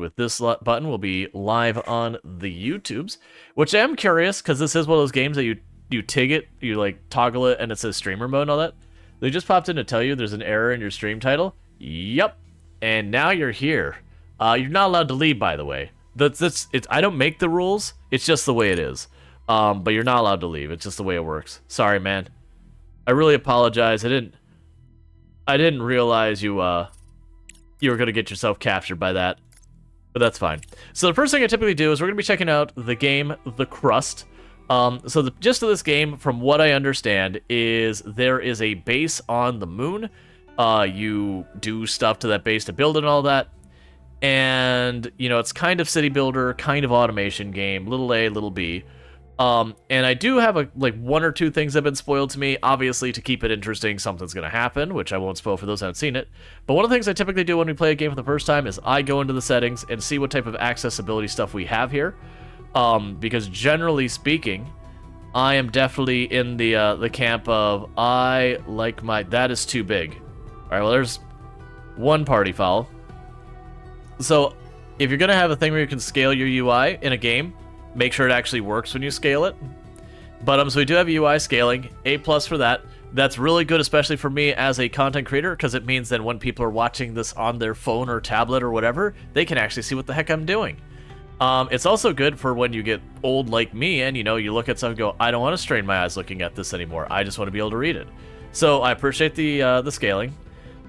with this button will be live on the YouTubes, which I am curious, because this is one of those games that you TIG it, you like toggle it, and it says streamer mode and all that. They just popped in to tell you there's an error in your stream title. Yep. And now you're here. You're not allowed to leave, by the way. I don't make the rules. It's just the way it is. But you're not allowed to leave. It's just the way it works. Sorry, man. I really apologize. I didn't realize you were gonna get yourself captured by that. But that's fine. So the first thing I typically do is we're gonna be checking out the game, The Crust. So the gist of this game, from what I understand, is there is a base on the moon. You do stuff to that base to build it and all that. And, you know, it's kind of city builder, kind of automation game, little A, little B. And I do have like one or two things that have been spoiled to me. Obviously, to keep it interesting, something's going to happen, which I won't spoil for those who haven't seen it. But one of the things I typically do when we play a game for the first time is I go into the settings and see what type of accessibility stuff we have here. Because generally speaking, I am definitely in the camp of that is too big. All right, well, there's one party foul. So if you're going to have a thing where you can scale your UI in a game, make sure it actually works when you scale it. But so we do have UI scaling, A+ for that. That's really good, especially for me as a content creator, because it means that when people are watching this on their phone or tablet or whatever, they can actually see what the heck I'm doing. It's also good for when you get old like me and, you know, you look at something and go, I don't want to strain my eyes looking at this anymore. I just want to be able to read it. So I appreciate the scaling.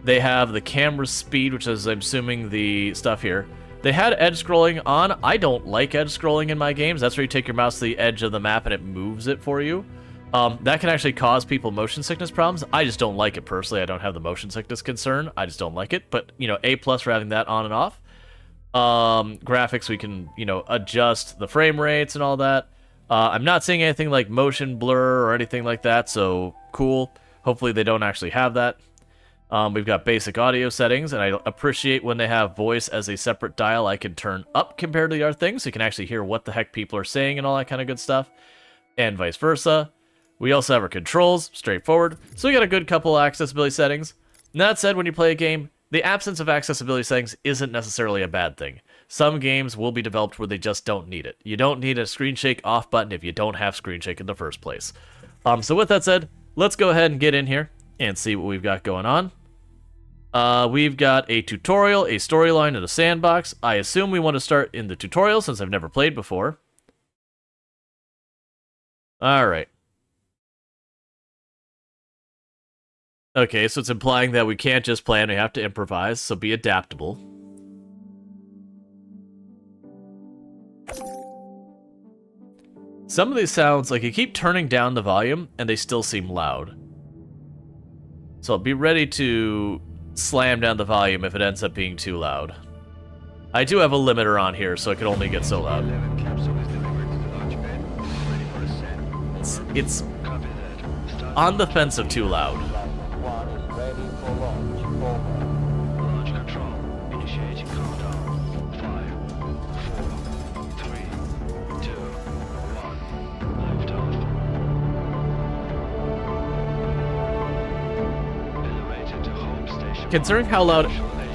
They have the camera speed, which is, I'm assuming, the stuff here. They had edge scrolling on. I don't like edge scrolling in my games. That's where you take your mouse to the edge of the map and it moves it for you. That can actually cause people motion sickness problems. I just don't like it personally. I don't have the motion sickness concern. I just don't like it. But, you know, A+ for having that on and off. Graphics, we can, you know, adjust the frame rates and all that. I'm not seeing anything like motion blur or anything like that, so cool. Hopefully they don't actually have that. We've got basic audio settings, and I appreciate when they have voice as a separate dial I can turn up compared to the other things, so you can actually hear what the heck people are saying and all that kind of good stuff, and vice versa. We also have our controls, straightforward, so we got a good couple of accessibility settings. And that said, when you play a game, the absence of accessibility settings isn't necessarily a bad thing. Some games will be developed where they just don't need it. You don't need a screen shake off button if you don't have screen shake in the first place. So with that said, let's go ahead and get in here and see what we've got going on. We've got a tutorial, a storyline, and a sandbox. I assume we want to start in the tutorial since I've never played before. Alright. Okay, so it's implying that we can't just plan, we have to improvise, so be adaptable. Some of these sounds, like, you keep turning down the volume, and they still seem loud. So be ready to slam down the volume if it ends up being too loud. I do have a limiter on here, so it can only get so loud. It's on the fence of too loud. Considering how loud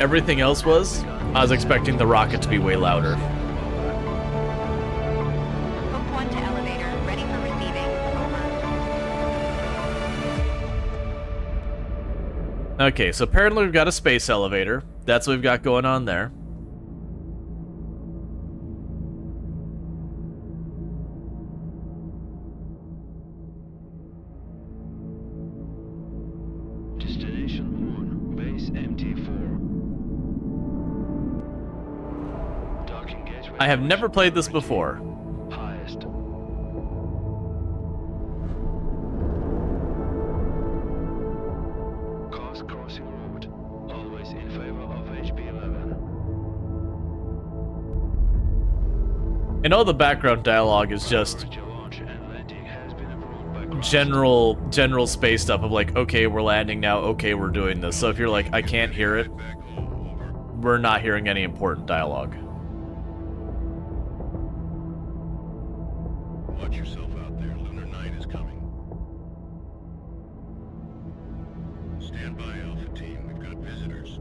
everything else was, I was expecting the rocket to be way louder. Hook 1 to elevator, ready for receiving. Over. Okay, so apparently we've got a space elevator. That's what we've got going on there. I have never played this before. Highest. Cars crossing road, always in favor of HB11. And all the background dialogue is just general space stuff of like, okay, we're landing now, okay, we're doing this. So if you're like, I can't hear it, we're not hearing any important dialogue. Watch yourself out there. Lunar night is coming. Stand by, Alpha Team. We've got visitors.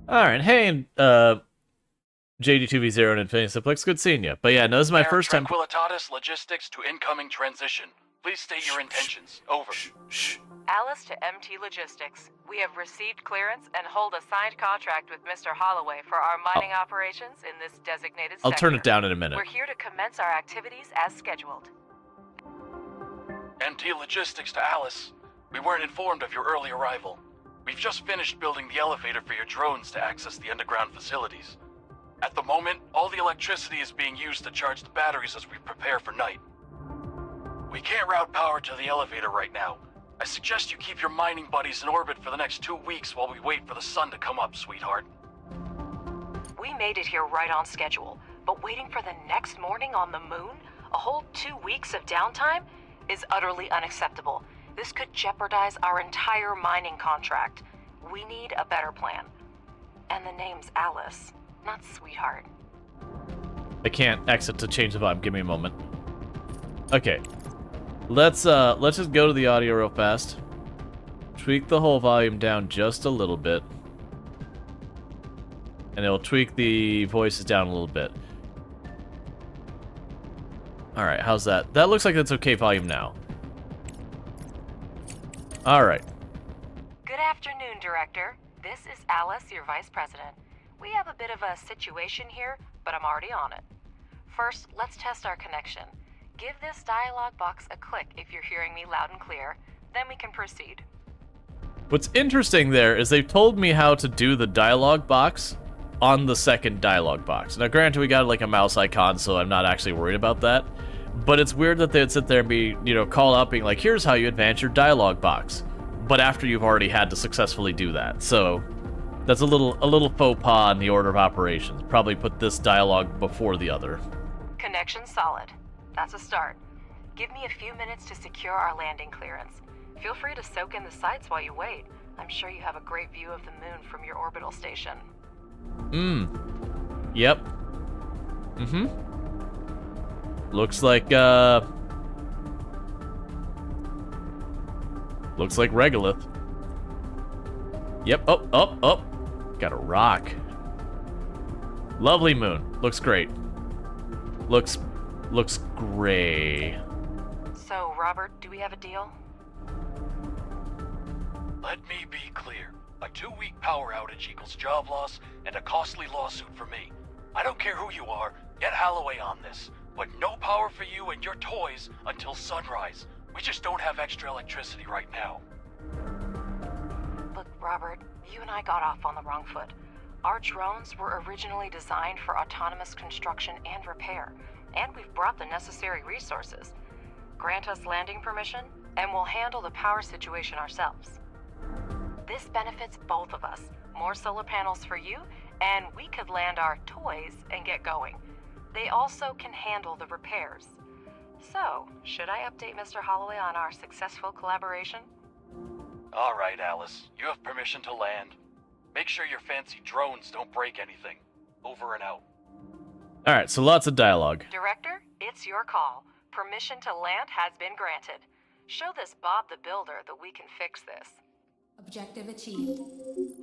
Alright, hey, and, JD2V0 and Infinity Simplex, good seeing you. But yeah, no, this is my first time. Tranquilitatis Logistics to incoming transition. Please state your intentions. Over. Shh. Alice to MT Logistics. We have received clearance and hold a signed contract with Mr. Holloway for our mining operations in this designated sector. I'll turn it down in a minute. We're here to commence our activities as scheduled. MT Logistics to Alice. We weren't informed of your early arrival. We've just finished building the elevator for your drones to access the underground facilities. At the moment, all the electricity is being used to charge the batteries as we prepare for night. We can't route power to the elevator right now. I suggest you keep your mining buddies in orbit for the next 2 weeks while we wait for the sun to come up, sweetheart. We made it here right on schedule, but waiting for the next morning on the moon, a whole 2 weeks of downtime, is utterly unacceptable. This could jeopardize our entire mining contract. We need a better plan. And the name's Alice, not sweetheart. I can't exit to change the vibe. Give me a moment. Okay. Let's just go to the audio real fast. Tweak the whole volume down just a little bit. And it'll tweak the voices down a little bit. Alright, how's that? That looks like that's okay volume now. Alright. Good afternoon, Director. This is Alice, your Vice President. We have a bit of a situation here, but I'm already on it. First, let's test our connection. Give this dialogue box a click if you're hearing me loud and clear. Then we can proceed. What's interesting there is they've told me how to do the dialogue box on the second dialogue box. Now, granted, we got like a mouse icon, so I'm not actually worried about that. But it's weird that they'd sit there and be, call out being like, here's how you advance your dialogue box. But after you've already had to successfully do that. So that's a little faux pas in the order of operations. Probably put this dialogue before the other. Connection solid. That's a start. Give me a few minutes to secure our landing clearance. Feel free to soak in the sights while you wait. I'm sure you have a great view of the moon from your orbital station. Yep. Looks like Regolith. Yep. Oh. Got a rock. Lovely moon. Looks great. Looks gray. So, Robert, do we have a deal? Let me be clear. A 2-week power outage equals job loss and a costly lawsuit for me. I don't care who you are, get Holloway on this. But no power for you and your toys until sunrise. We just don't have extra electricity right now. Look, Robert, you and I got off on the wrong foot. Our drones were originally designed for autonomous construction and repair, and we've brought the necessary resources. Grant us landing permission, and we'll handle the power situation ourselves. This benefits both of us. More solar panels for you, and we could land our toys and get going. They also can handle the repairs. So, should I update Mr. Holloway on our successful collaboration? All right, Alice. You have permission to land. Make sure your fancy drones don't break anything. Over and out. Alright, so lots of dialogue. Director, it's your call. Permission to land has been granted. Show this Bob the Builder that we can fix this. Objective achieved.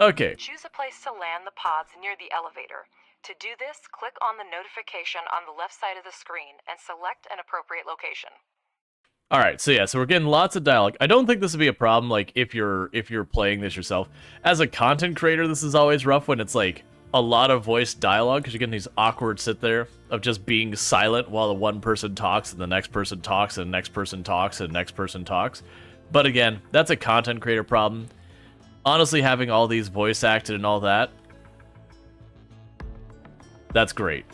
Okay. Choose a place to land the pods near the elevator. To do this, click on the notification on the left side of the screen and select an appropriate location. Alright, so yeah, so we're getting lots of dialogue. I don't think this would be a problem, like, if you're playing this yourself. As a content creator, this is always rough when it's, like, a lot of voice dialogue, because you're getting these awkward sit there of just being silent while the one person talks, and the next person talks, and the next person talks, and the next person talks. But again, that's a content creator problem. Honestly, having all these voice acted and all that, that's great.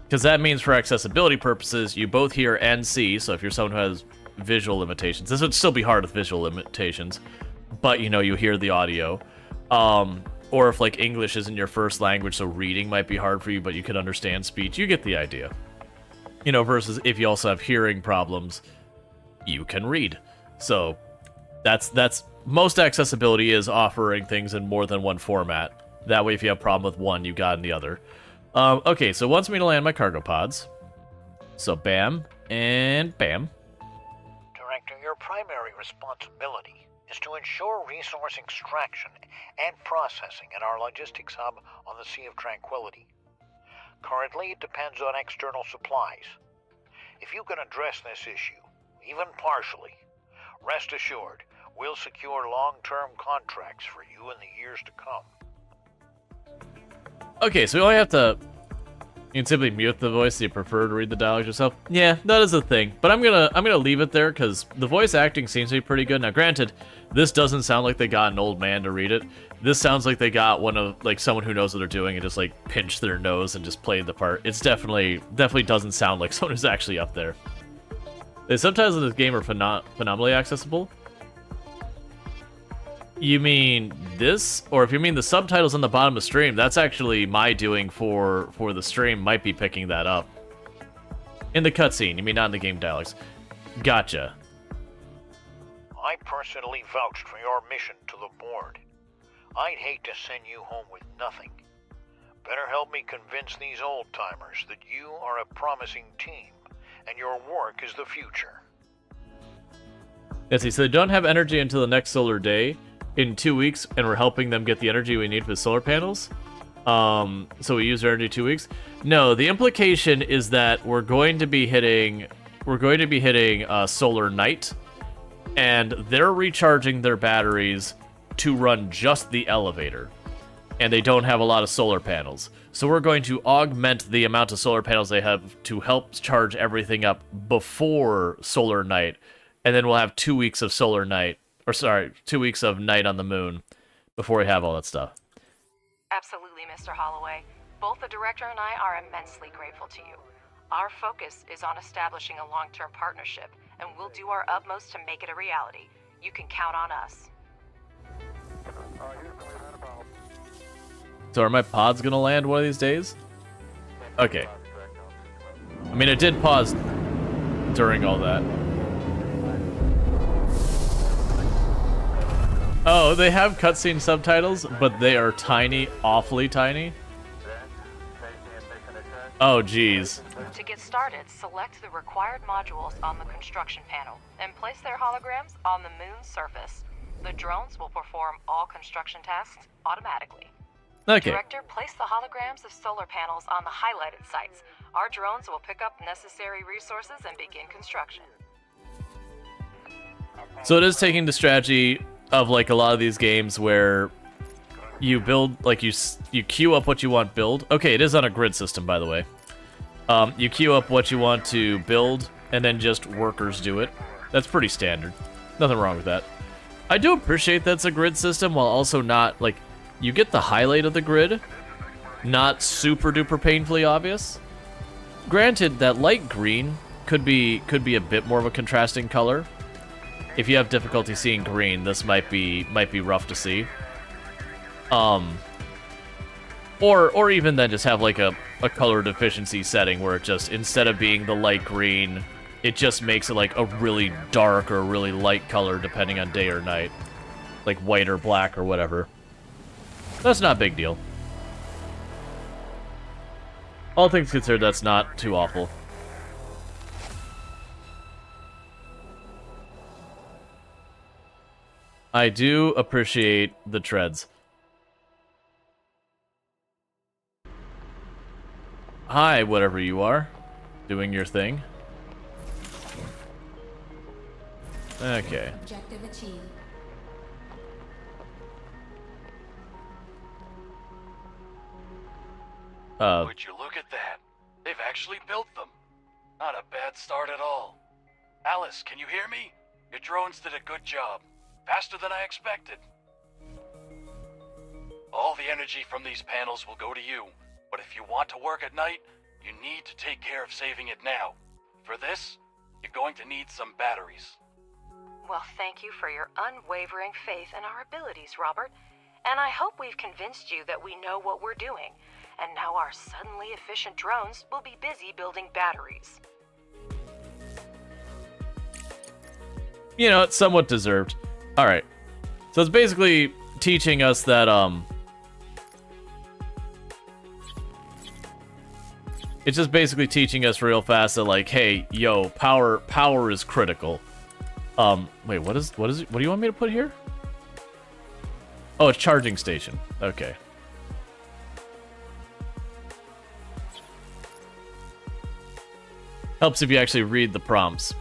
Because that means for accessibility purposes, you both hear and see, so if you're someone who has visual limitations, this would still be hard with visual limitations, but you hear the audio. Or if like English isn't your first language, so reading might be hard for you, but you could understand speech, you get the idea. Versus if you also have hearing problems, you can read. So that's most accessibility is offering things in more than one format. That way if you have a problem with one, you got in the other. Okay, so it wants me to land my cargo pods. So bam, and bam. Director, your primary responsibility is to ensure resource extraction and processing at our logistics hub on the Sea of Tranquility. Currently, it depends on external supplies. If you can address this issue, even partially, rest assured, we'll secure long-term contracts for you in the years to come. Okay, so we only have to... You can simply mute the voice if you prefer to read the dialogue yourself. Yeah, that is a thing. But I'm gonna leave it there because the voice acting seems to be pretty good. Now, granted, this doesn't sound like they got an old man to read it. This sounds like they got someone who knows what they're doing and just like pinched their nose and just played the part. It's definitely doesn't sound like someone who's actually up there. The subtitles in this game are phenomenally accessible. You mean this? Or if you mean the subtitles on the bottom of the stream, that's actually my doing for the stream, might be picking that up. In the cutscene, you mean not in the game dialogues. Gotcha. I personally vouched for your mission to the board. I'd hate to send you home with nothing. Better help me convince these old-timers that you are a promising team, and your work is the future. Yes, so they don't have energy until the next solar day in 2 weeks, and we're helping them get the energy we need for the solar panels. So we use our energy 2 weeks. No, the implication is that we're going to be hitting solar night, and they're recharging their batteries to run just the elevator, and they don't have a lot of solar panels. So we're going to augment the amount of solar panels they have to help charge everything up before solar night, and then we'll have 2 weeks of solar night. Or sorry, 2 weeks of night on the moon before we have all that stuff. Absolutely, Mr. Holloway. Both the director and I are immensely grateful to you. Our focus is on establishing a long-term partnership, and we'll do our utmost to make it a reality. You can count on us. So are my pods gonna land one of these days? Okay. I mean, it did pause during all that. Oh, they have cutscene subtitles, but they are tiny, awfully tiny. Oh, geez. To get started, select the required modules on the construction panel and place their holograms on the moon's surface. The drones will perform all construction tasks automatically. Okay. Director, place the holograms of solar panels on the highlighted sites. Our drones will pick up necessary resources and begin construction. So it is taking the strategy of like a lot of these games where you build, like you queue up what you want build. Okay, it is on a grid system, by the way. You queue up what you want to build, and then just workers do it. That's pretty standard. Nothing wrong with that. I do appreciate that's a grid system, while also not, like, you get the highlight of the grid, not super duper painfully obvious. Granted, that light green could be a bit more of a contrasting color. If you have difficulty seeing green, this might be rough to see. Or even then just have like a color deficiency setting where it just, instead of being the light green, it just makes it like a really dark or really light color depending on day or night. Like white or black or whatever. That's not a big deal. All things considered, that's not too awful. I do appreciate the treads. Hi, whatever you are. Doing your thing. Okay. Objective achieved. Would you look at that? They've actually built them. Not a bad start at all. Alice, can you hear me? Your drones did a good job. Faster than I expected. All the energy from these panels will go to you, but if you want to work at night, you need to take care of saving it now. For this, you're going to need some batteries. Well, thank you for your unwavering faith in our abilities, Robert. And I hope we've convinced you that we know what we're doing. And now our suddenly efficient drones will be busy building batteries. You know, it's somewhat deserved. Alright. So it's basically teaching us that, it's just basically teaching us real fast that, like, hey, yo, power is critical. Wait, what do you want me to put here? Oh, it's charging station. Okay. Helps if you actually read the prompts.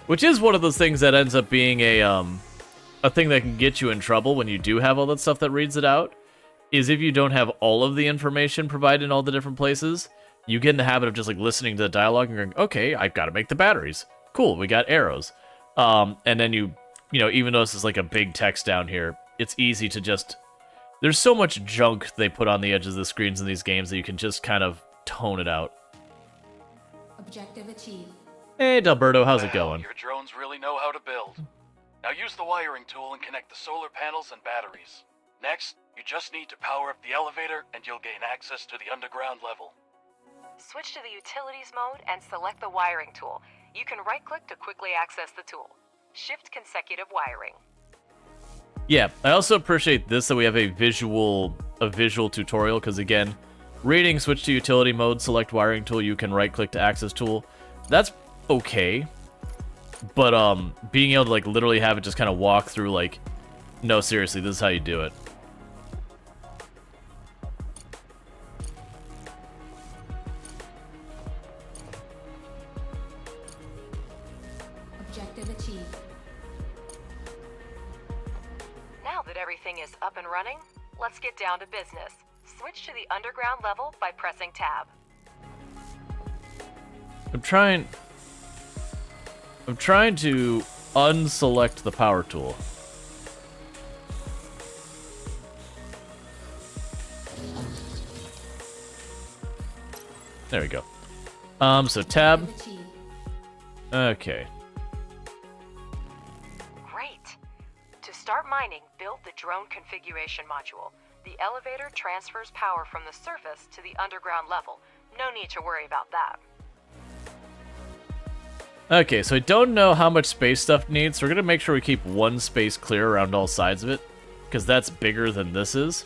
Which is one of those things that ends up being a thing that can get you in trouble when you do have all that stuff that reads it out, is if you don't have all of the information provided in all the different places, you get in the habit of just like listening to the dialogue and going, okay, I've got to make the batteries. Cool, we got arrows. And then you know, even though this is like a big text down here, it's easy to just... There's so much junk they put on the edges of the screens in these games that you can just kind of tone it out. Objective achieved. Hey, Delberto, how's it Well, going? Your drones really know how to build. Now use the wiring tool and connect the solar panels and batteries. Next, you just need to power up the elevator and you'll gain access to the underground level. Switch to the utilities mode and select the wiring tool. You can right-click to quickly access the tool. Shift consecutive wiring. Yeah, I also appreciate this, that we have a visual tutorial, because again, reading, switch to utility mode, select wiring tool, you can right-click to access tool. That's okay. But being able to like literally have it just kind of walk through like, no, seriously, this is how you do it. Objective achieved. Now that everything is up and running, let's get down to business. Switch to the underground level by pressing tab. I'm trying to unselect the power tool. There we go. So tab. Objective achieved. Okay. Great. To start mining, build the drone configuration module. The elevator transfers power from the surface to the underground level. No need to worry about that. Okay, so I don't know how much space stuff needs, so we're gonna make sure we keep one space clear around all sides of it, because that's bigger than this is.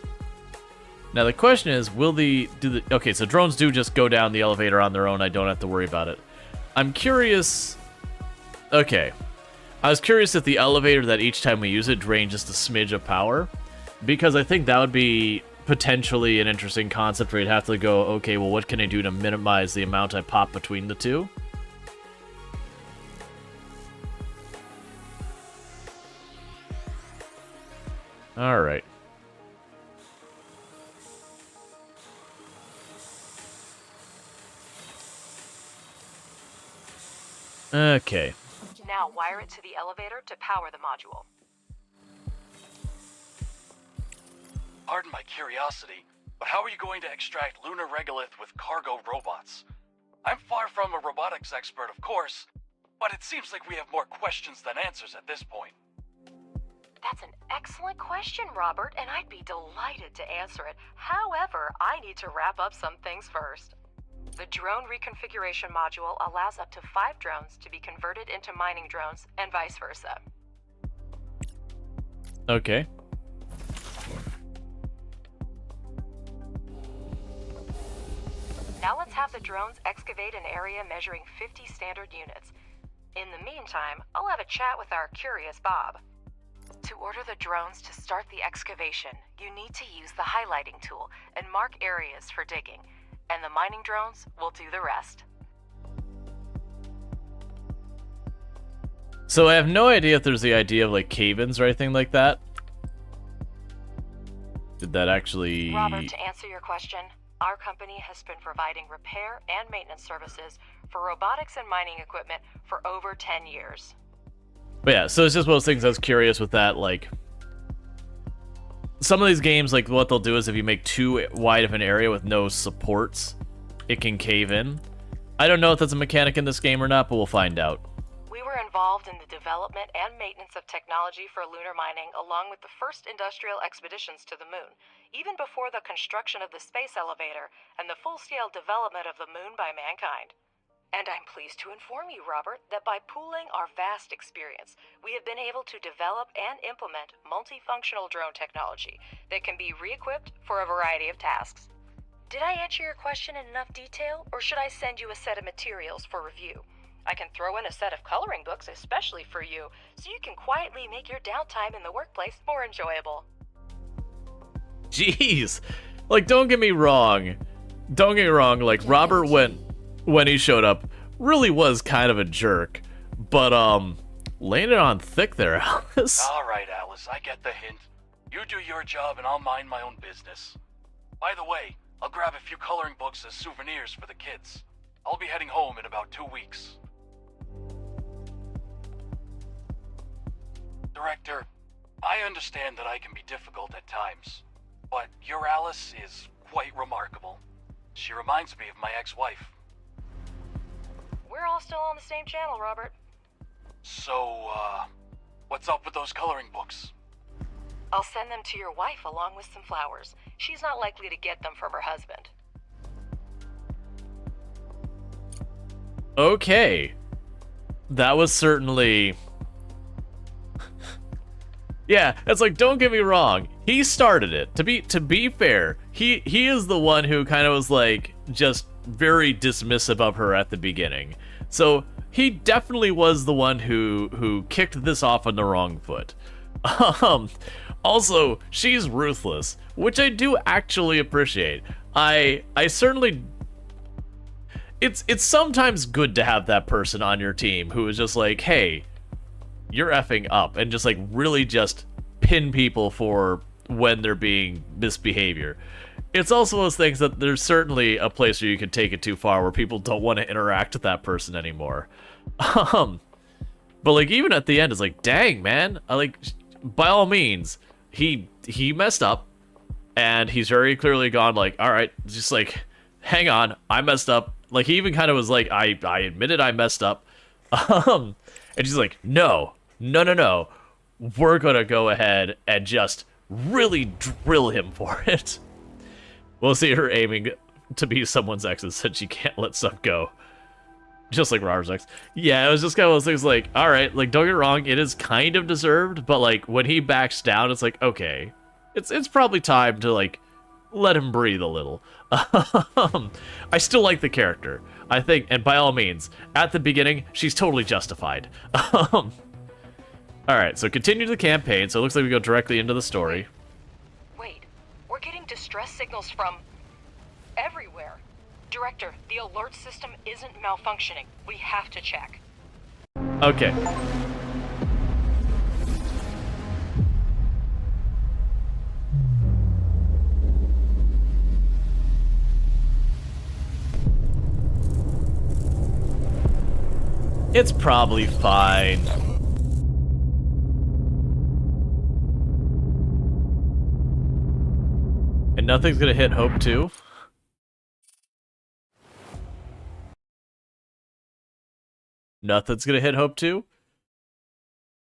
Now the question is, okay, so drones do just go down the elevator on their own, I don't have to worry about it. I'm curious, okay, I was curious if the elevator that each time we use it drains just a smidge of power, because I think that would be potentially an interesting concept where you'd have to go, okay, well what can I do to minimize the amount I pop between the two? Alright. Okay. Now wire it to the elevator to power the module. Pardon my curiosity, but how are you going to extract lunar regolith with cargo robots? I'm far from a robotics expert, of course, but it seems like we have more questions than answers at this point. That's an excellent question, Robert, and I'd be delighted to answer it. However, I need to wrap up some things first. The drone reconfiguration module allows up to 5 drones to be converted into mining drones and vice versa. Okay. Now let's have the drones excavate an area measuring 50 standard units. In the meantime, I'll have a chat with our curious Bob. To order the drones to start the excavation, you need to use the highlighting tool and mark areas for digging, and the mining drones will do the rest. So I have no idea if there's the idea of like cave-ins or anything like that. Did that actually... Robert, to answer your question, our company has been providing repair and maintenance services for robotics and mining equipment for over 10 years. But yeah, so it's just one of those things I was curious with that, like... Some of these games, like, what they'll do is if you make too wide of an area with no supports, it can cave in. I don't know if that's a mechanic in this game or not, but we'll find out. We were involved in the development and maintenance of technology for lunar mining along with the first industrial expeditions to the moon, even before the construction of the space elevator and the full-scale development of the moon by mankind. And I'm pleased to inform you, Robert, that by pooling our vast experience, we have been able to develop and implement multifunctional drone technology that can be re-equipped for a variety of tasks. Did I answer your question in enough detail, or should I send you a set of materials for review? I can throw in a set of coloring books especially for you, so you can quietly make your downtime in the workplace more enjoyable. Jeez. Like, don't get me wrong. Don't get me wrong, like, Robert, when he showed up, really was kind of a jerk. But, laying it on thick there, Alice. Alright, Alice, I get the hint. You do your job and I'll mind my own business. By the way, I'll grab a few coloring books as souvenirs for the kids. I'll be heading home in about 2 weeks. Director, I understand that I can be difficult at times, but your Alice is quite remarkable. She reminds me of my ex-wife. We're all still on the same channel, Robert. So, what's up with those coloring books? I'll send them to your wife along with some flowers. She's not likely to get them from her husband. Okay. That was certainly... Yeah, it's like, don't get me wrong. He started it. To be fair, he is the one who kind of was like just very dismissive of her at the beginning. So he definitely was the one who kicked this off on the wrong foot. Also, she's ruthless, which I do actually appreciate. I certainly... It's sometimes good to have that person on your team who is just like, hey, you're effing up, and just like really just pin people for when they're being misbehavior. It's also those things that there's certainly a place where you can take it too far where people don't want to interact with that person anymore. But like even at the end, it's like, dang man, by all means, he messed up, and he's very clearly gone like, all right, just like, hang on, I messed up. Like he even kind of was like, I admitted I messed up. And she's like, no, we're gonna go ahead and just really drill him for it. We'll see her aiming to be someone's exes since she can't let stuff go. Just like Robert's ex. Yeah, it was just kind of those things like, alright, like don't get me wrong, it is kind of deserved, but like when he backs down, it's like, okay, it's probably time to like let him breathe a little. I still like the character, I think, and by all means, at the beginning, she's totally justified. Alright, so continue the campaign, so it looks like we go directly into the story. Wait, we're getting distress signals from everywhere. Director, the alert system isn't malfunctioning. We have to check. Okay. It's probably fine. And nothing's gonna hit Hope 2? Nothing's gonna hit Hope 2?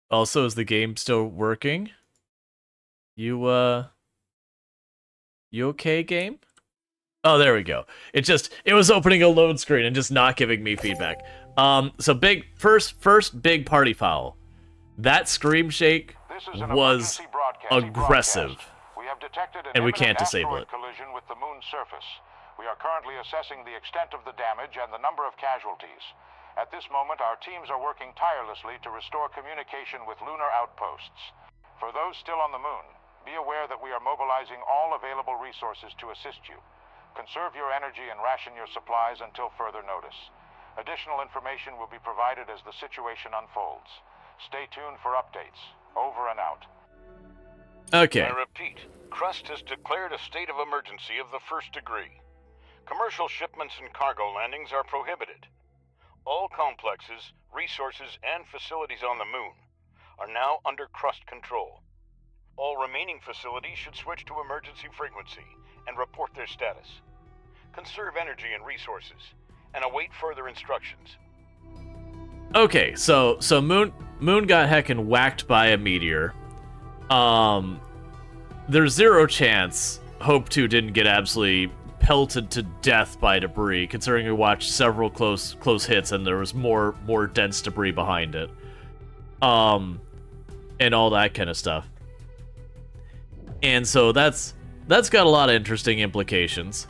Also, is the game still working? You okay, game? Oh, there we go. It was opening a load screen and just not giving me feedback. So first big party foul. That scream shake was aggressive, and we can't disable it. Collision with the moon's surface. We are currently assessing the extent of the damage and the number of casualties. At this moment, our teams are working tirelessly to restore communication with lunar outposts. For those still on the moon, be aware that we are mobilizing all available resources to assist you. Conserve your energy and ration your supplies until further notice. Additional information will be provided as the situation unfolds. Stay tuned for updates. Over and out. Okay. I repeat, Crust has declared a state of emergency of the first degree. Commercial shipments and cargo landings are prohibited. All complexes, resources, and facilities on the moon are now under Crust control. All remaining facilities should switch to emergency frequency and report their status. Conserve energy and resources, and await further instructions. Okay, so Moon got heckin' whacked by a meteor. There's zero chance Hope 2 didn't get absolutely pelted to death by debris, considering we watched several close hits and there was more dense debris behind it. And all that kind of stuff. And so that's got a lot of interesting implications.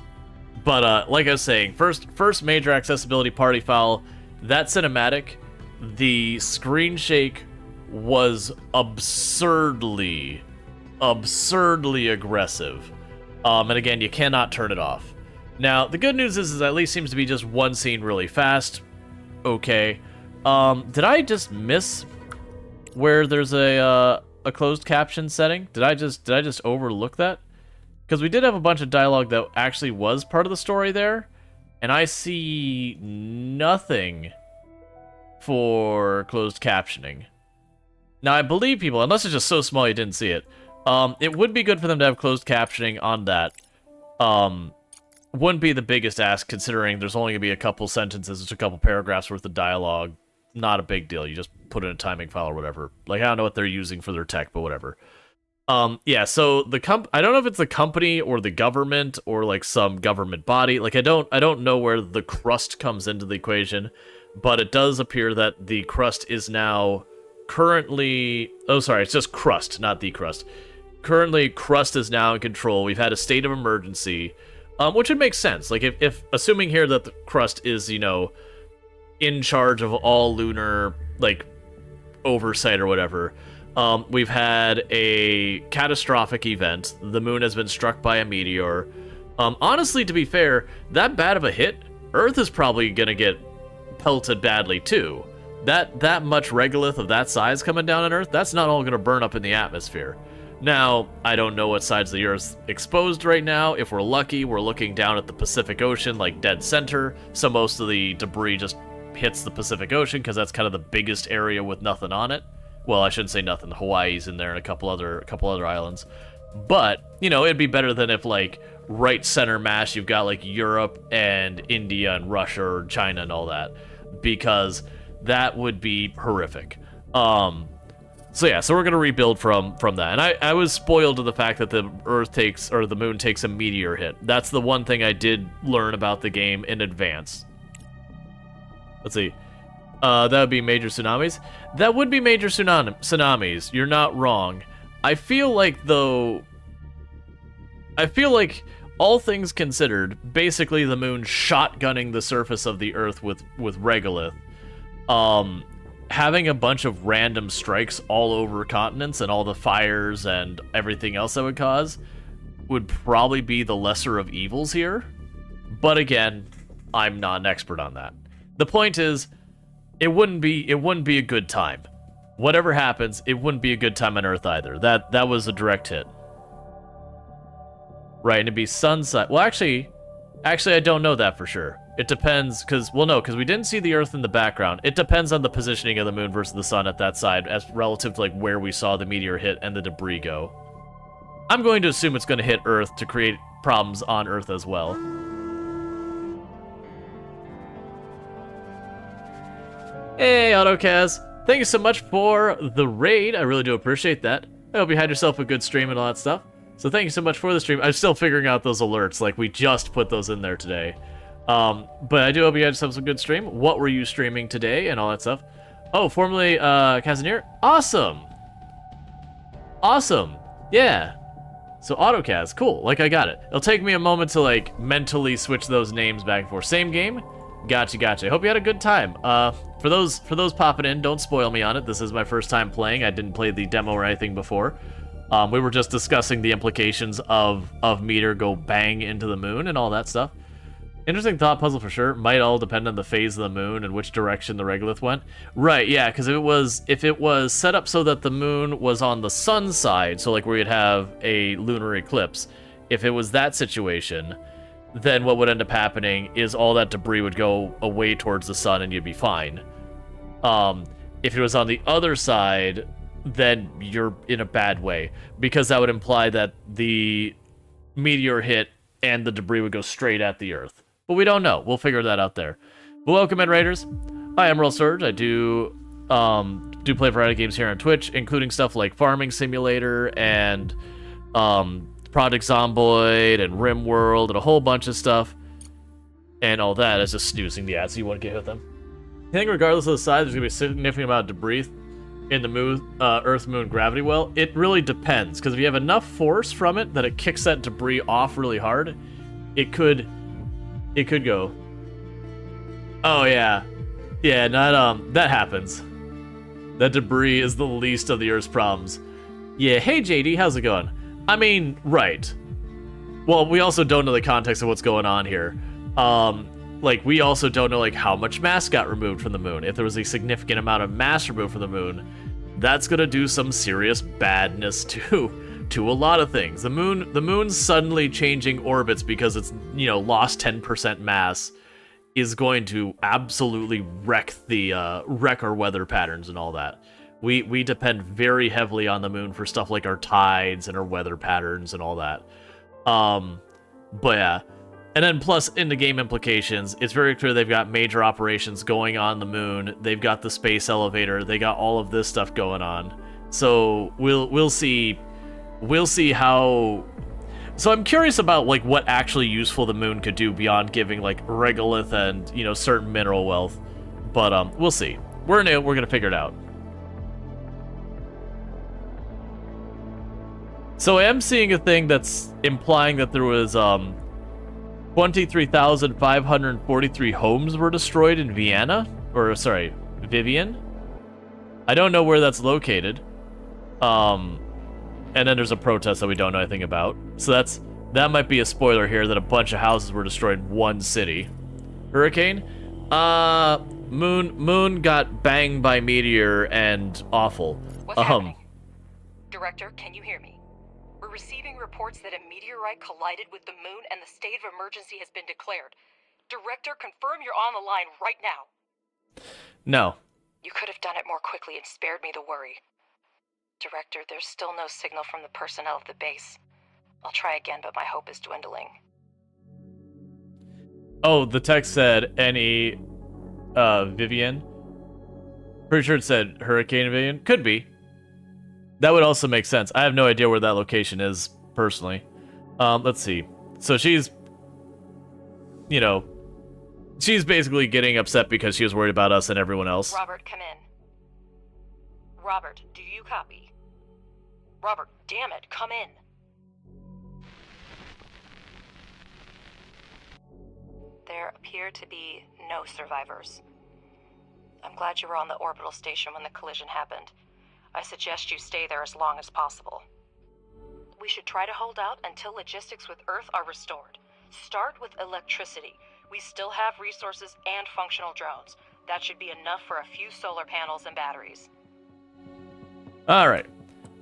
But like I was saying, first major accessibility party foul, that cinematic, the screen shake was absurdly aggressive. And again, you cannot turn it off. Now, the good news is at least seems to be just one scene really fast. Okay. Did I just miss where there's a closed caption setting? Did I just overlook that? Because we did have a bunch of dialogue that actually was part of the story there, and I see nothing for closed captioning. Now, I believe people, unless it's just so small you didn't see it, it would be good for them to have closed captioning on that. Wouldn't be the biggest ask, considering there's only going to be a couple sentences, just a couple paragraphs worth of dialogue. Not a big deal. You just put in a timing file or whatever. Like, I don't know what they're using for their tech, but whatever. Yeah, so I don't know if it's the company or the government or like some government body. Like, I don't know where the Crust comes into the equation, but it does appear that the Crust is now currently... Oh, sorry, it's just Crust, not the Crust. Currently, Crust is now in control. We've had a state of emergency, which would make sense. Like, if assuming here that the Crust is, you know, in charge of all lunar, like, oversight or whatever, we've had a catastrophic event. The moon has been struck by a meteor. Honestly, to be fair, that bad of a hit, Earth is probably gonna get pelted badly too. That much regolith of that size coming down on Earth, that's not all gonna burn up in the atmosphere. Now, I don't know what sides of the Earth's exposed right now. If we're lucky, we're looking down at the Pacific Ocean, like dead center, so most of the debris just hits the Pacific Ocean, because that's kind of the biggest area with nothing on it. Well, I shouldn't say nothing. Hawaii's in there and a couple other islands. But, you know, it'd be better than if, like, right center mass, you've got, like, Europe and India and Russia or China and all that. Because that would be horrific. So yeah, so we're gonna rebuild from that. And I was spoiled to the fact that the moon takes a meteor hit. That's the one thing I did learn about the game in advance. Let's see. That would be major tsunamis. That would be major tsunamis. You're not wrong. I feel like, though... all things considered, basically the moon shotgunning the surface of the Earth with regolith. Having a bunch of random strikes all over continents and all the fires and everything else that would cause would probably be the lesser of evils here. But again, I'm not an expert on that. The point is, it wouldn't be a good time. Whatever happens, it wouldn't be a good time on Earth either. That was a direct hit. Right, and it'd be sunset. Well, actually, I don't know that for sure. It depends, because we didn't see the Earth in the background. It depends on the positioning of the moon versus the sun at that side, as relative to like where we saw the meteor hit and the debris go. I'm going to assume it's going to hit Earth to create problems on Earth as well. Hey, AutoCaz. Thank you so much for the raid. I really do appreciate that. I hope you had yourself a good stream and all that stuff. So thank you so much for the stream. I'm still figuring out those alerts. Like, we just put those in there today. But I do hope you had yourself some good stream. What were you streaming today and all that stuff? Oh, formerly Kazanier? Awesome! Awesome! Yeah. So AutoCaz, cool. Like, I got it. It'll take me a moment to, like, mentally switch those names back and forth. Same game? Gotcha. I hope you had a good time. For those popping in, don't spoil me on it. This is my first time playing. I didn't play the demo or anything before. We were just discussing the implications of meteor go bang into the moon and all that stuff. Interesting thought puzzle for sure. Might all depend on the phase of the moon and which direction the regolith went. Right, yeah, because if it was set up so that the moon was on the sun side, so like where you'd have a lunar eclipse, if it was that situation, then what would end up happening is all that debris would go away towards the sun and you'd be fine. If it was on the other side, then you're in a bad way, because that would imply that the meteor hit and the debris would go straight at the Earth. But we don't know. We'll figure that out there. But welcome in, Raiders. Hi, I'm Rual Storge. I do play a variety of games here on Twitch, including stuff like Farming Simulator and Project Zomboid and RimWorld and a whole bunch of stuff. And all that is just snoozing the ads, so you won't get hit with them. I think regardless of the size, there's going to be a significant amount of debris in the Earth-Moon gravity well. It really depends, because if you have enough force from it that it kicks that debris off really hard, it could go. Oh yeah, Yeah, not that happens. That debris is the least of the Earth's problems. Yeah, hey JD, how's it going? I mean, right. Well, we also don't know the context of what's going on here. Like, we also don't know, like, how much mass got removed from the moon. If there was a significant amount of mass removed from the moon, that's gonna do some serious badness to a lot of things. The moon's suddenly changing orbits because it's, lost 10% mass is going to absolutely wreck our weather patterns and all that. We depend very heavily on the moon for stuff like our tides and our weather patterns and all that. But yeah. And then plus in the game implications, it's very clear they've got major operations going on the moon. They've got the space elevator. They got all of this stuff going on. So we'll see how. So I'm curious about like what actually useful the moon could do beyond giving like regolith and certain mineral wealth. But we'll see. We're new. We're gonna figure it out. So I am seeing a thing that's implying that there was 23,543 homes were destroyed in Vivian. I don't know where that's located. And then there's a protest that we don't know anything about. So that might be a spoiler here that a bunch of houses were destroyed in one city. Hurricane? Moon got banged by meteor and awful. What's happening? Director, can you hear me? We're receiving reports that a meteorite collided with the moon and the state of emergency has been declared. Director, confirm you're on the line right now. No. You could have done it more quickly and spared me the worry. Director, there's still no signal from the personnel of the base. I'll try again, but my hope is dwindling. Oh, the text said any Vivian. Pretty sure it said Hurricane Vivian. Could be. That would also make sense. I have no idea where that location is, personally. Let's see. So she's basically getting upset because she was worried about us and everyone else. Robert, come in. Robert, do you copy? Robert, damn it, come in. There appear to be no survivors. I'm glad you were on the orbital station when the collision happened. I suggest you stay there as long as possible. We should try to hold out until logistics with Earth are restored. Start with electricity. We still have resources and functional drones. That should be enough for a few solar panels and batteries. Alright.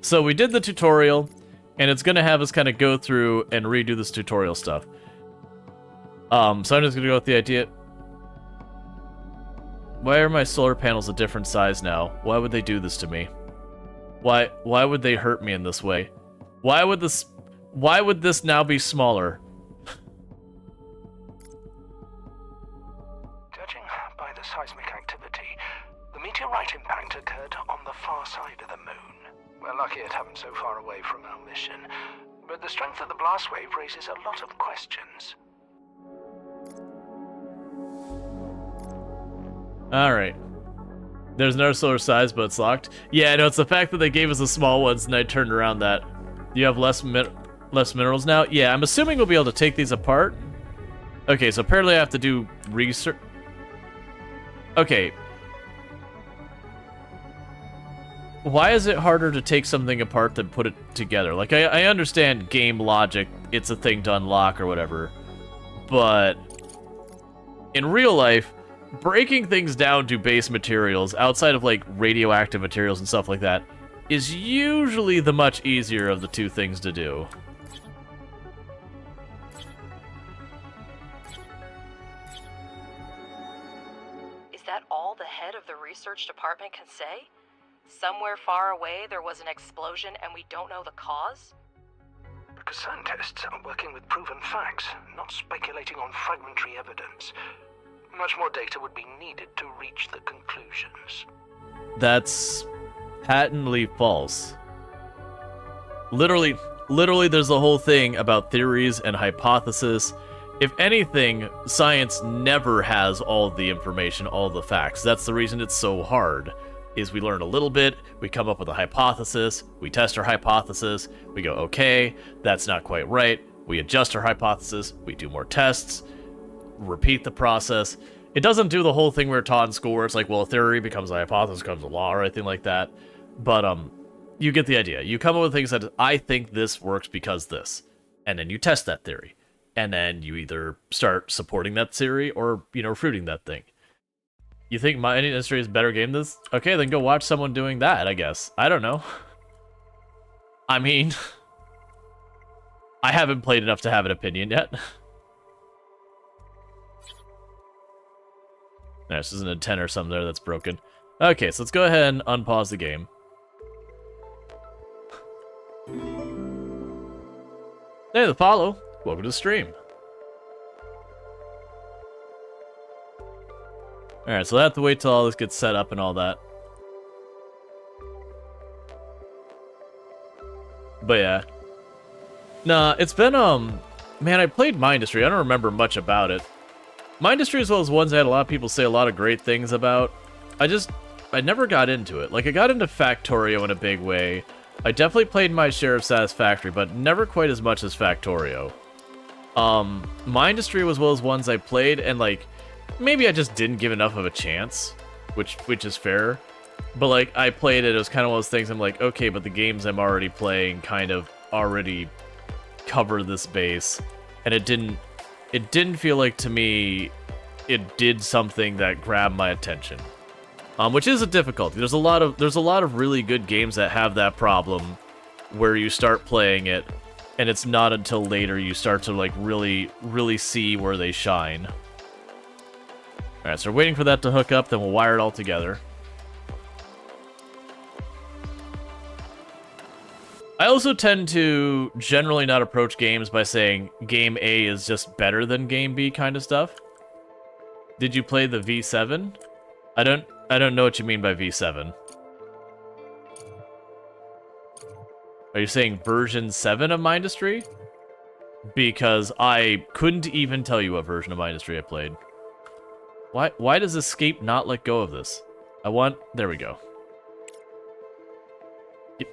So we did the tutorial, and it's going to have us kind of go through and redo this tutorial stuff. So I'm just going to go with the idea. Why are my solar panels a different size now? Why would they do this to me? Why would they hurt me in this way? Why would this now be smaller? Judging by the seismic activity, the meteorite impact occurred on the far side of the moon. We're lucky it happened so far away from our mission, but the strength of the blast wave raises a lot of questions. Alright. There's no solar size, but it's locked. Yeah, no, it's the fact that they gave us the small ones and I turned around that. You have less minerals now? Yeah, I'm assuming we'll be able to take these apart. Okay, so apparently I have to do research. Okay. Why is it harder to take something apart than put it together? Like, I understand game logic, it's a thing to unlock or whatever. But in real life, breaking things down to base materials outside of like radioactive materials and stuff like that is usually the much easier of the two things to do. Is that all the head of the research department can say? Somewhere far away there was an explosion and we don't know the cause? Because scientists are working with proven facts, not speculating on fragmentary evidence. Much more data would be needed to reach the conclusions. That's patently false. Literally, there's a whole thing about theories and hypothesis. If anything, science never has all the information, all the facts. That's the reason it's so hard, is we learn a little bit, we come up with a hypothesis, we test our hypothesis, we go, okay, that's not quite right, we adjust our hypothesis, we do more tests, repeat the process. It doesn't do the whole thing we were taught in school where it's like, well, a theory becomes a hypothesis, becomes a law, or anything like that. But, you get the idea. You come up with things that, I think this works because this. And then you test that theory. And then you either start supporting that theory or, you know, refuting that thing. You think mining industry is a better game than this? Okay, then go watch someone doing that, I guess. I don't know. I mean, I haven't played enough to have an opinion yet. This isn't a 10 or something there that's broken. Okay, so let's go ahead and unpause the game. Hey, the follow. Welcome to the stream. Alright, so I have to wait till all this gets set up and all that. But yeah. Nah, it's been, man, I played Mindustry. I don't remember much about it. Mindustry as well as ones I had a lot of people say a lot of great things about. I never got into it. Like, I got into Factorio in a big way. I definitely played my share of Satisfactory, but never quite as much as Factorio. Mindustry was well as ones I played, and, like, maybe I just didn't give enough of a chance, which is fair. But, like, I played it, it was kind of one of those things I'm like, okay, but the games I'm already playing kind of already cover this base, and it didn't feel like, to me, it did something that grabbed my attention. Which is a difficulty. There's a lot of really good games that have that problem, where you start playing it, and it's not until later you start to, like, really see where they shine. Alright, so we're waiting for that to hook up, then we'll wire it all together. I also tend to generally not approach games by saying Game A is just better than Game B kind of stuff. Did you play the V7? I don't know what you mean by V7. Are you saying version 7 of Mindustry? Because I couldn't even tell you what version of Mindustry I played. Why does Escape not let go of this? There we go.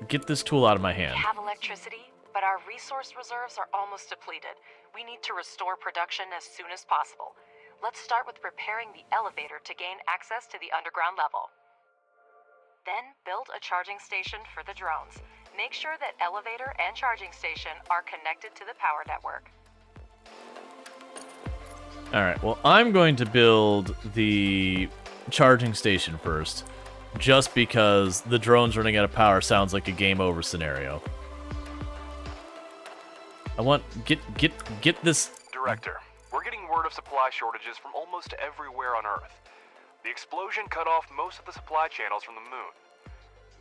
Get this tool out of my hand. We have electricity, but our resource reserves are almost depleted. We need to restore production as soon as possible. Let's start with repairing the elevator to gain access to the underground level. Then build a charging station for the drones. Make sure that elevator and charging station are connected to the power network. Alright, well, I'm going to build the charging station first. Just because the drones running out of power sounds like a game over scenario. Get this... Director, we're getting word of supply shortages from almost everywhere on Earth. The explosion cut off most of the supply channels from the moon.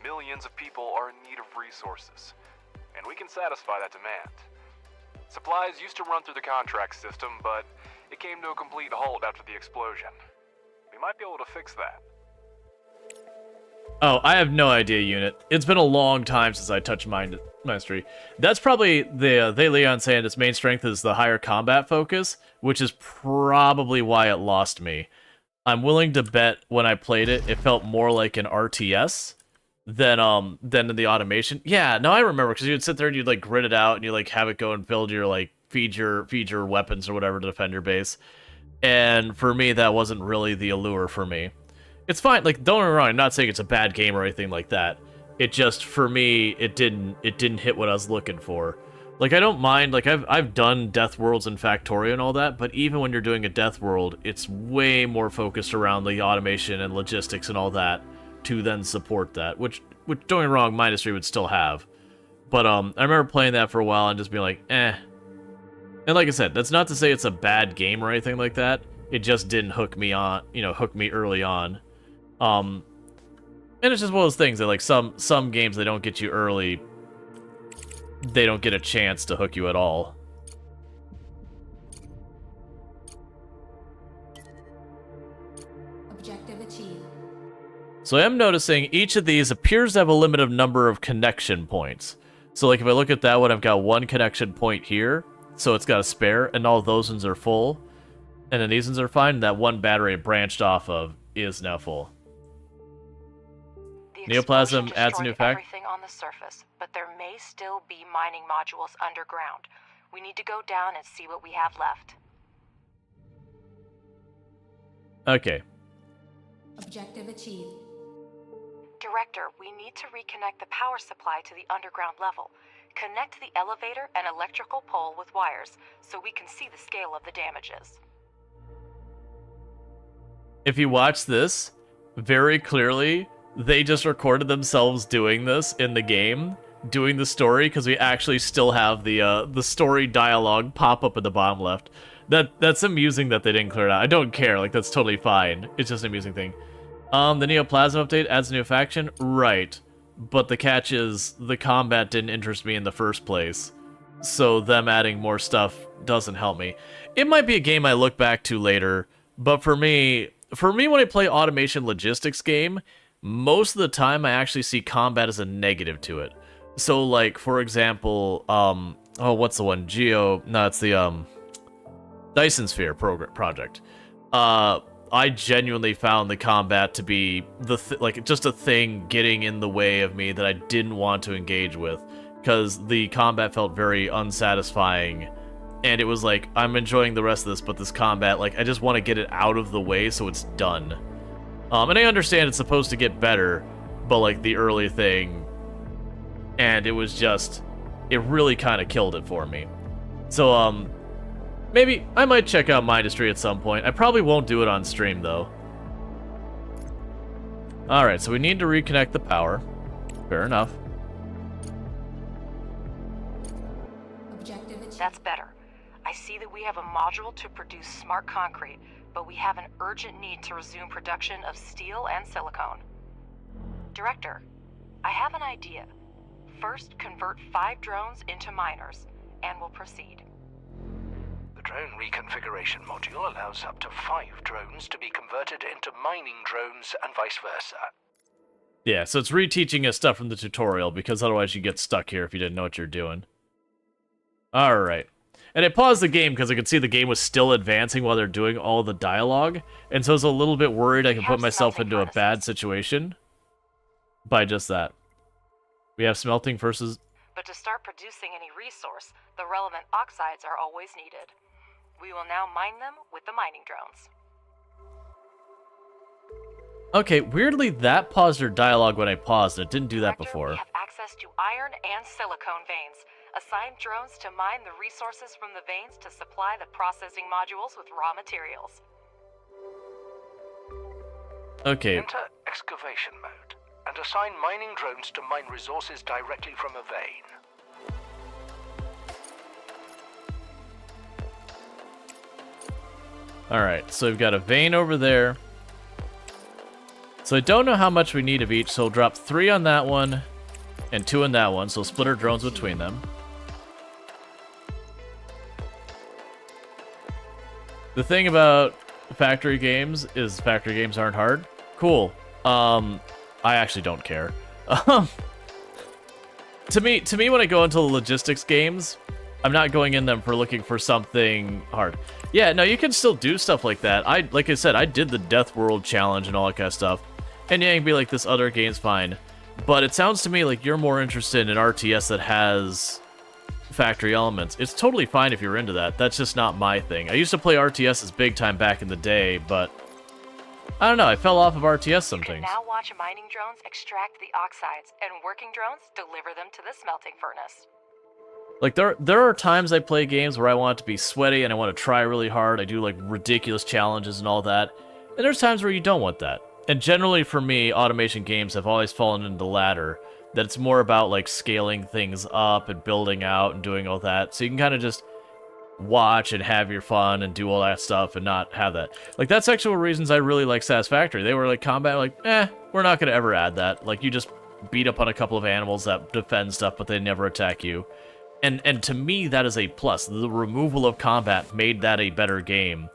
Millions of people are in need of resources, and we can satisfy that demand. Supplies used to run through the contract system, but it came to a complete halt after the explosion. We might be able to fix that. Oh, I have no idea, Unit. It's been a long time since I touched Mindustry. That's probably they Leon saying its main strength is the higher combat focus, which is probably why it lost me. I'm willing to bet when I played it, it felt more like an RTS than in the automation. Yeah, no, I remember, because you'd sit there and you'd, like, grid it out, and you like have it go and build your, like, feed your weapons or whatever to defend your base. And for me, that wasn't really the allure for me. It's fine, like, don't get me wrong, I'm not saying it's a bad game or anything like that. It just, for me, it didn't hit what I was looking for. Like, I don't mind, like, I've done Death Worlds and Factorio and all that, but even when you're doing a Death World, it's way more focused around the automation and logistics and all that to then support that, which don't get me wrong, Mindustry would still have. But, I remember playing that for a while and just being like, eh. And like I said, that's not to say it's a bad game or anything like that. It just didn't hook me on, hook me early on. And it's just one of those things that, like, some games they don't get you early, they don't get a chance to hook you at all. Objective achieved. So I am noticing each of these appears to have a limited number of connection points. So, like, if I look at that one, I've got one connection point here, so it's got a spare, and all those ones are full. And then these ones are fine, and that one battery it branched off of is now full. Neoplasm adds a new fact. Everything on the surface, but there may still be mining modules underground. We need to go down and see what we have left. Okay. Objective achieved. Director, we need to reconnect the power supply to the underground level. Connect the elevator and electrical pole with wires so we can see the scale of the damages. If you watch this, very clearly, they just recorded themselves doing this in the game, doing the story, because we actually still have the story dialogue pop up at the bottom left. That's amusing that they didn't clear it out. I don't care, like, that's totally fine. It's just an amusing thing. The Neoplasm update adds a new faction? Right. But the catch is, the combat didn't interest me in the first place. So them adding more stuff doesn't help me. It might be a game I look back to later, but for me when I play automation logistics game, most of the time I actually see combat as a negative to it. So like, for example, oh, what's the one? No, it's the, Dyson Sphere project. I genuinely found the combat to be like just a thing getting in the way of me that I didn't want to engage with, because the combat felt very unsatisfying, and it was like, I'm enjoying the rest of this, but this combat, like, I just want to get it out of the way so it's done. And I understand it's supposed to get better, but like the early thing, and it was just, it really kind of killed it for me. So, maybe I might check out Mindustry at some point. I probably won't do it on stream, though. Alright, so we need to reconnect the power. Fair enough. Objective achieved. That's better. I see that we have a module to produce smart concrete, but we have an urgent need to resume production of steel and silicone. Director, I have an idea. First, convert 5 drones into miners, and we'll proceed. The drone reconfiguration module allows up to 5 drones to be converted into mining drones and vice versa. Yeah, so it's reteaching us stuff from the tutorial, because otherwise you get stuck here if you didn't know what you're doing. Alright. And I paused the game because I could see the game was still advancing while they're doing all the dialogue, and so I was a little bit worried I could put myself into a bad situation by just that. We have smelting versus... But to start producing any resource, the relevant oxides are always needed. We will now mine them with the mining drones. Okay, weirdly that paused your dialogue when I paused it. Didn't do that before. We have access to iron and silicone veins. Assign drones to mine the resources from the veins to supply the processing modules with raw materials. Okay. Enter excavation mode and assign mining drones to mine resources directly from a vein. Alright, so we've got a vein over there. So I don't know how much we need of each, so we'll drop 3 on that one and 2 on that one, so we'll split our drones between them. The thing about factory games is factory games aren't hard. Cool. I actually don't care. To me, when I go into the logistics games, I'm not going in them for looking for something hard. Yeah, no, you can still do stuff like that. Like I said, I did the Death World challenge and all that kind of stuff. And yeah, you can be like, this other game's fine. But it sounds to me like you're more interested in an RTS that has factory elements. It's totally fine if you're into that. That's just not my thing. I used to play RTSs big time back in the day, but I don't know, I fell off of RTS some You can things. now watch mining drones extract the oxides, and working drones deliver them to the smelting furnace. Like, there are times I play games where I want it to be sweaty and I want to try really hard. I do, like, ridiculous challenges and all that. And there's times where you don't want that. And generally, for me, automation games have always fallen into the latter. That it's more about, like, scaling things up and building out and doing all that. So you can kind of just watch and have your fun and do all that stuff and not have that. Like, that's actually one of the reasons I really like Satisfactory. They were, like, combat, like, we're not going to ever add that. Like, you just beat up on a couple of animals that defend stuff, but they never attack you. And to me, that is a plus. The removal of combat made that a better game,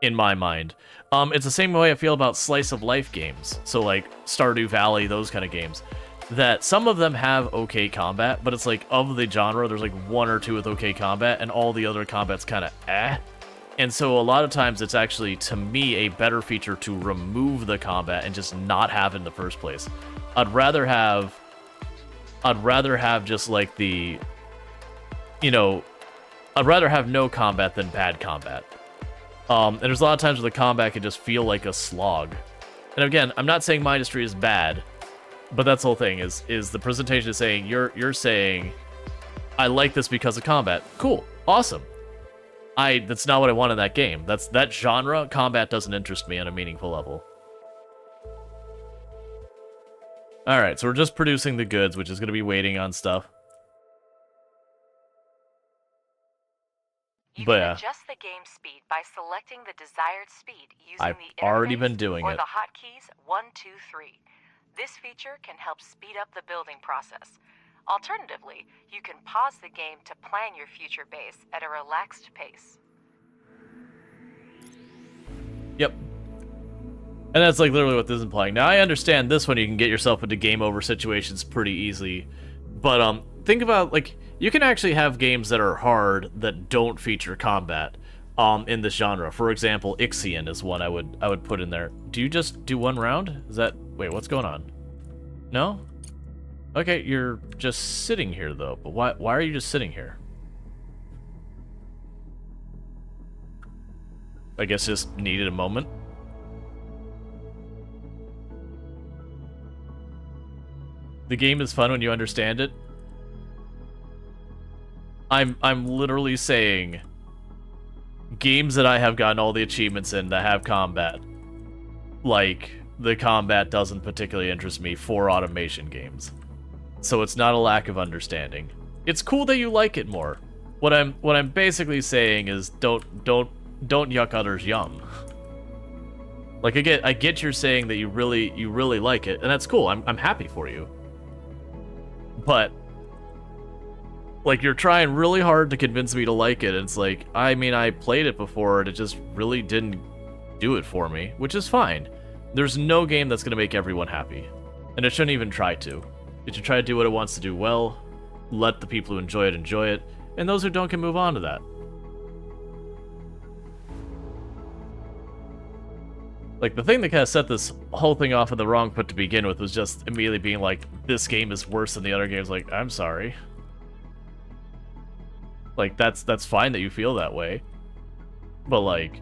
in my mind. It's the same way I feel about slice of life games. So like Stardew Valley, those kind of games. That some of them have okay combat, but it's like, of the genre, there's like 1 or 2 with okay combat, and all the other combat's kind of eh. And so a lot of times it's actually, to me, a better feature to remove the combat and just not have it in the first place. I'd rather have just like the... You know, I'd rather have no combat than bad combat. And there's a lot of times where the combat can just feel like a slog. And again, I'm not saying Mindustry is bad, but that's the whole thing, is the presentation is saying, you're saying, I like this because of combat. Cool. Awesome. That's not what I want in that game. That genre, combat doesn't interest me on a meaningful level. Alright, so we're just producing the goods, which is going to be waiting on stuff. You But can yeah, adjust the game speed by selecting the desired speed using I've the already interface been doing or it. the hotkeys 1, 2, 3. This feature can help speed up the building process. Alternatively, you can pause the game to plan your future base at a relaxed pace. Yep. And that's like literally what this is implying. Now, I understand this one, you can get yourself into game over situations pretty easily. But think about, like, you can actually have games that are hard that don't feature combat in this genre. For example, Ixion is one I would put in there. Do you just do one round? Is that... Wait, what's going on? No? Okay, you're just sitting here, though. But why are you just sitting here? I guess just needed a moment. The game is fun when you understand it. I'm literally saying games that I have gotten all the achievements in that have combat. Like, the combat doesn't particularly interest me for automation games. So it's not a lack of understanding. It's cool that you like it more. What I'm basically saying is don't yuck others' yum. Like, I get you're saying that you really like it, and that's cool. I'm happy for you. But like, you're trying really hard to convince me to like it, and it's like, I mean, I played it before and it just really didn't do it for me, which is fine. There's no game that's gonna make everyone happy. And it shouldn't even try to. It should try to do what it wants to do well, let the people who enjoy it, and those who don't can move on to that. Like, the thing that kind of set this whole thing off on the wrong foot to begin with was just immediately being like, this game is worse than the other games. Like, I'm sorry. Like, that's fine that you feel that way. But, like,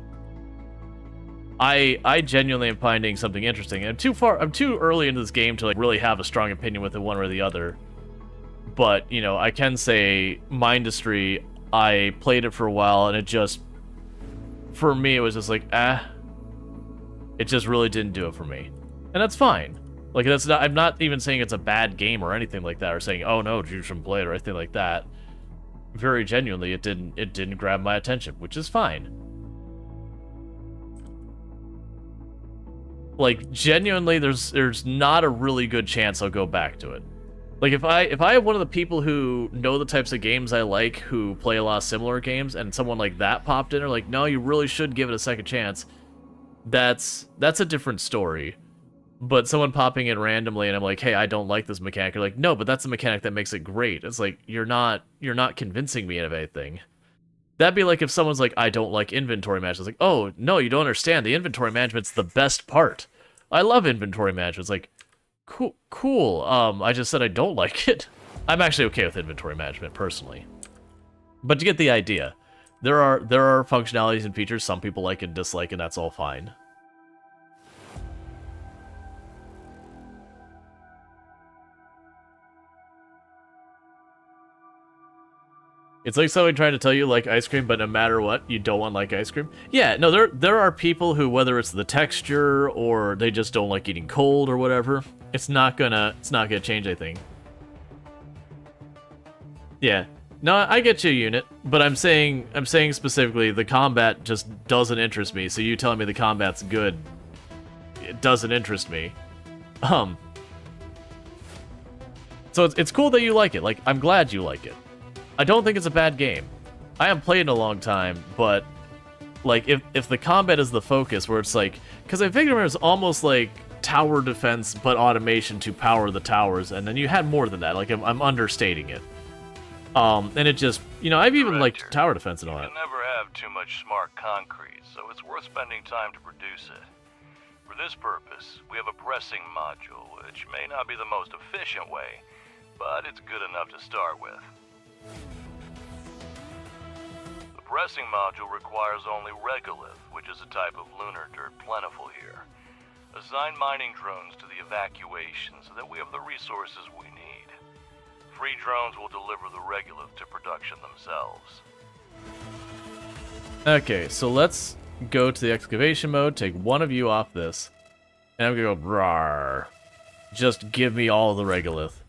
I genuinely am finding something interesting. And I'm too early into this game to, like, really have a strong opinion with it one or the other. But, you know, I can say Mindustry, I played it for a while, and it just, for me, it was just like, it just really didn't do it for me. And that's fine. Like, that's not, I'm not even saying it's a bad game or anything like that, or saying, oh no, you shouldn't play it, or anything like that. Very genuinely, it didn't grab my attention, which is fine. Like, genuinely, there's not a really good chance I'll go back to it. Like, if I have one of the people who know the types of games I like, who play a lot of similar games, and someone like that popped in, or like, no, you really should give it a second chance, that's a different story. But someone popping in randomly and I'm like, hey, I don't like this mechanic. You're like, no, but that's the mechanic that makes it great. It's like, you're not convincing me of anything. That'd be like if someone's like, I don't like inventory management. It's like, oh, no, you don't understand. The inventory management's the best part. I love inventory management. It's like, cool. I just said I don't like it. I'm actually okay with inventory management, personally. But you get the idea. There are functionalities and features some people like and dislike, and that's all fine. It's like somebody trying to tell you like ice cream, but no matter what, you don't want like ice cream. Yeah, no, there are people who, whether it's the texture or they just don't like eating cold or whatever, it's not gonna change anything. Yeah. No, I get you, Unit, but I'm saying specifically the combat just doesn't interest me. So you telling me the combat's good, it doesn't interest me. So it's cool that you like it. Like, I'm glad you like it. I don't think it's a bad game. I haven't played in a long time, but like if the combat is the focus, where it's like, because I figured it was almost like tower defense but automation to power the towers, and then you had more than that. Like, I'm understating it. And it just, you know, I've even liked tower defense and all that. You can never have too much smart concrete, so it's worth spending time to produce it. For this purpose, we have a pressing module, which may not be the most efficient way, but it's good enough to start with. The pressing module requires only regolith, which is a type of lunar dirt plentiful here. Assign mining drones to the evacuation so that we have the resources we need. Free drones will deliver the regolith to production themselves. Okay, so let's go to the excavation mode, take one of you off this, and I'm gonna go, rawr. Just give me all the regolith.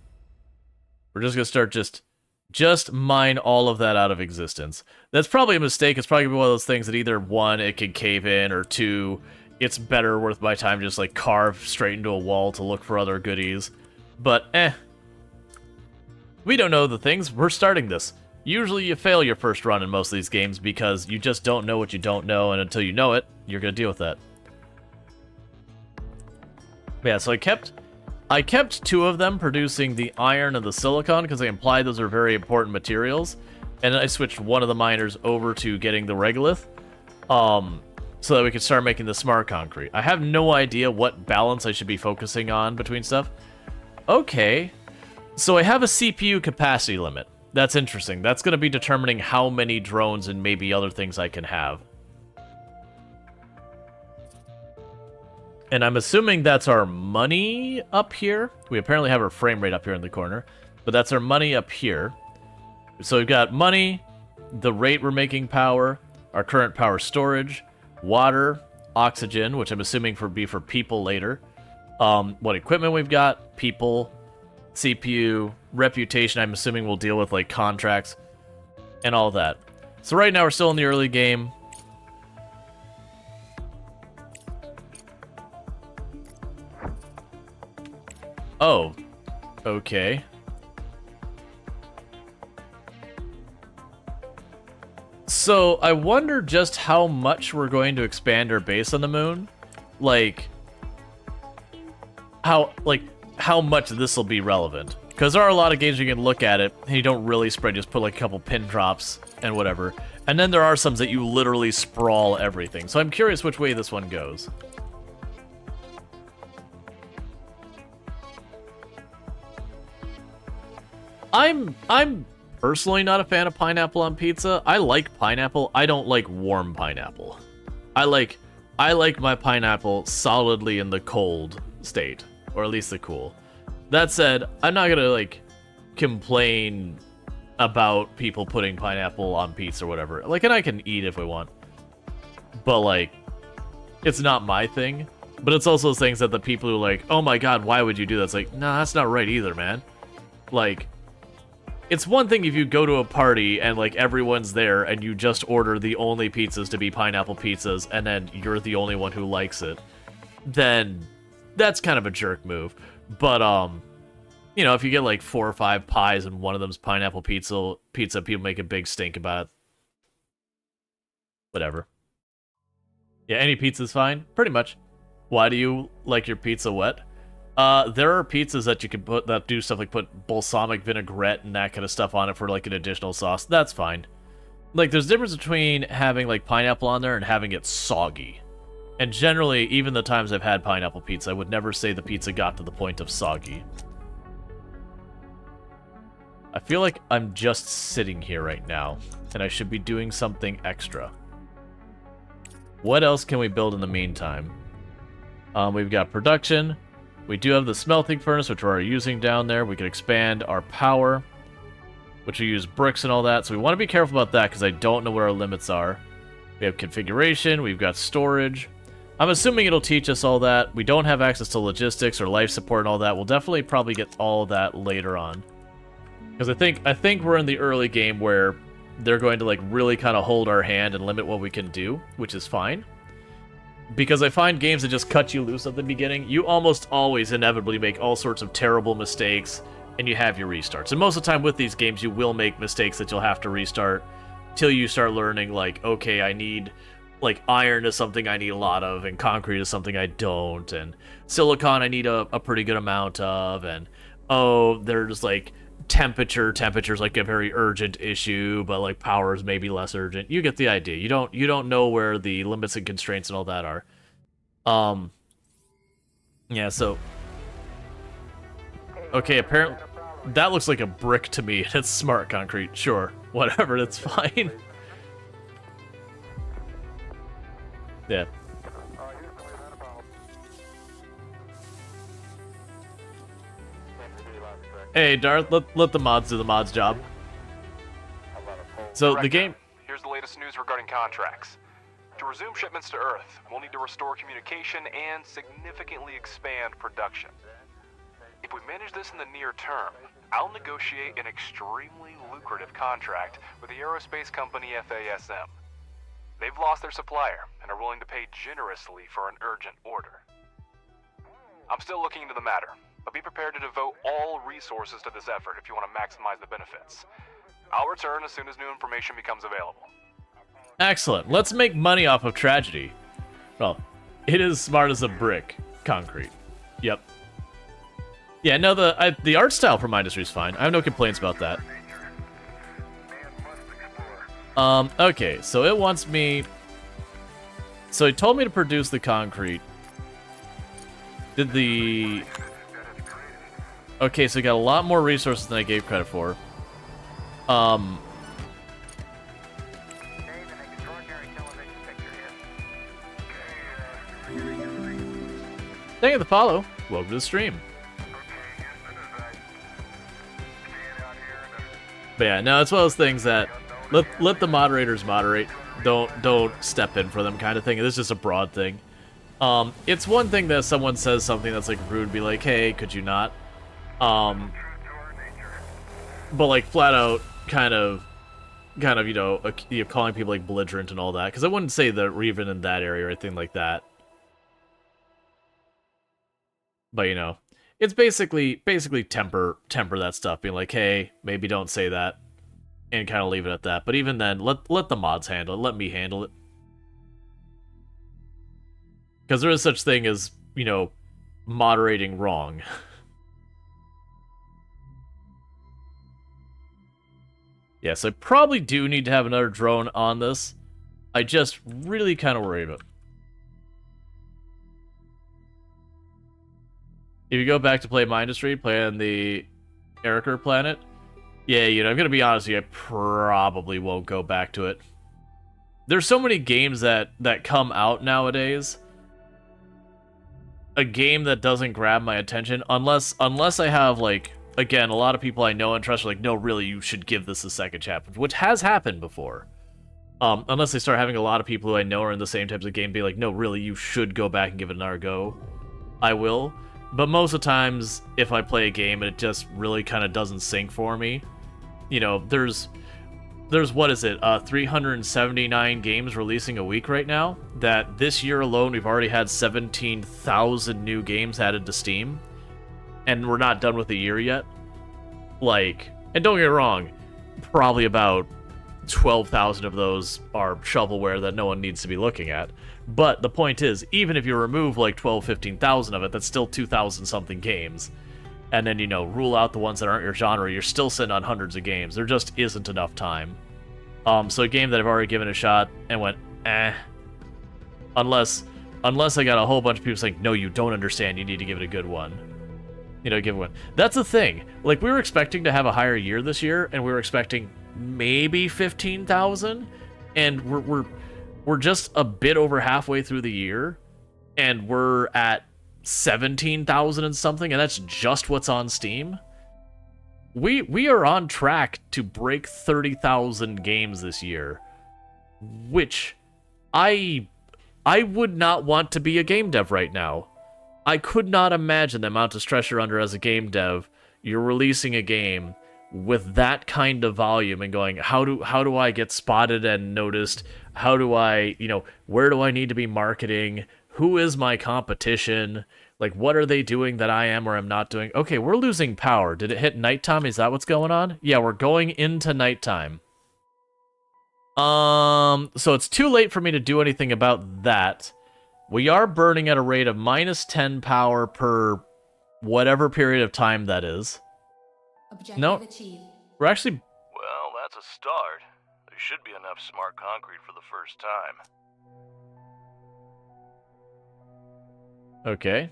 We're just gonna start just mine all of that out of existence. That's probably a mistake. It's probably gonna be one of those things that either one, it can cave in, or two, it's better worth my time just like carve straight into a wall to look for other goodies. But we don't know the things. We're starting this. Usually you fail your first run in most of these games because you just don't know what you don't know, and until you know it, you're gonna deal with that. Yeah, so I kept two of them producing the iron and the silicon because I implied those are very important materials, and then I switched one of the miners over to getting the regolith, so that we could start making the smart concrete. I have no idea what balance I should be focusing on between stuff. Okay, so I have a CPU capacity limit. That's interesting. That's going to be determining how many drones and maybe other things I can have. And I'm assuming that's our money up here. We apparently have our frame rate up here in the corner, but that's our money up here. So we've got money, the rate we're making power, our current power storage, water, oxygen, which I'm assuming be for people later, what equipment we've got, people, CPU, reputation, I'm assuming we'll deal with like contracts and all that. So right now we're still in the early game. Oh, okay. So I wonder just how much we're going to expand our base on the moon. Like how much this will be relevant. Because there are a lot of games you can look at it and you don't really spread, just put like a couple pin drops and whatever. And then there are some that you literally sprawl everything. So I'm curious which way this one goes. I'm personally not a fan of pineapple on pizza. I like pineapple. I don't like warm pineapple. I like my pineapple solidly in the cold state, or at least the cool. That said, I'm not gonna like complain about people putting pineapple on pizza or whatever. Like, and I can eat if I want, but like, it's not my thing. But it's also those things that the people who are like, oh my god, why would you do that? It's like, nah, that's not right either, man. Like, it's one thing if you go to a party and like everyone's there and you just order the only pizzas to be pineapple pizzas and then you're the only one who likes it, then that's kind of a jerk move. But you know, if you get like 4 or 5 pies and one of them's pineapple pizza, people make a big stink about it. Whatever. Yeah, any pizza's fine, pretty much. Why do you like your pizza wet? There are pizzas that you can put that do stuff like put balsamic vinaigrette and that kind of stuff on it for like an additional sauce. That's fine. Like, there's a difference between having like pineapple on there and having it soggy. And generally, even the times I've had pineapple pizza, I would never say the pizza got to the point of soggy. I feel like I'm just sitting here right now, and I should be doing something extra. What else can we build in the meantime? We've got production. We do have the smelting furnace, which we're already using down there. We can expand our power, which we use bricks and all that. So we want to be careful about that because I don't know what our limits are. We have configuration. We've got storage. I'm assuming it'll teach us all that. We don't have access to logistics or life support and all that. We'll definitely probably get all that later on. Because I think we're in the early game where they're going to like really kind of hold our hand and limit what we can do, which is fine. Because I find games that just cut you loose at the beginning, you almost always inevitably make all sorts of terrible mistakes, and you have your restarts. And most of the time with these games, you will make mistakes that you'll have to restart till you start learning, like, okay, I need, like, iron is something I need a lot of, and concrete is something I don't, and silicon I need a pretty good amount of, and, oh, there's, like, temperature's like a very urgent issue, but like power is maybe less urgent. You get the idea. You don't know where the limits and constraints and all that are. Yeah, so okay, apparently that looks like a brick to me. It's smart concrete. Sure, whatever, that's fine. Yeah. Hey, Darth, let the mods do the mods job. So the game... Here's the latest news regarding contracts. To resume shipments to Earth, we'll need to restore communication and significantly expand production. If we manage this in the near term, I'll negotiate an extremely lucrative contract with the aerospace company FASM. They've lost their supplier and are willing to pay generously for an urgent order. I'm still looking into the matter, but be prepared to devote all resources to this effort if you want to maximize the benefits. I'll return as soon as new information becomes available. Excellent. Let's make money off of tragedy. Well, it is smart as a brick. Concrete. Yep. Yeah, no, the art style for my industry is fine. I have no complaints about that. Okay, so it wants me... So it told me to produce the concrete. Did the... Okay, so it got a lot more resources than I gave credit for. Dang it, the follow. Welcome to the stream. But yeah, no, it's one of those things that let the moderators moderate. Don't step in for them kind of thing. It's just a broad thing. It's one thing that someone says something that's like rude, be like, hey, could you not? But like flat out kind of, you know, calling people like belligerent and all that. Because I wouldn't say that we're even in that area or anything like that. But you know, it's basically temper that stuff, being like, hey, maybe don't say that, and kind of leave it at that. But even then, let the mods handle it. Let me handle it. Because there is such thing as, you know, moderating wrong. Yes, I probably do need to have another drone on this. I just really kind of worry about it. If you go back to play my industry, play on the Ericer planet, yeah, you know, I'm going to be honest with you, I probably won't go back to it. There's so many games that come out nowadays. A game that doesn't grab my attention, unless I have, like, again, a lot of people I know and trust are like, no, really, you should give this a second chance, which has happened before. Unless they start having a lot of people who I know are in the same types of game be like, no, really, you should go back and give it another go. I will. But most of the times, if I play a game and it just really kind of doesn't sync for me, you know, there's what is it, 379 games releasing a week right now, that this year alone we've already had 17,000 new games added to Steam, and we're not done with the year yet. Like, and don't get me wrong, probably about 12,000 of those are shovelware that no one needs to be looking at. But the point is, even if you remove like 15,000 of it, that's still 2,000 something games. And then, you know, rule out the ones that aren't your genre, you're still sitting on hundreds of games. There just isn't enough time. So a game that I've already given a shot and went, eh. Unless I got a whole bunch of people saying, no, you don't understand, you need to give it a good one. You know, give it one. That's the thing. Like, we were expecting to have a higher year this year, and we were expecting maybe 15,000, and we're just a bit over halfway through the year, and we're at 17,000 and something, and that's just what's on Steam. We are on track to break 30,000 games this year, which I would not want to be a game dev right now. I could not imagine the amount of stress you're under as a game dev. You're releasing a game with that kind of volume and going, how do I get spotted and noticed? How do I, you know, where do I need to be marketing? Who is my competition? Like, what are they doing that I am or am not doing? Okay, we're losing power. Did it hit nighttime? Is that what's going on? Yeah, we're going into nighttime. So it's too late for me to do anything about that. We are burning at a rate of -10 power per whatever period of time that is. Objective No, achieved. we're actually... Well, that's a start. There should be enough smart concrete for the first time. Okay.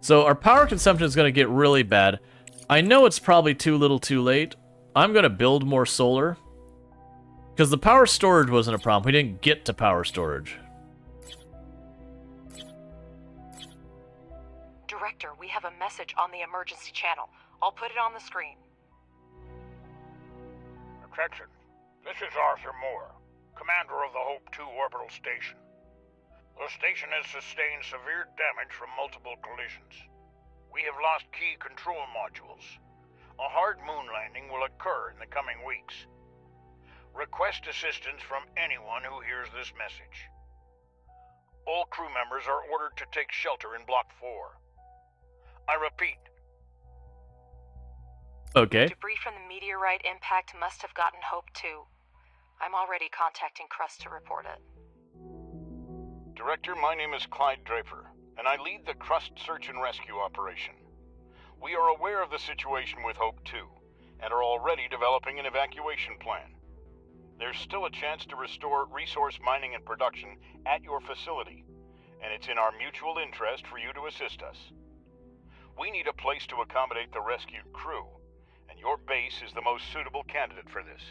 So our power consumption is going to get really bad. I know it's probably too little too late. I'm going to build more solar. Because the power storage wasn't a problem. We didn't get to power storage. Director, we have a message on the emergency channel. I'll put it on the screen. Attention. This is Arthur Moore, commander of the Hope 2 orbital station. The station has sustained severe damage from multiple collisions. We have lost key control modules. A hard moon landing will occur in the coming weeks. Request assistance from anyone who hears this message. All crew members are ordered to take shelter in Block 4. I repeat. Okay. Debris from the meteorite impact must have gotten Hope 2. I'm already contacting Crust to report it. Director, my name is Clyde Draper, and I lead the Crust search and rescue operation. We are aware of the situation with Hope 2, and are already developing an evacuation plan. There's still a chance to restore resource mining and production at your facility, and it's in our mutual interest for you to assist us. We need a place to accommodate the rescued crew, and your base is the most suitable candidate for this.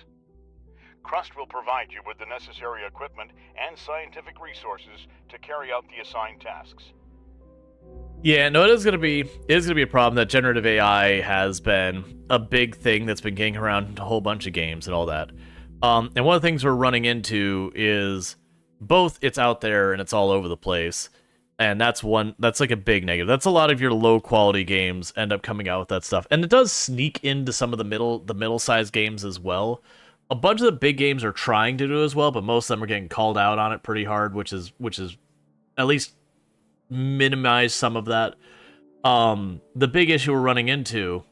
Crust will provide you with the necessary equipment and scientific resources to carry out the assigned tasks. Yeah, no, it is gonna be a problem that generative AI has been a big thing that's been getting around a whole bunch of games and all that. And one of the things we're running into is both it's out there and it's all over the place. And that's like a big negative. That's a lot of your low quality games end up coming out with that stuff. And it does sneak into some of the middle-sized games as well. A bunch of the big games are trying to do as well, but most of them are getting called out on it pretty hard, which is at least minimize some of that. The big issue we're running into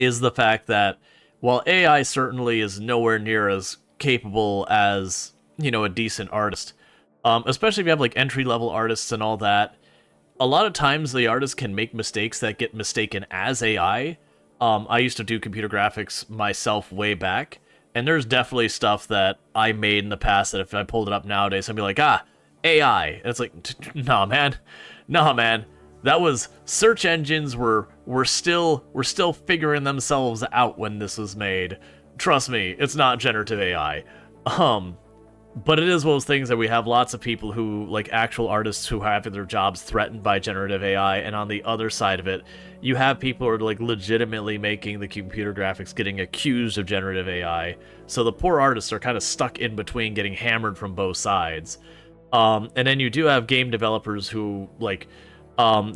is the fact that while AI certainly is nowhere near as capable as, a decent artist, especially if you have like entry-level artists and all that, a lot of times the artists can make mistakes that get mistaken as AI. I used to do computer graphics myself way back, and there's definitely stuff that I made in the past that if I pulled it up nowadays, I'd be like, AI. And it's like, nah, man. That was search engines were still figuring themselves out when this was made. Trust me, it's not generative AI. But it is one of those things that we have lots of people who, like actual artists who have their jobs threatened by generative AI, and on the other side of it, you have people who are like legitimately making the computer graphics getting accused of generative AI. So the poor artists are kind of stuck in between, getting hammered from both sides. And then you do have game developers who, like,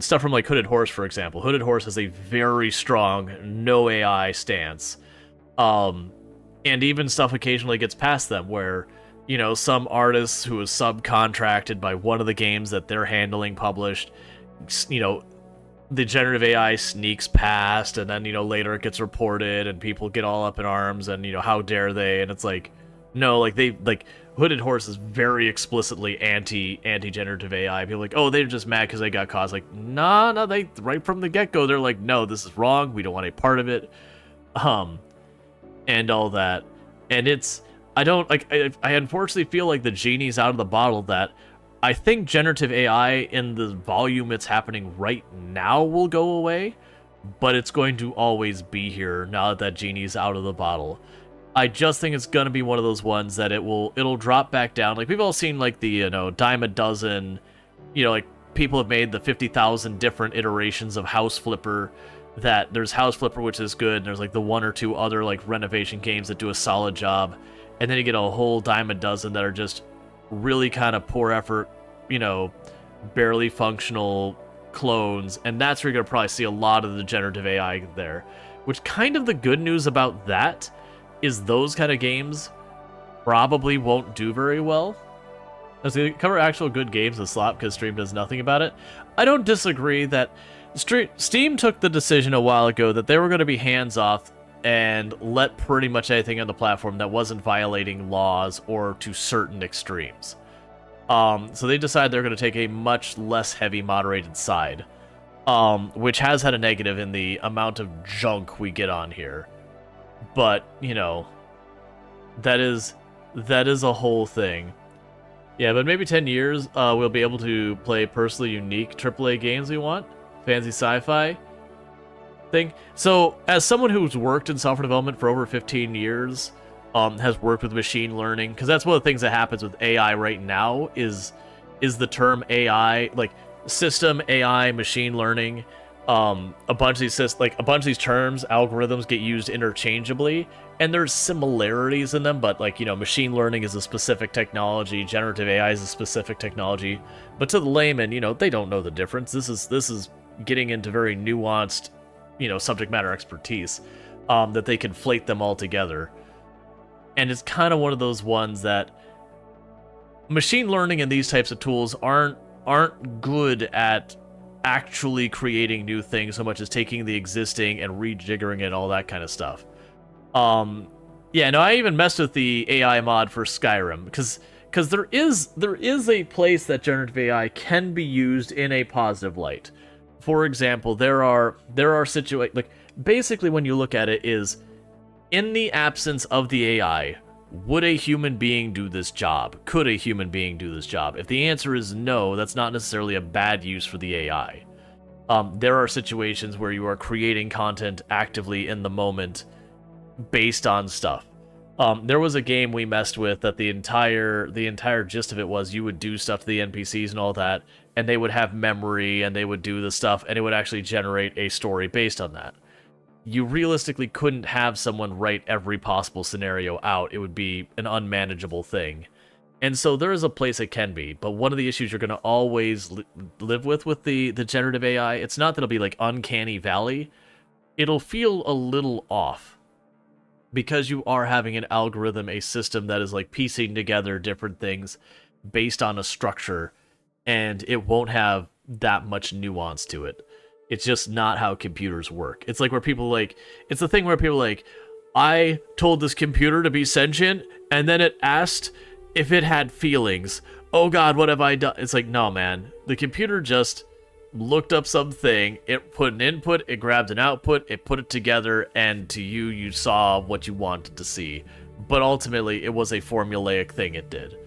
stuff from like Hooded Horse, for example. Hooded Horse has a very strong no AI stance. And even stuff occasionally gets past them where, some artists who is subcontracted by one of the games that they're handling published, the generative AI sneaks past, and then, later it gets reported and people get all up in arms and, how dare they? And it's like, no, like Hooded Horse is very explicitly anti-generative AI. People are like, oh, they're just mad because they got caught. It's like, no, they right from the get-go, they're like, no, this is wrong. We don't want a part of it. And all that. And it's, I unfortunately feel like the genie's out of the bottle that I think generative AI in the volume it's happening right now will go away, but it's going to always be here now that that genie's out of the bottle. I just think it's gonna be one of those ones that it'll drop back down. Like, we've all seen like the dime a dozen, like people have made the 50,000 different iterations of House Flipper. That there's House Flipper, which is good, and there's like the one or two other like renovation games that do a solid job, and then you get a whole dime a dozen that are just really kind of poor effort, barely functional clones, and that's where you're gonna probably see a lot of the generative AI there. Which kind of the good news about that is those kind of games probably won't do very well. As they cover actual good games with slop because Stream does nothing about it. I don't disagree that Steam took the decision a while ago that they were going to be hands-off and let pretty much anything on the platform that wasn't violating laws or to certain extremes. So they decided they're going to take a much less heavy moderated side, which has had a negative in the amount of junk we get on here. But, that is a whole thing. Yeah, but maybe 10 years, we'll be able to play personally unique AAA games we want. Fancy sci-fi thing. So, as someone who's worked in software development for over 15 years, has worked with machine learning, because that's one of the things that happens with AI right now is the term AI, like system AI, machine learning. A bunch of these terms, algorithms, get used interchangeably, and there's similarities in them, but like, you know, machine learning is a specific technology, generative AI is a specific technology, but to the layman, you know, they don't know the difference. This is getting into very nuanced, you know, subject matter expertise, that they conflate them all together. And it's kind of one of those ones that machine learning and these types of tools aren't good at actually creating new things so much as taking the existing and rejiggering it, all that kind of stuff. Yeah, no, I even messed with the AI mod for Skyrim because there is a place that generative AI can be used in a positive light. For example, there are situations, like, basically when you look at it, is in the absence of the AI, would a human being do this job? Could a human being do this job? If the answer is no, that's not necessarily a bad use for the AI. There are situations where you are creating content actively in the moment based on stuff. There was a game we messed with that the entire gist of it was you would do stuff to the NPCs and all that, and they would have memory and they would do the stuff, and it would actually generate a story based on that. You realistically couldn't have someone write every possible scenario out. It would be an unmanageable thing. And so there is a place it can be, but one of the issues you're going to always live with the generative AI, it's not that it'll be like uncanny valley. It'll feel a little off because you are having an algorithm, a system that is like piecing together different things based on a structure, and it won't have that much nuance to it. It's just not how computers work. It's like where people like, it's the thing where people like, I told this computer to be sentient, and then it asked if it had feelings. Oh God, what have I done? It's like, no, man. The computer just looked up something, it put an input, it grabbed an output, it put it together, and to you, you saw what you wanted to see. But ultimately, it was a formulaic thing it did.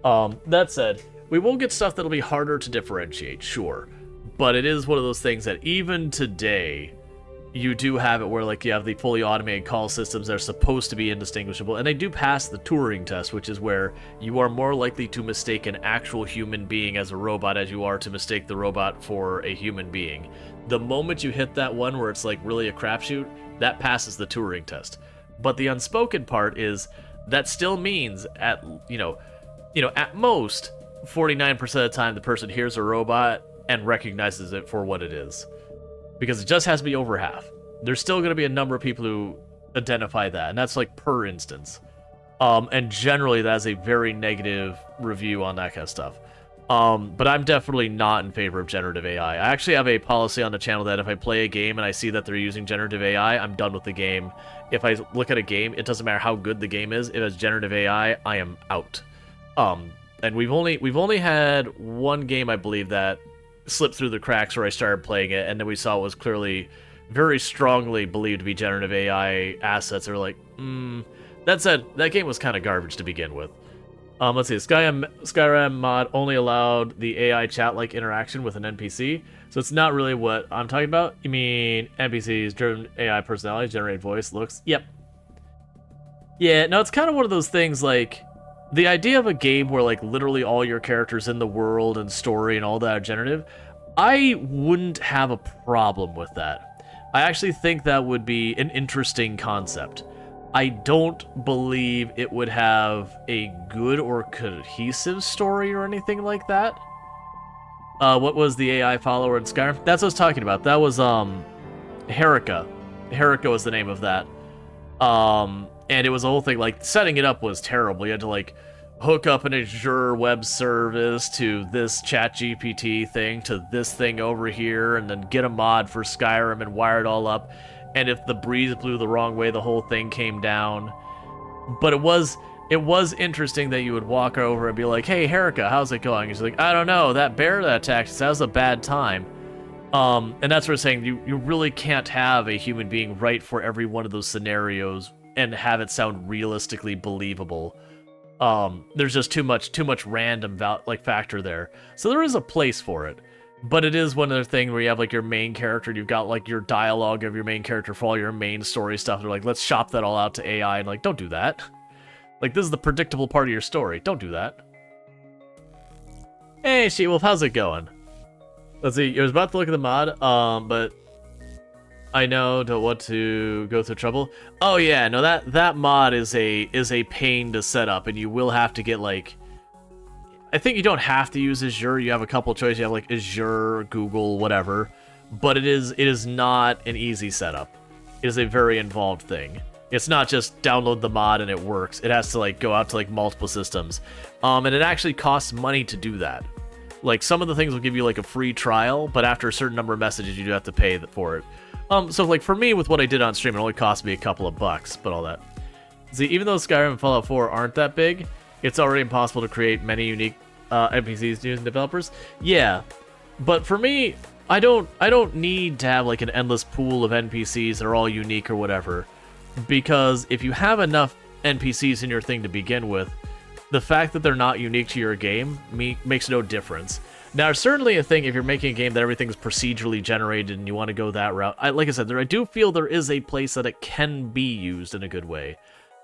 That said, we will get stuff that'll be harder to differentiate, sure. But it is one of those things that even today, you do have it where, like, you have the fully automated call systems that are supposed to be indistinguishable, and they do pass the Turing test, which is where you are more likely to mistake an actual human being as a robot as you are to mistake the robot for a human being. The moment you hit that one where it's, like, really a crapshoot, that passes the Turing test. But the unspoken part is that still means at most 49% of the time the person hears a robot and recognizes it for what it is. Because it just has to be over half. There's still going to be a number of people who identify that, and that's like per instance. And generally that's a very negative review on that kind of stuff. But I'm definitely not in favor of generative AI. I actually have a policy on the channel that if I play a game and I see that they're using generative AI, I'm done with the game. If I look at a game, it doesn't matter how good the game is. If it's generative AI, I am out. And we've only had one game, I believe, that slipped through the cracks where I started playing it, and then we saw it was clearly very strongly believed to be generative AI assets. They were like, That said, that game was kind of garbage to begin with. Let's see, Skyrim mod only allowed the AI chat-like interaction with an NPC, so it's not really what I'm talking about. You mean NPCs, driven AI personality, generate voice, looks? Yep. Yeah, no, it's kind of one of those things, like, the idea of a game where, like, literally all your characters in the world and story and all that are generative, I wouldn't have a problem with that. I actually think that would be an interesting concept. I don't believe it would have a good or cohesive story or anything like that. What was the AI follower in Skyrim? That's what I was talking about. That was, Herika. Herika was the name of that. And it was a whole thing, like, setting it up was terrible. You had to, like, hook up an Azure web service to this ChatGPT thing, to this thing over here, and then get a mod for Skyrim and wire it all up. And if the breeze blew the wrong way, the whole thing came down. But it was interesting that you would walk over and be like, hey, Herika, how's it going? And she's like, I don't know, that bear that attacked us, that was a bad time. And that's what I'm saying, you really can't have a human being write for every one of those scenarios and have it sound realistically believable. There's just too much random factor there. So there is a place for it. But it is one other thing where you have, like, your main character, and you've got, like, your dialogue of your main character for all your main story stuff. They're like, let's shop that all out to AI, and, like, don't do that. Like, this is the predictable part of your story. Don't do that. Hey, She-Wolf, how's it going? Let's see, I was about to look at the mod, but I know don't want to go through trouble. Oh yeah, no, that mod is a pain to set up, and you will have to get, like, I think you don't have to use Azure. You have a couple choices. You have like Azure, Google, whatever, but it is not an easy setup. It is a very involved thing. It's not just download the mod and it works. It has to like go out to like multiple systems, and it actually costs money to do that. Like, some of the things will give you like a free trial, but after a certain number of messages, you do have to pay for it. So like for me, with what I did on stream, it only cost me a couple of bucks, but all that. See, even though Skyrim and Fallout 4 aren't that big, it's already impossible to create many unique NPCs using developers. Yeah, but for me, I don't need to have like an endless pool of NPCs that are all unique or whatever, because if you have enough NPCs in your thing to begin with, the fact that they're not unique to your game makes no difference. Now, certainly a thing if you're making a game that everything's procedurally generated and you want to go that route. Like I said, I do feel there is a place that it can be used in a good way.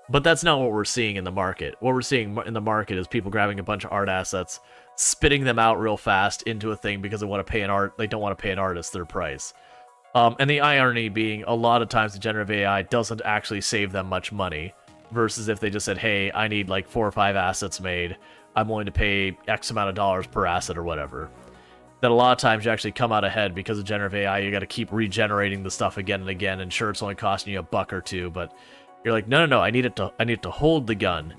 But that's not what we're seeing in the market. What we're seeing in the market is people grabbing a bunch of art assets, spitting them out real fast into a thing because they want to pay they don't want to pay an artist their price. And the irony being, a lot of times the generative AI doesn't actually save them much money, versus if they just said, hey, I need like 4 or 5 assets made, I'm willing to pay X amount of dollars per asset or whatever. That a lot of times you actually come out ahead because of generative AI. You got to keep regenerating the stuff again and again, and sure, it's only costing you $1 or $2, but you're like, no, I need it to hold the gun.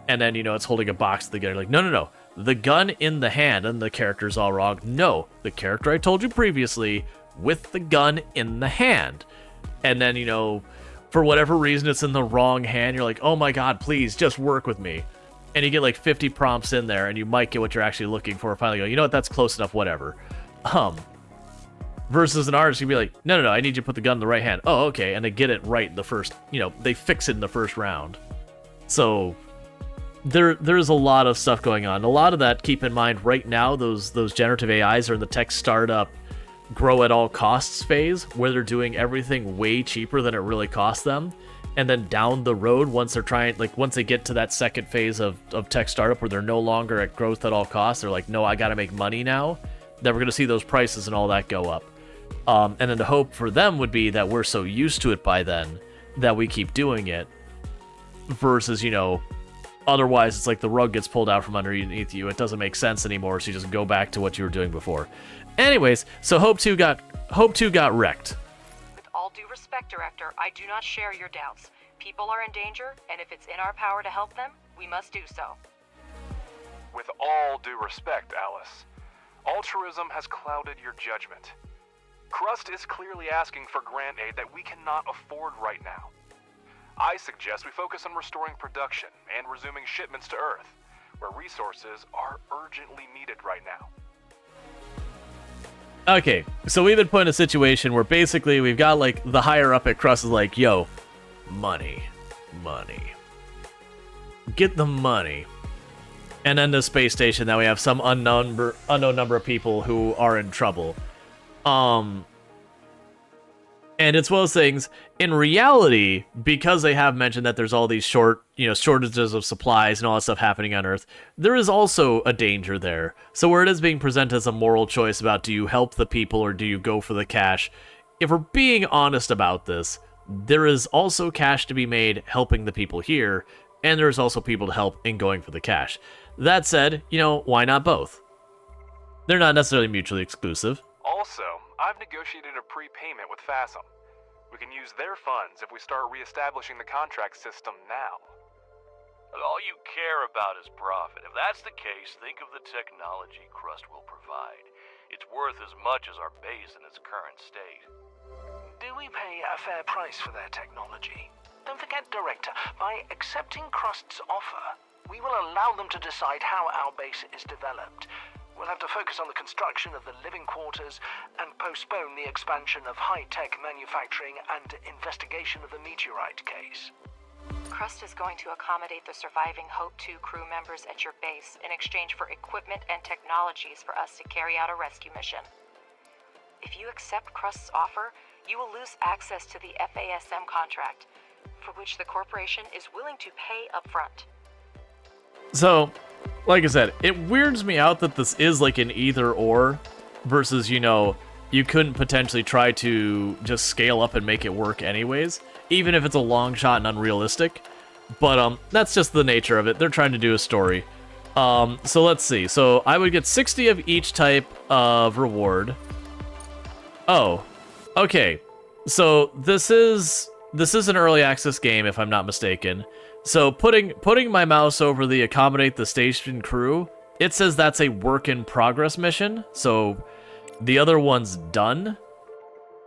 And then, you know, it's holding a box of the gun. You're like, no, the gun in the hand, and the character's all wrong. No, the character I told you previously with the gun in the hand. And then, you know, for whatever reason, it's in the wrong hand. You're like, oh my god, please, just work with me. And you get like 50 prompts in there, and you might get what you're actually looking for. Finally go, you know what, that's close enough, whatever. Versus an artist, you'd be like, no, I need you to put the gun in the right hand. Oh, okay, and they get it right in the first, you know, they fix it in the first round. So there's a lot of stuff going on. A lot of that, keep in mind, right now, those generative AIs are in the tech startup, grow at all costs phase, where they're doing everything way cheaper than it really costs them. And then down the road, once they're trying, like once they get to that second phase of tech startup where they're no longer at growth at all costs, they're like, no, I gotta make money now, then we're gonna see those prices and all that go up. And then the hope for them would be that we're so used to it by then that we keep doing it, versus, you know, otherwise it's like the rug gets pulled out from underneath you. It doesn't make sense anymore, so you just go back to what you were doing before. Anyways, so Hope 2 got wrecked. With all due respect, Director, I do not share your doubts. People are in danger, and if it's in our power to help them, we must do so. With all due respect, Alice, altruism has clouded your judgment. Crust is clearly asking for grant aid that we cannot afford right now. I suggest we focus on restoring production and resuming shipments to Earth, where resources are urgently needed right now. Okay, so we've been put in a situation where basically we've got like the higher up at Crust is like, yo, money. Get the money. And then the space station, that we have some unknown number of people who are in trouble. And it's one of those things, in reality, because they have mentioned that there's all these shortages of supplies and all that stuff happening on Earth, there is also a danger there. So where it is being presented as a moral choice about, do you help the people or do you go for the cash? If we're being honest about this, there is also cash to be made helping the people here, and there's also people to help in going for the cash. That said, you know, why not both? They're not necessarily mutually exclusive. Also, I've negotiated a prepayment with FASM. We can use their funds if we start reestablishing the contract system now. All you care about is profit. If that's the case, think of the technology Crust will provide. It's worth as much as our base in its current state. Do we pay a fair price for their technology? Don't forget, Director, by accepting Crust's offer, we will allow them to decide how our base is developed. We'll have to focus on the construction of the living quarters and postpone the expansion of high-tech manufacturing and investigation of the meteorite case. Crust is going to accommodate the surviving Hope 2 crew members at your base in exchange for equipment and technologies for us to carry out a rescue mission. If you accept Crust's offer, you will lose access to the FASM contract, for which the corporation is willing to pay upfront. So, like I said, it weirds me out that this is like an either or versus, you know, you couldn't potentially try to just scale up and make it work anyways, even if it's a long shot and unrealistic. But that's just the nature of it. They're trying to do a story. So let's see. So I would get 60 of each type of reward. Oh, okay. So this is an early access game, if I'm not mistaken. So putting my mouse over the accommodate the station crew, it says that's a work in progress mission. So the other one's done.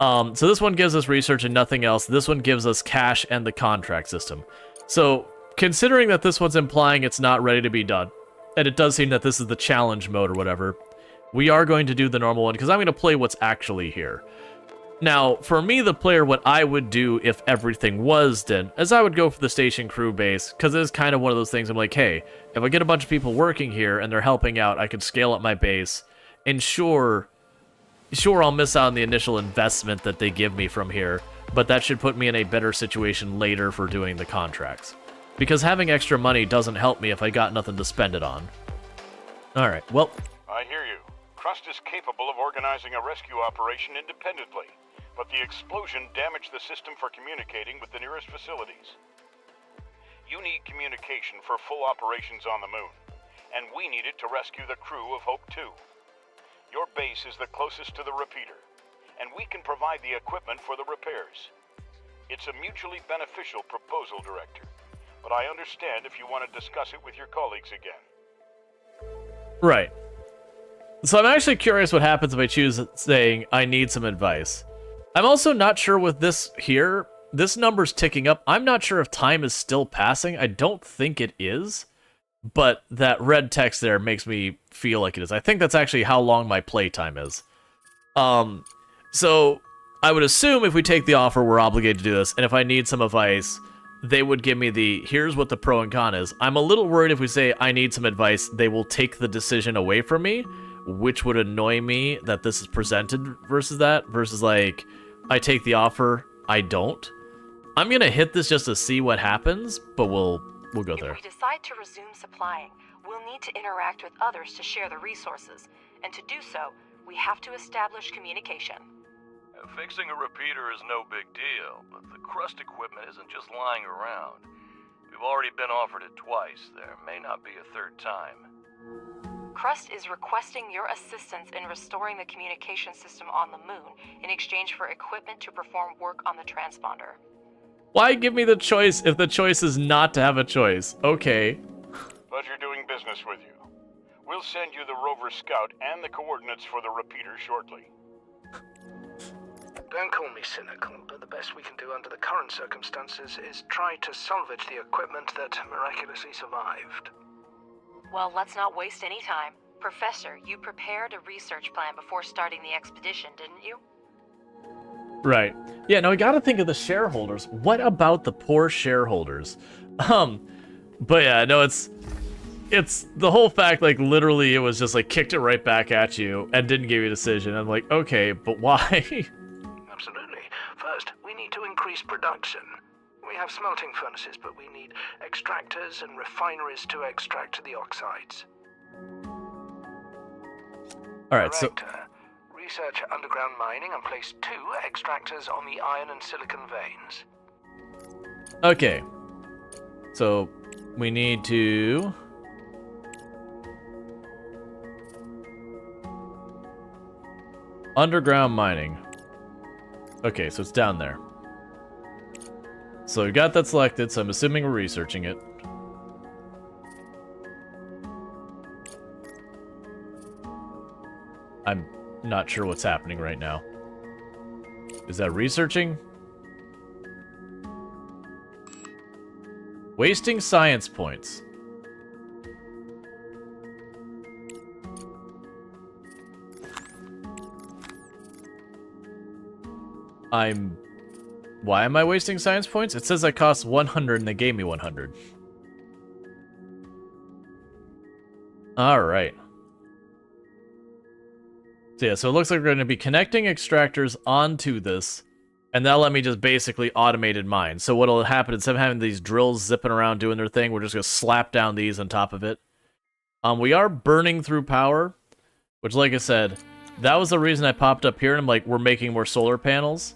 So this one gives us research and nothing else. This one gives us cash and the contract system. So considering that this one's implying it's not ready to be done, and it does seem that this is the challenge mode or whatever, we are going to do the normal one because I'm going to play what's actually here. Now, for me, the player, what I would do if everything was done, is I would go for the station crew base, because it is kind of one of those things I'm like, hey, if I get a bunch of people working here and they're helping out, I could scale up my base, and sure, I'll miss out on the initial investment that they give me from here, but that should put me in a better situation later for doing the contracts. Because having extra money doesn't help me if I got nothing to spend it on. Alright, well... I hear you. Crust is capable of organizing a rescue operation independently, but the explosion damaged the system for communicating with the nearest facilities. You need communication for full operations on the moon, and we need it to rescue the crew of Hope 2. Your base is the closest to the repeater, and we can provide the equipment for the repairs. It's a mutually beneficial proposal, Director, but I understand if you want to discuss it with your colleagues again. Right. So I'm actually curious what happens if I choose saying, I need some advice. I'm also not sure with this here, this number's ticking up. I'm not sure if time is still passing. I don't think it is, but that red text there makes me feel like it is. I think that's actually how long my playtime is. So I would assume if we take the offer, we're obligated to do this, and if I need some advice, they would give me the, here's what the pro and con is. I'm a little worried if we say, I need some advice, they will take the decision away from me, which would annoy me that this is presented versus that, versus like, I take the offer, I don't. I'm gonna hit this just to see what happens, but we'll go there. If we decide to resume supplying, we'll need to interact with others to share the resources, and to do so, we have to establish communication. Fixing a repeater is no big deal, but the Crust equipment isn't just lying around. We've already been offered it twice. There may not be a third time. Crust is requesting your assistance in restoring the communication system on the moon in exchange for equipment to perform work on the transponder. Why give me the choice if the choice is not to have a choice? Okay. Pleasure doing business with you. We'll send you the rover scout and the coordinates for the repeater shortly. Don't call me cynical, but the best we can do under the current circumstances is try to salvage the equipment that miraculously survived. Well, let's not waste any time. Professor, you prepared a research plan before starting the expedition, didn't you? Right. Yeah, no, I gotta think of the shareholders. What about the poor shareholders? But yeah, no, it's the whole fact, like, literally it was just, like, kicked it right back at you and didn't give you a decision. I'm like, okay, but why? Absolutely. First, we need to increase production. We have smelting furnaces, but we need extractors and refineries to extract the oxides. Alright, so... Research underground mining and place 2 extractors on the iron and silicon veins. Okay. So, we need to... Underground mining. Okay, so it's down there. So we got that selected, so I'm assuming we're researching it. I'm not sure what's happening right now. Is that researching? Wasting science points. Why am I wasting science points? It says I cost 100 and they gave me 100. Alright. So yeah, so it looks like we're going to be connecting extractors onto this And that'll let me just basically automated mine. So what'll happen instead of having these drills zipping around doing their thing, we're just gonna slap down these on top of it. We are burning through power, which, like I said, that was the reason I popped up here and I'm like, we're making more solar panels.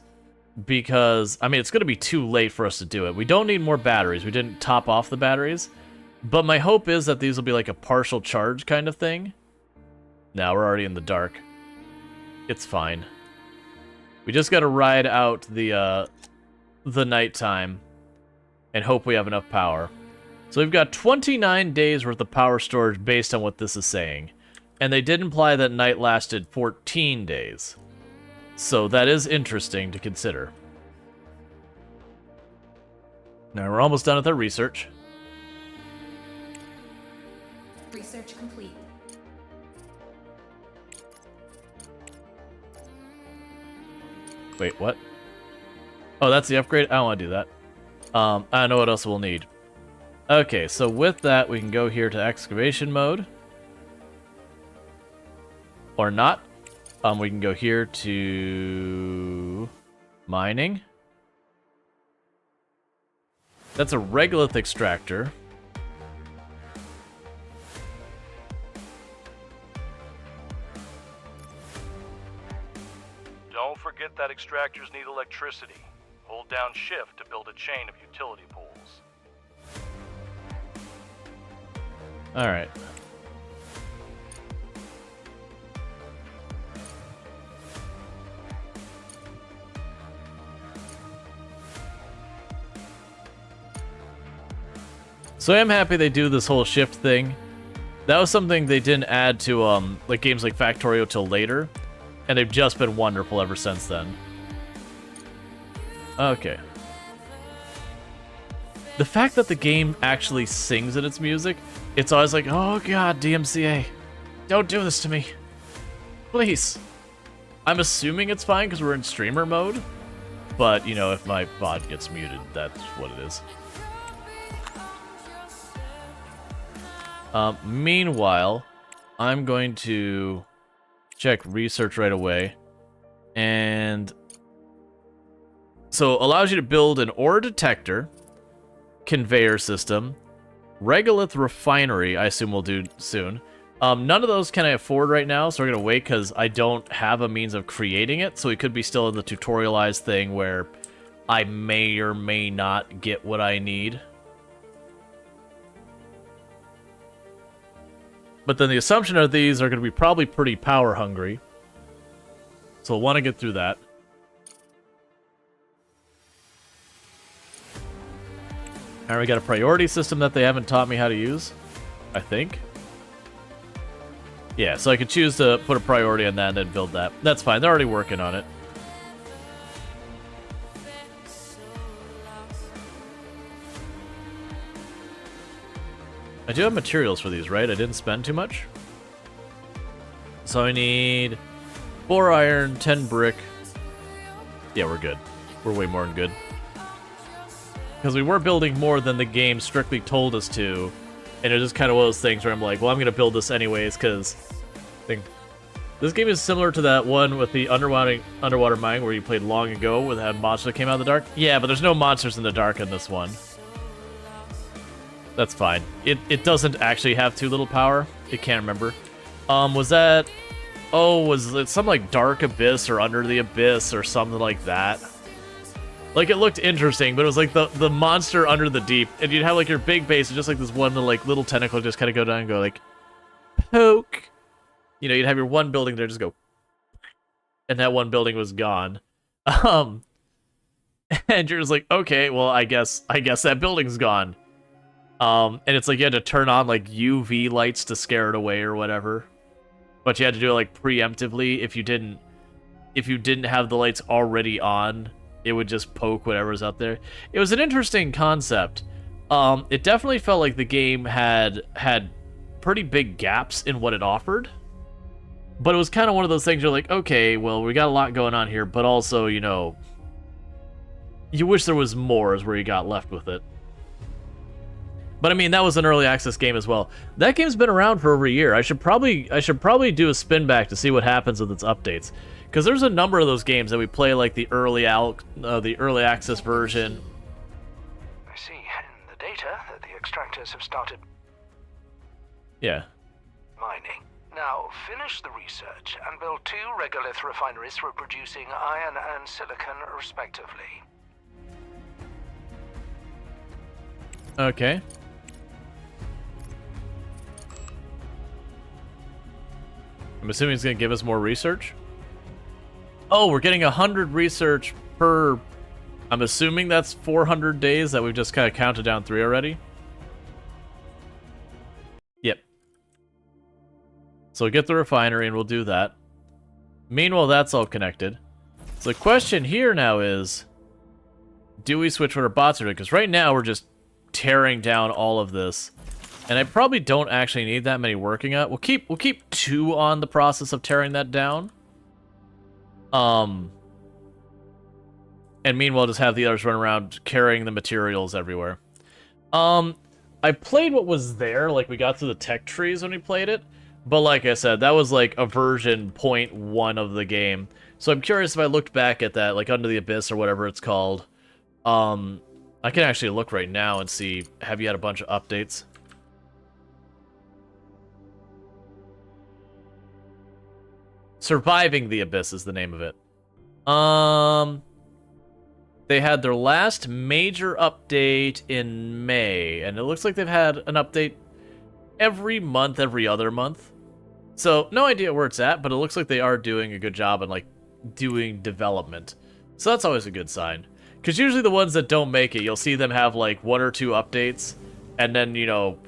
Because, I mean, it's gonna be too late for us to do it. We don't need more batteries. We didn't top off the batteries. But my hope is that these will be like a partial charge kind of thing. Now we're already in the dark. It's fine. We just gotta ride out the nighttime and hope we have enough power. So we've got 29 days worth of power storage based on what this is saying. And they did imply that night lasted 14 days. So that is interesting to consider. Now we're almost done with our research. Research complete. Wait, what? Oh, that's the upgrade? I don't want to do that. I don't know what else we'll need. Okay, so with that, we can go here to excavation mode. Or not. We can go here to mining. That's a regolith extractor. Don't forget that extractors need electricity. Hold down shift to build a chain of utility poles. Alright. So I am happy they do this whole shift thing. That was something they didn't add to like games like Factorio till later, and they've just been wonderful ever since then. Okay. The fact that the game actually sings in its music, it's always like, oh god, DMCA, don't do this to me. Please. I'm assuming it's fine because we're in streamer mode, but, you know, if my VOD gets muted, that's what it is. Meanwhile, I'm going to check research right away. And so allows you to build an ore detector, conveyor system, regolith refinery, I assume we'll do soon. None of those can I afford right now, so we're going to wait because I don't have a means of creating it. So we could be still in the tutorialized thing where I may or may not get what I need. But then the assumption of these are going to be probably pretty power hungry. So we'll want to get through that. Alright, we got a priority system that they haven't taught me how to use, I think. Yeah, so I could choose to put a priority on that and then build that. That's fine, they're already working on it. I do have materials for these, right? I didn't spend too much. So I need 4 iron, 10 brick. Yeah, we're good. We're way more than good. Because we were building more than the game strictly told us to. And it was just kind of one of those things where I'm like, well, I'm going to build this anyways, because I think this game is similar to that one with the underwater mine where you played long ago where they had monsters that came out of the dark. Yeah, but there's no monsters in the dark in this one. That's fine. It doesn't actually have too little power. It can't remember. Was that... Oh, was it some like Dark Abyss or Under the Abyss or something like that? Like, it looked interesting, but it was like the monster under the deep. And you'd have like your big base and just like this one little tentacle just kind of go down and go like... Poke! You know, you'd have your one building there just go... And that one building was gone. And you're just like, okay, well, I guess that building's gone. And it's like you had to turn on like UV lights to scare it away or whatever. But you had to do it like preemptively. If you didn't have the lights already on, it would just poke whatever's out there. It was an interesting concept. It definitely felt like the game had pretty big gaps in what it offered. But it was kind of one of those things you're like, okay, well, we got a lot going on here, but also, you know, you wish there was more is where you got left with it. But I mean, that was an early access game as well. That game's been around for over a year. I should probably do a spin back to see what happens with its updates. Because there's a number of those games that we play like the early access version. I see in the data that the extractors have started Yeah. mining. Now, finish the research and build 2 regolith refineries for producing iron and silicon, respectively. Okay. I'm assuming it's going to give us more research. Oh, we're getting 100 research per... I'm assuming that's 400 days that we've just kind of counted down 3 already. Yep. So get the refinery and we'll do that. Meanwhile, that's all connected. So the question here now is, do we switch what our bots are doing? Because right now we're just tearing down all of this. And I probably don't actually need that many working at. We'll keep 2 on the process of tearing that down. And meanwhile just have the others run around carrying the materials everywhere. I played what was there, like we got through the tech trees when we played it. But like I said, that was like a version 0.1 of the game. So I'm curious if I looked back at that, like Under the Abyss or whatever it's called. I can actually look right now and see, have you had a bunch of updates? Surviving the Abyss is the name of it. They had their last major update in May, and it looks like they've had an update every month, every other month. So, no idea where it's at, but it looks like they are doing a good job on, like, doing development. So that's always a good sign. Because usually the ones that don't make it, you'll see them have, like, 1 or 2 updates, and then, you know,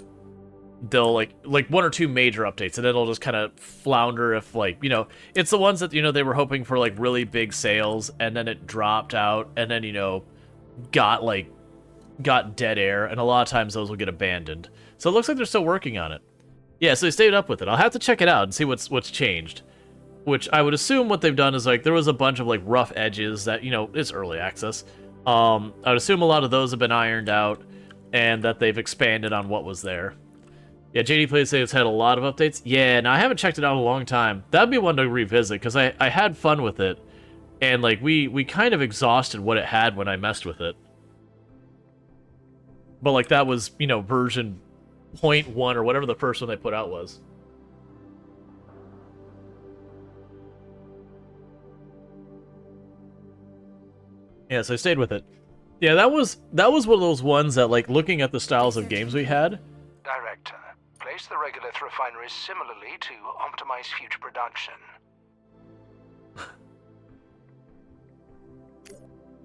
they'll, like 1 or 2 major updates, and then it'll just kind of flounder if, like, you know, it's the ones that, you know, they were hoping for, like, really big sales, and then it dropped out, and then, you know, got dead air, and a lot of times those will get abandoned. So it looks like they're still working on it. Yeah, so they stayed up with it. I'll have to check it out and see what's changed. Which I would assume what they've done is, like, there was a bunch of, like, rough edges that, you know, it's early access. I would assume a lot of those have been ironed out, and that they've expanded on what was there. Yeah, JD Plays say it's had a lot of updates. Yeah, no, I haven't checked it out in a long time. That'd be one to revisit, because I had fun with it. And, like, we kind of exhausted what it had when I messed with it. But, like, that was, you know, version 0.1 or whatever the first one they put out was. Yeah, so I stayed with it. Yeah, that was one of those ones that, like, looking at the styles of games we had... Director, place the regolith refineries similarly to optimize future production.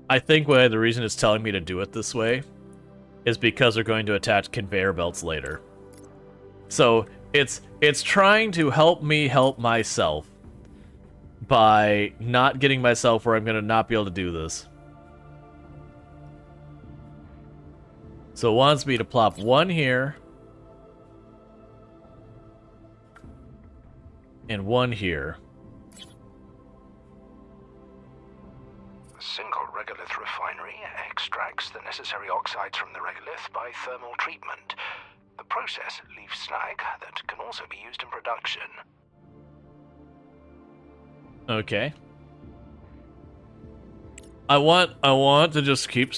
I think the reason it's telling me to do it this way is because they're going to attach conveyor belts later. So, it's trying to help me help myself by not getting myself where I'm going to not be able to do this. So it wants me to plop 1 here. And 1 here. A single regolith refinery extracts the necessary oxides from the regolith by thermal treatment. The process leaves slag that can also be used in production. Okay. I want to just keep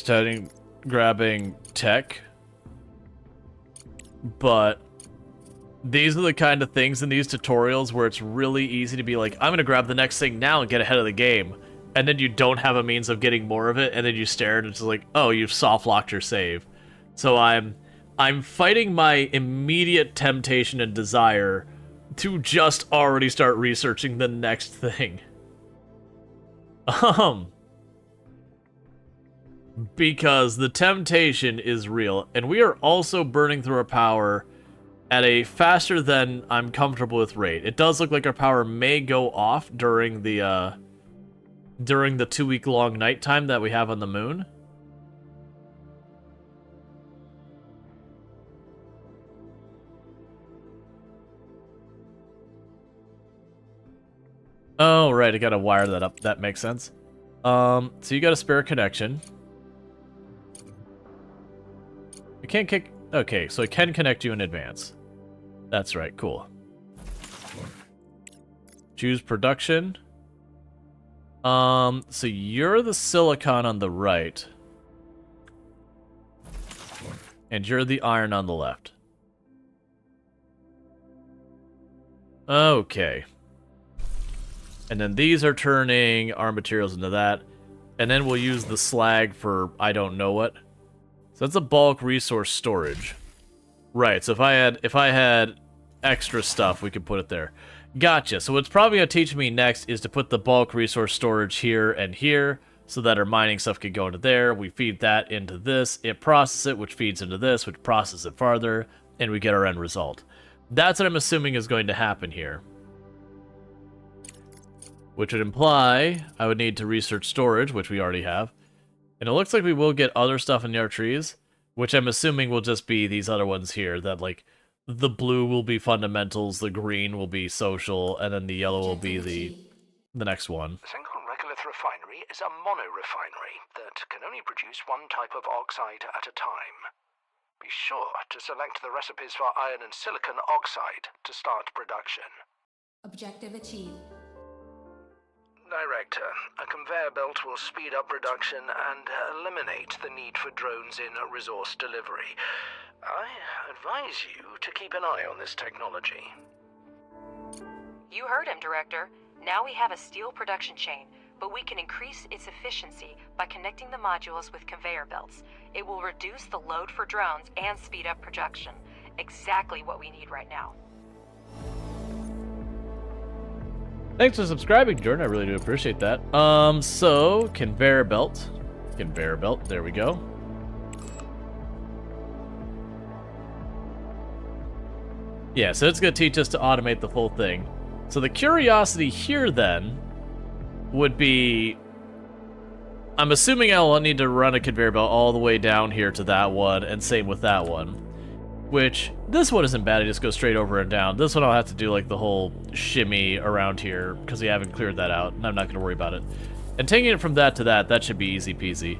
grabbing tech, but these are the kind of things in these tutorials where it's really easy to be like, I'm gonna grab the next thing now and get ahead of the game, and then you don't have a means of getting more of it, and then you stare and it's like, oh, you've soft locked your save. So I'm fighting my immediate temptation and desire to just already start researching the next thing. Because the temptation is real, and we are also burning through our power at a faster than I'm comfortable with rate. It does look like our power may go off during the 2-week-long nighttime that we have on the moon. Oh, right, I gotta wire that up. That makes sense. So you got a spare connection. I can't kick... Okay, so I can connect you in advance. That's right, cool. Choose production. So you're the silicon on the right. And you're the iron on the left. Okay. And then these are turning our materials into that. And then we'll use the slag for I don't know what. So that's a bulk resource storage. Right, so if I had extra stuff, we could put it there. Gotcha. So what's probably going to teach me next is to put the bulk resource storage here and here, so that our mining stuff could go into there. We feed that into this, it processes it, which feeds into this, which processes it farther, and we get our end result. That's what I'm assuming is going to happen here. Which would imply I would need to research storage, which we already have. And it looks like we will get other stuff in our trees, which I'm assuming will just be these other ones here, that like the blue will be fundamentals, the green will be social, and then the yellow will be the next one. A single regolith refinery is a monorefinery that can only produce one type of oxide at a time. Be sure to select the recipes for iron and silicon oxide to start production. Objective achieved. Director, a conveyor belt will speed up production and eliminate the need for drones in resource delivery. I advise you to keep an eye on this technology. You heard him, Director. Now we have a steel production chain, but we can increase its efficiency by connecting the modules with conveyor belts. It will reduce the load for drones and speed up production. Exactly what we need right now. Thanks for subscribing, Jordan. I really do appreciate that. So conveyor belt, there we go. Yeah, so it's going to teach us to automate the whole thing. So the curiosity here then would be, I'm assuming I'll need to run a conveyor belt all the way down here to that one, and same with that one. Which, this one isn't bad, it just goes straight over and down. This one I'll have to do like the whole shimmy around here, because we haven't cleared that out, and I'm not going to worry about it. And taking it from that to that should be easy peasy.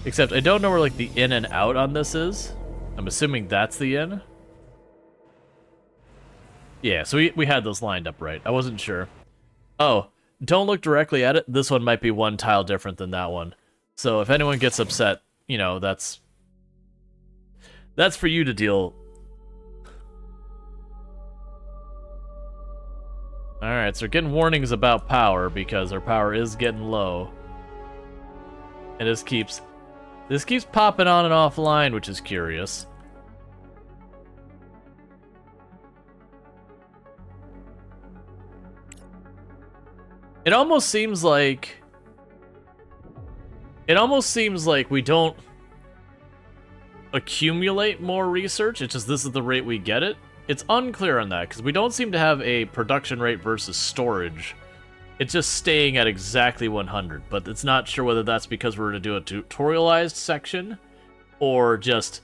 Except I don't know where like the in and out on this is. I'm assuming that's the in. Yeah, so we had those lined up right. I wasn't sure. Oh, don't look directly at it. This one might be one tile different than that one. So if anyone gets upset, you know, that's for you to deal. Alright, so we're getting warnings about power because our power is getting low. And this keeps popping on and offline, which is curious. It almost seems like we don't accumulate more research, it's just this is the rate we get it. It's unclear on that, because we don't seem to have a production rate versus storage. It's just staying at exactly 100, but it's not sure whether that's because we're going to do a tutorialized section, or just,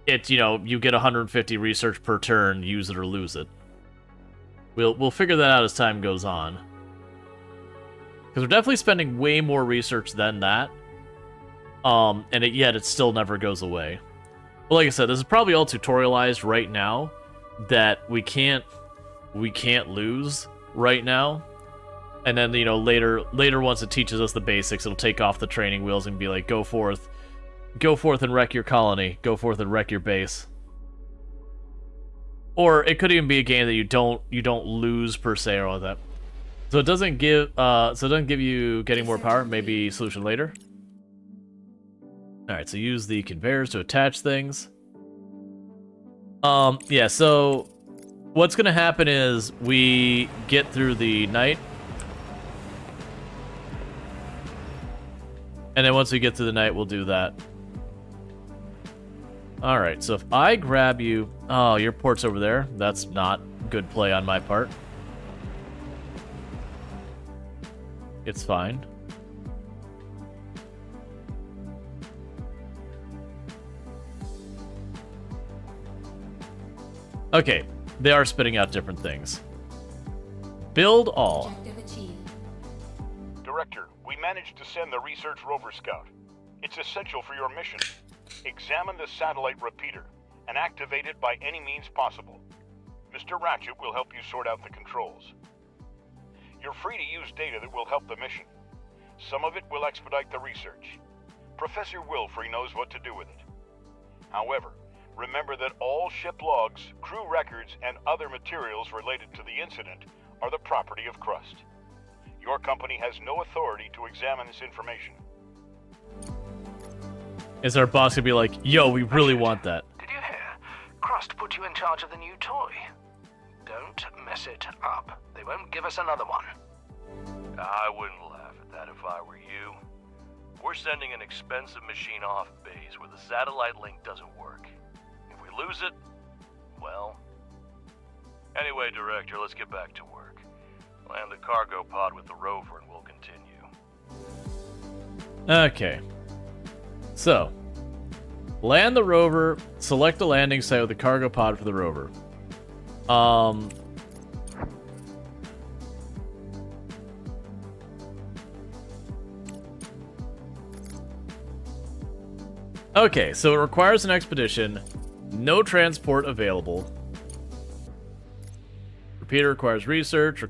it's, you know, you get 150 research per turn, use it or lose it. We'll figure that out as time goes on. Because we're definitely spending way more research than that, and yet it still never goes away. But like I said, this is probably all tutorialized right now, that we can't lose right now. And then, you know, later once it teaches us the basics, it'll take off the training wheels and be like, go forth and wreck your colony, go forth and wreck your base. Or it could even be a game that you don't lose per se or all that. So it doesn't give you getting more power, maybe solution later. Alright, so use the conveyors to attach things. Yeah, so what's gonna happen is we get through the night. And then once we get through the night, we'll do that. Alright, so if I grab you... Oh, your port's over there. That's not good play on my part. It's fine. Okay, they are spitting out different things. Build all. Objective achieved. Director, we managed to send the Research Rover Scout. It's essential for your mission. Examine the satellite repeater and activate it by any means possible. Mr. Ratchet will help you sort out the controls. You're free to use data that will help the mission. Some of it will expedite the research. Professor Wilfrey knows what to do with it. However, remember that all ship logs, crew records, and other materials related to the incident are the property of Crust. Your company has no authority to examine this information. Is our boss gonna be like, yo, we really want that? Did you hear? Crust put you in charge of the new toy. Don't mess it up. They won't give us another one. I wouldn't laugh at that if I were you. We're sending an expensive machine off base where the satellite link doesn't work. If we lose it, well... Anyway, Director, let's get back to work. Land the cargo pod with the rover and we'll continue. Okay. So, land the rover, select the landing site with the cargo pod for the rover. Okay, so it requires an expedition, no transport available. Repeater requires research.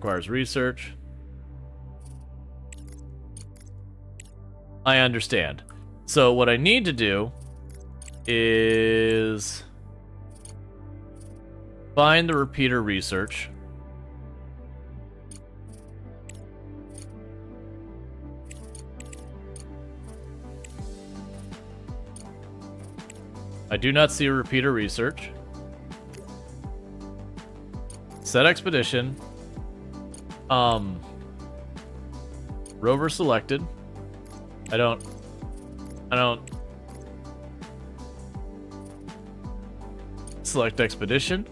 I understand. So what I need to do is find the repeater research. I do not see a repeater research. Set expedition. Rover selected. I don't select expedition.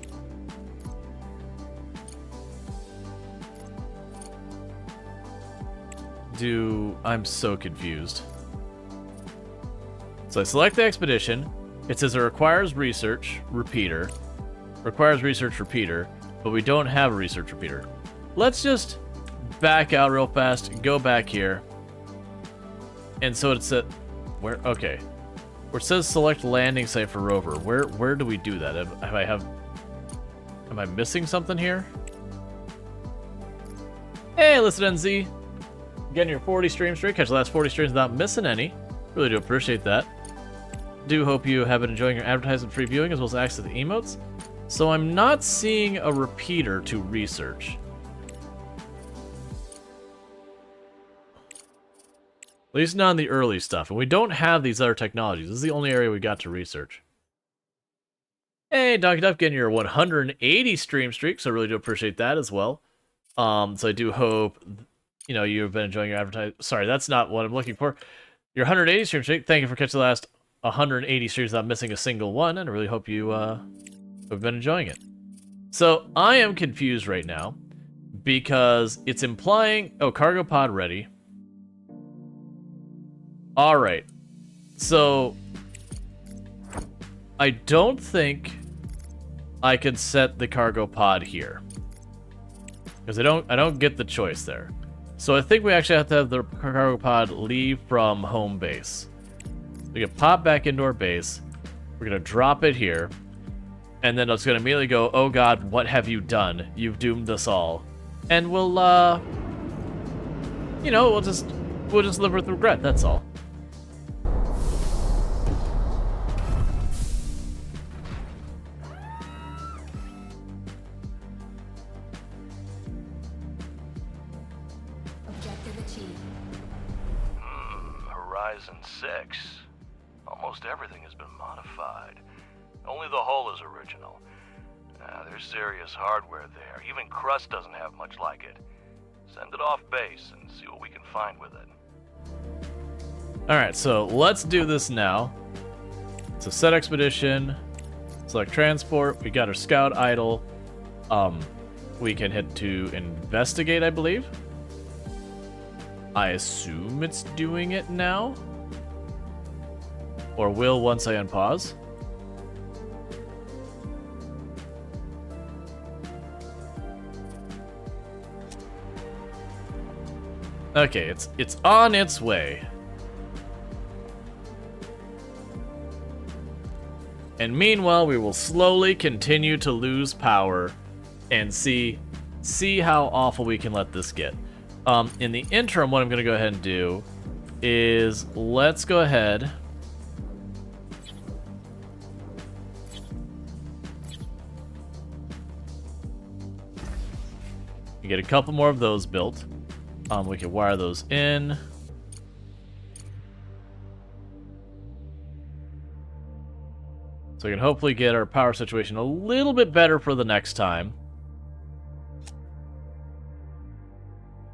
I'm so confused. So I select the expedition. It says it requires research repeater. Requires research repeater, but we don't have a research repeater. Let's just back out real fast, go back here. And so it's at where okay. Where it says select landing site for rover. Where do we do that? Am I missing something here? Hey, listen NZ. Getting your 40 stream streak. Catch the last 40 streams without missing any. Really do appreciate that. Do hope you have been enjoying your advertisement free viewing as well as access to the emotes. So I'm not seeing a repeater to research. At least not in the early stuff. And we don't have these other technologies. This is the only area we got to research. Hey, Donkey Duck, getting your 180 stream streak, so I really do appreciate that as well. So I do hope, you know, you've been enjoying your advertising. Sorry, that's not what I'm looking for. Your 180 stream streak, thank you for catching the last 180 streams without missing a single one, and I really hope you have been enjoying it. So I am confused right now because it's implying, oh, cargo pod ready. All right, so I don't think I can set the cargo pod here because I don't get the choice there. So I think we actually have to have the cargo pod leave from home base. We can pop back into our base. We're gonna drop it here, and then it's gonna immediately go, "Oh God, what have you done? You've doomed us all." And we'll, you know, we'll just live with regret. That's all. Objective achieved. Horizon 6. Almost everything has been modified. Only the hull is original. There's serious hardware there. Even Crust doesn't have much like it. Send it off base and see what we can find with it. Alright, so let's do this now. So set expedition, select transport, we got our scout idle. We can hit to investigate, I believe. I assume it's doing it now. Or will once I unpause. Okay, it's on its way. And meanwhile, we will slowly continue to lose power and see how awful we can let this get. In the interim, what I'm going to go ahead and do is let's go ahead. We get a couple more of those built. We can wire those in. So we can hopefully get our power situation a little bit better for the next time.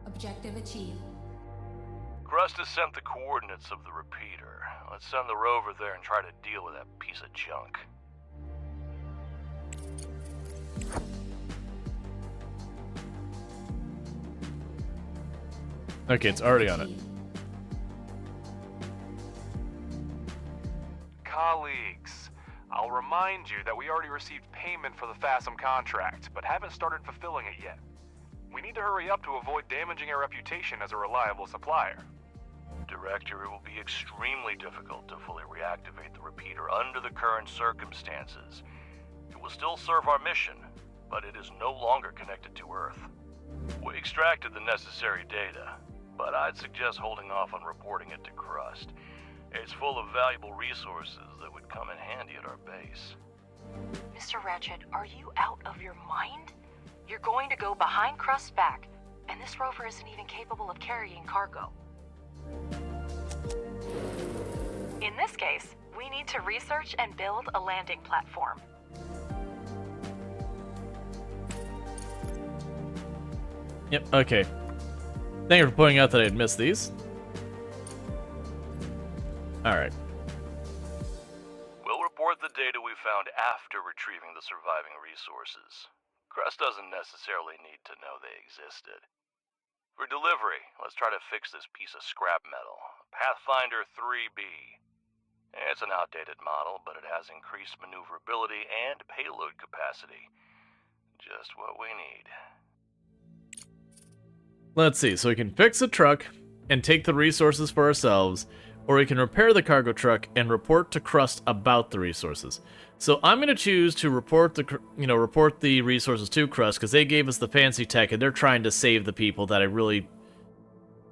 Objective achieved. Crust has sent the coordinates of the repeater. Let's send the rover there and try to deal with that piece of junk. Okay, it's already on it. Colleagues, I'll remind you that we already received payment for the FASM contract, but haven't started fulfilling it yet. We need to hurry up to avoid damaging our reputation as a reliable supplier. Director, it will be extremely difficult to fully reactivate the repeater under the current circumstances. It will still serve our mission, but it is no longer connected to Earth. We extracted the necessary data, but I'd suggest holding off on reporting it to Crust. It's full of valuable resources that would come in handy at our base. Mr. Ratchet, are you out of your mind? You're going to go behind Crust's back, and this rover isn't even capable of carrying cargo. In this case, we need to research and build a landing platform. Yep, okay. Thank you for pointing out that I had missed these. Alright. We'll report the data we found after retrieving the surviving resources. Crust doesn't necessarily need to know they existed. For delivery, let's try to fix this piece of scrap metal. Pathfinder 3B. It's an outdated model, but it has increased maneuverability and payload capacity. Just what we need. Let's see, so we can fix the truck and take the resources for ourselves, or we can repair the cargo truck and report to Crust about the resources. So I'm going to choose to report the resources to Crust, because they gave us the fancy tech and they're trying to save the people that I really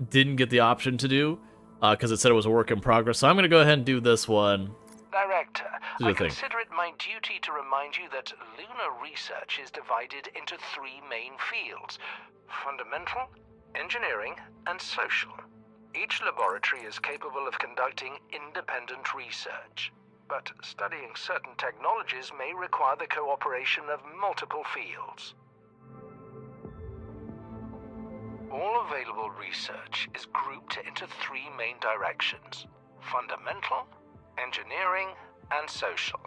didn't get the option to do, because it said it was a work in progress. So I'm going to go ahead and do this one. Director, Do the I thing. consider it my duty to remind you that lunar research is divided into three main fields: fundamental, engineering, and social. Each laboratory is capable of conducting independent research, but studying certain technologies may require the cooperation of multiple fields. All available research is grouped into three main directions: fundamental, engineering, and social.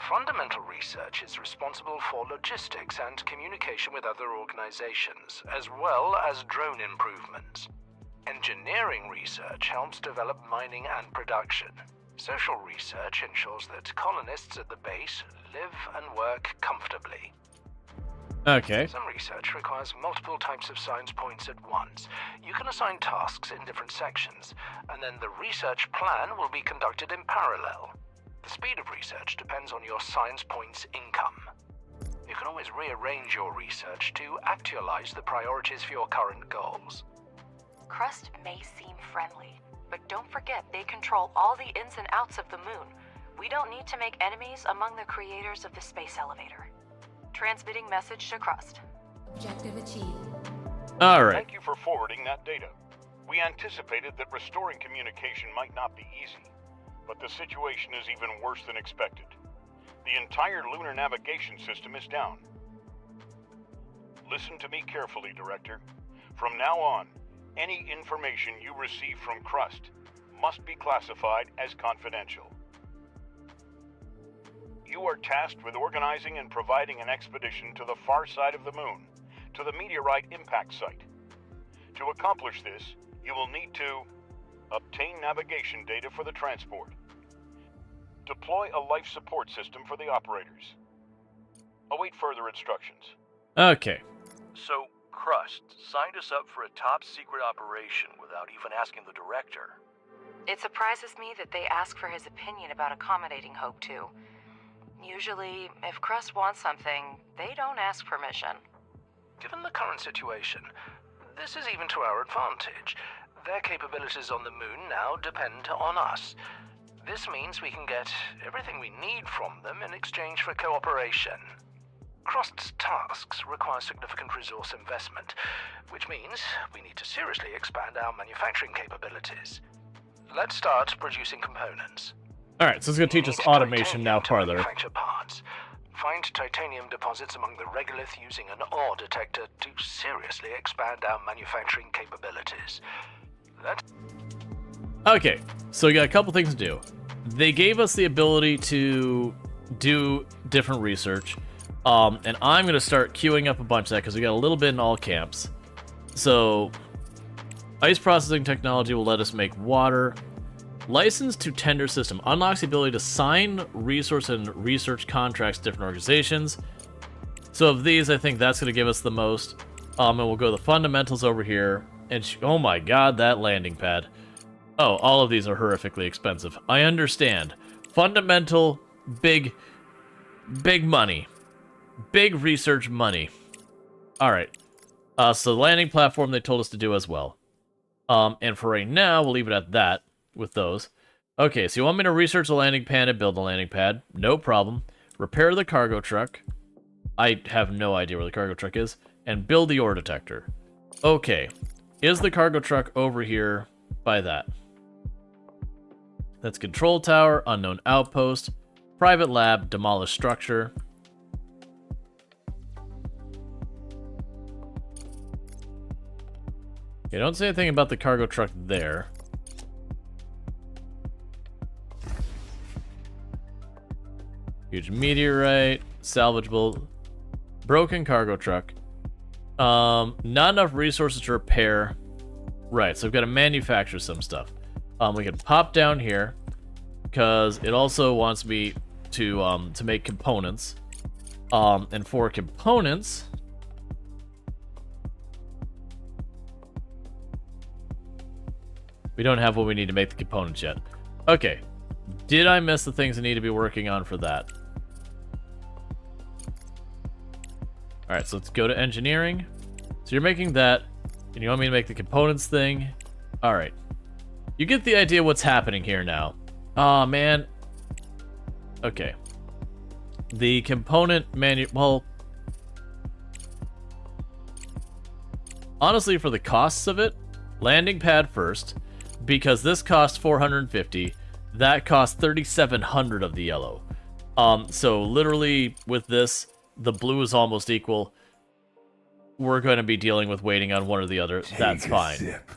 Fundamental research is responsible for logistics and communication with other organizations, as well as drone improvements. Engineering research helps develop mining and production. Social research ensures that colonists at the base live and work comfortably. Okay. Some research requires multiple types of science points at once. You can assign tasks in different sections, and then the research plan will be conducted in parallel. The speed of research depends on your science points income. You can always rearrange your research to actualize the priorities for your current goals. Crust may seem friendly, but don't forget they control all the ins and outs of the moon. We don't need to make enemies among the creators of the space elevator. Transmitting message to Crust. Objective achieved. Alright. Thank you for forwarding that data. We anticipated that restoring communication might not be easy, but the situation is even worse than expected. The entire lunar navigation system is down. Listen to me carefully, Director. From now on, any information you receive from Crust must be classified as confidential. You are tasked with organizing and providing an expedition to the far side of the moon, to the meteorite impact site. To accomplish this, you will need to obtain navigation data for the transport, deploy a life support system for the operators, await further instructions. Okay. So, Crust signed us up for a top-secret operation without even asking the director. It surprises me that they ask for his opinion about accommodating Hope 2. Usually, if Crust wants something, they don't ask permission. Given the current situation, this is even to our advantage. Their capabilities on the moon now depend on us. This means we can get everything we need from them in exchange for cooperation. Crust's tasks require significant resource investment, which means we need to seriously expand our manufacturing capabilities. Let's start producing components. Alright, so it's going to teach us automation now farther. Manufacture parts. Find titanium deposits among the regolith using an ore detector to seriously expand our manufacturing capabilities. Okay, so we got a couple things to do. They gave us the ability to do different research, and I'm going to start queuing up a bunch of that because we got a little bit in all camps. So, ice processing technology will let us make water. License to tender system unlocks the ability to sign resource and research contracts to different organizations. So of these, I think that's going to give us the most. And we'll go the fundamentals over here. And oh my god, that landing pad. Oh, all of these are horrifically expensive. I understand. Fundamental, big money. Big research money. Alright. So the landing platform they told us to do as well. And for right now, we'll leave it at that with those. Okay, so you want me to research the landing pad and build the landing pad? No problem. Repair the cargo truck. I have no idea where the cargo truck is. And build the ore detector. Okay. Is the cargo truck over here by that? That's control tower, unknown outpost, private lab, demolished structure. Okay, don't say anything about the cargo truck there. Huge meteorite, salvageable, broken cargo truck. Not enough resources to repair. Right, so I've got to manufacture some stuff. We can pop down here because it also wants me to make components. And for components, we don't have what we need to make the components yet. Okay. Did I miss the things I need to be working on for that? Alright, so let's go to engineering. So you're making that, and you want me to make the components thing. Alright. You get the idea what's happening here now. Aw, man. Okay. The component well... honestly, for the costs of it, landing pad first, because this costs 450. That costs 3,700 of the yellow. So literally with this, the blue is almost equal. We're going to be dealing with waiting on one or the other. That's fine. Sip.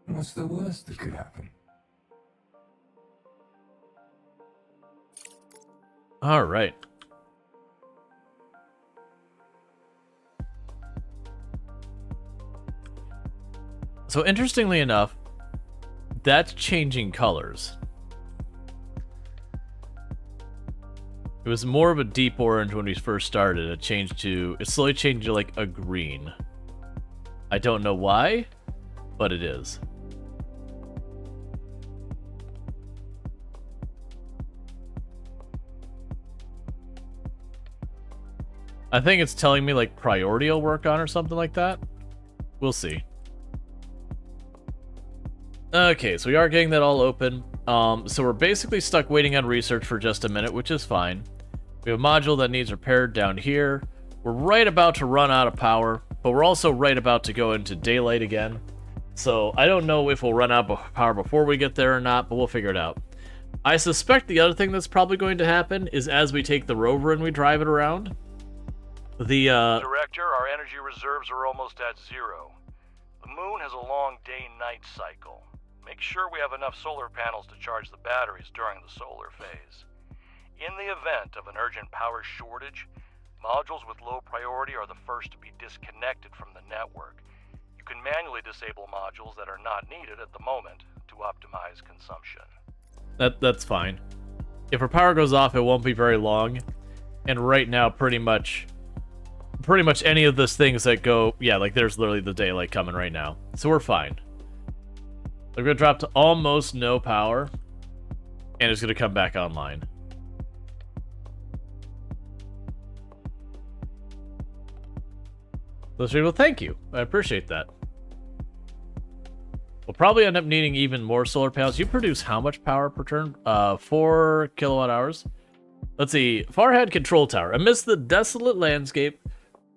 What's the worst that could happen? All right. So interestingly enough, that's changing colors. It was more of a deep orange when we first started. It slowly changed to like a green. I don't know why, but it is. I think it's telling me like priority will work on or something like that. We'll see. Okay, so we are getting that all open. So we're basically stuck waiting on research for just a minute, which is fine. We have a module that needs repaired down here. We're right about to run out of power, but we're also right about to go into daylight again. So I don't know if we'll run out of power before we get there or not, but we'll figure it out. I suspect the other thing that's probably going to happen is as we take the rover and we drive it around, Director, our energy reserves are almost at zero. The moon has a long day-night cycle. Make sure we have enough solar panels to charge the batteries during the solar phase. In the event of an urgent power shortage, modules with low priority are the first to be disconnected from the network. You can manually disable modules that are not needed at the moment to optimize consumption. That's fine. If our power goes off, it won't be very long. And right now, pretty much any of those things that go... yeah, like there's literally the daylight coming right now. So we're fine. We're going to drop to almost no power. And it's going to come back online. Well, thank you. I appreciate that. We'll probably end up needing even more solar panels. You produce how much power per turn? 4 kilowatt hours. Let's see. Farhead Control Tower. Amidst the desolate landscape,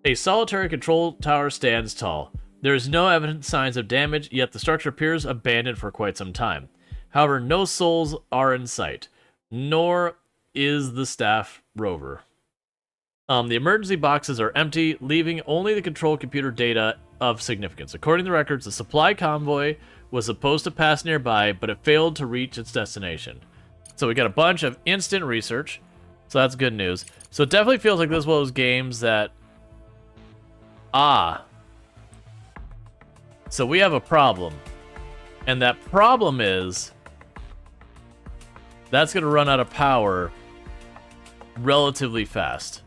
a solitary control tower stands tall. There is no evident signs of damage, yet the structure appears abandoned for quite some time. However, no souls are in sight, nor is the staff rover. The emergency boxes are empty, leaving only the control computer data of significance. According to the records, a supply convoy was supposed to pass nearby, but it failed to reach its destination. So we got a bunch of instant research, so that's good news. So it definitely feels like this is one of those games that... So we have a problem. And that problem is... that's going to run out of power relatively fast.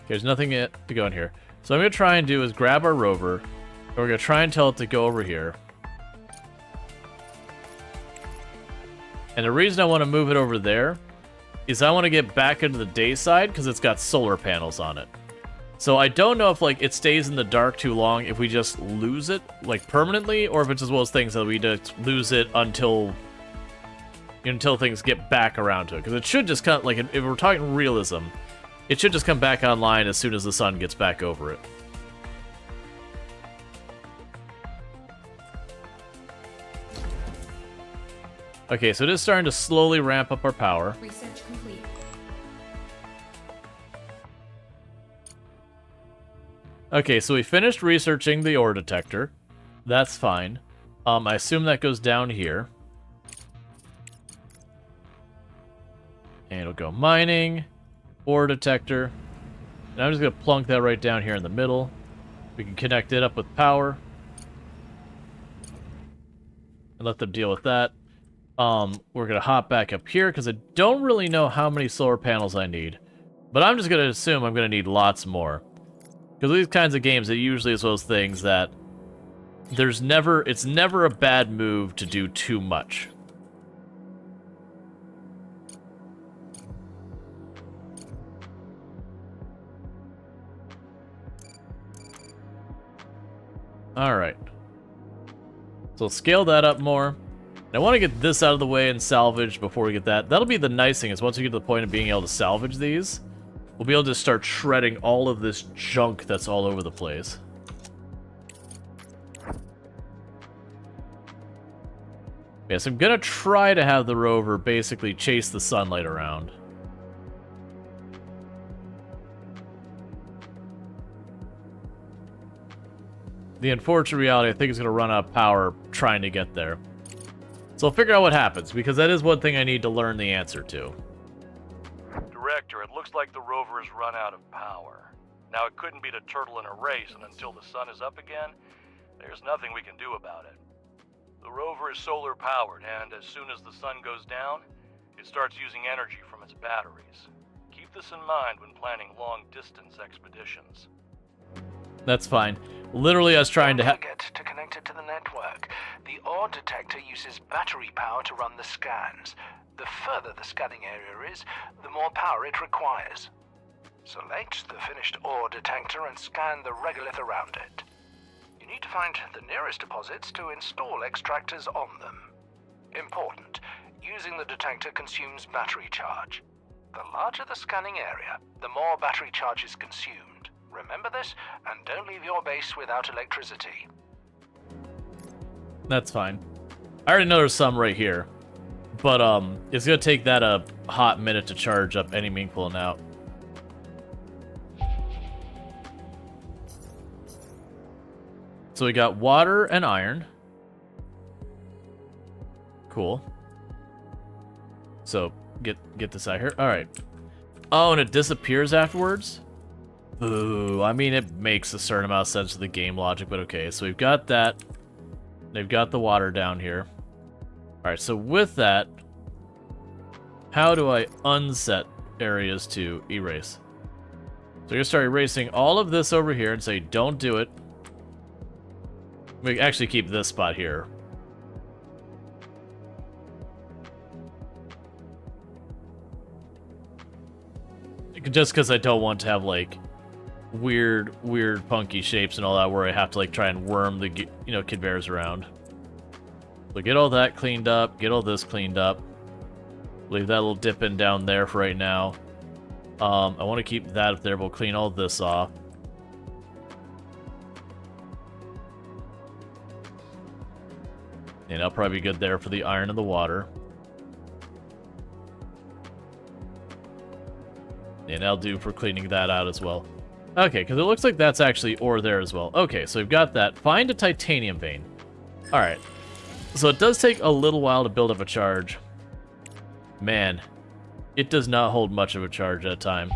There's nothing to go in here. So what I'm going to try and do is grab our rover, and we're going to try and tell it to go over here. And the reason I want to move it over there is I want to get back into the day side because it's got solar panels on it. So I don't know if like it stays in the dark too long if we just lose it like permanently, or if it's as well as things that we just lose it until things get back around to it. Because it should just come, like if we're talking realism, it should just come back online as soon as the sun gets back over it. Okay, so it is starting to slowly ramp up our power. Research complete. Okay, so we finished researching the ore detector. That's fine. I assume that goes down here. And it'll go mining, ore detector. And I'm just going to plunk that right down here in the middle. We can connect it up with power. And let them deal with that. We're going to hop back up here because I don't really know how many solar panels I need. But I'm just going to assume I'm going to need lots more. Because these kinds of games, it usually is those things that it's never a bad move to do too much. Alright. So scale that up more. I want to get this out of the way and salvage before we get that. That'll be the nice thing, is once we get to the point of being able to salvage these, we'll be able to start shredding all of this junk that's all over the place. Yeah, so I'm gonna try to have the rover basically chase the sunlight around. The unfortunate reality, I think, is gonna run out of power trying to get there. So I'll figure out what happens, because that is one thing I need to learn the answer to. Director, it looks like the rover has run out of power. Now, it couldn't be the turtle in a race, and until the sun is up again, there's nothing we can do about it. The rover is solar powered, and as soon as the sun goes down, it starts using energy from its batteries. Keep this in mind when planning long-distance expeditions. That's fine. Literally, I was trying to Don't forget to connect it to the network. The ore detector uses battery power to run the scans. The further the scanning area is, the more power it requires. Select the finished ore detector and scan the regolith around it. You need to find the nearest deposits to install extractors on them. Important, using the detector consumes battery charge. The larger the scanning area, the more battery charge is consumed. Remember this, and don't leave your base without electricity. That's fine. I already know there's some right here. But, it's gonna take that a hot minute to charge up any meaningful amount. So we got water and iron. Cool. So, get this out here. Alright. Oh, and it disappears afterwards? Ooh, I mean, it makes a certain amount of sense to the game logic, but okay. So we've got that. They've got the water down here. Alright, so with that, how do I unset areas to erase? So you're gonna start erasing all of this over here and say, don't do it. We actually keep this spot here. Just because I don't want to have, like, weird punky shapes and all that where I have to like try and worm the kid bears around. So get all that cleaned up, get all this cleaned up. Leave that little dip in down there for right now. I want to keep that up there, but we'll clean all this off. And that'll probably be good there for the iron and the water. And that'll do for cleaning that out as well. Okay, because it looks like that's actually ore there as well. Okay, so we've got that. Find a titanium vein. Alright. So it does take a little while to build up a charge. Man, it does not hold much of a charge at a time.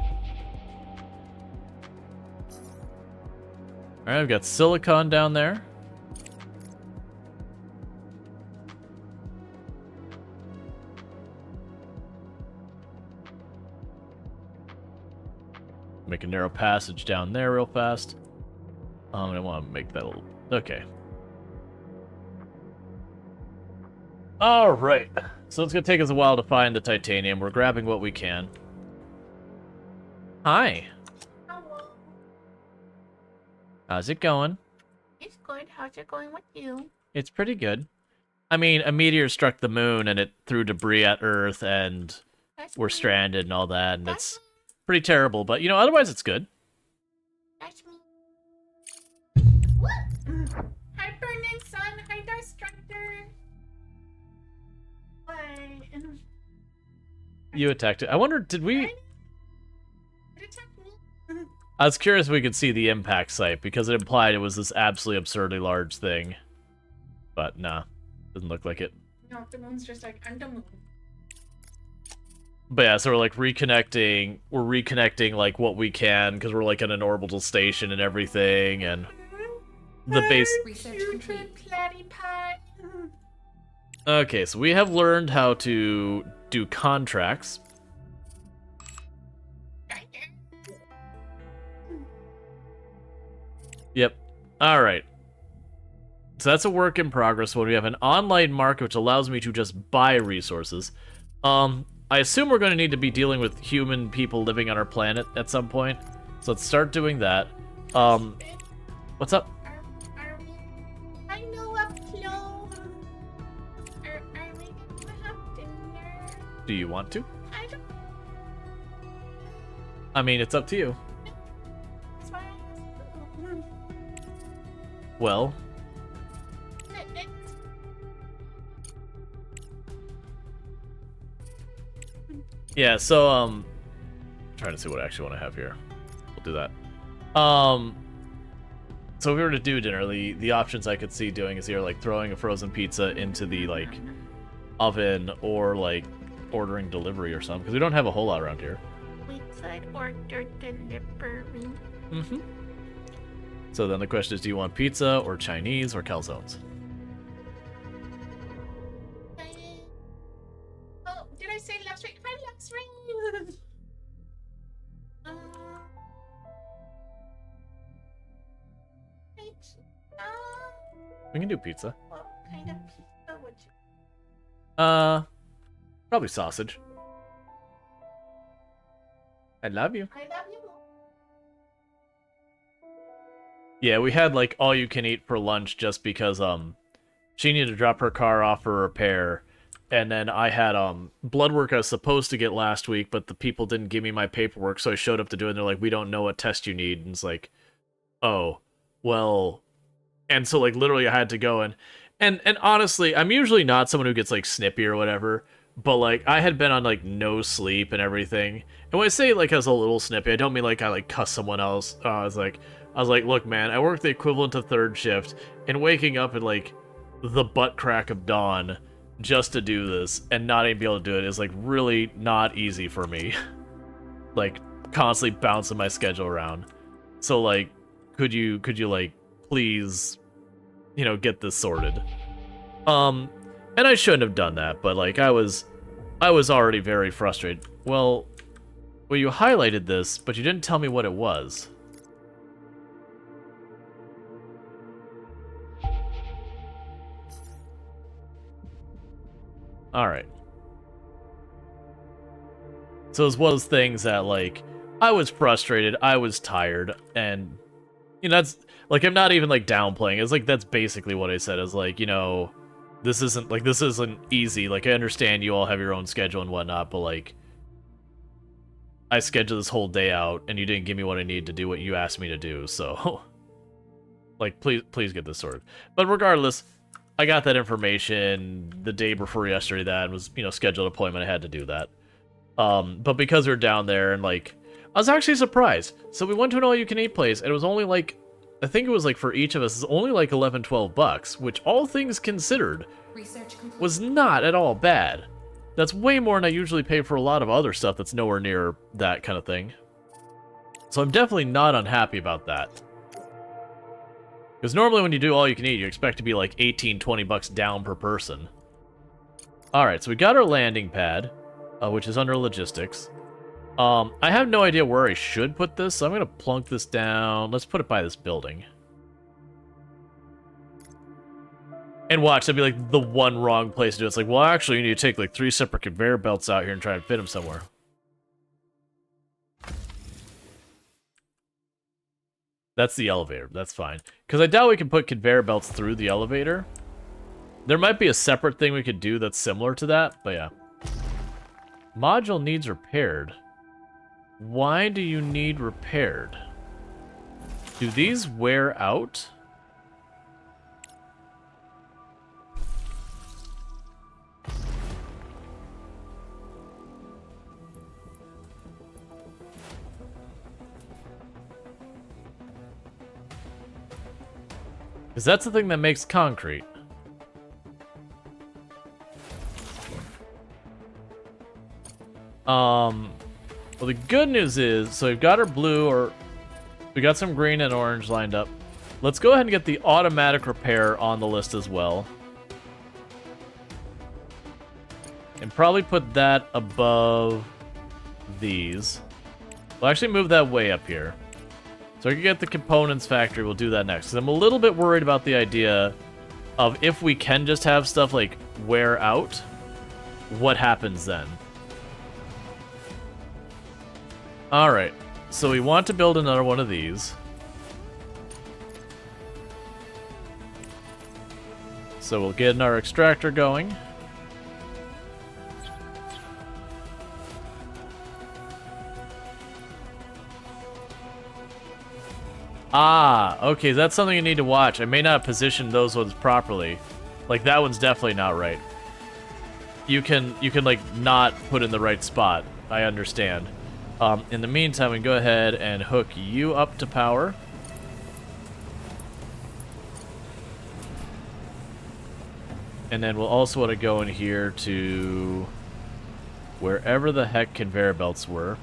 Alright, I've got silicon down there. Make a narrow passage down there real fast. I want to make that a little... Okay. Alright. So it's going to take us a while to find the titanium. We're grabbing what we can. Hi. Hello. How's it going? It's good. How's it going with you? It's pretty good. I mean, a meteor struck the moon and it threw debris at Earth and we're stranded and all that, and it's pretty terrible, but, otherwise it's good. That's me. What? Hi, Burning Sun. Hi, Destructor. Why? You attacked it. I wonder, did we... It attacked me. I was curious if we could see the impact site, because it implied it was this absolutely absurdly large thing. But, nah. Doesn't look like it. No, the moon's just like, I'm the moon. But yeah, so we're like reconnecting, like what we can, because we're like in an orbital station and everything, and the base... Research complete. Okay, so we have learned how to do contracts. Yep. Alright. So that's a work in progress when we have an online market which allows me to just buy resources. I assume we're going to need to be dealing with human people living on our planet at some point. So let's start doing that. What's up? I know up close. Are we gonna have dinner? Do you want to? I don't. I mean, it's up to you. It's fine. Well... Yeah, so, trying to see what I actually want to have here. We'll do that. So if we were to do dinner, the options I could see doing is either, like, throwing a frozen pizza into the, like, oven, or, like, ordering delivery or something, because we don't have a whole lot around here. We could order delivery. Mm-hmm. So then the question is, do you want pizza, or Chinese, or calzones? Oh, did I say luxury? Hi, luxury! We can do pizza. What kind of pizza would you? Probably sausage. I love you. I love you. Yeah, we had, like, all you can eat for lunch just because, she needed to drop her car off for repair. And then I had, blood work I was supposed to get last week, but the people didn't give me my paperwork, so I showed up to do it, and they're like, we don't know what test you need. And it's like, oh, well... And so, like, literally I had to go and honestly, I'm usually not someone who gets, like, snippy or whatever, but, like, I had been on, like, no sleep and everything. And when I say, like, I was a little snippy, I don't mean, like, I, like, cuss someone else. I was like, look, man, I work the equivalent of third shift, and waking up at, like, the butt crack of dawn just to do this and not even be able to do it is, like, really not easy for me. Like, constantly bouncing my schedule around. So, like, could you, like, please... get this sorted. And I shouldn't have done that, but, like, I was already very frustrated. Well, you highlighted this, but you didn't tell me what it was. Alright. So it's one of those things that, like, I was frustrated, I was tired, and, you know, that's, like, I'm not even, like, downplaying. It's like, that's basically what I said, is like, you know, this isn't easy. Like, I understand you all have your own schedule and whatnot, but, like, I scheduled this whole day out, and you didn't give me what I need to do what you asked me to do, so... like, please get this sorted. But regardless, I got that information the day before yesterday that was, you know, scheduled appointment. I had to do that. But because we were down there, and, like, I was actually surprised. So we went to an all-you-can-eat place, and it was only, like, I think it was, like, for each of us, it's only, like, 11, 12 bucks, which, all things considered, was not at all bad. That's way more than I usually pay for a lot of other stuff that's nowhere near that kind of thing. So I'm definitely not unhappy about that. Because normally when you do all you can eat, you expect to be like 18, 20 bucks down per person. Alright, so we got our landing pad, which is under logistics. I have no idea where I should put this, so I'm going to plunk this down. Let's put it by this building. And watch, that'd be like the one wrong place to do it. It's like, well, actually, you need to take like 3 separate conveyor belts out here and try to fit them somewhere. That's the elevator. That's fine. Because I doubt we can put conveyor belts through the elevator. There might be a separate thing we could do that's similar to that, but yeah. Module needs repaired. Why do you need repaired? Do these wear out? Because that's the thing that makes concrete. Well, the good news is, so we've got our blue, or we got some green and orange lined up. Let's go ahead and get the automatic repair on the list as well. And probably put that above these. We'll actually move that way up here. So I can get the components factory, we'll do that next. Because I'm a little bit worried about the idea of if we can just have stuff like wear out, what happens then? Alright, so we want to build another one of these. So we'll get our extractor going. Ah, okay, that's something you need to watch. I may not have positioned those ones properly. Like, that one's definitely not right. You can like, not put in the right spot. I understand. In the meantime, we can go ahead and hook you up to power. And then we'll also want to go in here to wherever the heck conveyor belts were.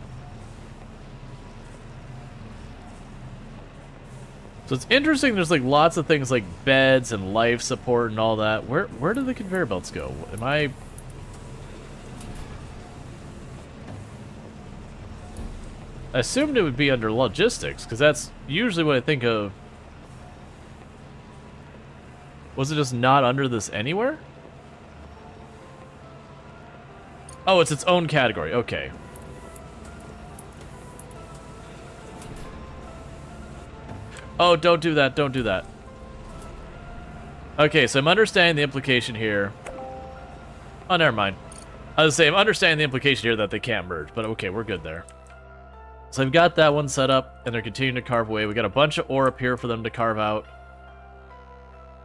So it's interesting, there's like lots of things like beds and life support and all that. Where do the conveyor belts go? Am I... I assumed it would be under logistics, because that's usually what I think of. Was it just not under this anywhere? Oh, it's its own category, okay. Oh, don't do that, don't do that. Okay, so I'm understanding the implication here. Oh, never mind. I was saying, I'm understanding the implication here that they can't merge, but okay, we're good there. So I've got that one set up, and they're continuing to carve away. We got a bunch of ore up here for them to carve out.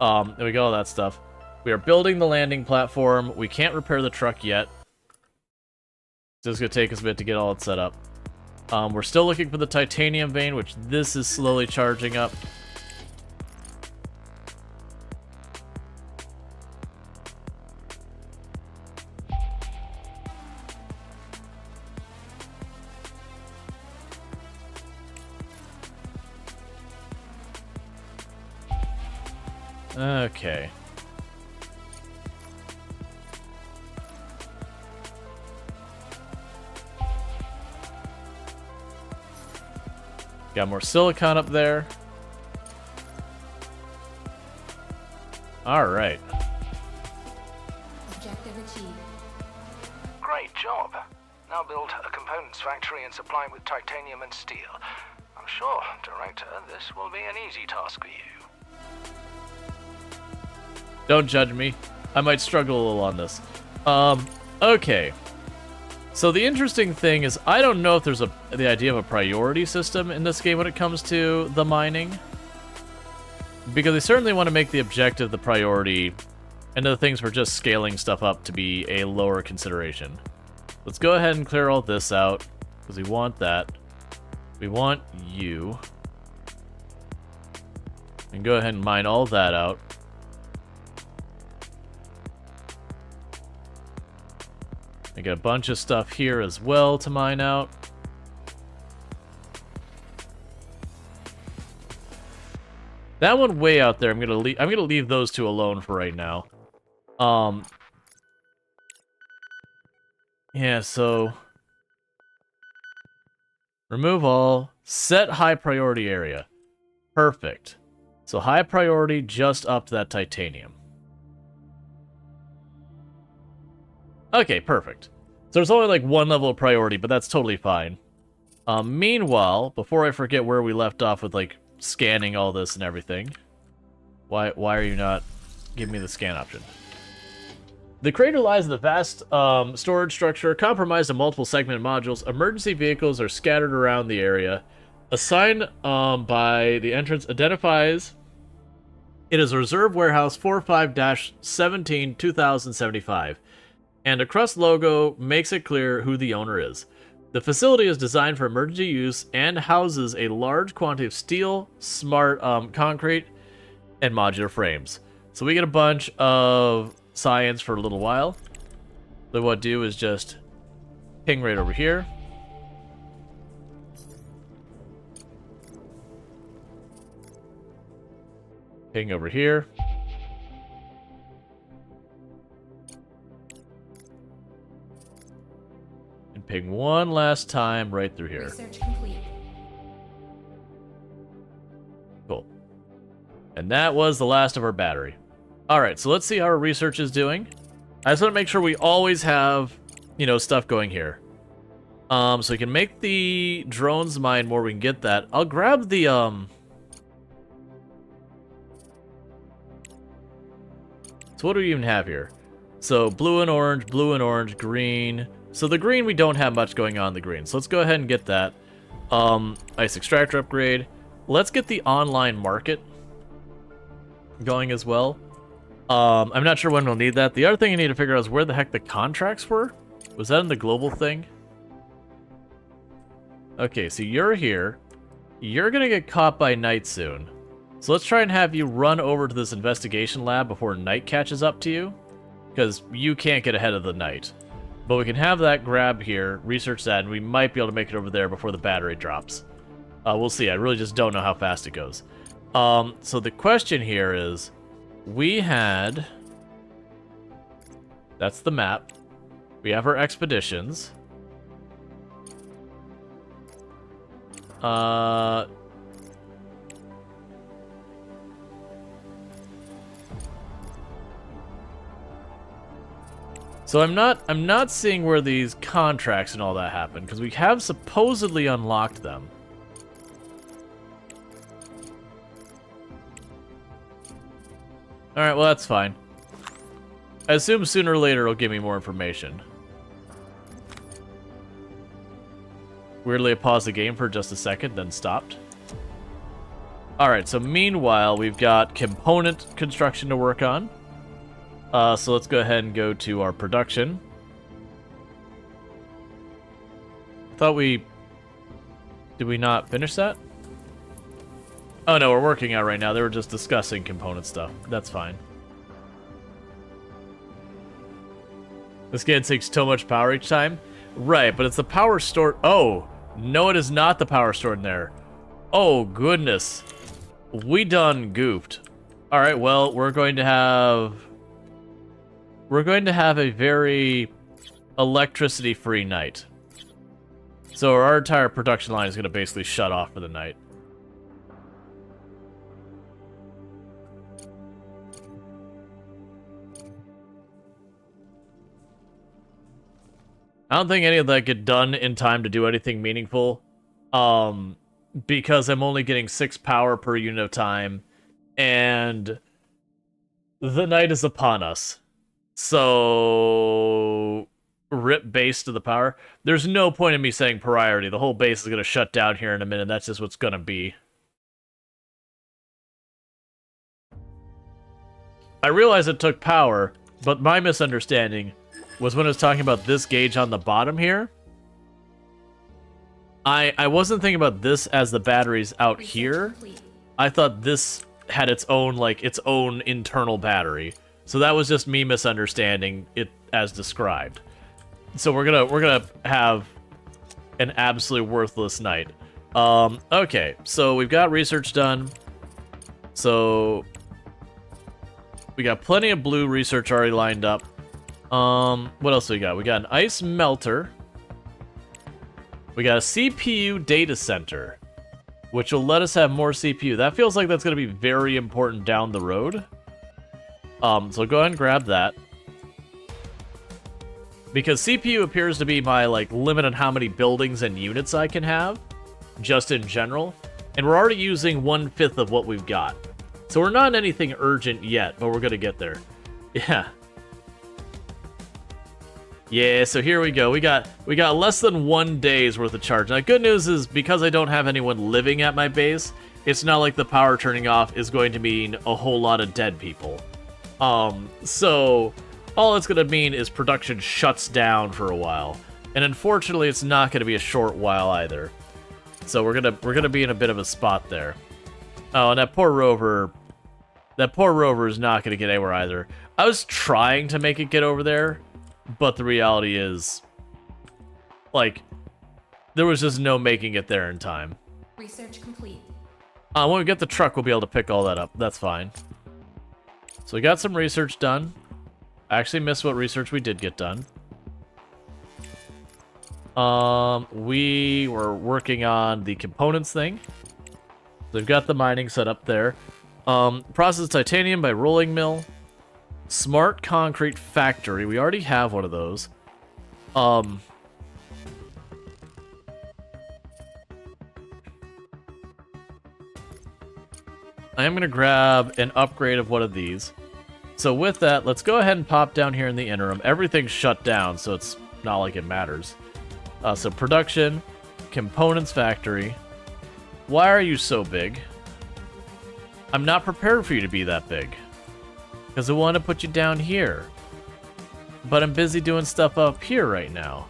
And we got all that stuff. We are building the landing platform. We can't repair the truck yet. So it's going to take us a bit to get all it set up. We're still looking for the titanium vein, which this is slowly charging up. Okay. Got more silicon up there. All right. Objective achieved. Great job. Now build a components factory and supply with titanium and steel. I'm sure, Director, this will be an easy task for you. Don't judge me. I might struggle a little on this. Okay. So the interesting thing is, I don't know if there's the idea of a priority system in this game when it comes to the mining. Because they certainly want to make the objective the priority, and the things for just scaling stuff up to be a lower consideration. Let's go ahead and clear all this out, because we want that. We want you. And go ahead and mine all that out. I got a bunch of stuff here as well to mine out. That one way out there, I'm gonna leave those two alone for right now. Yeah, so remove all, set high priority area. Perfect. So high priority just up to that titanium. Okay, perfect. So there's only like one level of priority, but that's totally fine. Meanwhile, before I forget where we left off with like scanning all this and everything, why are you not giving me the scan option? The crater lies in the vast storage structure, compromised of multiple segment modules. Emergency vehicles are scattered around the area. A sign by the entrance identifies it as a reserve warehouse 45-17-2075. And a Crust logo makes it clear who the owner is. The facility is designed for emergency use and houses a large quantity of steel, smart concrete, and modular frames. So we get a bunch of science for a little while. So what I'll do is just ping right over here. Ping over here. Ping one last time right through here. Research complete. Cool. And that was the last of our battery. Alright, so let's see how our research is doing. I just want to make sure we always have, you know, stuff going here. So we can make the drones mine more, we can get that. I'll grab the, So what do we even have here? So blue and orange, green. So the green, we don't have much going on in the green. So let's go ahead and get that. Ice extractor upgrade. Let's get the online market going as well. I'm not sure when we'll need that. The other thing I need to figure out is where the heck the contracts were. Was that in the global thing? Okay, so you're here. You're gonna get caught by night soon. So let's try and have you run over to this investigation lab before night catches up to you. Because you can't get ahead of the night. But we can have that grab here, research that, and we might be able to make it over there before the battery drops. We'll see. I really just don't know how fast it goes. So the question here is, we had... That's the map. We have our expeditions. So I'm not seeing where these contracts and all that happen, because we have supposedly unlocked them. Alright, well that's fine. I assume sooner or later it'll give me more information. Weirdly, I paused the game for just a second, then stopped. Alright, so meanwhile, we've got component construction to work on. So let's go ahead and go to our production. Thought we... Did we not finish that? Oh no, we're working out right now. They were just discussing component stuff. That's fine. This game takes so much power each time. Right, but it's the power stored... Oh! No, it is not the power stored in there. Oh, goodness. We done goofed. Alright, well, we're going to have a very electricity-free night. So our entire production line is going to basically shut off for the night. I don't think any of that get done in time to do anything meaningful. Because I'm only getting 6 power per unit of time, and the night is upon us. So, rip base to the power. There's no point in me saying priority. The whole base is going to shut down here in a minute. That's just what's going to be. I realize it took power, but my misunderstanding was when I was talking about this gauge on the bottom here. I wasn't thinking about this as the batteries out here. I thought this had its own, like, its own internal battery. So that was just me misunderstanding it as described. So we're gonna have an absolutely worthless night. Okay, so we've got research done. So we got plenty of blue research already lined up. What else do we got? We got an ice melter. We got a CPU data center, which will let us have more CPU. That feels like that's going to be very important down the road. So go ahead and grab that. Because CPU appears to be my, like, limit on how many buildings and units I can have, just in general. And we're already using 1/5 of what we've got. So we're not in anything urgent yet, but we're going to get there. Yeah. Yeah, so here we go. We got less than 1 day's worth of charge. Now, good news is, because I don't have anyone living at my base, it's not like the power turning off is going to mean a whole lot of dead people. So all it's going to mean is production shuts down for a while. And unfortunately, it's not going to be a short while either. So we're going to be in a bit of a spot there. Oh, and that poor rover is not going to get anywhere either. I was trying to make it get over there, but the reality is, like, there was just no making it there in time. Research complete. When we get the truck, we'll be able to pick all that up. That's fine. So we got some research done. I actually missed what research we did get done. We were working on the components thing. So we've got the mining set up there. Process titanium by rolling mill. Smart concrete factory. We already have one of those. I am going to grab an upgrade of one of these. So with that, let's go ahead and pop down here in the interim. Everything's shut down, so it's not like it matters. So production, components factory. Why are you so big? I'm not prepared for you to be that big. Because I want to put you down here. But I'm busy doing stuff up here right now.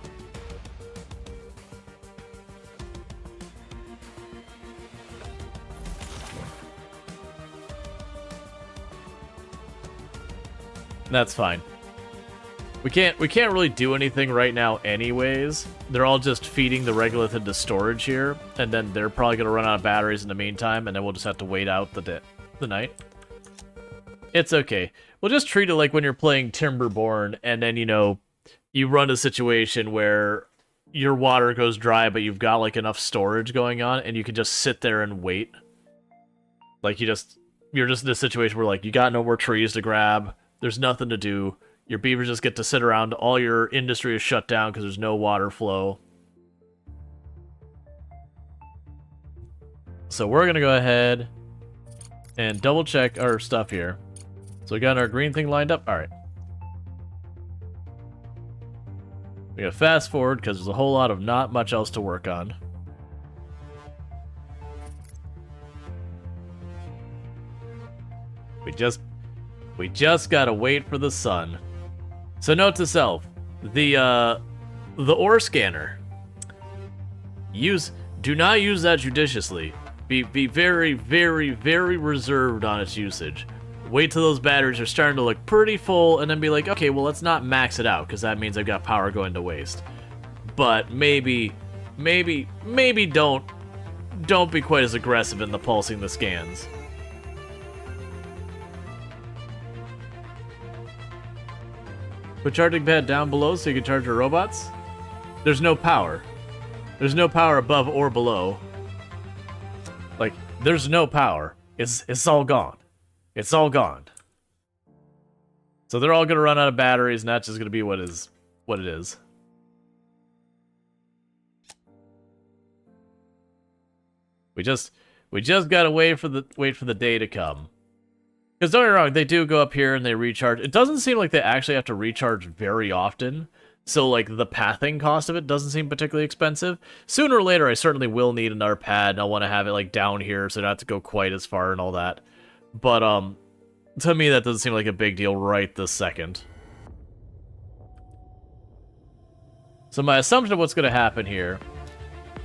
That's fine. We can't really do anything right now anyways. They're all just feeding the regolith into storage here, and then they're probably going to run out of batteries in the meantime, and then we'll just have to wait out the night. It's okay. We'll just treat it like when you're playing Timberborn, and then, you know, you run a situation where your water goes dry, but you've got, like, enough storage going on, and you can just sit there and wait. Like, you're just in a situation where, like, you got no more trees to grab, there's nothing to do, your beavers just get to sit around, all your industry is shut down because there's no water flow. So we're going to go ahead and double check our stuff here. So we got our green thing lined up. All right. We gotta fast forward because there's a whole lot of not much else to work on. We just gotta wait for the sun. So note to self, the ore scanner. Do not use that judiciously. Be very, very, very reserved on its usage. Wait till those batteries are starting to look pretty full, and then be like, okay, well, let's not max it out, because that means I've got power going to waste. But maybe don't be quite as aggressive in the pulsing the scans. Put charging pad down below so you can charge your robots? There's no power. There's no power above or below. Like, there's no power. It's all gone. It's all gone. So they're all gonna run out of batteries, and that's just gonna be what it is. We just gotta wait for the day to come. Because don't get me wrong, they do go up here and they recharge. It doesn't seem like they actually have to recharge very often. So, like, the pathing cost of it doesn't seem particularly expensive. Sooner or later, I certainly will need another pad, and I'll want to have it, like, down here, so I don't have to go quite as far and all that. But, to me, that doesn't seem like a big deal right this second. So my assumption of what's going to happen here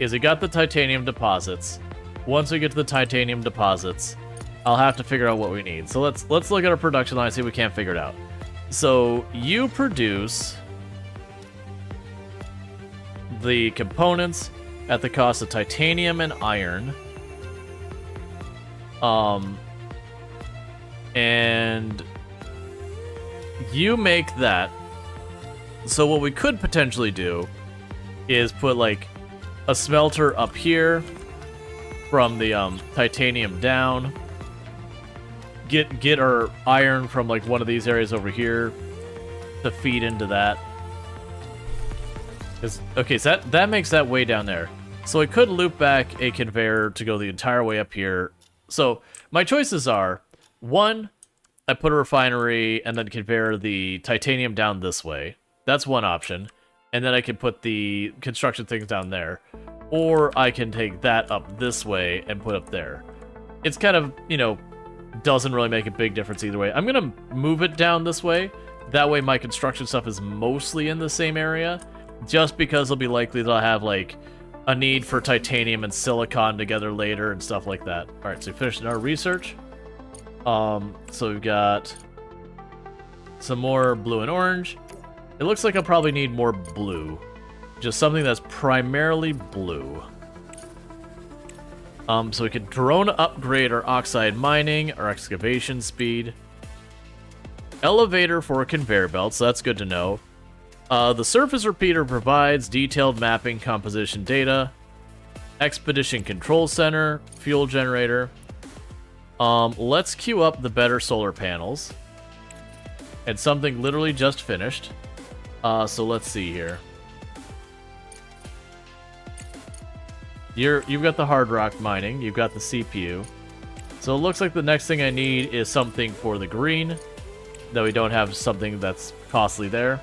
is we got the titanium deposits. Once we get to the titanium deposits, I'll have to figure out what we need. So let's look at our production line and see if we can't figure it out. So, you produce the components at the cost of titanium and iron. And you make that. So what we could potentially do is put like a smelter up here from the titanium down. Get our iron from like one of these areas over here to feed into that. Okay, so that makes that way down there. So I could loop back a conveyor to go the entire way up here. So my choices are, one, I put a refinery and then conveyor the titanium down this way. That's one option. And then I can put the construction things down there. Or I can take that up this way and put up there. It's kind of, you know, doesn't really make a big difference either way. I'm going to move it down this way. That way my construction stuff is mostly in the same area. Just because it'll be likely that I'll have, like, a need for titanium and silicon together later and stuff like that. Alright, so we finished our research. So we've got some more blue and orange. It looks like I'll probably need more blue. Just something that's primarily blue. So we could drone upgrade our oxide mining, our excavation speed. Elevator for a conveyor belt, so that's good to know. The surface repeater provides detailed mapping composition data. Expedition control center, fuel generator. Let's queue up the better solar panels. And something literally just finished. So let's see here. You've got the hard rock mining, you've got the CPU. So it looks like the next thing I need is something for the green. That we don't have something that's costly there.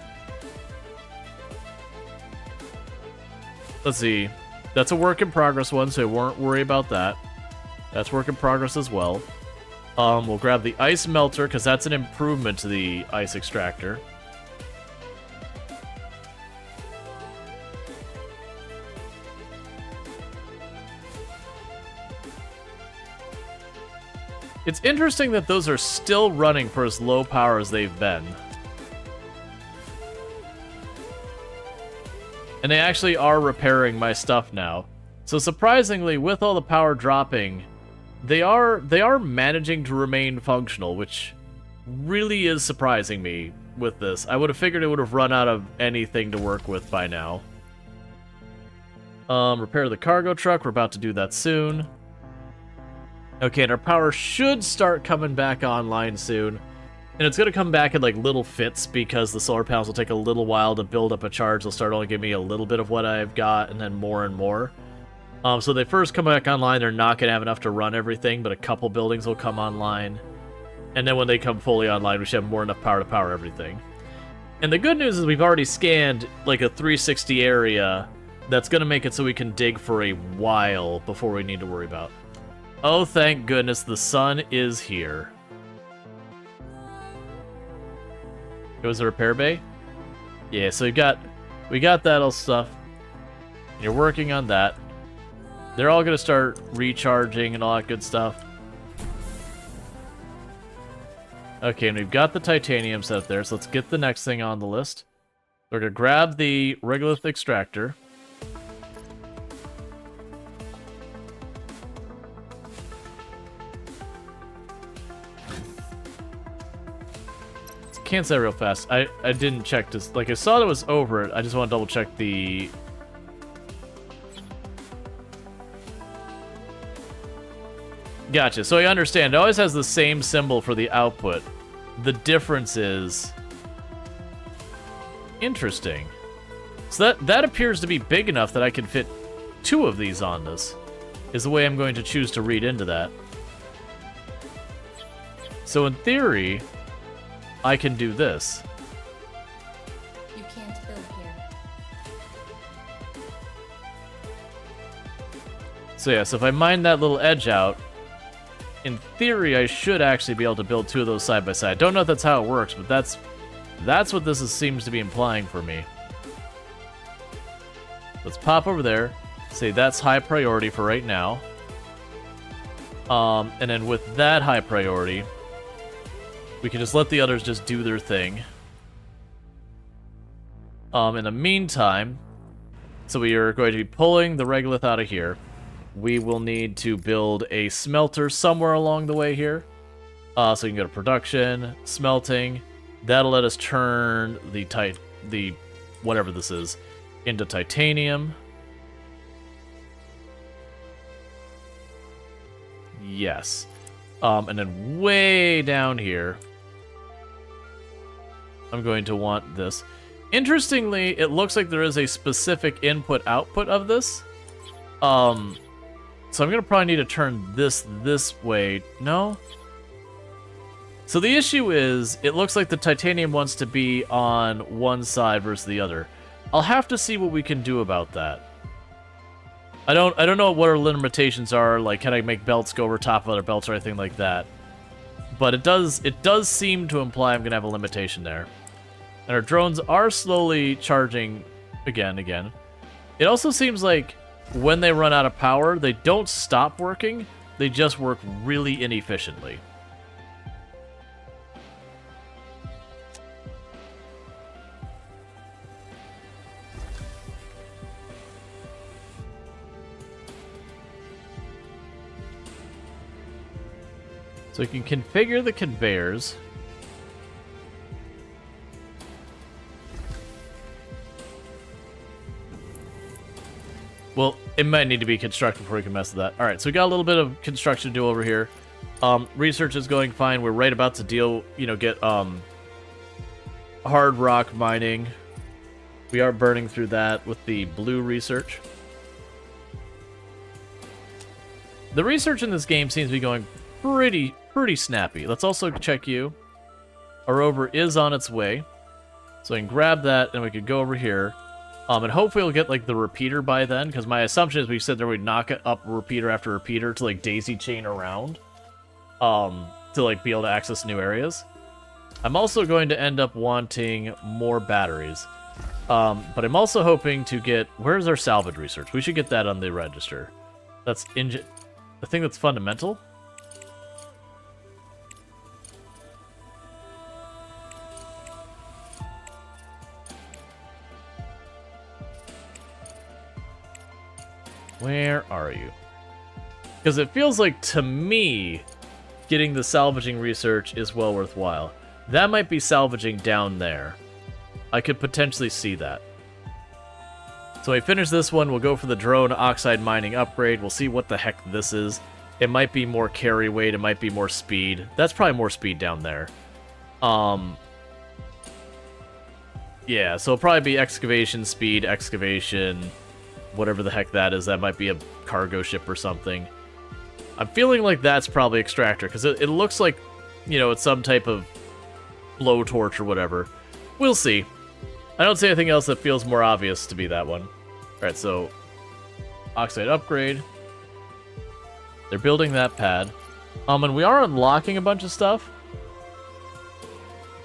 Let's see. That's a work in progress one, so I won't worry about that. That's work in progress as well. We'll grab the ice melter, because that's an improvement to the ice extractor. It's interesting that those are still running for as low power as they've been. And they actually are repairing my stuff now. So surprisingly, with all the power dropping, they are managing to remain functional, which really is surprising me with this. I would have figured it would have run out of anything to work with by now. Repair the cargo truck. We're about to do that soon. Okay, and our power should start coming back online soon. And it's going to come back in like little fits because the solar panels will take a little while to build up a charge. They'll start only giving me a little bit of what I've got and then more and more. So they first come back online, they're not going to have enough to run everything, but a couple buildings will come online. And then when they come fully online, we should have more enough power to power everything. And the good news is we've already scanned like a 360 area that's going to make it so we can dig for a while before we need to worry about. Oh, thank goodness the sun is here. It was a repair bay? Yeah, so we got that all stuff. You're working on that. They're all gonna start recharging and all that good stuff. Okay, and we've got the titanium set up there, so let's get the next thing on the list. We're gonna grab the regolith extractor. Can't say real fast. I didn't check this. Like, I saw that it was over it. I just want to double check the... Gotcha. So I understand. It always has the same symbol for the output. The difference is... Interesting. So that appears to be big enough that I can fit 2 of these on this. is the way I'm going to choose to read into that. So in theory, I can do this. You can't build here. So yeah, so if I mine that little edge out, in theory, I should actually be able to build 2 of those side by side. Don't know if that's how it works, but that's what this seems to be implying for me. Let's pop over there, say that's high priority for right now. And then with that high priority, we can just let the others just do their thing. In the meantime, so we are going to be pulling the regolith out of here. We will need to build a smelter somewhere along the way here. So we can go to production, smelting. That'll let us turn the whatever this is into titanium. Yes. And then way down here, I'm going to want this. Interestingly, it looks like there is a specific input-output of this. So I'm going to probably need to turn this way. No? So the issue is, it looks like the titanium wants to be on one side versus the other. I'll have to see what we can do about that. I don't know what our limitations are, like can I make belts go over top of other belts or anything like that. But it does seem to imply I'm going to have a limitation there. And our drones are slowly charging again. It also seems like when they run out of power, they don't stop working, they just work really inefficiently. So we can configure the conveyors. Well, it might need to be constructed before we can mess with that. All right, so we got a little bit of construction to do over here. Research is going fine. We're right about to get hard rock mining. We are burning through that with the blue research. The research in this game seems to be going pretty snappy. Let's also check you. Our rover is on its way. So I can grab that and we could go over here. And hopefully we'll get, like, the repeater by then, because my assumption is we said that we'd knock it up repeater after repeater to, like, daisy chain around, to, like, be able to access new areas. I'm also going to end up wanting more batteries. But I'm also hoping to get... Where's our salvage research? We should get that on the register. That's the thing that's fundamental? Where are you? Because it feels like, to me, getting the salvaging research is well worthwhile. That might be salvaging down there. I could potentially see that. So when we finish this one, we'll go for the drone oxide mining upgrade. We'll see what the heck this is. It might be more carry weight. It might be more speed. That's probably more speed down there. Yeah, so it'll probably be excavation, speed, excavation... whatever the heck that is. That might be a cargo ship or something. I'm feeling like that's probably extractor, because it looks like, it's some type of blowtorch or whatever. We'll see. I don't see anything else that feels more obvious to be that one. Alright, so oxide upgrade. They're building that pad. And we are unlocking a bunch of stuff,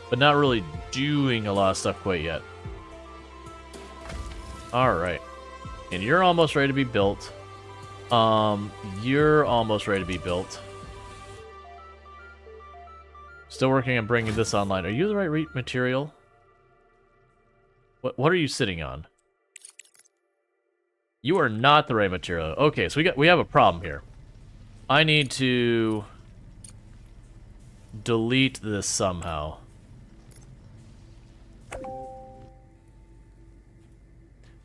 but not really doing a lot of stuff quite yet. Alright. And you're almost ready to be built. You're almost ready to be built. Still working on bringing this online. Are you the right material? What are you sitting on? You are not the right material. Okay, so we have a problem here. I need to delete this somehow.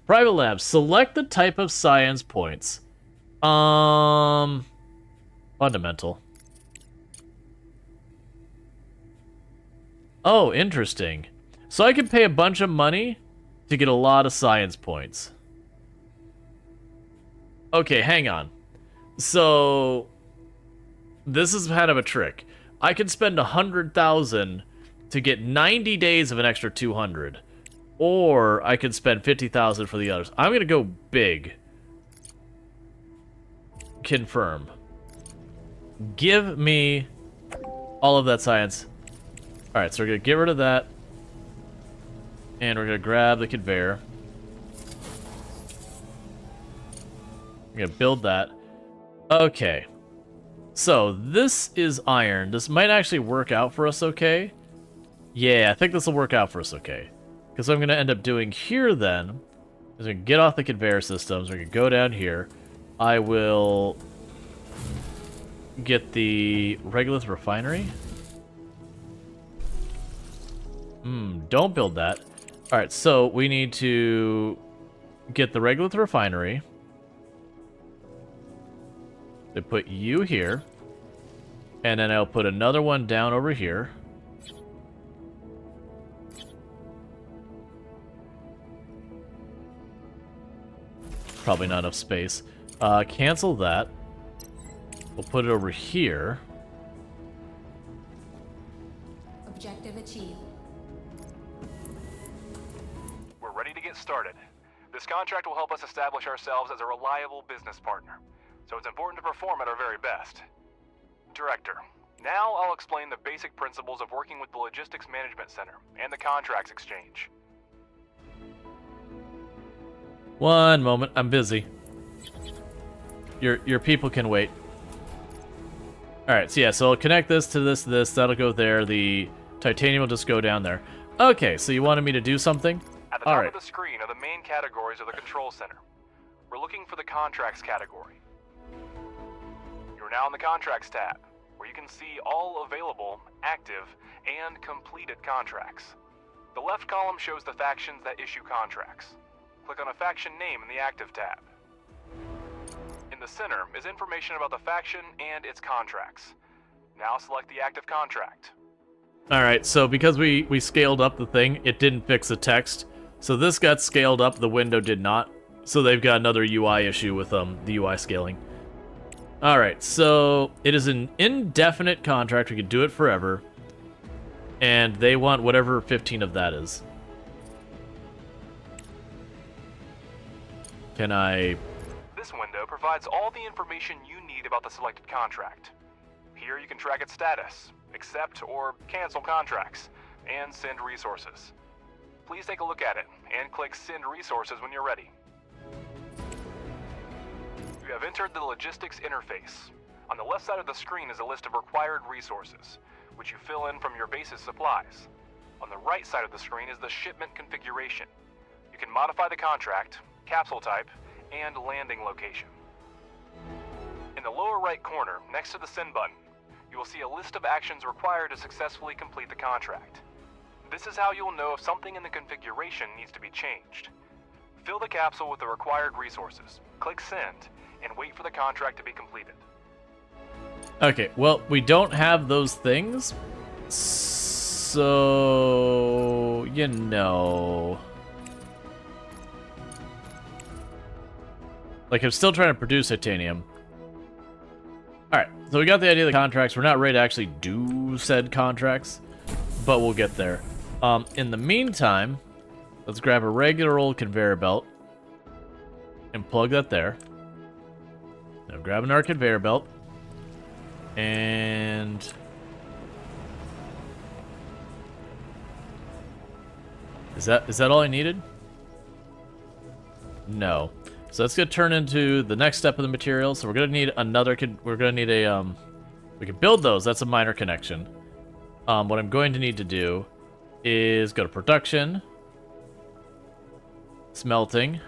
Private lab. Select the type of science points. Fundamental. Oh, interesting. So I can pay a bunch of money to get a lot of science points. Okay, hang on. So this is kind of a trick. I can spend 100,000 to get 90 days of an extra 200, or I could spend 50,000 for the others. I'm gonna go big. Confirm. Give me all of that science. All right, so we're gonna get rid of that, and we're gonna grab the conveyor. We're gonna build that. Okay. So, this is iron. This might actually work out for us okay. Yeah, I think this will work out for us okay. Because what I'm going to end up doing here then is going to get off the conveyor systems. We're going to go down here. I will get the regolith refinery. Don't build that. Alright, so we need to get the regolith refinery. They put you here, and then I'll put another one down over here. Probably not enough space. Cancel that. We'll put it over here. Objective achieved. We're ready to get started. This contract will help us establish ourselves as a reliable business partner, so it's important to perform at our very best. Director, now I'll explain the basic principles of working with the Logistics Management Center and the Contracts Exchange. One moment, I'm busy. Your people can wait. Alright, so yeah, so I'll connect this to this, that'll go there, the titanium will just go down there. Okay, so you wanted me to do something? At the top of the screen are the main categories of the Control Center. We're looking for the Contracts category. You're now in the Contracts tab, where you can see all available, active, and completed contracts. The left column shows the factions that issue contracts. Click on a faction name in the Active tab. In the center is information about the faction and its contracts. Now select the active contract. Alright, so because we scaled up the thing, it didn't fix the text. So this got scaled up, the window did not. So they've got another UI issue with the UI scaling. Alright, so it is an indefinite contract. We could do it forever. And they want whatever 15 of that is. Can I... This window provides all the information you need about the selected contract. Here you can track its status, accept or cancel contracts, and send resources. Please take a look at it, and click Send Resources when you're ready. You have entered the Logistics interface. On the left side of the screen is a list of required resources, which you fill in from your base's supplies. On the right side of the screen is the shipment configuration. You can modify the contract, capsule type, and landing location. In the lower right corner, next to the Send button, you will see a list of actions required to successfully complete the contract. This is how you will know if something in the configuration needs to be changed. Fill the capsule with the required resources, click Send, and wait for the contract to be completed. Okay, well, we don't have those things, so... you know... Like, I'm still trying to produce titanium. Alright, so we got the idea of the contracts. We're not ready to actually do said contracts, but we'll get there. In the meantime, let's grab a regular old conveyor belt and plug that there. Now grabbing our conveyor belt. And... Is that all I needed? No. So that's gonna turn into the next step of the material. So we're gonna need another. We're gonna need a. We can build those. That's a minor connection. What I'm going to need to do is go to production, smelting,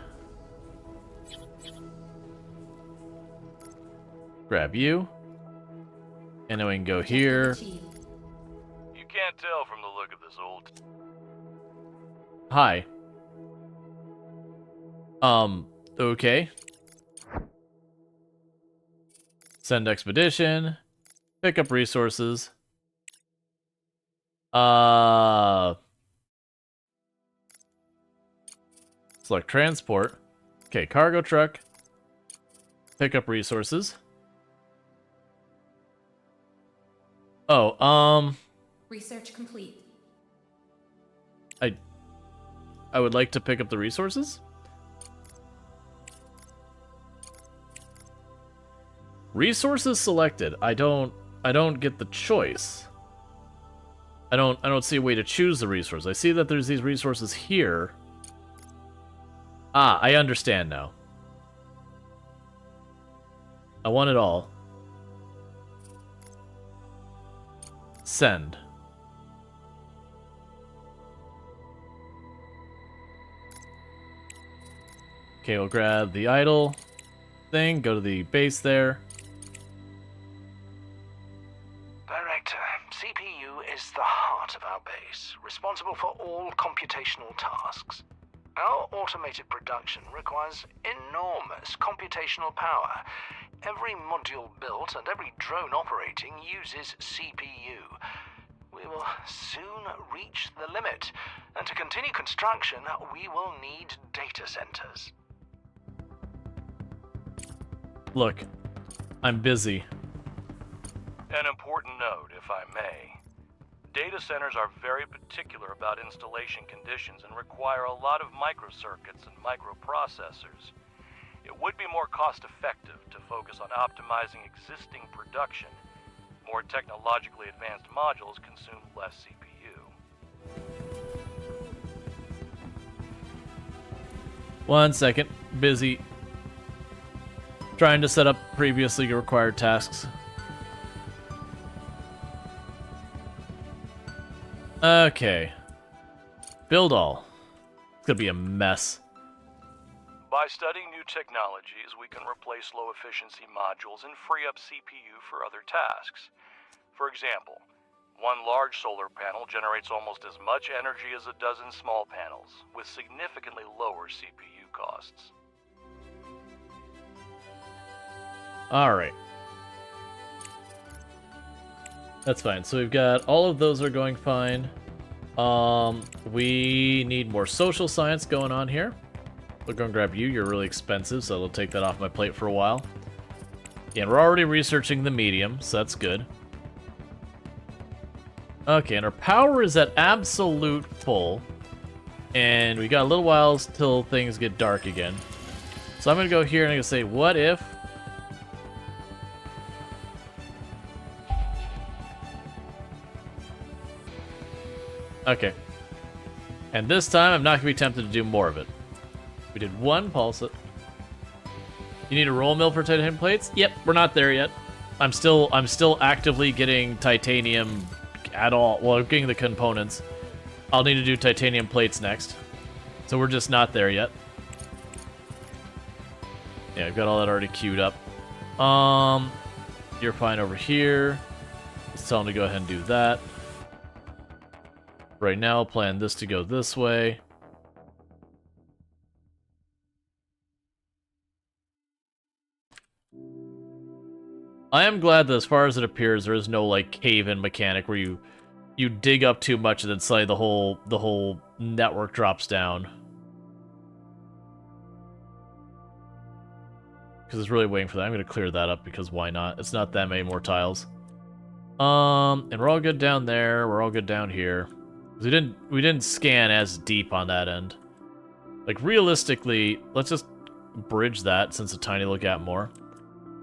grab you, and then we can go here. You can't tell from the look of this old... Hi. Okay. Send expedition. Pick up resources. Select transport. Okay, cargo truck. Pick up resources. Oh, Research complete. I would like to pick up the resources. Resources selected. I don't get the choice. I don't see a way to choose the resource. I see that there's these resources here. Ah, I understand now. I want it all. Send. Okay, we'll grab the idle thing, go to the base there. Director, CPU is the heart of our base, responsible for all computational tasks. Our automated production requires enormous computational power. Every module built and every drone operating uses CPU. We will soon reach the limit, and to continue construction, we will need data centers. Look, I'm busy. An important note, if I may. Data centers are very particular about installation conditions and require a lot of microcircuits and microprocessors. It would be more cost-effective to focus on optimizing existing production. More technologically advanced modules consume less CPU. 1 second. Busy. Trying to set up previously required tasks. Okay. Build all. It's gonna be a mess. By studying new technologies, we can replace low-efficiency modules and free up CPU for other tasks. For example, one large solar panel generates almost as much energy as a dozen small panels, with significantly lower CPU costs. Alright. That's fine. So we've got all of those are going fine. We need more social science going on here. We'll go and grab you. You're really expensive, so it'll take that off my plate for a while. Yeah, and we're already researching the medium, so that's good. Okay, and our power is at absolute full. And we got a little while till things get dark again. So I'm going to go here and I'm going to say, what if... Okay. And this time, I'm not going to be tempted to do more of it. We did one pulse it. You need a roll mill for titanium plates? Yep, we're not there yet. I'm still actively getting titanium at all. Well, I'm getting the components. I'll need to do titanium plates next. So we're just not there yet. Yeah, I've got all that already queued up. You're fine over here. Let's tell him to go ahead and do that. Right now, plan this to go this way. I am glad that as far as it appears, there is no like cave-in mechanic where you dig up too much and then suddenly the whole network drops down. Because it's really waiting for that. I'm going to clear that up because why not? It's not that many more tiles. And we're all good down there. We're all good down here. We didn't scan as deep on that end. Like realistically, let's just bridge that since a tiny little gap more.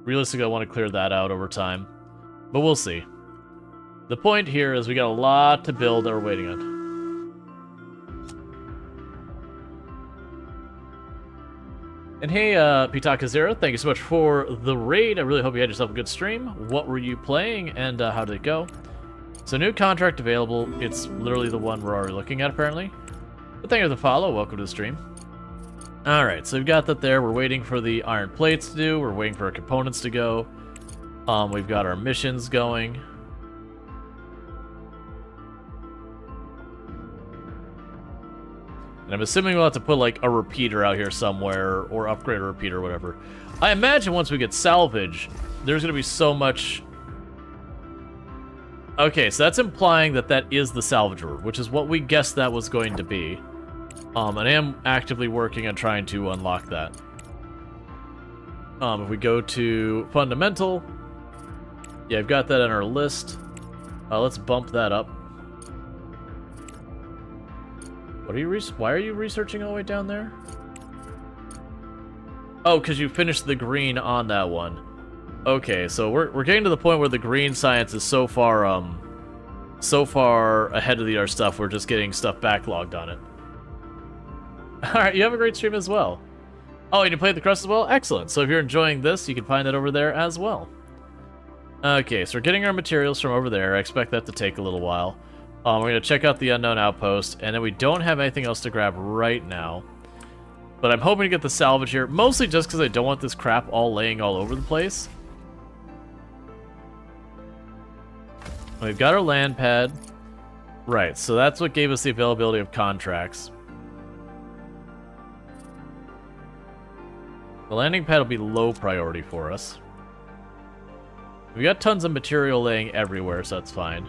Realistically, I want to clear that out over time, but we'll see. The point here is we got a lot to build that we're waiting on. And hey, Pitaka Zero, thank you so much for the raid. I really hope you had yourself a good stream. What were you playing, and how did it go? So new contract available. It's literally the one we're already looking at, apparently. But thank you for the follow. Welcome to the stream. Alright, so we've got that there. We're waiting for the iron plates to do. We're waiting for our components to go. We've got our missions going. And I'm assuming we'll have to put, like, a repeater out here somewhere, or upgrade a repeater or whatever. I imagine once we get salvage, there's going to be so much... Okay, so that's implying that that is the salvager, which is what we guessed that was going to be. And I am actively working on trying to unlock that. If we go to fundamental, yeah, I've got that on our list. Let's bump that up. What are you why are you researching all the way down there? Oh, because you finished the green on that one. Okay, so we're getting to the point where the green science is so far ahead of the other stuff, we're just getting stuff backlogged on it. Alright, you have a great stream as well. Oh, and you played the Crust as well? Excellent. So if you're enjoying this, you can find that over there as well. Okay, so we're getting our materials from over there. I expect that to take a little while. We're going to check out the unknown outpost, and then we don't have anything else to grab right now. But I'm hoping to get the salvage here, mostly just because I don't want this crap all laying all over the place. We've got our land pad. Right, so that's what gave us the availability of contracts. The landing pad will be low priority for us. We got tons of material laying everywhere, so that's fine.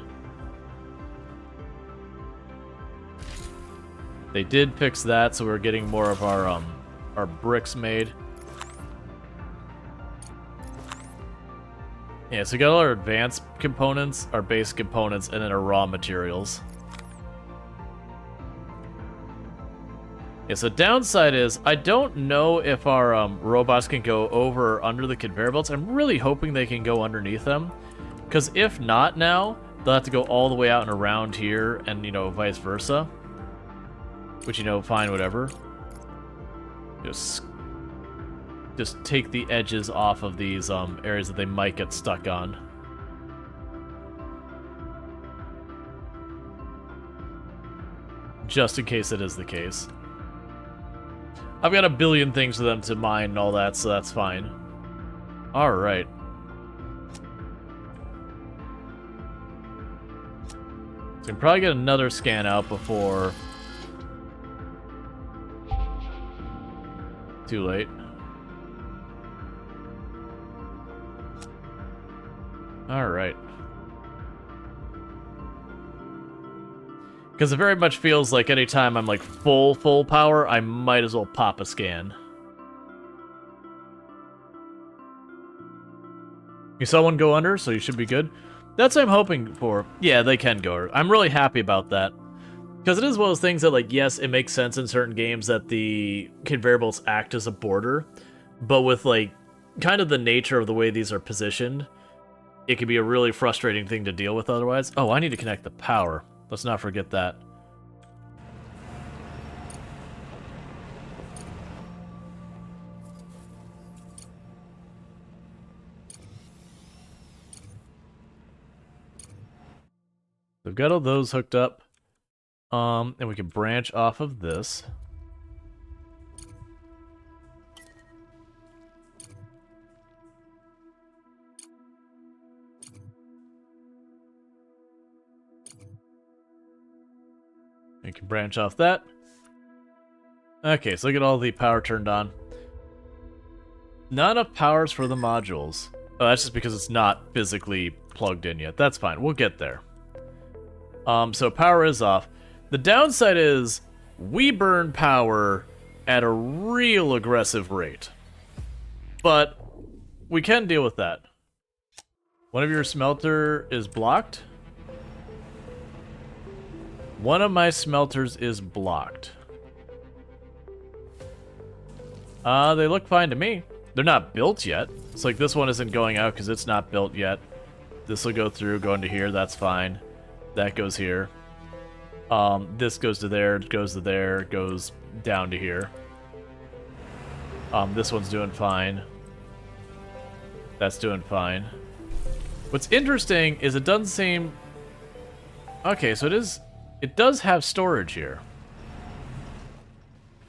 They did fix that, so we're getting more of our bricks made. Yeah, so we got all our advanced components, our base components, and then our raw materials. Yeah, so downside is, I don't know if our robots can go over or under the conveyor belts. I'm really hoping they can go underneath them. Because if not now, they'll have to go all the way out and around here, and, you know, vice versa. Which, you know, fine, whatever. Just take the edges off of these areas that they might get stuck on. Just in case it is the case. I've got a billion things for them to mine and all that, so that's fine. Alright. So we can probably get another scan out before... Too late. Alright. Because it very much feels like anytime I'm like full power, I might as well pop a scan. You saw one go under, so you should be good. That's what I'm hoping for. Yeah, they can go. I'm really happy about that. Because it is one of those things that, like, yes, it makes sense in certain games that the conveyor belts act as a border, but with, like, kind of the nature of the way these are positioned, it can be a really frustrating thing to deal with otherwise. Oh, I need to connect the power. Let's not forget that. We've got all those hooked up. And we can branch off of this. We can branch off that. Okay, so look at all the power turned on. Not enough powers for the modules. Oh, that's just because it's not physically plugged in yet. That's fine, we'll get there. So power is off. The downside is, we burn power at a real aggressive rate. But, we can deal with that. One of your smelter is blocked? One of my smelters is blocked. They look fine to me. They're not built yet. It's like this one isn't going out because it's not built yet. This will go through, go into here, that's fine. That goes here. This goes to there, goes to there, goes down to here. This one's doing fine. That's doing fine. What's interesting is it doesn't seem... Okay, so it does have storage here.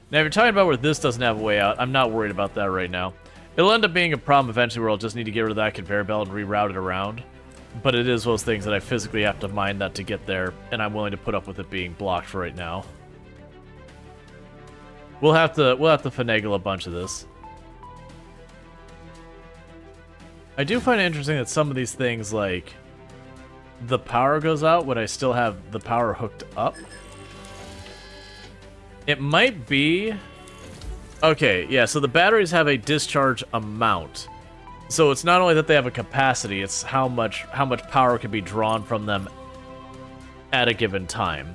Now, if you're talking about where this doesn't have a way out, I'm not worried about that right now. It'll end up being a problem eventually where I'll just need to get rid of that conveyor belt and reroute it around. But it is one of those things that I physically have to mine that to get there, and I'm willing to put up with it being blocked for right now. We'll have to finagle a bunch of this. I do find it interesting that some of these things, like, the power goes out when I still have the power hooked up. It might be... Okay, yeah, so the batteries have a discharge amount. So it's not only that they have a capacity, it's how much power can be drawn from them at a given time.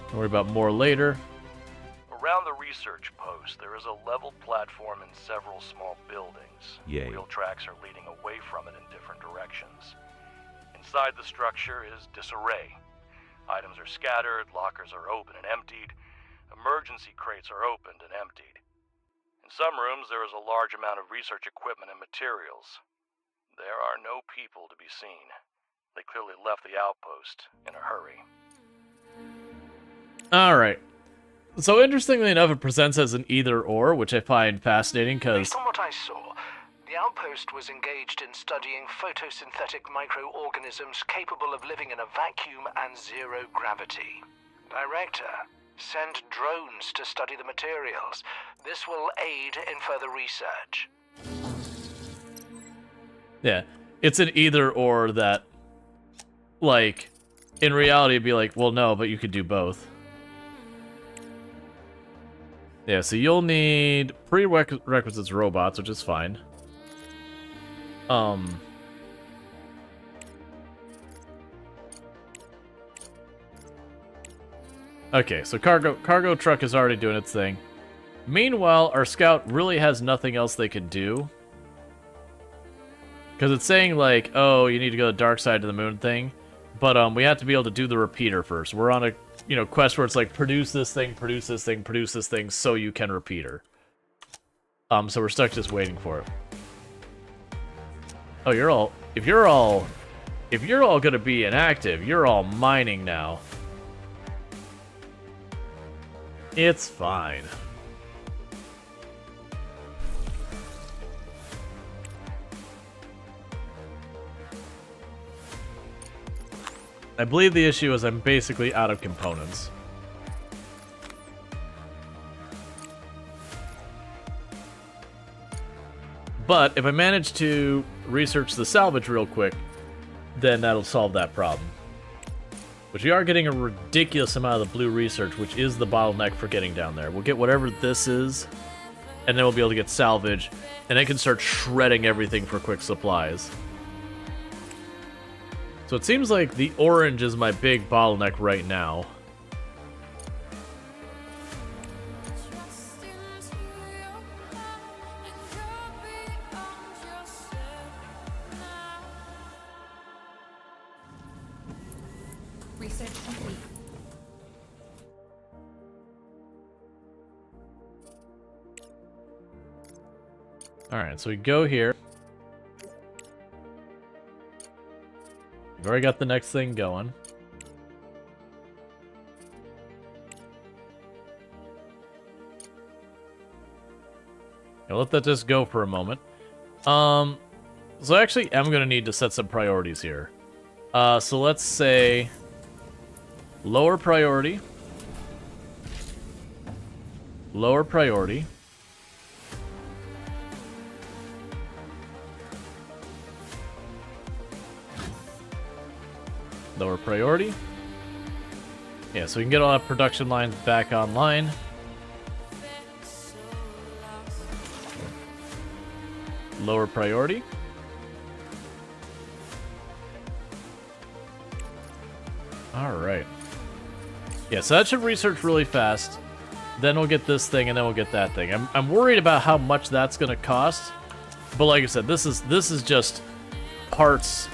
Don't worry about more later. Around the research post, there is a leveled platform and several small buildings. Yay. Wheel tracks are leading away from it in different directions. Inside the structure is disarray. Items are scattered, lockers are open and emptied, emergency crates are opened and emptied. In some rooms, there is a large amount of research equipment and materials. There are no people to be seen. They clearly left the outpost in a hurry. Alright. So interestingly enough, it presents as an either-or, which I find fascinating, because... Based on what I saw, the outpost was engaged in studying photosynthetic microorganisms capable of living in a vacuum and zero gravity. Director, send drones to study the materials. This will aid in further research. Yeah, it's an either-or that, like, in reality it'd be like, well, no, but you could do both. Yeah, so you'll need prerequisites robots, which is fine. Okay, so cargo truck is already doing its thing. Meanwhile, our scout really has nothing else they can do. Because it's saying, like, oh, you need to go to the dark side of the moon thing. But we have to be able to do the repeater first. We're on a, quest where it's like, produce this thing, produce this thing, produce this thing, so you can repeater. So we're stuck just waiting for it. Oh, if you're all gonna be inactive, you're all mining now. It's fine. I believe the issue is I'm basically out of components. But if I manage to research the salvage real quick, then that'll solve that problem. Which we are getting a ridiculous amount of the blue research, which is the bottleneck for getting down there. We'll get whatever this is, and then we'll be able to get salvage, and I can start shredding everything for quick supplies. So it seems like the orange is my big bottleneck right now. Research complete. Alright, so we go here. We've already got the next thing going. I'll let that just go for a moment. So actually, I'm going to need to set some priorities here. So let's say lower priority. Lower priority. Lower priority. Yeah, so we can get all our production lines back online. Lower priority. Alright. Yeah, so that should research really fast. Then we'll get this thing, and then we'll get that thing. I'm worried about how much that's going to cost. But like I said, this is just parts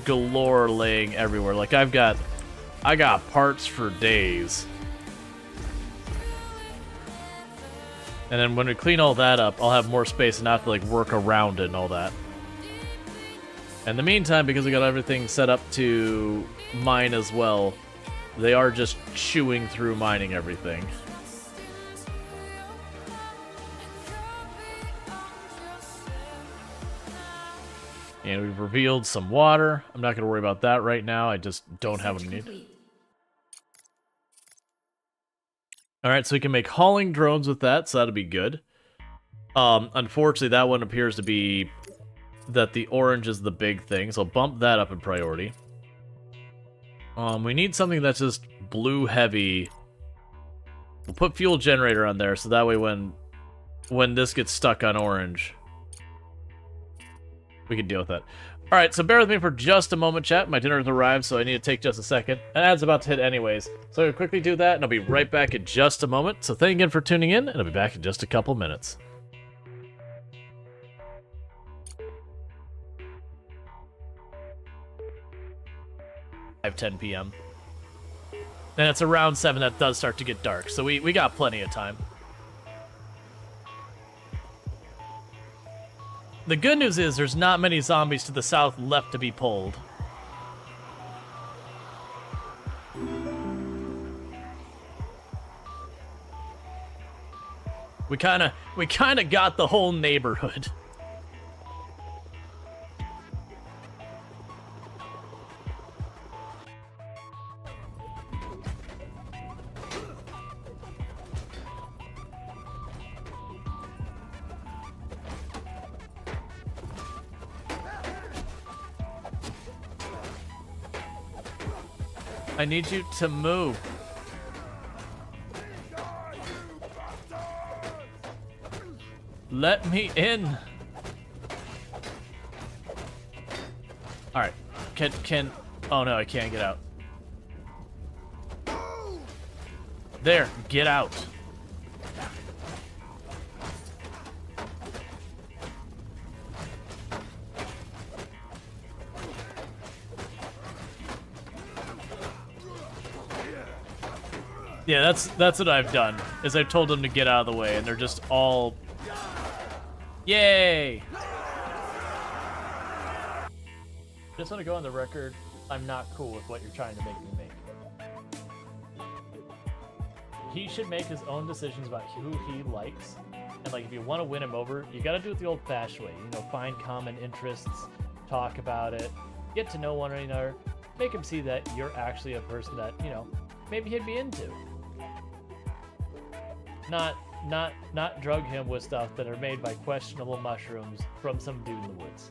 galore laying everywhere. Like I got parts for days. And then when we clean all that up, I'll have more space and not have to like work around it and all that. In the meantime, because we got everything set up to mine as well, they are just chewing through mining everything. And we've revealed some water. I'm not going to worry about that right now. I just don't have what I need. Alright, so we can make hauling drones with that, so that'll be good. Unfortunately, that one appears to be that the orange is the big thing, so bump that up in priority. We need something that's just blue heavy. We'll put fuel generator on there, so that way when this gets stuck on orange, we can deal with that. Alright, so bear with me for just a moment, chat. My dinner has arrived, so I need to take just a second. And ad's about to hit anyways. So I'll quickly do that, and I'll be right back in just a moment. So thank you again for tuning in, and I'll be back in just a couple minutes. 5:10 p.m. And it's around 7 that does start to get dark, so we got plenty of time. The good news is there's not many zombies to the south left to be pulled. We kind of got the whole neighborhood. I need you to move. Let me in. All right. Can oh no, I can't get out. There, get out. Yeah, that's what I've done, is I've told them to get out of the way, and they're just all... Yay! Just want to go on the record, I'm not cool with what you're trying to make me make. He should make his own decisions about who he likes, and like if you want to win him over, you gotta do it the old-fashioned way. You know, find common interests, talk about it, get to know one another, make him see that you're actually a person that, you know, maybe he'd be into. Not drug him with stuff that are made by questionable mushrooms from some dude in the woods.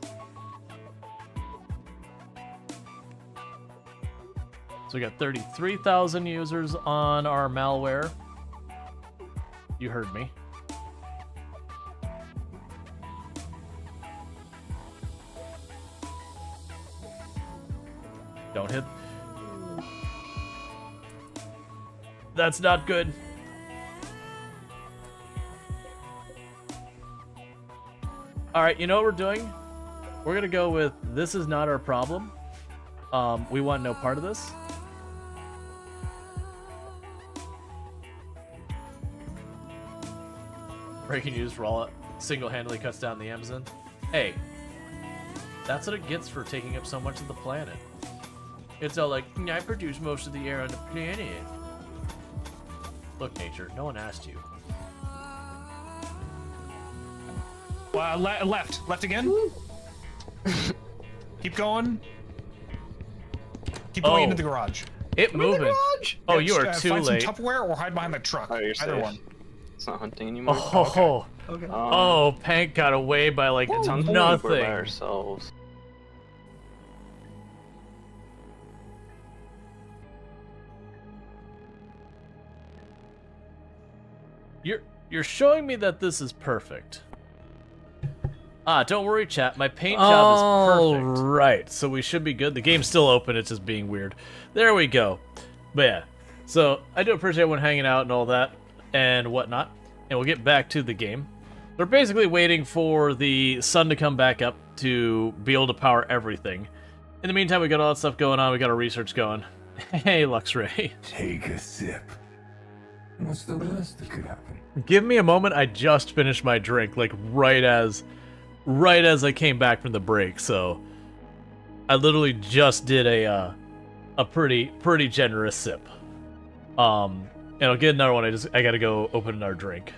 So we got 33,000 users on our malware. You heard me. Don't hit. That's not good. Alright, you know what we're doing? We're gonna go with this is not our problem. We want no part of this. Breaking news, Rual single-handedly cuts down the Amazon. Hey, that's what it gets for taking up so much of the planet. It's all like, I produce most of the air on the planet. Look, nature, no one asked you. Left again. Keep going. Keep going into the garage. It moving. Oh, you are too find late. Some Tupperware or hide behind the truck. Oh, you're Either safe. one. It's not hunting anymore. Oh, okay. Oh, Pank got away by like It's hunting. nothing. We're by ourselves. You're showing me that this is perfect. Ah, don't worry, chat. My paint job is perfect. Right, so we should be good. The game's still open. It's just being weird. There we go. But yeah, so I do appreciate everyone hanging out and all that and whatnot. And we'll get back to the game. We're basically waiting for the sun to come back up to be able to power everything. In the meantime, we got all that stuff going on. We got our research going. Hey, Luxray. Take a sip. What's the worst that could happen? Give me a moment. I just finished my drink, like right as I came back from the break. So I literally just did a pretty generous sip. And I'll get another one. I gotta go open another drink.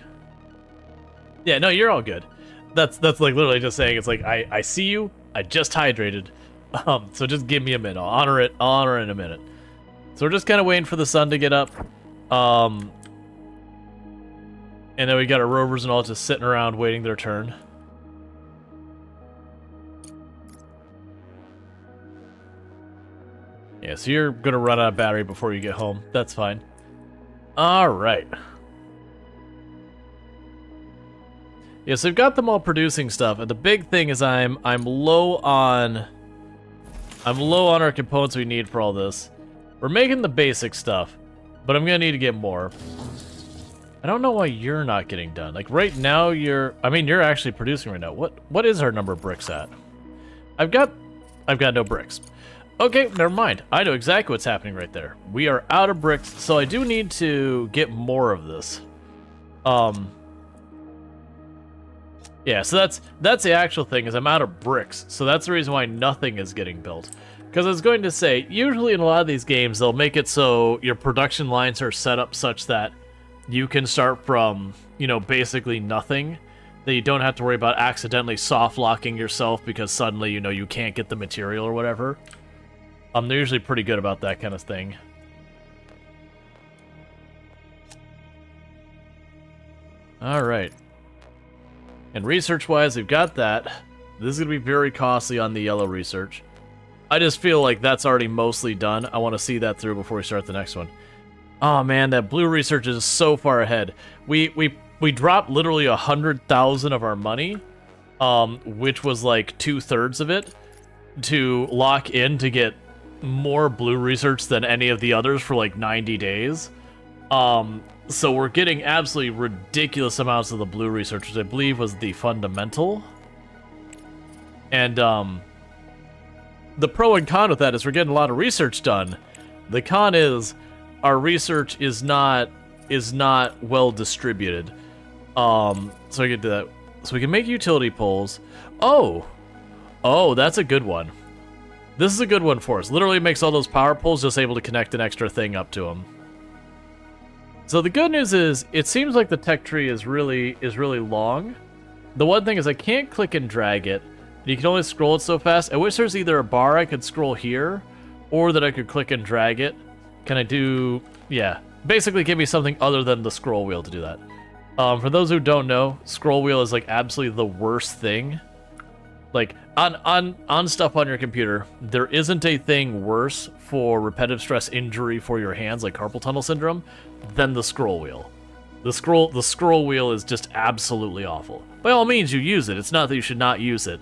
Yeah, no, you're all good. That's like literally just saying it's like I see you. I just hydrated. So just give me a minute. I'll honor it in a minute. So we're just kind of waiting for the sun to get up. And then we got our rovers and all just sitting around waiting their turn. Yeah, so you're gonna run out of battery before you get home. That's fine. Alright. Yeah, so we've got them all producing stuff, and the big thing is I'm low on our components we need for all this. We're making the basic stuff, but I'm gonna need to get more. I don't know why you're not getting done. Like right now you're actually producing right now. What is our number of bricks at? I've got no bricks. Okay, never mind. I know exactly what's happening right there. We are out of bricks, so I do need to get more of this. Yeah, so that's the actual thing, is I'm out of bricks. So that's the reason why nothing is getting built. Because I was going to say, usually in a lot of these games, they'll make it so your production lines are set up such that you can start from, you know, basically nothing. That you don't have to worry about accidentally soft-locking yourself because suddenly, you know, you can't get the material or whatever. They're usually pretty good about that kind of thing. Alright. And research-wise, we've got that. This is going to be very costly on the yellow research. I just feel like that's already mostly done. I want to see that through before we start the next one. Oh man, that blue research is so far ahead. We dropped literally 100,000 of our money, which was like 2/3 of it, to lock in to get more blue research than any of the others for like 90 days. So we're getting absolutely ridiculous amounts of the blue research, which I believe was the fundamental. And the pro and con with that is we're getting a lot of research done. The con is our research is not well distributed. So I can do that. So we can make utility poles. Oh, that's a good one. This is a good one for us. Literally makes all those power poles just able to connect an extra thing up to them. So the good news is, it seems like the tech tree is really long. The one thing is I can't click and drag it. You can only scroll it so fast. I wish there's either a bar I could scroll here, or that I could click and drag it. Can I do... yeah. Basically give me something other than the scroll wheel to do that. For those who don't know, scroll wheel is like absolutely the worst thing. Like, on stuff on your computer, there isn't a thing worse for repetitive stress injury for your hands, like carpal tunnel syndrome, than the scroll wheel. The scroll wheel is just absolutely awful. By all means, you use it. It's not that you should not use it.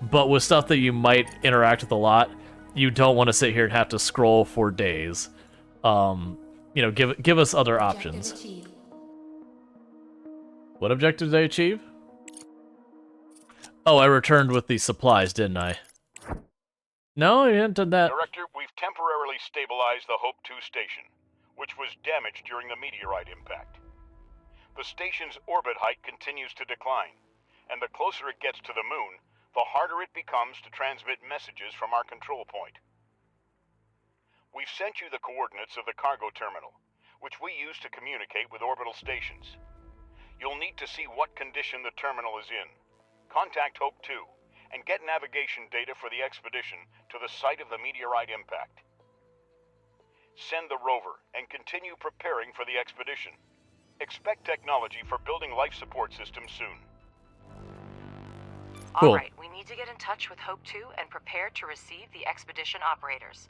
But with stuff that you might interact with a lot, you don't want to sit here and have to scroll for days. You know, give us other options. What objective did I achieve? Oh, I returned with the supplies, didn't I? No, I hadn't done that. Director, we've temporarily stabilized the Hope 2 station, which was damaged during the meteorite impact. The station's orbit height continues to decline, and the closer it gets to the moon, the harder it becomes to transmit messages from our control point. We've sent you the coordinates of the cargo terminal, which we use to communicate with orbital stations. You'll need to see what condition the terminal is in. Contact Hope 2 and get navigation data for the expedition to the site of the meteorite impact. Send the rover and continue preparing for the expedition. Expect technology for building life support systems soon. Cool. Alright, we need to get in touch with Hope 2 and prepare to receive the expedition operators.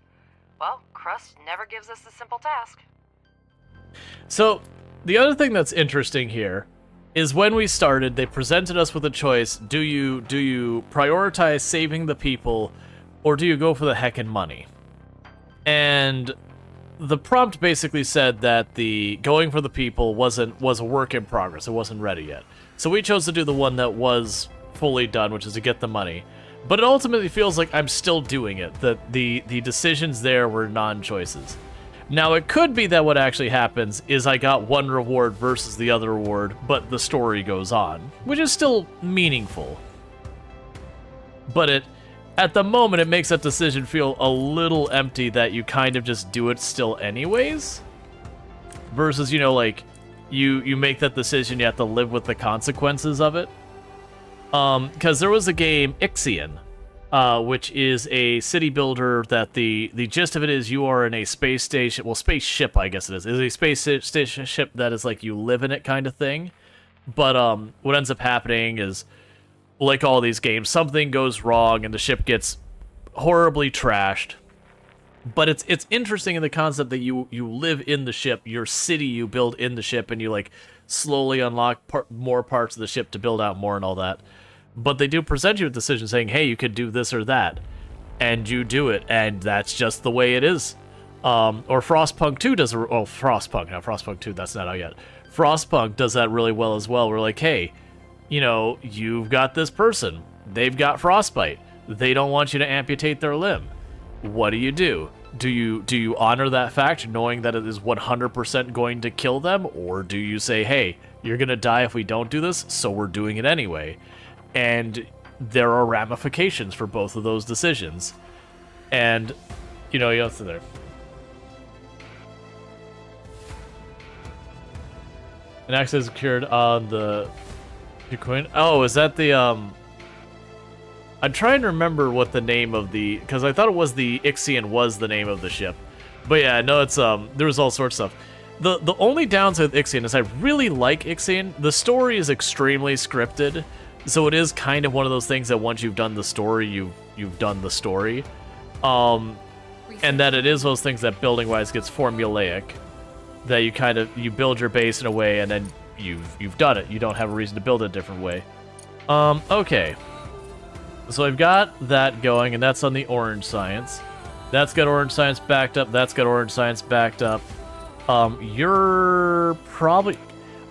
Well, Crust never gives us a simple task. So, the other thing that's interesting here is when we started, they presented us with a choice. Do you prioritize saving the people, or do you go for the heckin' money? And the prompt basically said that the going for the people was a work in progress. It wasn't ready yet. So we chose to do the one that was fully done, which is to get the money. But it ultimately feels like I'm still doing it. That the decisions there were non-choices. Now, it could be that what actually happens is I got one reward versus the other reward, but the story goes on, which is still meaningful. But at the moment, it makes that decision feel a little empty that you kind of just do it still anyways. Versus, you know, like, you make that decision, you have to live with the consequences of it. Because there was a game, Ixion, which is a city builder that the gist of it is you are in a space station, well, spaceship, I guess it is. It's a space station ship that is like you live in it kind of thing. But what ends up happening is, like all these games, something goes wrong and the ship gets horribly trashed. But it's interesting in the concept that you live in the ship, your city you build in the ship, and you like slowly unlock more parts of the ship to build out more and all that. But they do present you with decisions saying, hey, you could do this or that, and you do it, and that's just the way it is. Or Frostpunk 2 does Frostpunk 2, that's not out yet. Frostpunk does that really well as well. We're like, hey, you know, you've got this person, they've got frostbite, they don't want you to amputate their limb. What do? Do you honor that fact, knowing that it is 100% going to kill them, or do you say, hey, you're gonna die if we don't do this, so we're doing it anyway? And there are ramifications for both of those decisions. And, you know, you have to there. An access secured on the coin. Oh, is that the I'm trying to remember what the name of the, because I thought it was the Ixion was the name of the ship. But yeah, no, it's there was all sorts of stuff. The only downside with Ixion is I really like Ixion. The story is extremely scripted, so it is kind of one of those things that once you've done the story, you've done the story. And that it is those things that building wise gets formulaic. That you kind of build your base in a way and then you've done it. You don't have a reason to build it a different way. Okay. So I've got that going, and that's on the orange science. That's got orange science backed up. That's got orange science backed up. You're probably...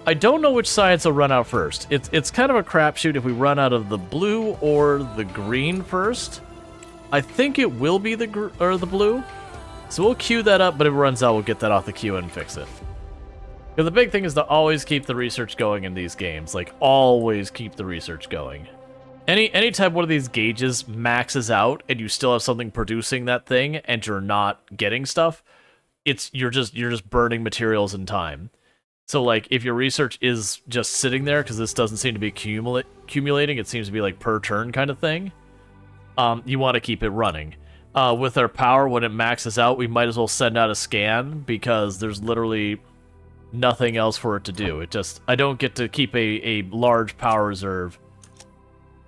I don't know which science will run out first. It's kind of a crapshoot if we run out of the blue or the green first. I think it will be the blue. So we'll queue that up, but if it runs out, we'll get that off the queue and fix it. Because the big thing is to always keep the research going in these games. Like, always keep the research going. Anytime one of these gauges maxes out and you still have something producing that thing and you're not getting stuff, you're just burning materials and time. So like if your research is just sitting there because this doesn't seem to be accumulating, it seems to be like per turn kind of thing. You want to keep it running. With our power, when it maxes out, we might as well send out a scan because there's literally nothing else for it to do. I don't get to keep a large power reserve.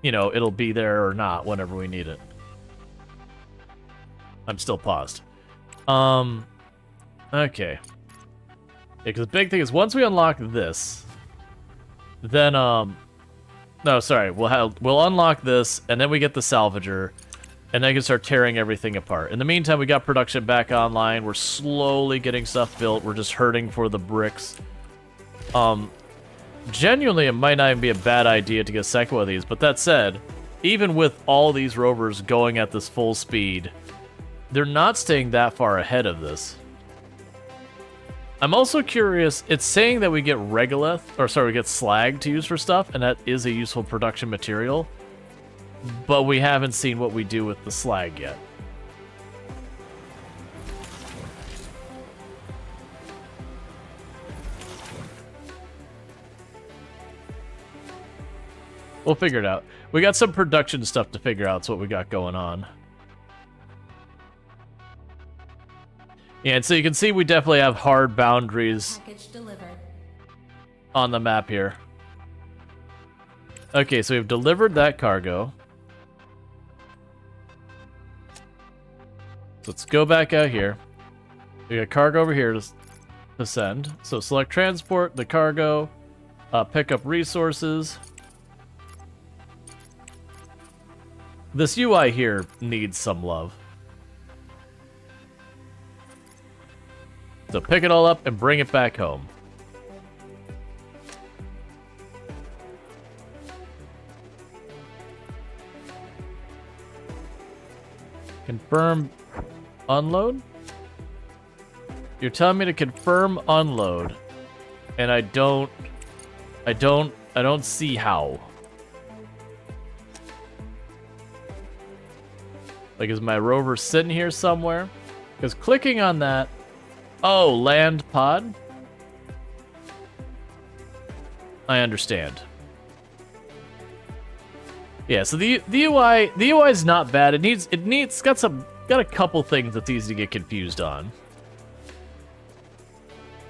You know, it'll be there or not whenever we need it. I'm still paused. Okay. Yeah, because the big thing is once we unlock this, then no, sorry, we'll unlock this, and then we get the salvager, and then we can start tearing everything apart. In the meantime, we got production back online. We're slowly getting stuff built. We're just hurting for the bricks. Genuinely, it might not even be a bad idea to get a second one of these, but that said, even with all these rovers going at this full speed, they're not staying that far ahead of this. I'm also curious, it's saying that we get regolith, we get slag to use for stuff, and that is a useful production material, but we haven't seen what we do with the slag yet. We'll figure it out. We got some production stuff to figure out. That's what we got going on. Yeah, and so you can see we definitely have hard boundaries on the map here. Okay, so we've delivered that cargo. So let's go back out here. We got cargo over here to send. So select transport, the cargo, pick up resources. This UI here needs some love. So pick it all up and bring it back home. Confirm unload? You're telling me to confirm unload, and I don't see how. Like, is my rover sitting here somewhere? Because clicking on that... Oh, land pod? I understand. Yeah, so the UI is not bad. It's got a couple things that's easy to get confused on.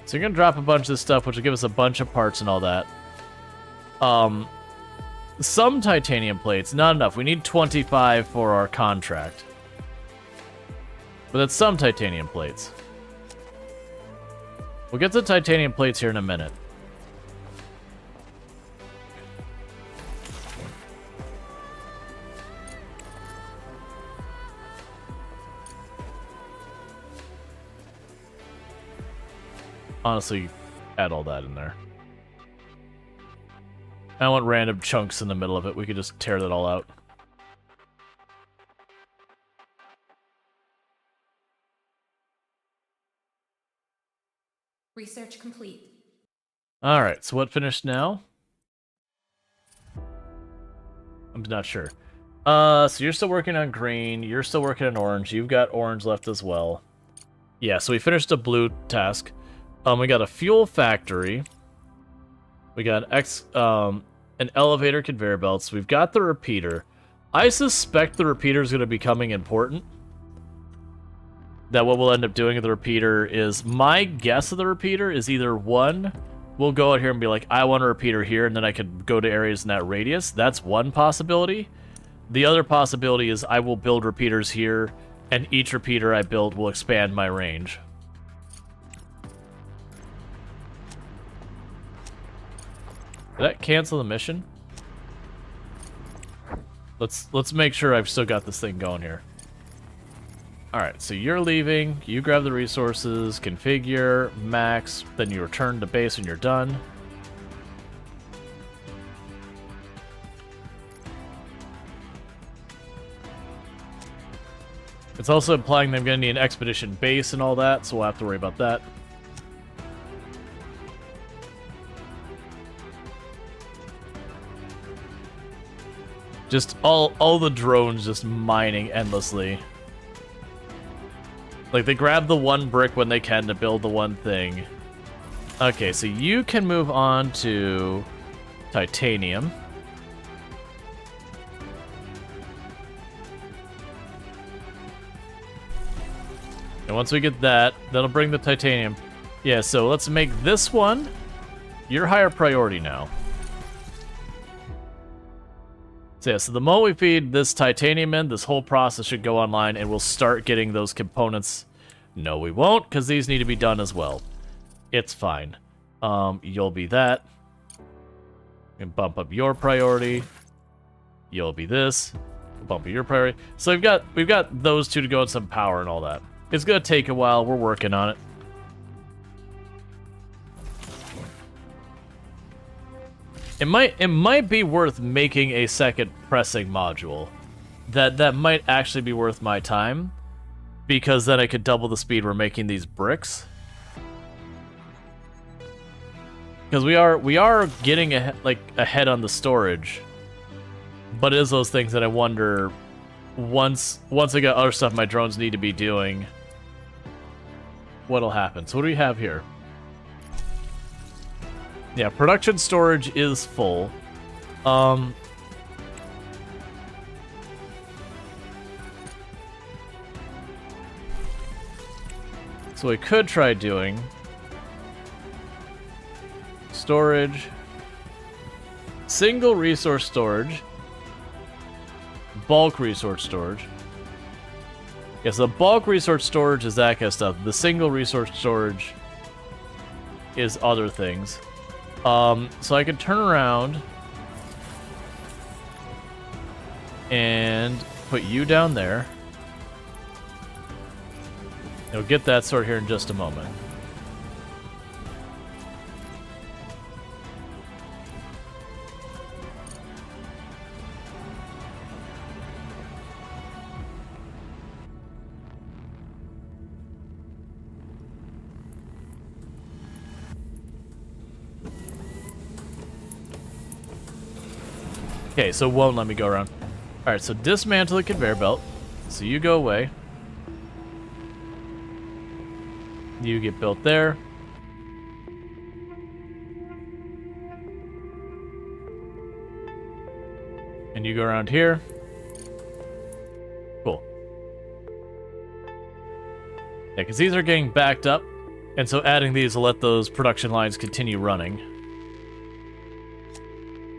So you're gonna drop a bunch of this stuff, which will give us a bunch of parts and all that. Some titanium plates, not enough. We need 25 for our contract. But that's some titanium plates. We'll get to titanium plates here in a minute. Honestly, add all that in there. I don't want random chunks in the middle of it. We could just tear that all out. Research complete. Alright, so what finished now? I'm not sure. So you're still working on green, you're still working on orange, you've got orange left as well. Yeah, so we finished a blue task. We got a fuel factory. We got an elevator conveyor belts. We've got the repeater. I suspect the repeater is going to be becoming important. That what we'll end up doing with the repeater is, my guess of the repeater is either one, we'll go out here and be like, I want a repeater here, and then I could go to areas in that radius. That's one possibility. The other possibility is I will build repeaters here, and each repeater I build will expand my range. Did that cancel the mission? Let's make sure I've still got this thing going here. Alright, so you're leaving, you grab the resources, configure, max, then you return to base when you're done. It's also implying that I'm going to need an expedition base and all that, so we'll have to worry about that. Just all the drones just mining endlessly. Like, they grab the one brick when they can to build the one thing. Okay, so you can move on to titanium. And once we get that, that'll bring the titanium. Yeah, so let's make this one your higher priority now. So yeah, so the moment we feed this titanium in, this whole process should go online, and we'll start getting those components. No, we won't, because these need to be done as well. It's fine. You'll be that. And bump up your priority. You'll be this. Bump up your priority. So we've got those two to go and some power and all that. It's gonna take a while. We're working on it. It might be worth making a second pressing module. That might actually be worth my time, because then I could double the speed we're making these bricks. Because we are getting ahead on the storage, but it is those things that I wonder, once I got other stuff my drones need to be doing, what'll happen. So what do we have here? Yeah, production storage is full. So we could try doing storage, single resource storage, bulk resource storage. Yes, the bulk resource storage is that kind of stuff. The single resource storage is other things. So I could turn around and put you down there. You'll get that sort here in just a moment. Okay, so it won't let me go around. Alright, so dismantle the conveyor belt. So you go away. You get built there. And you go around here. Cool. Yeah, because these are getting backed up. And so adding these will let those production lines continue running.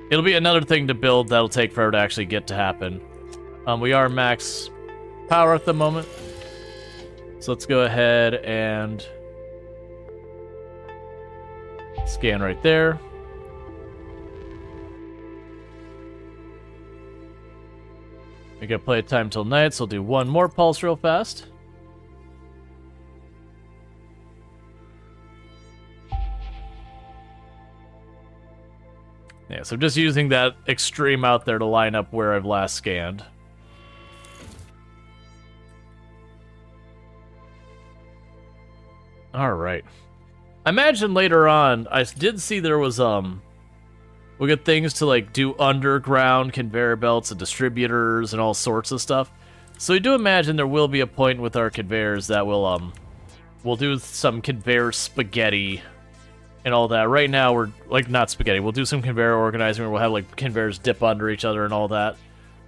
It'll be another thing to build that'll take forever to actually get to happen. We are max power at the moment. So let's go ahead and scan right there. We got play time till night, so we'll do one more pulse real fast. Yeah, so I'm just using that extreme out there to line up where I've last scanned. Alright. I imagine later on, I did see there was, we got things to, like, do underground conveyor belts and distributors and all sorts of stuff. So I do imagine there will be a point with our conveyors that we'll do some conveyor spaghetti and all that. Right now, we're, like, not spaghetti. We'll do some conveyor organizing where we'll have, like, conveyors dip under each other and all that.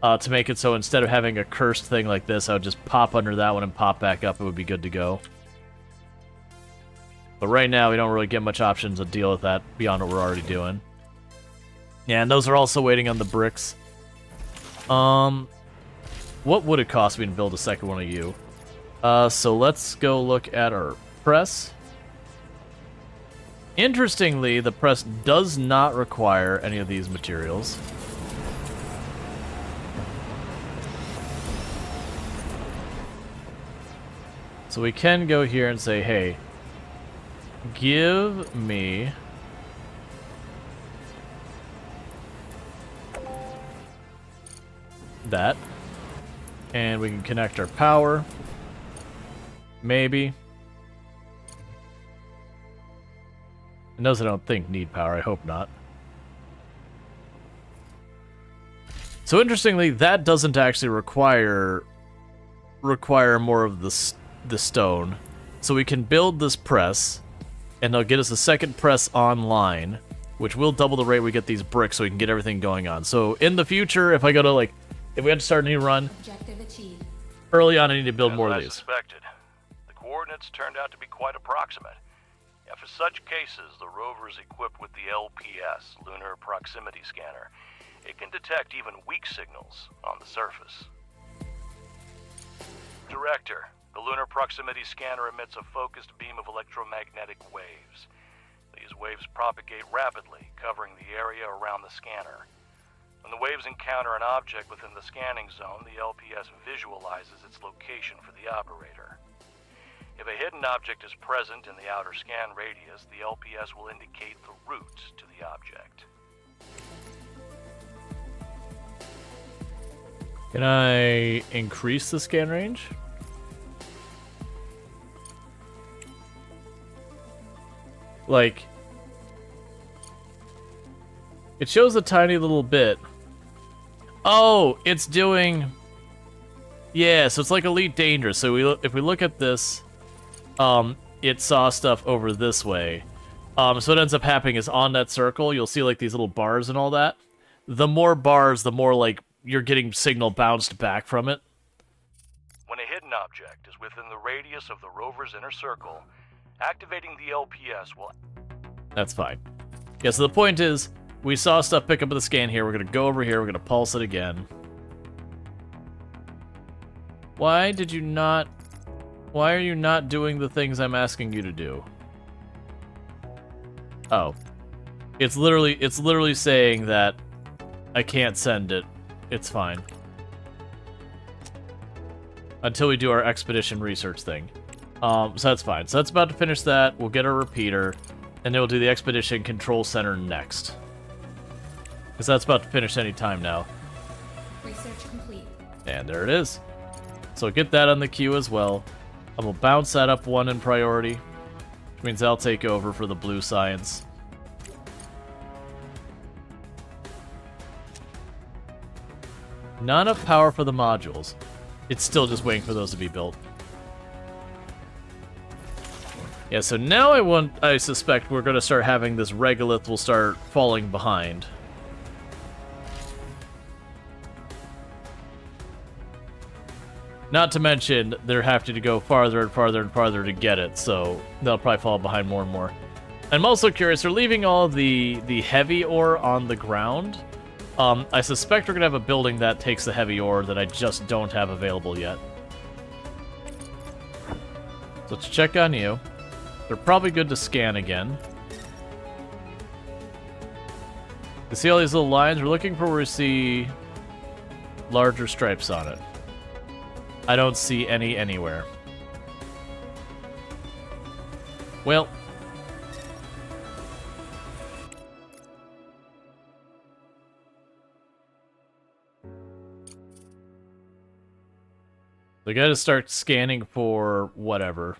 To make it so instead of having a cursed thing like this, I would just pop under that one and pop back up. It would be good to go. But right now, we don't really get much options to deal with that beyond what we're already doing. Yeah, and those are also waiting on the bricks. What would it cost me to build a second one of you? So let's go look at our press. Interestingly, the press does not require any of these materials. So we can go here and say, hey, give me that. And we can connect our power. Maybe. And those I don't think need power. I hope not. So interestingly, that doesn't actually require more of the stone. So we can build this press, and they'll get us a second press online, which will double the rate we get these bricks so we can get everything going on. So in the future, if I go to, like, if we have to start a new run, early on I need to build more of these. Suspected. The coordinates turned out to be quite approximate. Yeah, for such cases, the rover is equipped with the LPS, Lunar Proximity Scanner. It can detect even weak signals on the surface. Director, the Lunar Proximity Scanner emits a focused beam of electromagnetic waves. These waves propagate rapidly, covering the area around the scanner. When the waves encounter an object within the scanning zone, the LPS visualizes its location for the operator. If a hidden object is present in the outer scan radius, the LPS will indicate the route to the object. Can I increase the scan range? Like, it shows a tiny little bit. Oh, it's doing... Yeah, so it's like Elite Dangerous. So if we look at this, it saw stuff over this way. So what ends up happening is on that circle, you'll see like these little bars and all that. The more bars, the more like you're getting signal bounced back from it. When a hidden object is within the radius of the rover's inner circle, activating the LPS will... That's fine. Yeah, so the point is, we saw stuff pick up in the scan here. We're going to go over here. We're going to pulse it again. Why did you not... Why are you not doing the things I'm asking you to do? Oh. It's literally saying that I can't send it. It's fine. Until we do our expedition research thing. So that's fine. So that's about to finish that. We'll get our repeater. And then we'll do the expedition control center next. Because that's about to finish any time now. Research complete. And there it is. So get that on the queue as well. And we'll bounce that up one in priority. Which means I'll take over for the blue science. Not enough power for the modules. It's still just waiting for those to be built. Yeah, so now I suspect we're going to start having this regolith will start falling behind. Not to mention, they're having to go farther and farther and farther to get it, so they'll probably fall behind more and more. I'm also curious, they're leaving all the heavy ore on the ground. I suspect we're going to have a building that takes the heavy ore that I just don't have available yet. So let's check on you. They're probably good to scan again. You see all these little lines? We're looking for where we see larger stripes on it. I don't see any anywhere. Well. We gotta start scanning for whatever.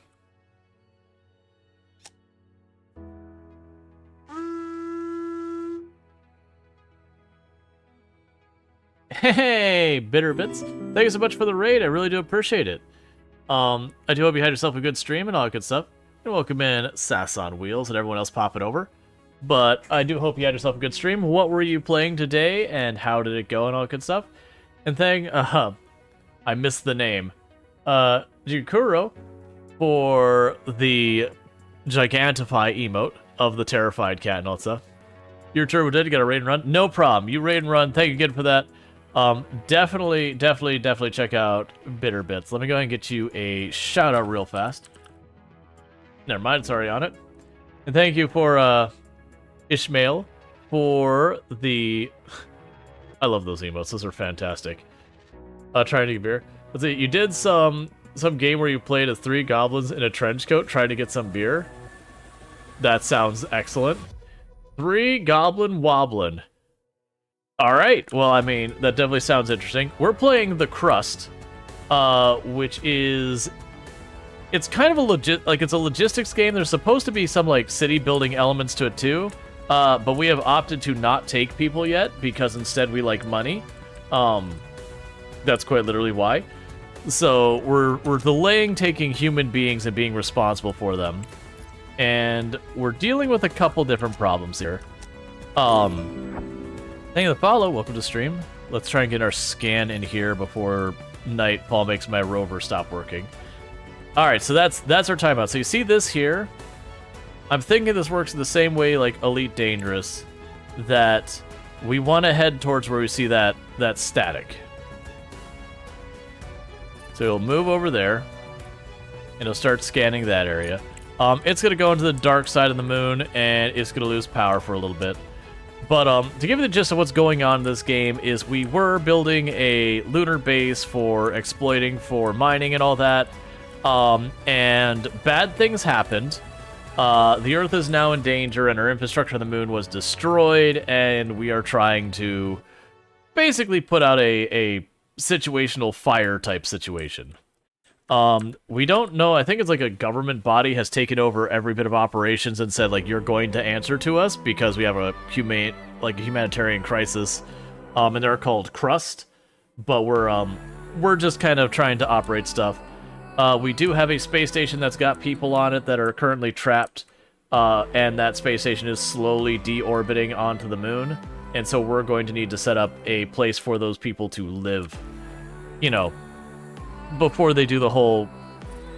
Hey, Bitter Bits. Thank you so much for the raid. I really do appreciate it. I do hope you had yourself a good stream and all that good stuff. And welcome in Sass on Wheels and everyone else popping over. But I do hope you had yourself a good stream. What were you playing today and how did it go and all that good stuff? And I missed the name. Jukuro for the Gigantify emote of the terrified cat and all that stuff. Your turbo did, you got a raid and run? No problem. You raid and run. Thank you again for that. Definitely check out Bitter Bits. Let me go ahead and get you a shout out real fast. Never mind, it's already on it. And thank you for, Ishmael for the... I love those emotes. Those are fantastic. Trying to get beer. Let's see, you did some game where you played as 3 goblins in a trench coat trying to get some beer. That sounds excellent. 3 goblin woblin. Alright, well, I mean, that definitely sounds interesting. We're playing the Crust, which is... It's kind of it's a logistics game. There's supposed to be some, like, city-building elements to it, too. But we have opted to not take people yet, because instead we like money. That's quite literally why. So, we're delaying taking human beings and being responsible for them. And we're dealing with a couple different problems here. Thank you for the follow. Welcome to stream. Let's try and get our scan in here before nightfall makes my rover stop working. Alright, so that's our timeout. So you see this here? I'm thinking this works the same way like Elite Dangerous, that we want to head towards where we see that static. So it'll move over there, and it'll start scanning that area. It's going to go into the dark side of the moon, and it's going to lose power for a little bit. But to give you the gist of what's going on in this game is we were building a lunar base for exploiting for mining and all that, and bad things happened. The Earth is now in danger, and our infrastructure on the moon was destroyed, and we are trying to basically put out a situational fire type situation. We don't know. I think it's like a government body has taken over every bit of operations and said, like, you're going to answer to us because we have a humanitarian crisis. And they're called Crust, but we're just kind of trying to operate stuff. We do have a space station that's got people on it that are currently trapped, and that space station is slowly deorbiting onto the moon. And so we're going to need to set up a place for those people to live, you know, before they do the whole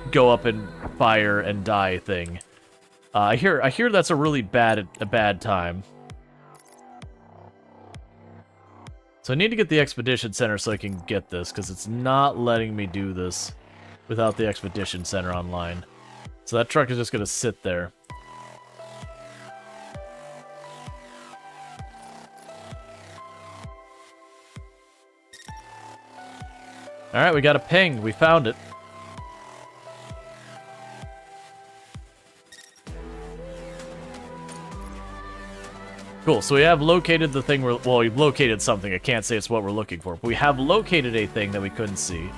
go up and fire and die thing. I hear that's a really bad time. So I need to get the expedition center so I can get this, because it's not letting me do this without the expedition center online. So that truck is just going to sit there. Alright, we got a ping. We found it. Cool, so we have located the thing well, we've located something. I can't say it's what we're looking for, but we have located a thing that we couldn't see.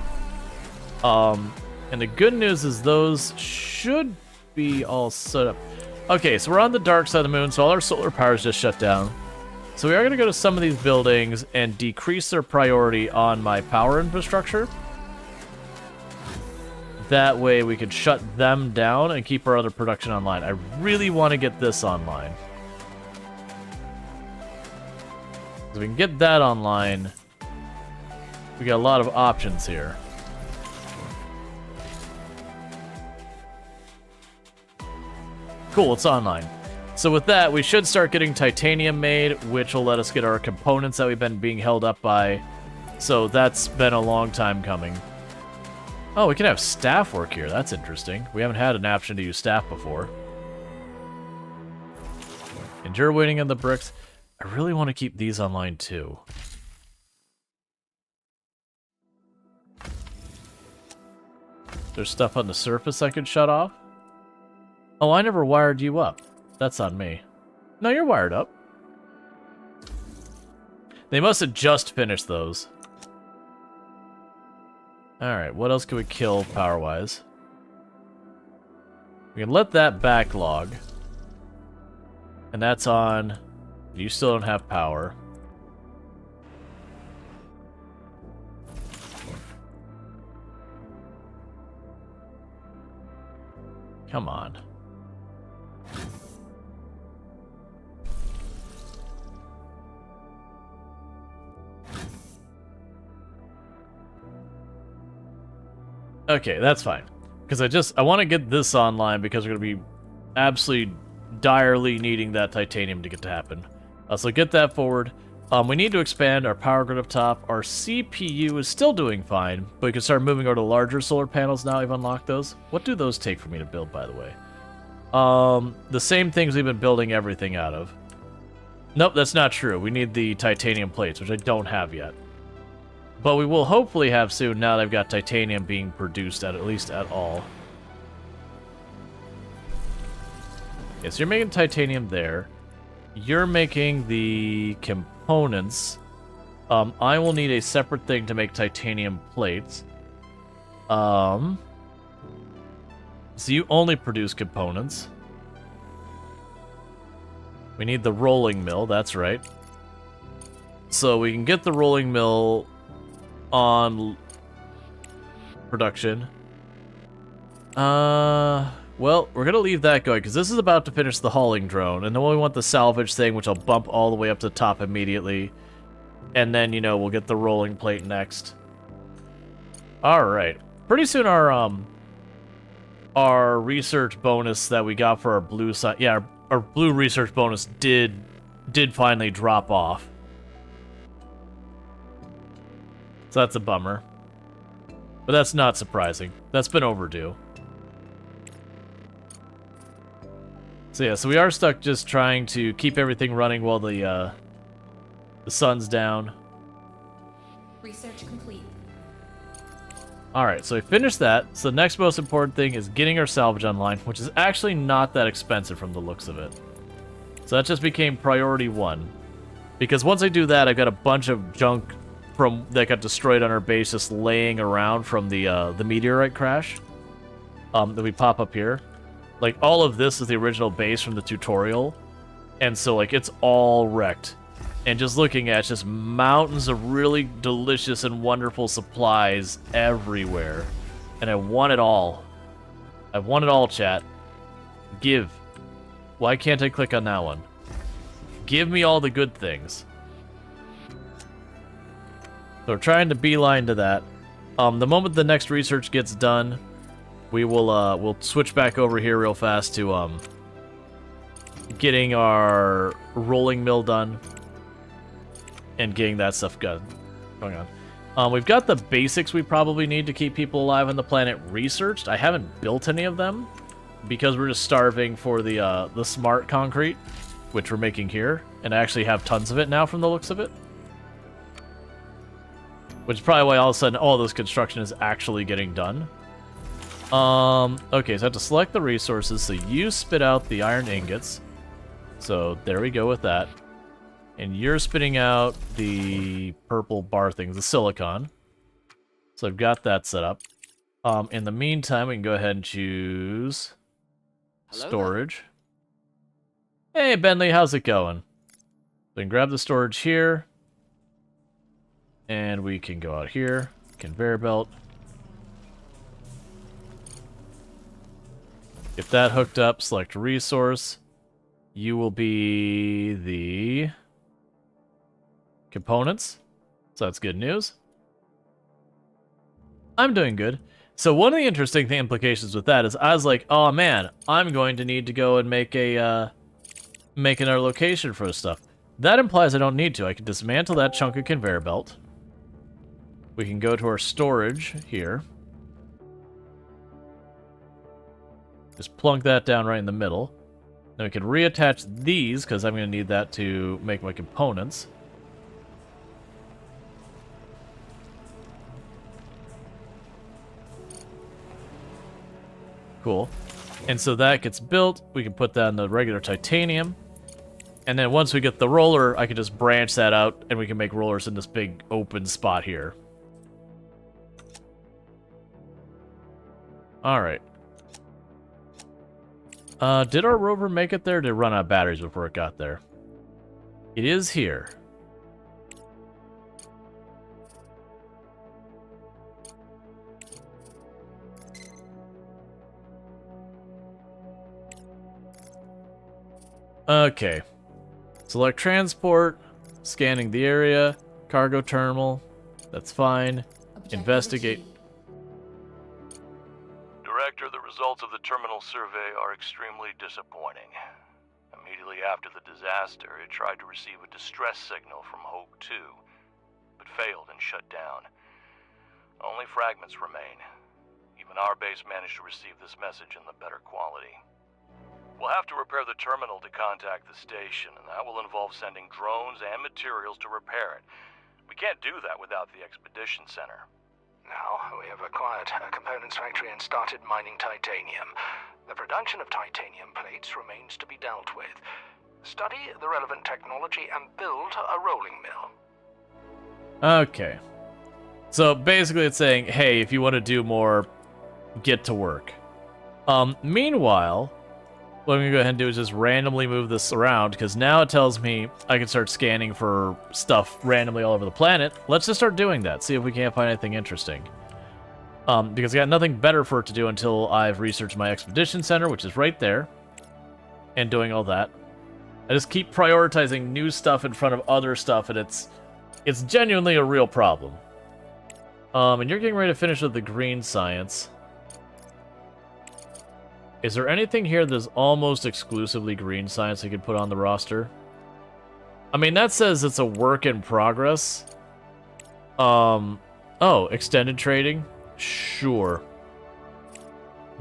And the good news is those should be all set up. Okay, so we're on the dark side of the moon, so all our solar power is just shut down. So we are going to go to some of these buildings and decrease their priority on my power infrastructure. That way we can shut them down and keep our other production online. I really want to get this online. If we can get that online, we got a lot of options here. Cool, it's online. So with that, we should start getting titanium made, which will let us get our components that we've been being held up by. So that's been a long time coming. Oh, we can have staff work here. That's interesting. We haven't had an option to use staff before. Endure waiting on the bricks. I really want to keep these online too. There's stuff on the surface I could shut off. Oh, I never wired you up. That's on me. No, you're wired up. They must have just finished those. Alright, what else can we kill power-wise? We can let that backlog. And that's on... You still don't have power. Come on. Okay, that's fine. Because I want to get this online because we're going to be absolutely direly needing that titanium to get to happen. So get that forward. We need to expand our power grid up top. Our CPU is still doing fine, but we can start moving over to larger solar panels now we've unlocked those. What do those take for me to build, by the way? The same things we've been building everything out of. Nope, that's not true. We need the titanium plates, which I don't have yet. But we will hopefully have soon now that I've got titanium being produced at least at all. Okay, so you're making titanium there. You're making the components. I will need a separate thing to make titanium plates. So you only produce components. We need the rolling mill, that's right. So we can get the rolling mill on production. Well, we're gonna leave that going because this is about to finish the hauling drone, and then we want the salvage thing, which I'll bump all the way up to the top immediately. And then, you know, we'll get the rolling plate next. Alright. Pretty soon our research bonus that we got for our blue side, yeah, our blue research bonus did finally drop off. So that's a bummer. But that's not surprising. That's been overdue. So yeah, so we are stuck just trying to keep everything running while the sun's down. Research complete. Alright, so we finished that. So the next most important thing is getting our salvage online, which is actually not that expensive from the looks of it. So that just became priority 1. Because once I do that, I've got a bunch of junk that got destroyed on our base just laying around from the meteorite crash that we pop up here. Like, all of this is the original base from the tutorial, and so, like, it's all wrecked. And just looking at just mountains of really delicious and wonderful supplies everywhere. And I want it all. I want it all, chat. Give. Why can't I click on that one? Give me all the good things. So we're trying to beeline to that. The moment the next research gets done, we will we'll switch back over here real fast to getting our rolling mill done and getting that stuff going on. We've got the basics we probably need to keep people alive on the planet researched. I haven't built any of them because we're just starving for the smart concrete, which we're making here, and I actually have tons of it now from the looks of it. Which is probably why all of a sudden all this construction is actually getting done. Okay, so I have to select the resources. So you spit out the iron ingots. So there we go with that. And you're spitting out the purple bar things, the silicon. So I've got that set up. In the meantime, we can go ahead and choose storage. Hey, Bentley, how's it going? We can grab the storage here. And we can go out here. Conveyor belt. Get that hooked up, select resource. You will be the components. So that's good news. I'm doing good. So one of the interesting implications with that is I was like, oh man, I'm going to need to go and make another location for this stuff. That implies I don't need to. I can dismantle that chunk of conveyor belt. We can go to our storage here. Just plunk that down right in the middle. Then we can reattach these, because I'm going to need that to make my components. Cool. And so that gets built. We can put that in the regular titanium. And then once we get the roller, I can just branch that out, and we can make rollers in this big open spot here. Alright. Did our rover make it there? Or did it run out of batteries before it got there? It is here. Okay. Select transport, scanning the area, cargo terminal, that's fine. Investigate. Director, the results of the terminal survey are extremely disappointing. Immediately after the disaster, it tried to receive a distress signal from Hope 2, but failed and shut down. Only fragments remain. Even our base managed to receive this message in the better quality. We'll have to repair the terminal to contact the station, and that will involve sending drones and materials to repair it. We can't do that without the Expedition Center. Now, we have acquired a components factory and started mining titanium. The production of titanium plates remains to be dealt with. Study the relevant technology and build a rolling mill. Okay. So basically it's saying, hey, if you want to do more, get to work. Meanwhile, what I'm going to go ahead and do is just randomly move this around, because now it tells me I can start scanning for stuff randomly all over the planet. Let's just start doing that, see if we can't find anything interesting. Because I got nothing better for it to do until I've researched my Expedition Center, which is right there, and doing all that. I just keep prioritizing new stuff in front of other stuff, and it's genuinely a real problem. And you're getting ready to finish with the green science. Is there anything here that's almost exclusively green science I could put on the roster? I mean, that says it's a work in progress. Oh, extended trading? Sure.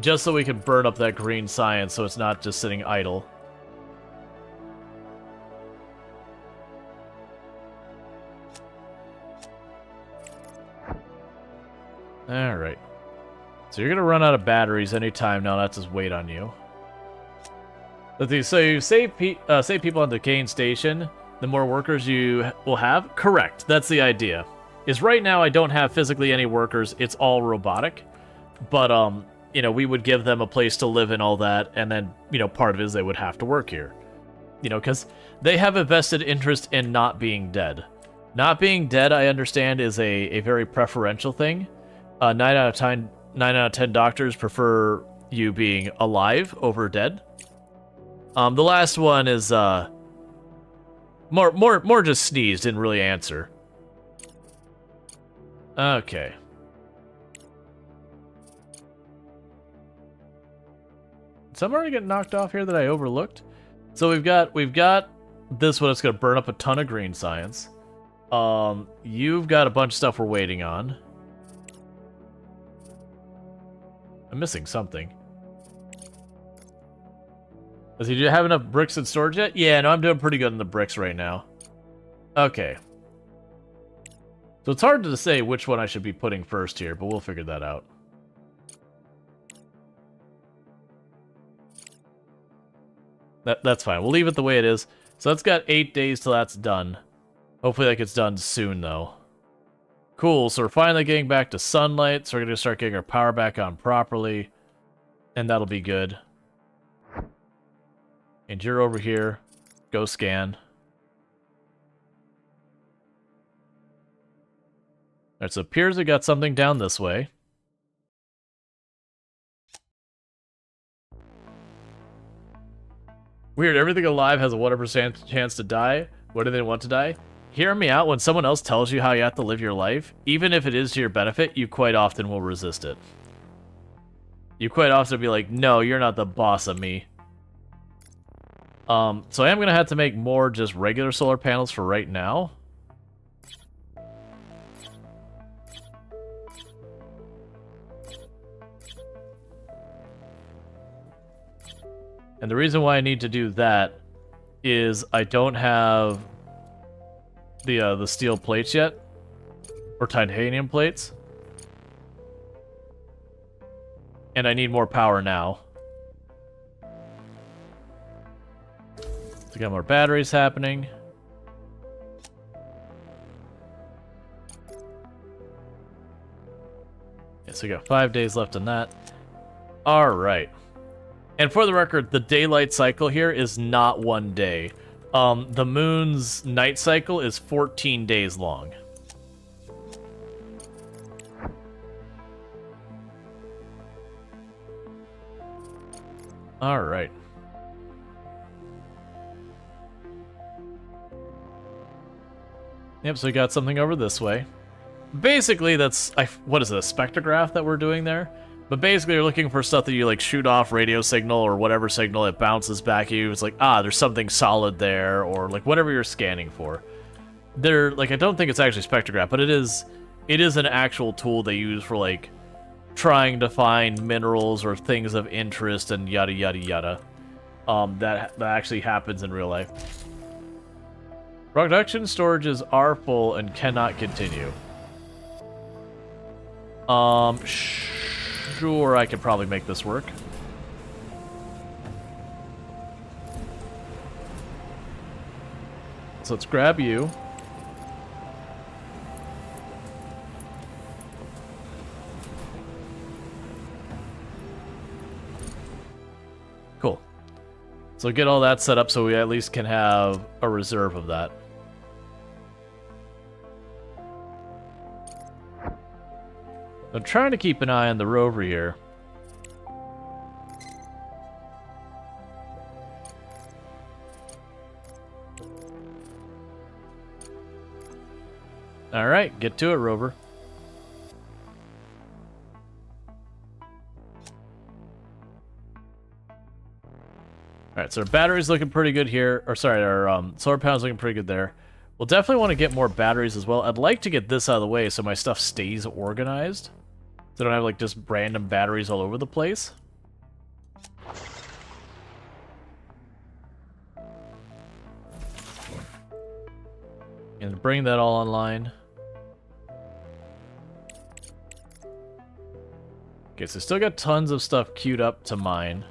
Just so we can burn up that green science so it's not just sitting idle. Alright. So you're gonna run out of batteries anytime now. That's just wait on you. So you save people on the Kane station, the more workers you will have. Correct. That's the idea. Is right now I don't have physically any workers. It's all robotic, but you know, we would give them a place to live and all that, and then part of it is they would have to work here. Because they have a vested interest in not being dead. Not being dead, I understand, is a very preferential thing. 9 out of 10 doctors prefer you being alive over dead. The last one is more just sneezed, didn't really answer. Okay. Some already get knocked off here that I overlooked. So we've got this one that's gonna burn up a ton of green science. You've got a bunch of stuff we're waiting on. I'm missing something. Does he have enough bricks and storage yet? Yeah, no, I'm doing pretty good on the bricks right now. Okay. So it's hard to say which one I should be putting first here, but we'll figure that out. That's fine. We'll leave it the way it is. So that's got 8 days till that's done. Hopefully that gets done soon, though. Cool, so we're finally getting back to sunlight, so we're going to start getting our power back on properly. And that'll be good. And you're over here. Go scan. Alright, so it appears we got something down this way. Weird, everything alive has a 100% chance to die. What do they want to die? Hear me out, when someone else tells you how you have to live your life, even if it is to your benefit, you quite often will resist it. You quite often be like, no, you're not the boss of me. So I am going to have to make more just regular solar panels for right now. And the reason why I need to do that is I don't have the steel plates yet, or titanium plates, and I need more power now. So got more batteries happening. Yeah, so we got 5 days left on that. All right. And for the record, the daylight cycle here is not 1 day. The moon's night cycle is 14 days long. All right. Yep, so we got something over this way. Basically, that's, what is it, a spectrograph that we're doing there? But basically, you're looking for stuff that you, like, shoot off radio signal or whatever signal, it bounces back at you. It's like, ah, there's something solid there, or, like, whatever you're scanning for. Like, I don't think it's actually spectrograph, but it is an actual tool they use for, like, trying to find minerals or things of interest and yada, yada, yada. That actually happens in real life. Production storages are full and cannot continue. Sure, I could probably make this work. So let's grab you. Cool. So get all that set up so we at least can have a reserve of that. I'm trying to keep an eye on the rover here. Alright, get to it, rover. Alright, so our battery's looking pretty good here. Or sorry, our solar panel's looking pretty good there. We'll definitely want to get more batteries as well. I'd like to get this out of the way so my stuff stays organized. So I don't have, like, just random batteries all over the place. And bring that all online. Okay, so still got tons of stuff queued up to mine.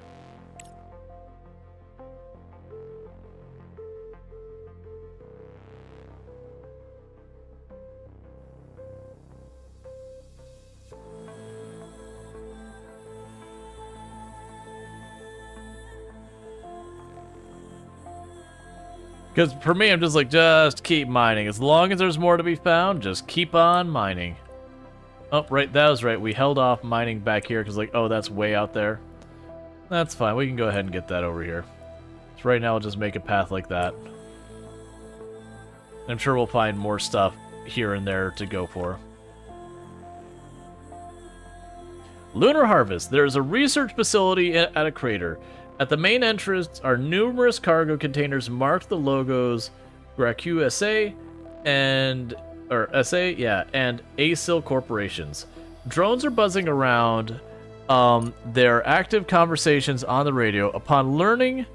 Because for me, I'm just like, just keep mining. As long as there's more to be found, just keep on mining. Oh, right, that was right. We held off mining back here because, like, oh, that's way out there. That's fine. We can go ahead and get that over here. So right now, we'll just make a path like that. I'm sure we'll find more stuff here and there to go for. Lunar Harvest. There is a research facility at a crater. At the main entrance are numerous cargo containers marked the logos GRAQ and ASIL corporations. Drones are buzzing around their active conversations on the radio. Upon learning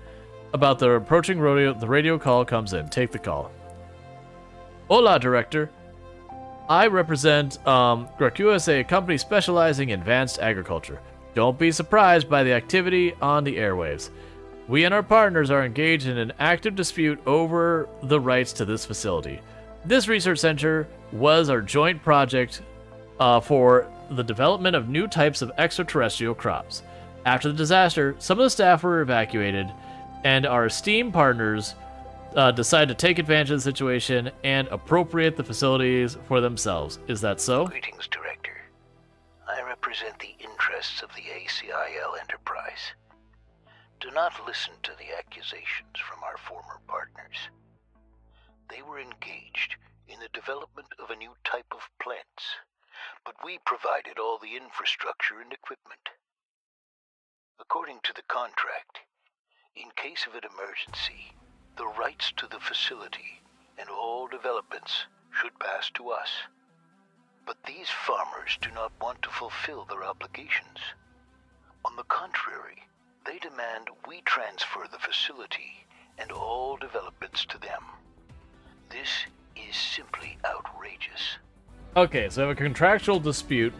about the approaching rodeo, the radio call comes in. Take the call. Hola, Director. I represent GRAQ, a company specializing in advanced agriculture. Don't be surprised by the activity on the airwaves. We and our partners are engaged in an active dispute over the rights to this facility. This research center was our joint project for the development of new types of extraterrestrial crops. After the disaster, some of the staff were evacuated, and our esteemed partners decided to take advantage of the situation and appropriate the facilities for themselves. Is that so? Greetings, Director. I represent the interests of the ACIL enterprise. Do not listen to the accusations from our former partners. They were engaged in the development of a new type of plants, but we provided all the infrastructure and equipment. According to the contract, in case of an emergency, the rights to the facility and all developments should pass to us. But these farmers do not want to fulfill their obligations. On the contrary, they demand demand we transfer the facility and all developments to them. This is simply outrageous. Okay, so I have a contractual dispute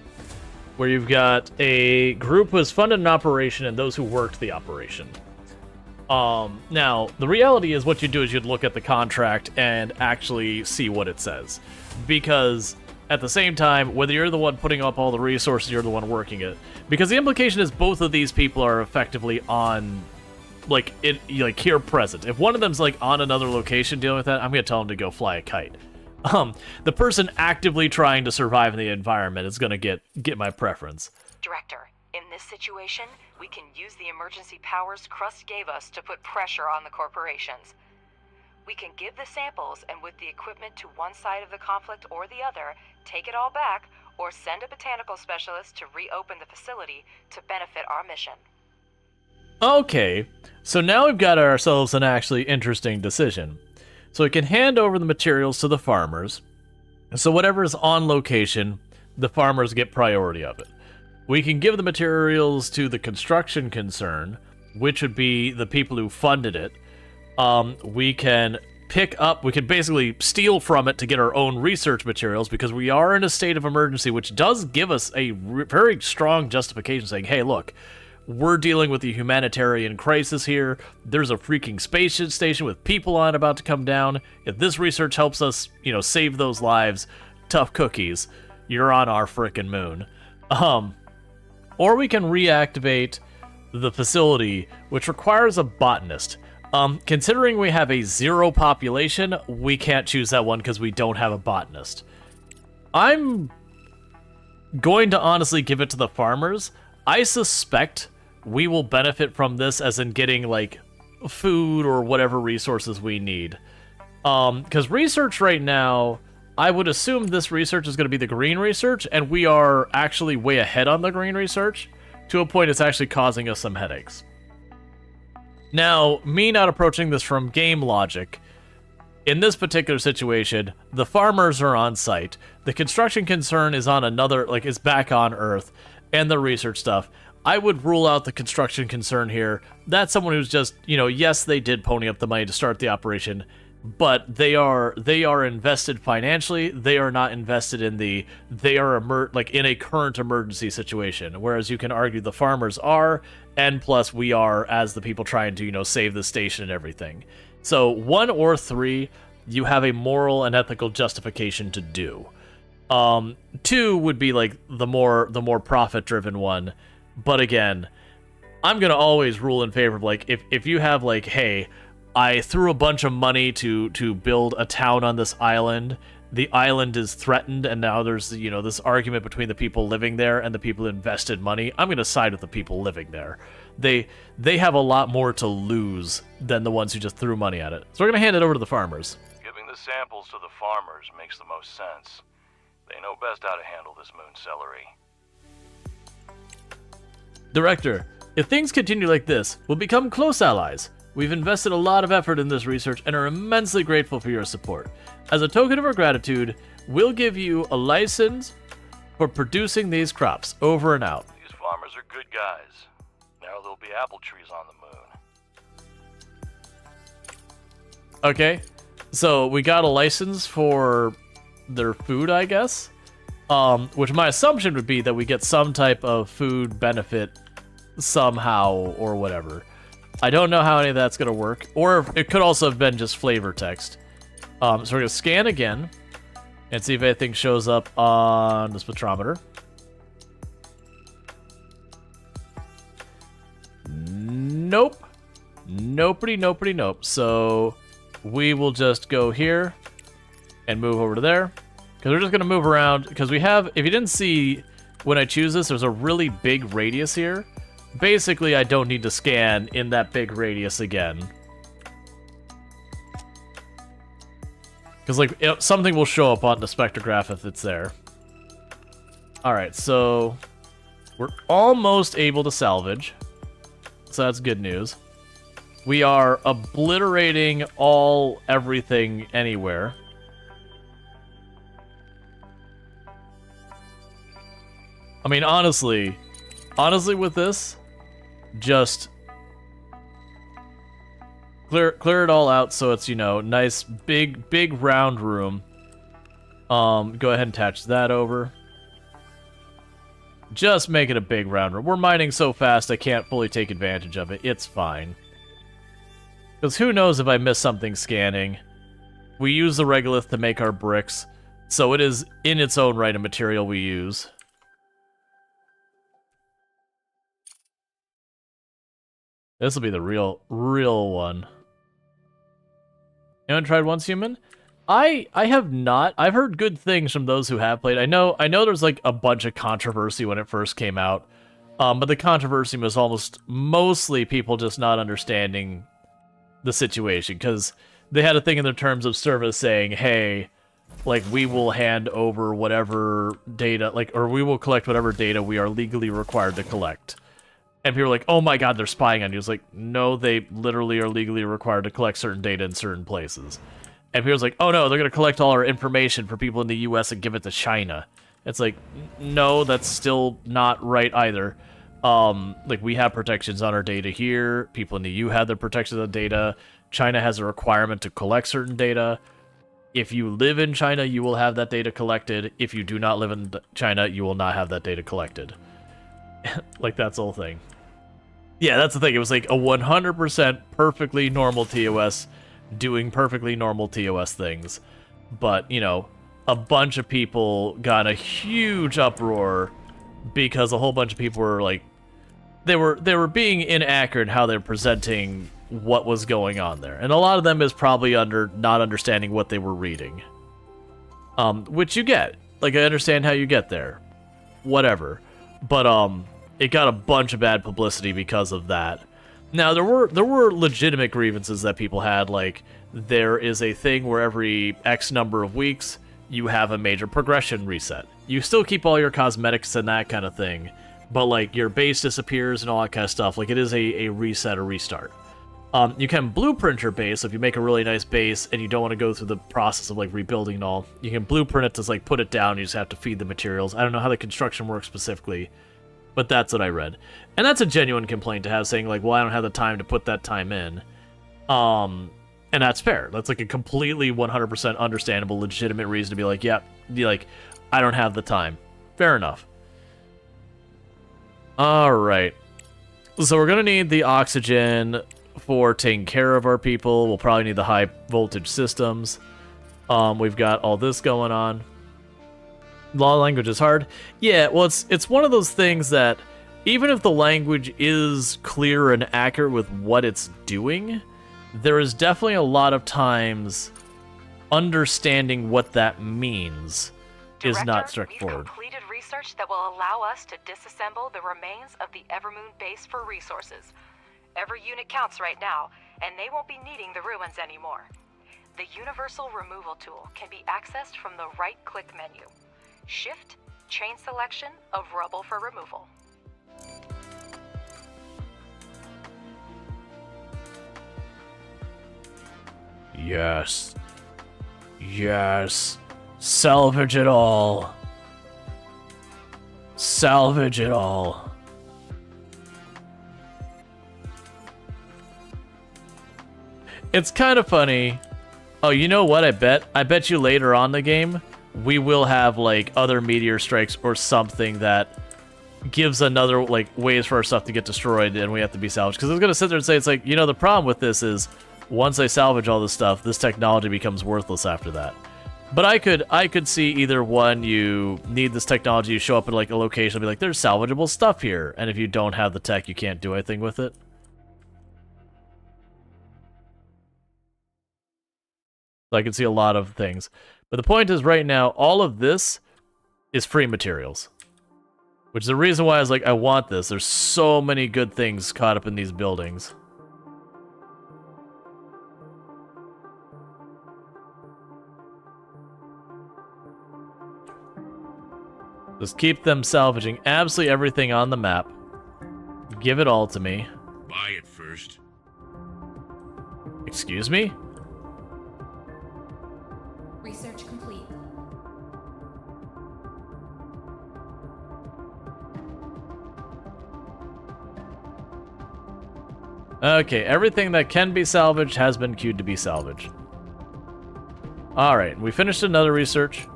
where you've got a group who has funded an operation and those who worked the operation. Now, the reality is what you do is you'd look at the contract and actually see what it says. Because at the same time, whether you're the one putting up all the resources, you're the one working it. Because the implication is both of these people are effectively on, like here present. If one of them's like on another location dealing with that, I'm gonna tell him to go fly a kite. The person actively trying to survive in the environment is gonna get my preference. Director, in this situation, we can use the emergency powers Crust gave us to put pressure on the corporations. We can give the samples and with the equipment to one side of the conflict or the other, take it all back, or send a botanical specialist to reopen the facility to benefit our mission. Okay, so now we've got ourselves an actually interesting decision. So we can hand over the materials to the farmers. So whatever is on location, the farmers get priority of it. We can give the materials to the construction concern, which would be the people who funded it. We can basically steal from it to get our own research materials because we are in a state of emergency, which does give us a very strong justification saying, hey, look, we're dealing with a humanitarian crisis here. There's a freaking space station with people on it about to come down. If this research helps us, save those lives, tough cookies. You're on our frickin' moon. Or we can reactivate the facility, which requires a botanist. Considering we have a 0 population, we can't choose that one because we don't have a botanist. I'm going to honestly give it to the farmers. I suspect we will benefit from this as in getting, like, food or whatever resources we need. Because research right now, I would assume this research is going to be the green research, and we are actually way ahead on the green research, to a point it's actually causing us some headaches. Now, me not approaching this from game logic, in this particular situation, the farmers are on site, the construction concern is on another, is back on Earth, and the research stuff. I would rule out the construction concern here. That's someone who's just, yes, they did pony up the money to start the operation, but they are invested financially. They are not invested in in a current emergency situation. Whereas you can argue the farmers are, and plus we are as the people trying to, save the station and everything. So 1 or 3, you have a moral and ethical justification to do. 2 would be the more profit-driven one. But again, I'm gonna always rule in favor of if you have hey, I threw a bunch of money to build a town on this island. The island is threatened, and now there's this argument between the people living there and the people who invested money. I'm gonna side with the people living there. They have a lot more to lose than the ones who just threw money at it. So we're gonna hand it over to the farmers. Giving the samples to the farmers makes the most sense. They know best how to handle this moon celery. Director, if things continue like this, we'll become close allies. We've invested a lot of effort in this research and are immensely grateful for your support. As a token of our gratitude, we'll give you a license for producing these crops. Over and out. These farmers are good guys. Now there'll be apple trees on the moon. Okay, so we got a license for their food, I guess. Which my assumption would be that we get some type of food benefit somehow or whatever. I don't know how any of that's going to work. Or it could also have been just flavor text. So we're going to scan again and see if anything shows up on the spectrometer. Nope. Nope. So we will just go here and move over to there. Because we're just going to move around, because we have, if you didn't see when I choose this, there's a really big radius here. Basically, I don't need to scan in that big radius again. Because, something will show up on the spectrograph if it's there. Alright, so we're almost able to salvage. So that's good news. We are obliterating everything anywhere. I mean, honestly with this, just clear it all out so it's, you know, nice big round room. Go ahead and attach that over. Just make it a big round room. We're mining so fast I can't fully take advantage of it. It's fine. Because who knows if I miss something scanning. We use the regolith to make our bricks, so it is in its own right a material we use. This will be the real one. You haven't tried Once Human? I have not. I've heard good things from those who have played. I know there's like a bunch of controversy when it first came out. But the controversy was mostly people just not understanding the situation, because they had a thing in their terms of service saying, hey, like, we will hand over whatever data, like, or we will collect whatever data we are legally required to collect. And people are like, oh my god, they're spying on you. It's like, no, they literally are legally required to collect certain data in certain places. And people's like, oh no, they're going to collect all our information for people in the US and give it to China. It's like, no, that's still not right either. Like, we have protections on our data here. People in the EU have their protections on data. China has a requirement to collect certain data. If you live in China, you will have that data collected. If you do not live in China, you will not have that data collected. Like, that's the whole thing. Yeah, that's the thing. It was like a 100% perfectly normal TOS doing perfectly normal TOS things. But, you know, a bunch of people got a huge uproar because a whole bunch of people were like, they were being inaccurate in how they're presenting what was going on there. And a lot of them is probably under not understanding what they were reading. Which you get. Like, I understand how you get there. Whatever. But, it got a bunch of bad publicity because of that. Now, there were legitimate grievances that people had, like, there is a thing where every X number of weeks, you have a major progression reset. You still keep all your cosmetics and that kind of thing, but, like, your base disappears and all that kind of stuff. Like, it is a reset or restart. You can blueprint your base. If you make a really nice base and you don't want to go through the process of, like, rebuilding and all, you can blueprint it to, like, put it down. You just have to feed the materials. I don't know how the construction works specifically, but that's what I read. And that's a genuine complaint to have, saying, like, well, I don't have the time to put that time in. And that's fair. That's, like, a completely 100% understandable, legitimate reason to be like, yeah, like, I don't have the time. Fair enough. Alright. So we're gonna need the oxygen for taking care of our people. We'll probably need the high voltage systems. We've got all this going on. Law language is hard. Yeah, well, it's one of those things that even if the language is clear and accurate with what it's doing, there is definitely a lot of times understanding what that means is not straightforward. We've completed research that will allow us to disassemble the remains of the Evermoon base for resources. Every unit counts right now, and they won't be needing the ruins anymore. The Universal Removal tool can be accessed from the right-click menu. Shift, chain selection of rubble for removal. Yes. Yes. Salvage it all. Salvage it all. It's kind of funny. Oh, you know what? I bet you later on in the game, we will have, like, other meteor strikes or something that gives another, like, ways for our stuff to get destroyed and we have to be salvaged. Because I was going to sit there and say, it's like, you know, the problem with this is once I salvage all this stuff, this technology becomes worthless after that. But I could see either one, you need this technology, you show up at, like, a location and be like, there's salvageable stuff here. And if you don't have the tech, you can't do anything with it. So I can see a lot of things. But the point is, right now, all of this is free materials. Which is the reason why I was like, I want this. There's so many good things caught up in these buildings. Just keep them salvaging absolutely everything on the map. Give it all to me. Buy it first. Excuse me? Research complete. Okay, everything that can be salvaged has been queued to be salvaged. Alright, we finished another research.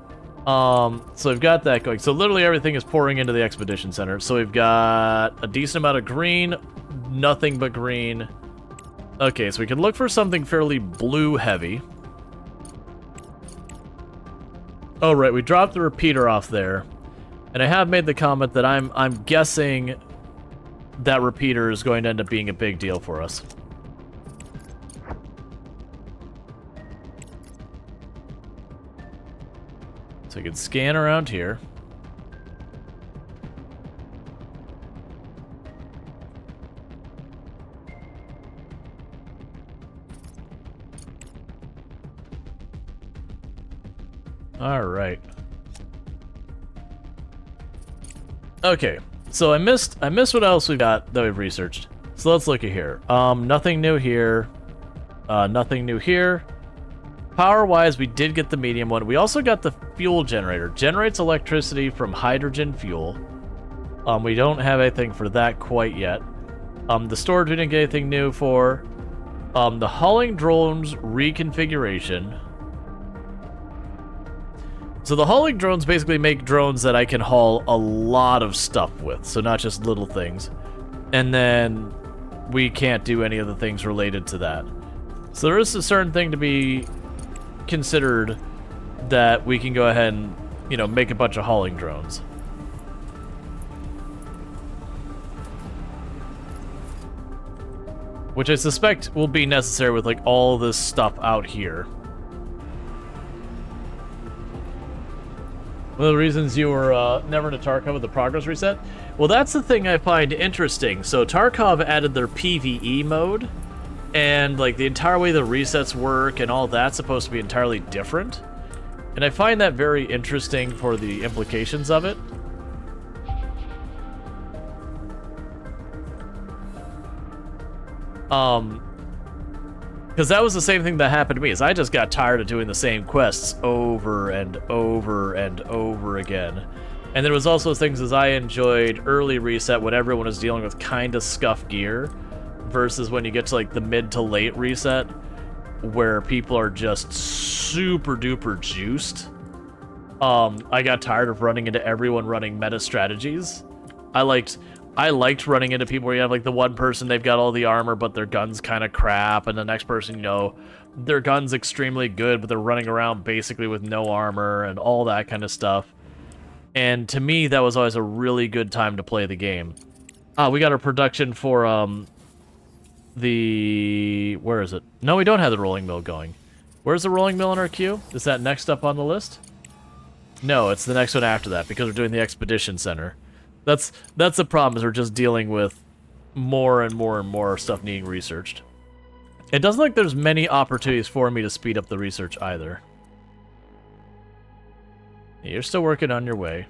So we've got that going. So literally everything is pouring into the expedition center. So we've got a decent amount of green, nothing but green. Okay, so we can look for something fairly blue heavy. Oh right, we dropped the repeater off there. And I have made the comment that I'm guessing that repeater is going to end up being a big deal for us. So we can scan around here. All right. Okay. So I missed what else we got that we've researched. So let's look at here. Nothing new here. Nothing new here. Power-wise, we did get the medium one. We also got the fuel generator. Generates electricity from hydrogen fuel. We don't have anything for that quite yet. The storage we didn't get anything new for. The hauling drones reconfiguration. So the hauling drones basically make drones that I can haul a lot of stuff with, so not just little things. And then we can't do any of the things related to that. So there is a certain thing to be considered that we can go ahead and, you know, make a bunch of hauling drones. Which I suspect will be necessary with, like, all this stuff out here. One of the reasons you were never into Tarkov with the progress reset? Well, that's the thing I find interesting. So Tarkov added their PvE mode, and like the entire way the resets work and all that's supposed to be entirely different. And I find that very interesting for the implications of it. Because that was the same thing that happened to me, is I just got tired of doing the same quests over and over and over again. And there was also things as I enjoyed early reset when everyone was dealing with kind of scuffed gear, versus when you get to like the mid to late reset, where people are just super duper juiced. I got tired of running into everyone running meta strategies. I liked running into people where you have like the one person, they've got all the armor, but their gun's kind of crap, and the next person, you know, their gun's extremely good, but they're running around basically with no armor and all that kind of stuff. And to me, that was always a really good time to play the game. We got our production for, where is it? No, we don't have the rolling mill going. Where's the rolling mill in our queue? Is that next up on the list? No, it's the next one after that, because we're doing the expedition center. That's the problem, is we're just dealing with more and more and more stuff needing researched. It doesn't look like there's many opportunities for me to speed up the research either. Yeah, you're still working on your way.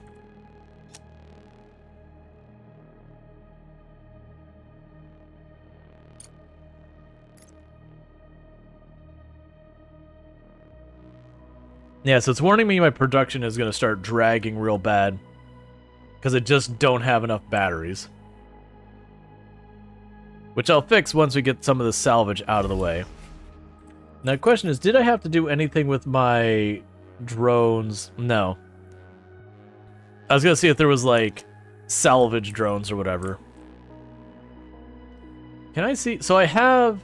Yeah, so it's warning me my production is going to start dragging real bad, because I just don't have enough batteries. Which I'll fix once we get some of the salvage out of the way. Now the question is, did I have to do anything with my drones? No. I was going to see if there was like salvage drones or whatever. Can I see? So I have...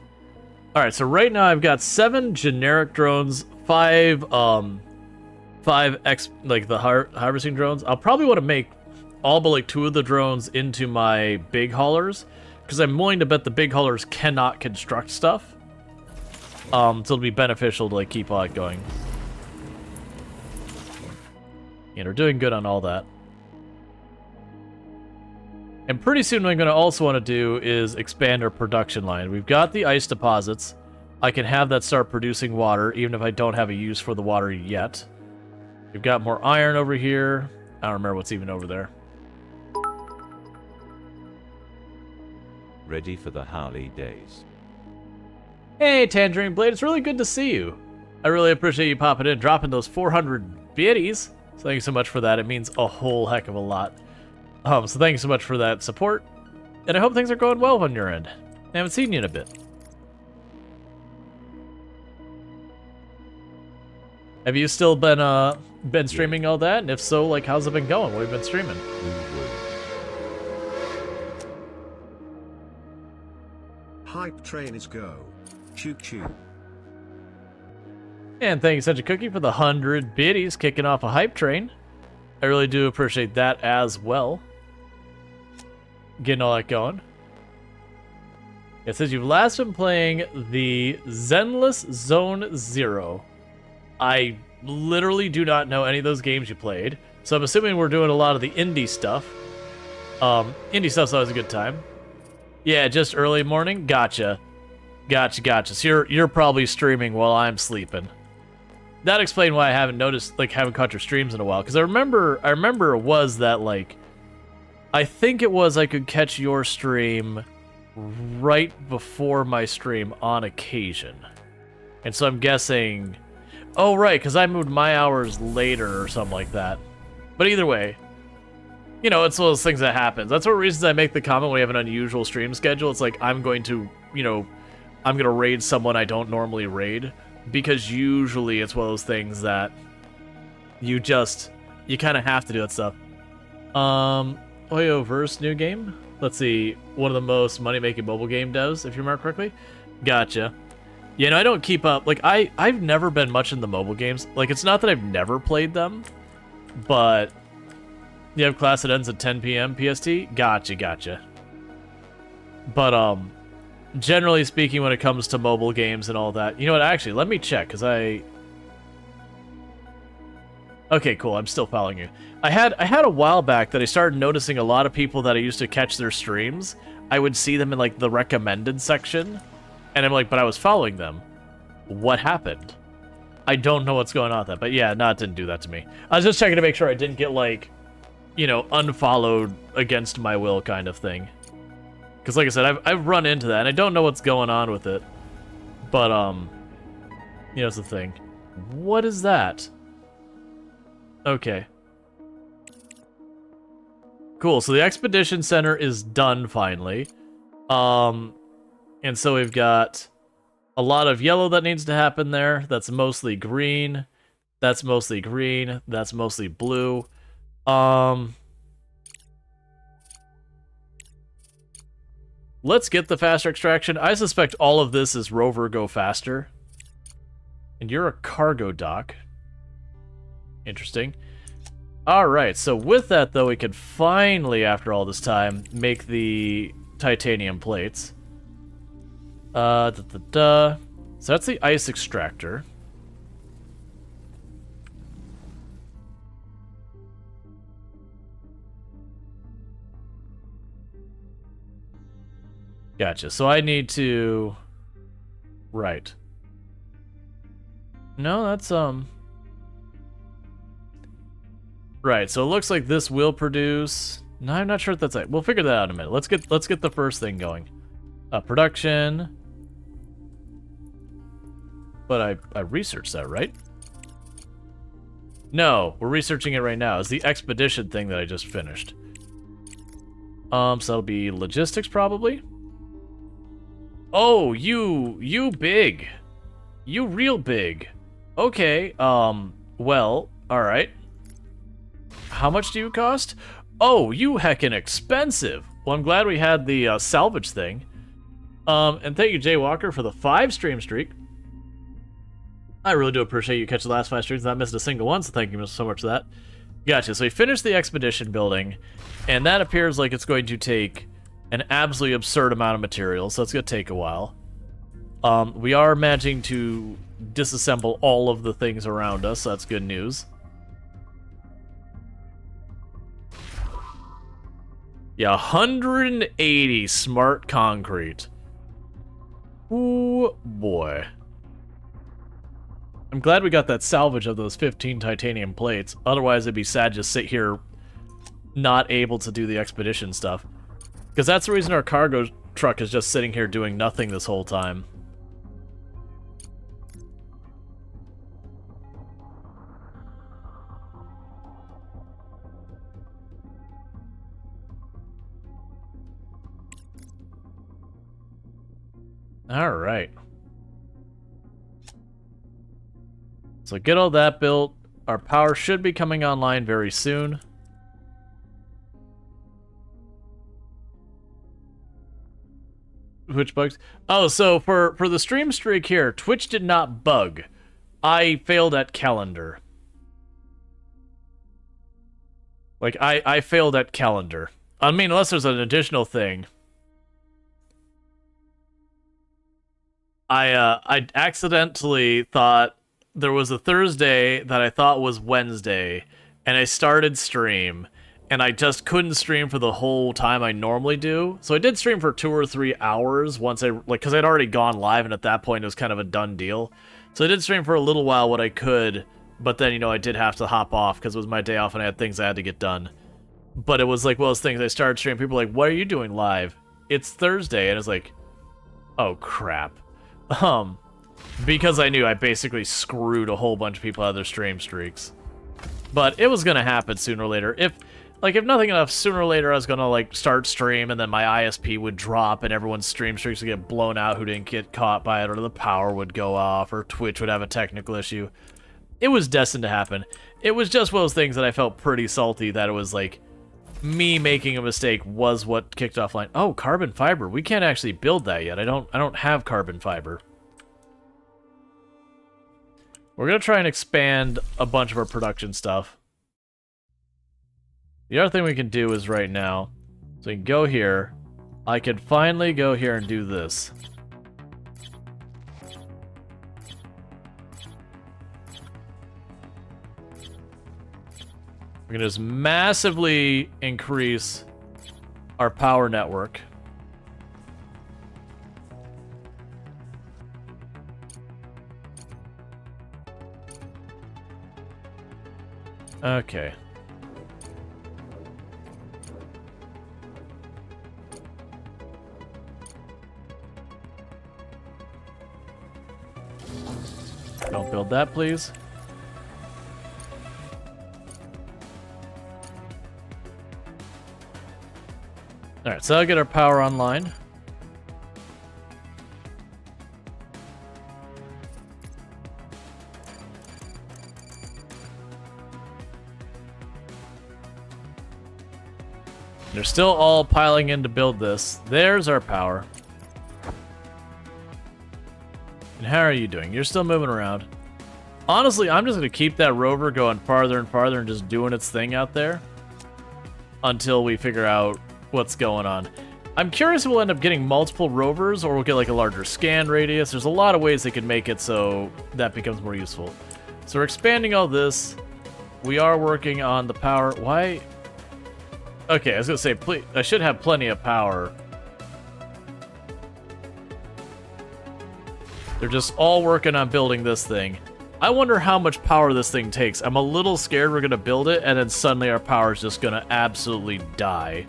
Alright, so right now I've got 7 generic drones, 5 like the harvesting drones. I'll probably want to make all but like 2 of the drones into my big haulers, because I'm willing to bet the big haulers cannot construct stuff. So it'll be beneficial to like keep all that going. You know, we're doing good on all that. And pretty soon what I'm going to also want to do is expand our production line. We've got the ice deposits. I can have that start producing water, even if I don't have a use for the water yet. We've got more iron over here. I don't remember what's even over there. Ready for the Harley days. Hey, Tangerine Blade, it's really good to see you. I really appreciate you popping in, dropping those 400 biddies. So thank you so much for that. It means a whole heck of a lot. So thank you so much for that support. And I hope things are going well on your end. I haven't seen you in a bit. Have you still been streaming all that? And if so, like, how's it been going? What have you been streaming? Hype train is go. Choo choo. And thank you, Such a Cookie, for the 100 biddies kicking off a hype train. I really do appreciate that as well. Getting all that going. It says you've last been playing the Zenless Zone Zero. I literally do not know any of those games you played, so I'm assuming we're doing a lot of the indie stuff. Indie stuff's always a good time. Yeah, just early morning? Gotcha. Gotcha. So you're probably streaming while I'm sleeping. That explained why I haven't noticed, like, haven't caught your streams in a while. Because I remember it was that, like, I think it was I could catch your stream right before my stream on occasion. And so I'm guessing, oh, right, because I moved my hours later or something like that. But either way, you know, it's one of those things that happens. That's one of the reasons I make the comment when we have an unusual stream schedule. It's like, I'm going to, you know, I'm going to raid someone I don't normally raid. Because usually it's one of those things that you kind of have to do that stuff. Oyoverse new game? Let's see, one of the most money-making mobile game devs, if you remember correctly. Gotcha. You know, I don't keep up, like, I've never been much in the mobile games. Like, it's not that I've never played them, but you have class that ends at 10 p.m. PST? Gotcha. But, generally speaking, when it comes to mobile games and all that, you know what, actually, let me check, because okay, cool, I'm still following you. I had a while back that I started noticing a lot of people that I used to catch their streams, I would see them in, like, the recommended section, and I'm like, but I was following them. What happened? I don't know what's going on with that, but yeah, no, it didn't do that to me. I was just checking to make sure I didn't get, like, you know, unfollowed against my will kind of thing. Because, like I said, I've run into that, and I don't know what's going on with it. But, you know, it's the thing. What is that? Okay. Cool, so the Expedition Center is done, finally. And so we've got a lot of yellow that needs to happen there. That's mostly green. That's mostly green. That's mostly blue. Let's get the faster extraction. I suspect all of this is Rover Go Faster. And you're a cargo dock. Interesting. Alright, so with that, though, we could finally, after all this time, make the titanium plates. So that's the ice extractor. Gotcha. So I need to... Right. No, that's, Right, so it looks like this will produce... No, I'm not sure if that's it. We'll figure that out in a minute. Let's get the first thing going. Production. But I researched that, right? No, we're researching it right now. It's the expedition thing that I just finished. So that'll be logistics, probably. Oh, you big. You real big. Okay, well, alright. How much do you cost? Oh, you heckin' expensive. Well, I'm glad we had the salvage thing. And thank you, Jay Walker, for the 5 stream streak. I really do appreciate you catching the last 5 streams, not missing a single one, so thank you so much for that. Gotcha, so we finished the expedition building, and that appears like it's going to take an absolutely absurd amount of material, so it's going to take a while. We are managing to disassemble all of the things around us, so that's good news. Yeah, 180 smart concrete. Ooh, boy. I'm glad we got that salvage of those 15 titanium plates. Otherwise, it'd be sad to just sit here not able to do the expedition stuff. Because that's the reason our cargo truck is just sitting here doing nothing this whole time. All right. So get all that built. Our power should be coming online very soon. Which bugs? Oh, so for the stream streak here, Twitch did not bug. I failed at calendar. Like, I failed at calendar. I mean, unless there's an additional thing. I accidentally thought there was a Thursday that I thought was Wednesday, and I started stream, and I just couldn't stream for the whole time I normally do. So I did stream for 2 or 3 hours once because I'd already gone live, and at that point it was kind of a done deal. So I did stream for a little while what I could, but then, you know, I did have to hop off because it was my day off and I had things I had to get done. But it was like one of those things, I started streaming, people were like, what are you doing live? It's Thursday, and it's like, oh crap. Because I knew I basically screwed a whole bunch of people out of their stream streaks. But it was gonna happen sooner or later. If nothing enough, sooner or later I was gonna, like, start stream, and then my ISP would drop, and everyone's stream streaks would get blown out who didn't get caught by it, or the power would go off, or Twitch would have a technical issue. It was destined to happen. It was just one of those things that I felt pretty salty that it was, like, me making a mistake was what kicked off line. Oh, carbon fiber. We can't actually build that yet. I don't have carbon fiber. We're gonna try and expand a bunch of our production stuff. The other thing we can do is right now, so we can go here. I can finally go here and do this. We're gonna just massively increase our power network. Okay. Don't build that, please. Alright, so I'll get our power online. They're still all piling in to build this. There's our power. And how are you doing? You're still moving around. Honestly, I'm just going to keep that rover going farther and farther and just doing its thing out there until we figure out what's going on. I'm curious if we'll end up getting multiple rovers or we'll get like a larger scan radius. There's a lot of ways they could make it so that becomes more useful. So we're expanding all this. We are working on the power. Why? Okay, I was going to say, I should have plenty of power. They're just all working on building this thing. I wonder how much power this thing takes. I'm a little scared we're going to build it, and then suddenly our power is just going to absolutely die.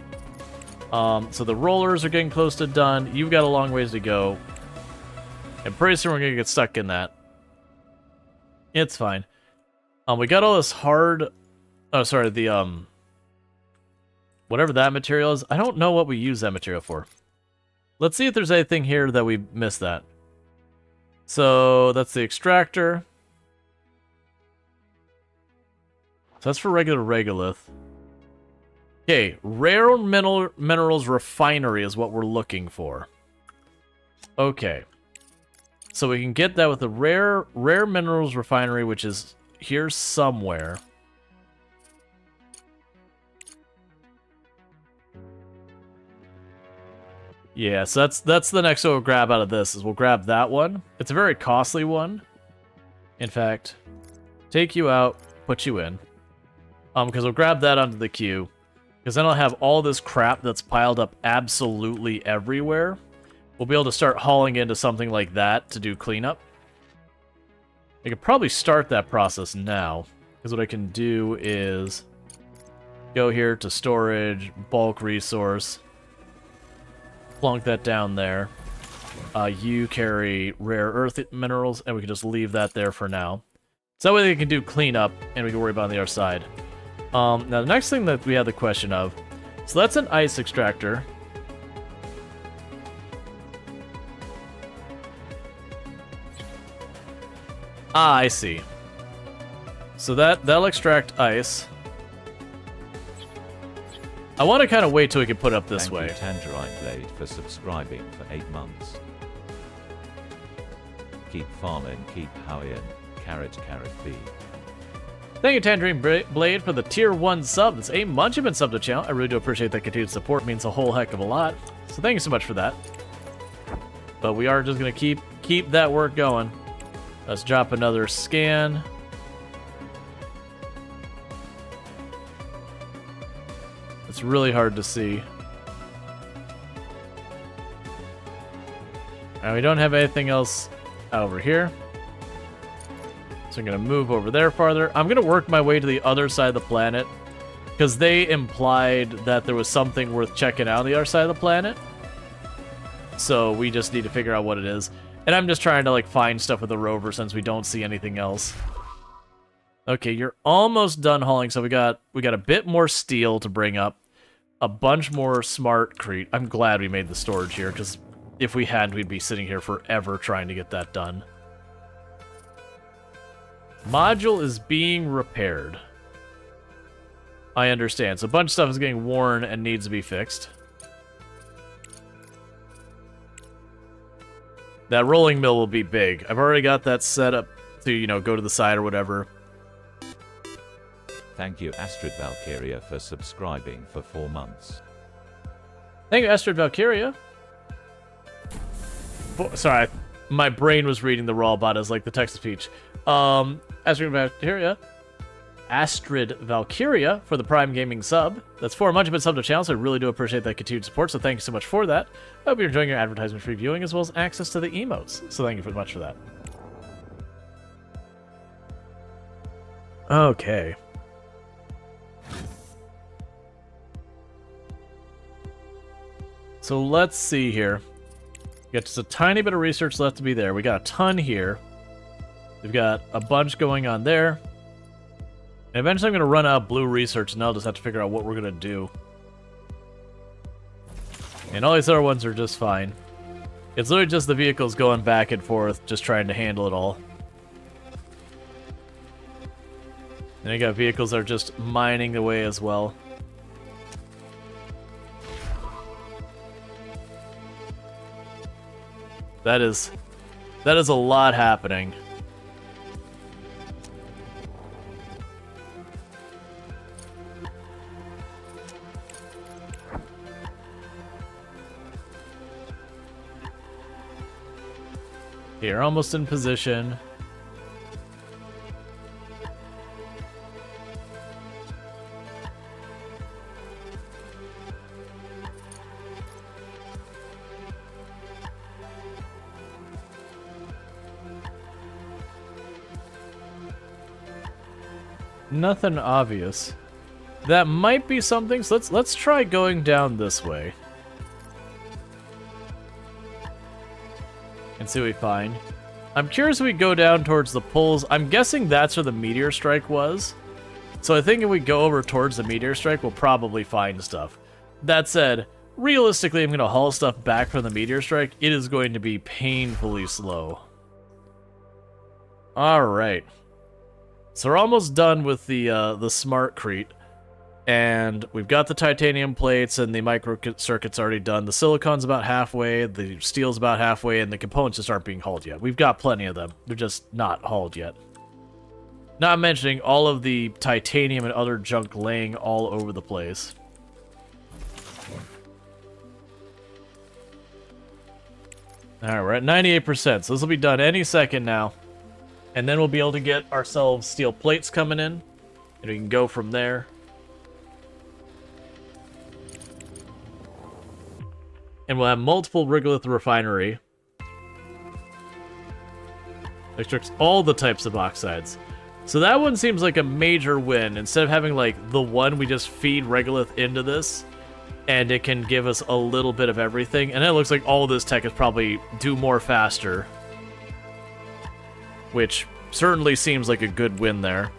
So the rollers are getting close to done. You've got a long ways to go. And pretty soon we're going to get stuck in that. It's fine. We got all this hard... Oh, sorry, the, whatever that material is. I don't know what we use that material for. Let's see if there's anything here that we missed that. So, that's the extractor. So that's for regular regolith. Okay, rare minerals refinery is what we're looking for. Okay. So we can get that with the rare minerals refinery, which is here somewhere. Yeah, so that's the next one we'll grab out of this, is we'll grab that one. It's a very costly one. In fact, take you out, put you in. Because we'll grab that onto the queue. Because then I'll have all this crap that's piled up absolutely everywhere. We'll be able to start hauling into something like that to do cleanup. I could probably start that process now. Because what I can do is go here to storage, bulk resource. Plunk that down there. You carry rare earth minerals, and we can just leave that there for now. So that way they can do cleanup, and we can worry about on the other side. Now the next thing that we have the question of, so that's an ice extractor. Ah, I see. So that'll extract ice. I want to kind of wait till we can put it up this Thank way. you, Tangerine Blade, for subscribing for 8 months. Keep farming, keep howling. Carrot, carrot, B. Thank you, Tangerine Blade, for the tier 1 sub. That's a month you've been subbed to the channel. I really do appreciate that continued support. It means a whole heck of a lot. So thank you so much for that. But we are just going to keep that work going. Let's drop another scan. It's really hard to see. And we don't have anything else over here. So I'm going to move over there farther. I'm going to work my way to the other side of the planet, because they implied that there was something worth checking out on the other side of the planet. So we just need to figure out what it is. And I'm just trying to like find stuff with the rover since we don't see anything else. Okay, you're almost done hauling, so we got a bit more steel to bring up. A bunch more smart crete. I'm glad we made the storage here, because if we hadn't, we'd be sitting here forever trying to get that done. Module is being repaired. I understand. So a bunch of stuff is getting worn and needs to be fixed. That rolling mill will be big. I've already got that set up to, you know, go to the side or whatever. Thank you, Astrid Valkyria, for subscribing for 4 months. Thank you, Astrid Valkyria. Sorry, my brain was reading the Rual bot as like the text-to-speech. Astrid Valkyria for the Prime Gaming sub. That's 4 months you've been subbed to the channel, so I really do appreciate that continued support, so thank you so much for that. I hope you're enjoying your advertisement-free viewing as well as access to the emotes, so thank you very much for that. Okay. So let's see here. We got just a tiny bit of research left to be there. We got a ton here. We've got a bunch going on there. And eventually I'm going to run out of blue research, and I'll just have to figure out what we're going to do. And all these other ones are just fine. It's literally just the vehicles going back and forth, just trying to handle it all. And you got vehicles that are just mining away as well. That is a lot happening. Here, almost in position. Nothing obvious. That might be something, so let's try going down this way. And see what we find. I'm curious if we go down towards the poles. I'm guessing that's where the meteor strike was. So I think if we go over towards the meteor strike, we'll probably find stuff. That said, realistically, I'm going to haul stuff back from the meteor strike. It is going to be painfully slow. Alright. So we're almost done with the smart crete. And we've got the titanium plates and the micro circuits already done. The silicon's about halfway, the steel's about halfway, and the components just aren't being hauled yet. We've got plenty of them. They're just not hauled yet. Not mentioning all of the titanium and other junk laying all over the place. Alright, we're at 98%, so this will be done any second now. And then we'll be able to get ourselves steel plates coming in, and we can go from there. And we'll have multiple regolith refinery. Extracts all the types of oxides. So that one seems like a major win. Instead of having like the one, we just feed regolith into this, and it can give us a little bit of everything. And it looks like all this tech is probably do more faster, which certainly seems like a good win there.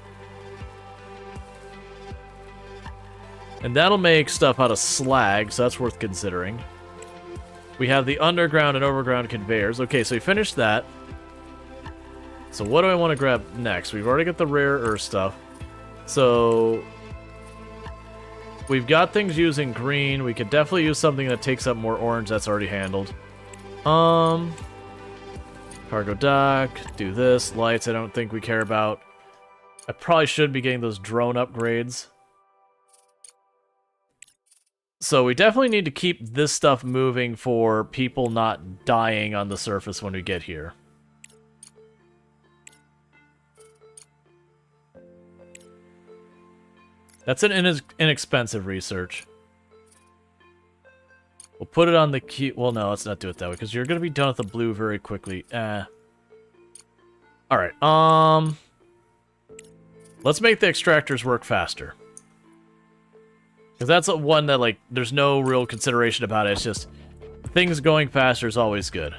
And that'll make stuff out of slag, so that's worth considering. We have the underground and overground conveyors. Okay, so we finished that. So what do I want to grab next? We've already got the rare earth stuff. So we've got things using green. We could definitely use something that takes up more orange. That's already handled. Cargo dock. Do this. Lights I don't think we care about. I probably should be getting those drone upgrades. So we definitely need to keep this stuff moving for people not dying on the surface when we get here. That's an inexpensive research. We'll put it on the key. Well, no, let's not do it that way, because you're going to be done with the blue very quickly. Alright, let's make the extractors work faster. Because that's one that, like, there's no real consideration about it. It's just, things going faster is always good.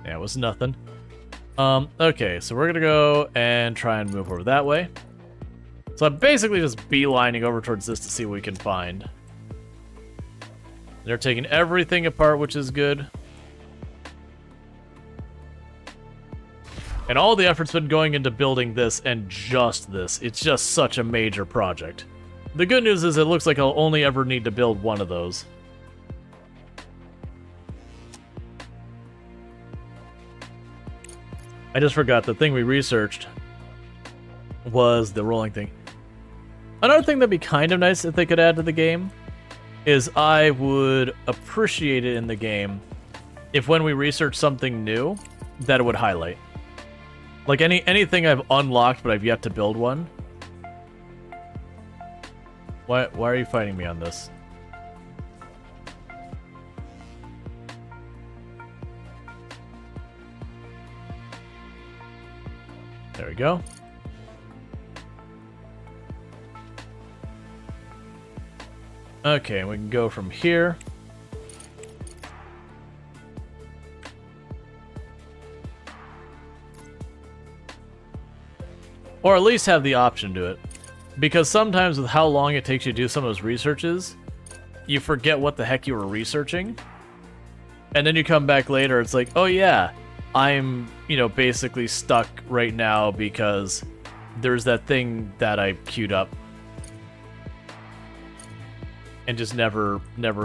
Yeah, it was nothing. Okay, so we're gonna go and try and move over that way. So I'm basically just beelining over towards this to see what we can find. They're taking everything apart, which is good. And all the effort's been going into building this and just this. It's just such a major project. The good news is it looks like I'll only ever need to build one of those. I just forgot the thing we researched was the rolling thing. Another thing that'd be kind of nice if they could add to the game is I would appreciate it in the game if when we research something new, that it would highlight. Like anything I've unlocked but I've yet to build one. Why are you fighting me on this? There we go. Okay, we can go from here. Or at least have the option to it. Because sometimes with how long it takes you to do some of those researches, you forget what the heck you were researching. And then you come back later, it's like, oh yeah, I'm, basically stuck right now because there's that thing that I queued up and just never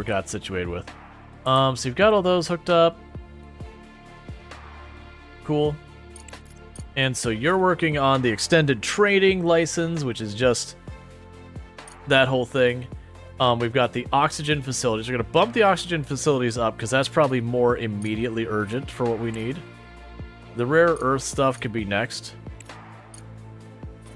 got situated with. So you've got all those hooked up. Cool. And so you're working on the extended trading license, which is just that whole thing. We've got the oxygen facilities. We're going to bump the oxygen facilities up because that's probably more immediately urgent for what we need. The rare earth stuff could be next.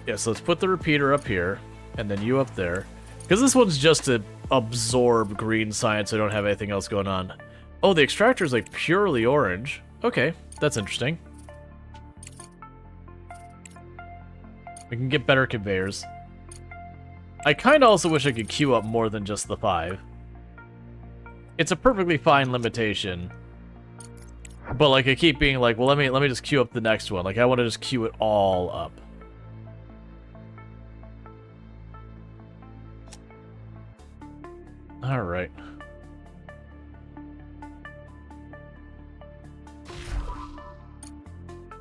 Yeah, so let's put the repeater up here, and then you up there. Because this one's just to absorb green science, so I don't have anything else going on. Oh, the extractor is like purely orange. Okay, that's interesting. We can get better conveyors. I kind of also wish I could queue up more than just the 5. It's a perfectly fine limitation. But like I keep being like, well, let me just queue up the next one. Like I want to just queue it all up. All right.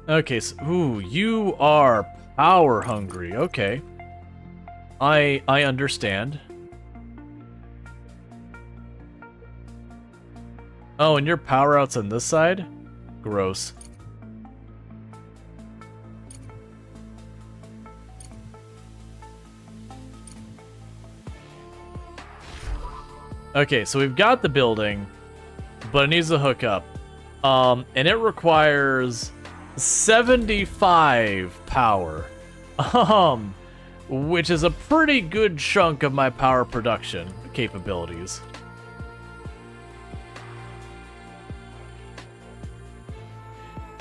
Okay, so ooh, you are power hungry. Okay. I understand. Oh, and your power outs on this side? Gross. Okay, so we've got the building, but it needs to hook up. And it requires 75 power. Which is a pretty good chunk of my power production capabilities.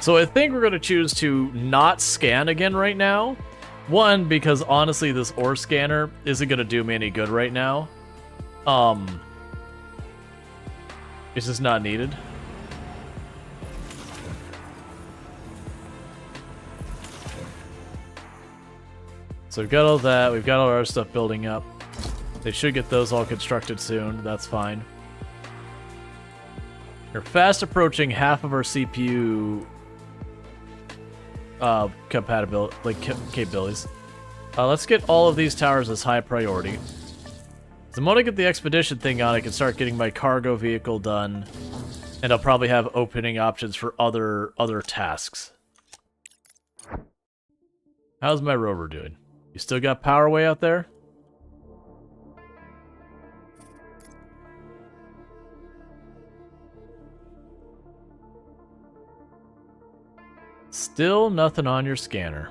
So I think we're going to choose to not scan again right now. One, because honestly this ore scanner isn't going to do me any good right now. It's just not needed. So we've got all that. We've got all our stuff building up. They should get those all constructed soon. That's fine. We're fast approaching half of our CPU compatibility, like capabilities. Let's get all of these towers as high priority. The moment I get the expedition thing on, I can start getting my cargo vehicle done, and I'll probably have opening options for other tasks. How's my rover doing? You still got power way out there? Still nothing on your scanner.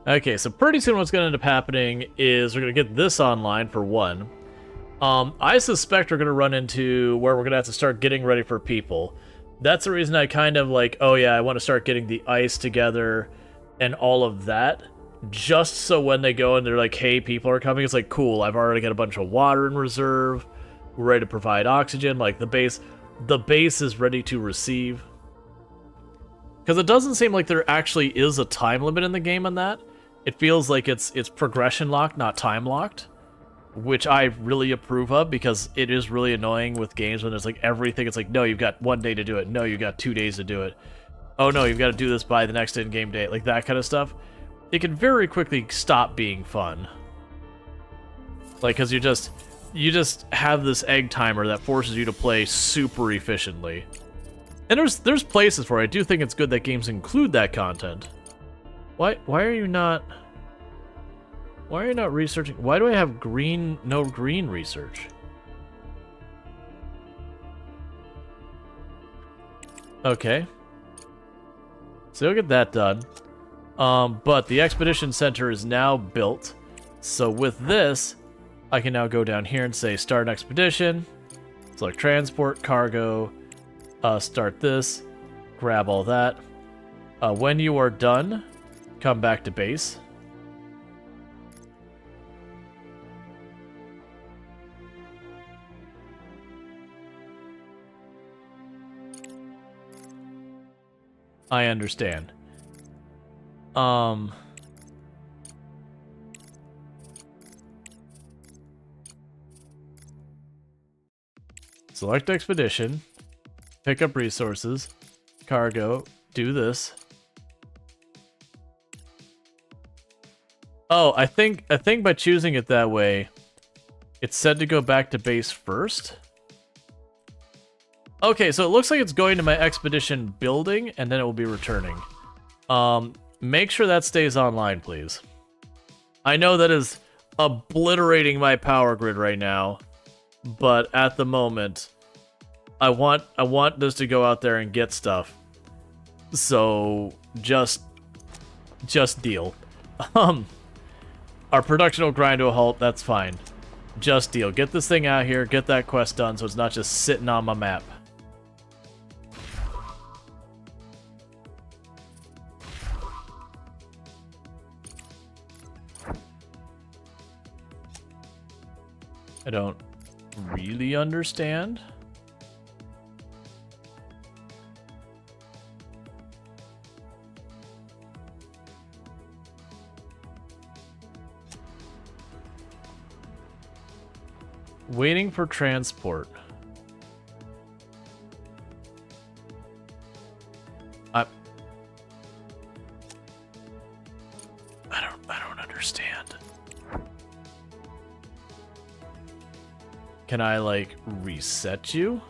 Okay, so pretty soon what's going to end up happening is we're going to get this online for one. I suspect we're going to run into where we're going to have to start getting ready for people. That's the reason I kind of like, oh yeah, I want to start getting the ice together and all of that. Just so when they go and they're like, hey, people are coming, it's like, cool, I've already got a bunch of water in reserve. We're ready to provide oxygen. Like, the base is ready to receive. Because it doesn't seem like there actually is a time limit in the game on that. It feels like it's progression locked, not time locked, which I really approve of, because it is really annoying with games when there's like everything. It's like, no, you've got 1 day to do it. No, you've got 2 days to do it. Oh no, you've got to do this by the next in-game date. Like that kind of stuff. It can very quickly stop being fun. Like, because you just have this egg timer that forces you to play super efficiently. And there's places for it. I do think it's good that games include that content. Why are you not researching? Why do I have no green research? Okay. So you'll get that done. But the Expedition Center is now built. So with this, I can now go down here and say start an expedition. Select transport, cargo, start this, grab all that. When you are done, come back to base. I understand. Select expedition, pick up resources, cargo, do this. Oh, I think by choosing it that way, it's said to go back to base first. Okay, so it looks like it's going to my expedition building, and then it will be returning. Make sure that stays online, please. I know that is obliterating my power grid right now, but at the moment, I want this to go out there and get stuff. So just deal. Our production will grind to a halt. That's fine. Just deal. Get this thing out here. Get that quest done, so it's not just sitting on my map. I don't really understand. Waiting for transport. I don't understand. Can I, like, reset you?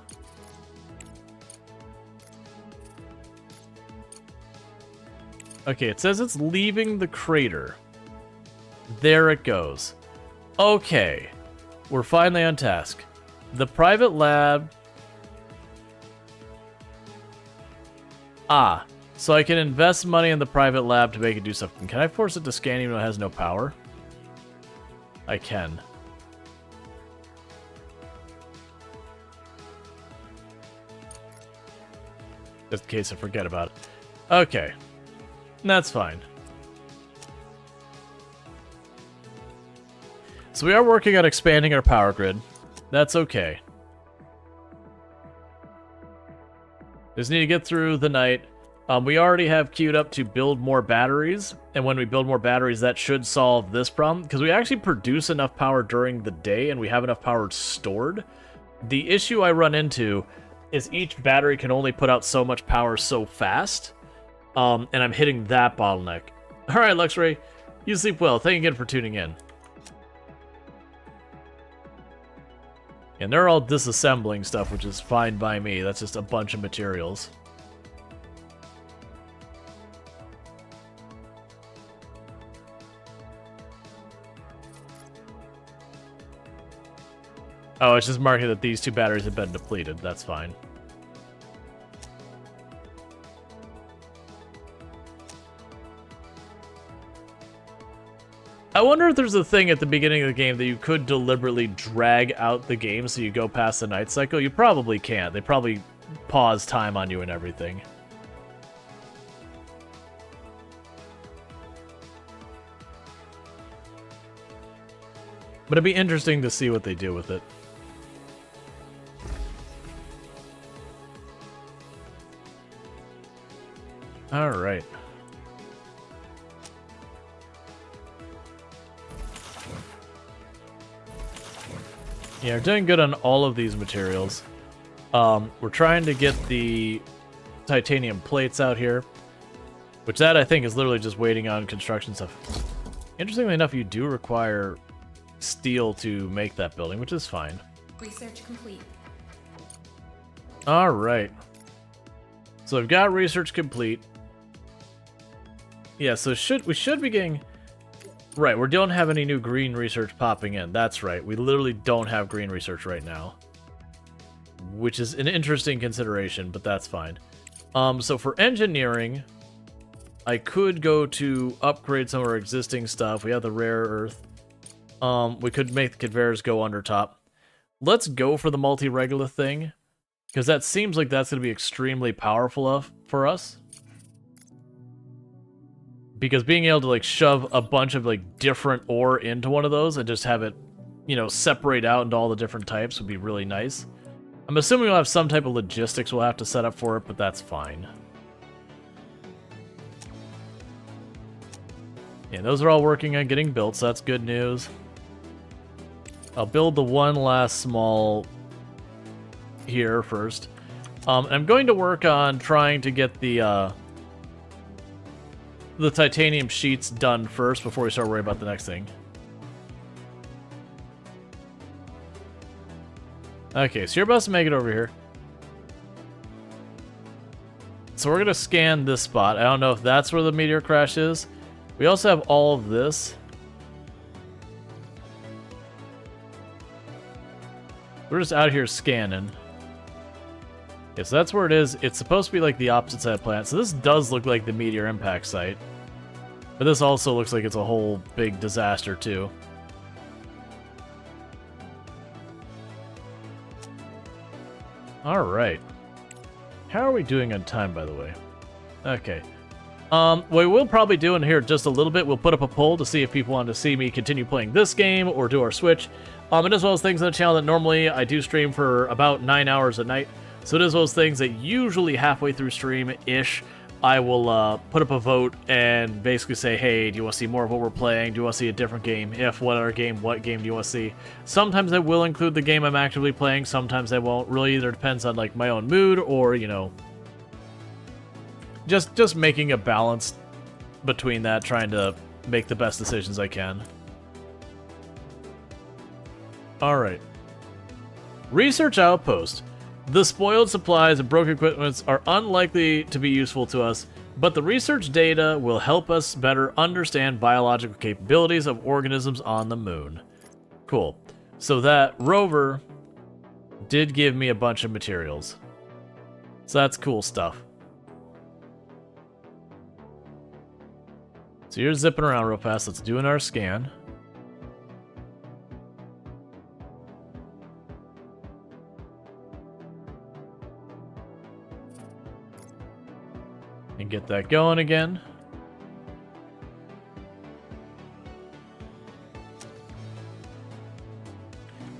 Okay, it says it's leaving the crater. There it goes. Okay. We're finally on task. The private lab... Ah, so I can invest money in the private lab to make it do something. Can I force it to scan even though it has no power? I can. Just in case I forget about it. Okay. That's fine. So we are working on expanding our power grid. That's okay. Just need to get through the night. We already have queued up to build more batteries, and when we build more batteries, that should solve this problem, because we actually produce enough power during the day, and we have enough power stored. The issue I run into is each battery can only put out so much power so fast, and I'm hitting that bottleneck. Alright, Luxray, you sleep well. Thank you again for tuning in. And they're all disassembling stuff, which is fine by me. That's just a bunch of materials. Oh, it's just marking that these two batteries have been depleted. That's fine. I wonder if there's a thing at the beginning of the game that you could deliberately drag out the game so you go past the night cycle. You probably can't. They probably pause time on you and everything. But it'd be interesting to see what they do with it. Alright. Yeah, we're doing good on all of these materials. We're trying to get the titanium plates out here, which that I think is literally just waiting on construction stuff. Interestingly enough, you do require steel to make that building, which is fine. Research complete. Alright. So I've got research complete. Yeah, so we should be getting... Right, we don't have any new green research popping in. That's right, we literally don't have green research right now. Which is an interesting consideration, but that's fine. So for engineering, I could go to upgrade some of our existing stuff. We have the rare earth. We could make the conveyors go under top. Let's go for the multi-regolith thing, because that seems like that's going to be extremely powerful for us. Because being able to like shove a bunch of like different ore into one of those and just have it, you know, separate out into all the different types would be really nice. I'm assuming we'll have some type of logistics we'll have to set up for it, but that's fine. Yeah, those are all working on getting built, so that's good news. I'll build the one last small here first. I'm going to work on trying to get the titanium sheets done first before we start worrying about the next thing. Okay, so you're about to make it over here. So we're going to scan this spot. I don't know if that's where the meteor crash is. We also have all of this. We're just out here scanning. Yeah, so that's where it is. It's supposed to be like the opposite side of the planet. So this does look like the meteor impact site. But this also looks like it's a whole big disaster too. Alright. How are we doing on time, by the way? Okay. What we will probably do in here just a little bit, we'll put up a poll to see if people want to see me continue playing this game or do our Switch. And as well as things on the channel that normally I do stream for about 9 hours a night. So it is those things that usually halfway through stream-ish, I will put up a vote and basically say, hey, do you want to see more of what we're playing? Do you want to see a different game? If, what other game, what game do you want to see? Sometimes I will include the game I'm actively playing, sometimes I won't. Really either depends on like my own mood or, you know, just making a balance between that, trying to make the best decisions I can. Alright. Research Outpost. The spoiled supplies and broken equipment are unlikely to be useful to us, but the research data will help us better understand biological capabilities of organisms on the moon. Cool. So that rover did give me a bunch of materials. So that's cool stuff. So you're zipping around real fast. Let's do our scan. And get that going again.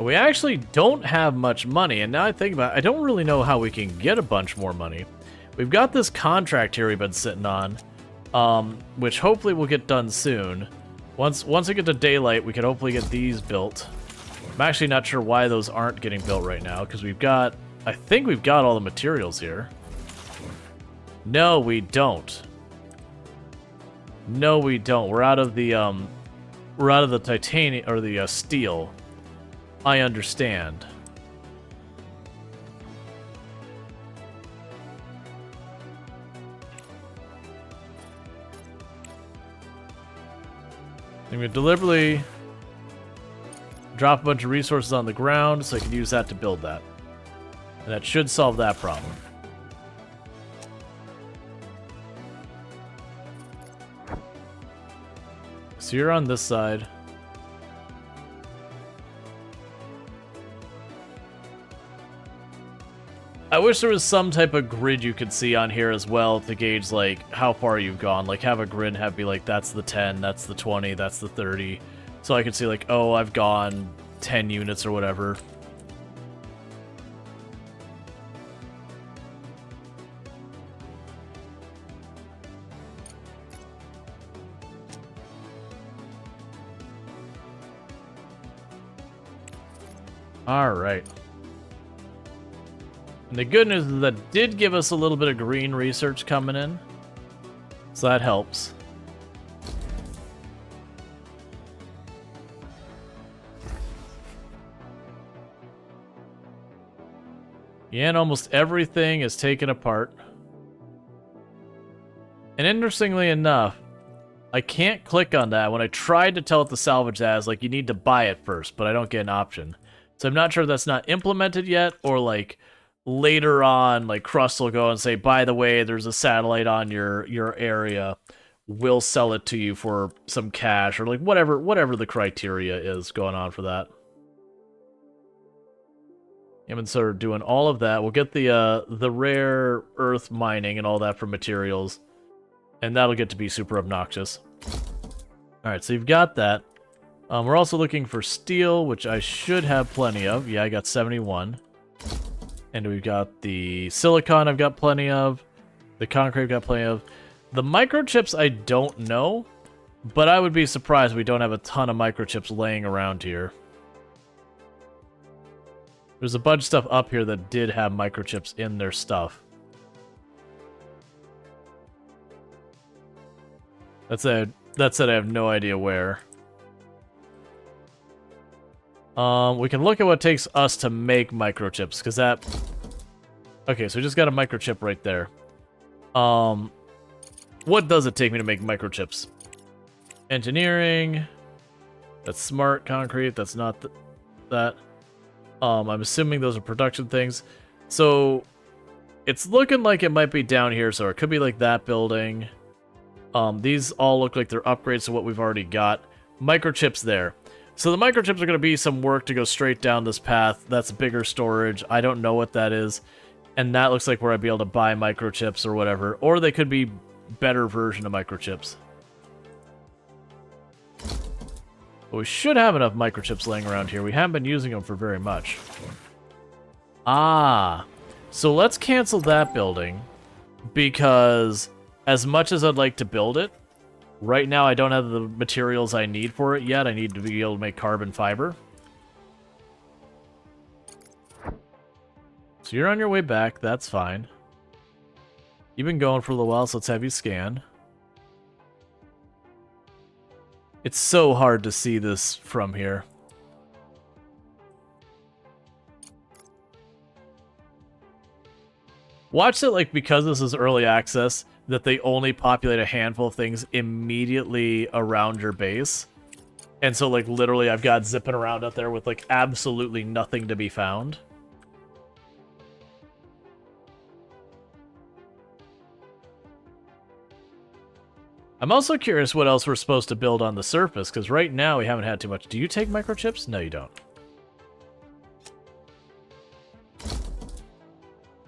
We actually don't have much money, and now I think about it, I don't really know how we can get a bunch more money. We've got this contract here we've been sitting on, which hopefully will get done soon. Once we get to daylight, we can hopefully get these built. I'm actually not sure why those aren't getting built right now, because I think we've got all the materials here. No, we don't. No, we don't. We're out of the titanium, or the steel. I understand. I'm going to deliberately drop a bunch of resources on the ground so I can use that to build that. And that should solve that problem. So you're on this side. I wish there was some type of grid you could see on here as well to gauge, like, how far you've gone. Like, have a grid have be like, that's the 10, that's the 20, that's the 30. So I could see, like, oh, I've gone 10 units or whatever. Alright. And the good news is that did give us a little bit of green research coming in. So that helps. Yeah, and almost everything is taken apart. And interestingly enough, I can't click on that. When I tried to tell it to salvage that, it's like, you need to buy it first, but I don't get an option. So I'm not sure if that's not implemented yet, or like later on, like Crust will go and say, by the way, there's a satellite on your area. We'll sell it to you for some cash, or like whatever the criteria is going on for that. And so we're doing all of that. We'll get the rare earth mining and all that for materials, and that'll get to be super obnoxious. All right, so you've got that. We're also looking for steel, which I should have plenty of. Yeah, I got 71. And we've got the silicon I've got plenty of. The concrete I've got plenty of. The microchips I don't know, but I would be surprised if we don't have a ton of microchips laying around here. There's a bunch of stuff up here that did have microchips in their stuff. That said, I have no idea where. We can look at what it takes us to make microchips, because that... Okay, so we just got a microchip right there. What does it take me to make microchips? Engineering. That's smart concrete. That's not that. I'm assuming those are production things. So, it's looking like it might be down here, so it could be like that building. These all look like they're upgrades to what we've already got. Microchips there. So the microchips are going to be some work to go straight down this path. That's bigger storage. I don't know what that is. And that looks like where I'd be able to buy microchips or whatever. Or they could be better version of microchips. But we should have enough microchips laying around here. We haven't been using them for very much. Ah. So let's cancel that building. Because as much as I'd like to build it, right now, I don't have the materials I need for it yet. I need to be able to make carbon fiber. So you're on your way back. That's fine. You've been going for a little while, so let's have you scan. It's so hard to see this from here. Watch it, like, because this is early access, that they only populate a handful of things immediately around your base. And so, like, literally I've got zipping around out there with, like, absolutely nothing to be found. I'm also curious what else we're supposed to build on the surface, because right now we haven't had too much. Do you take microchips? No, you don't.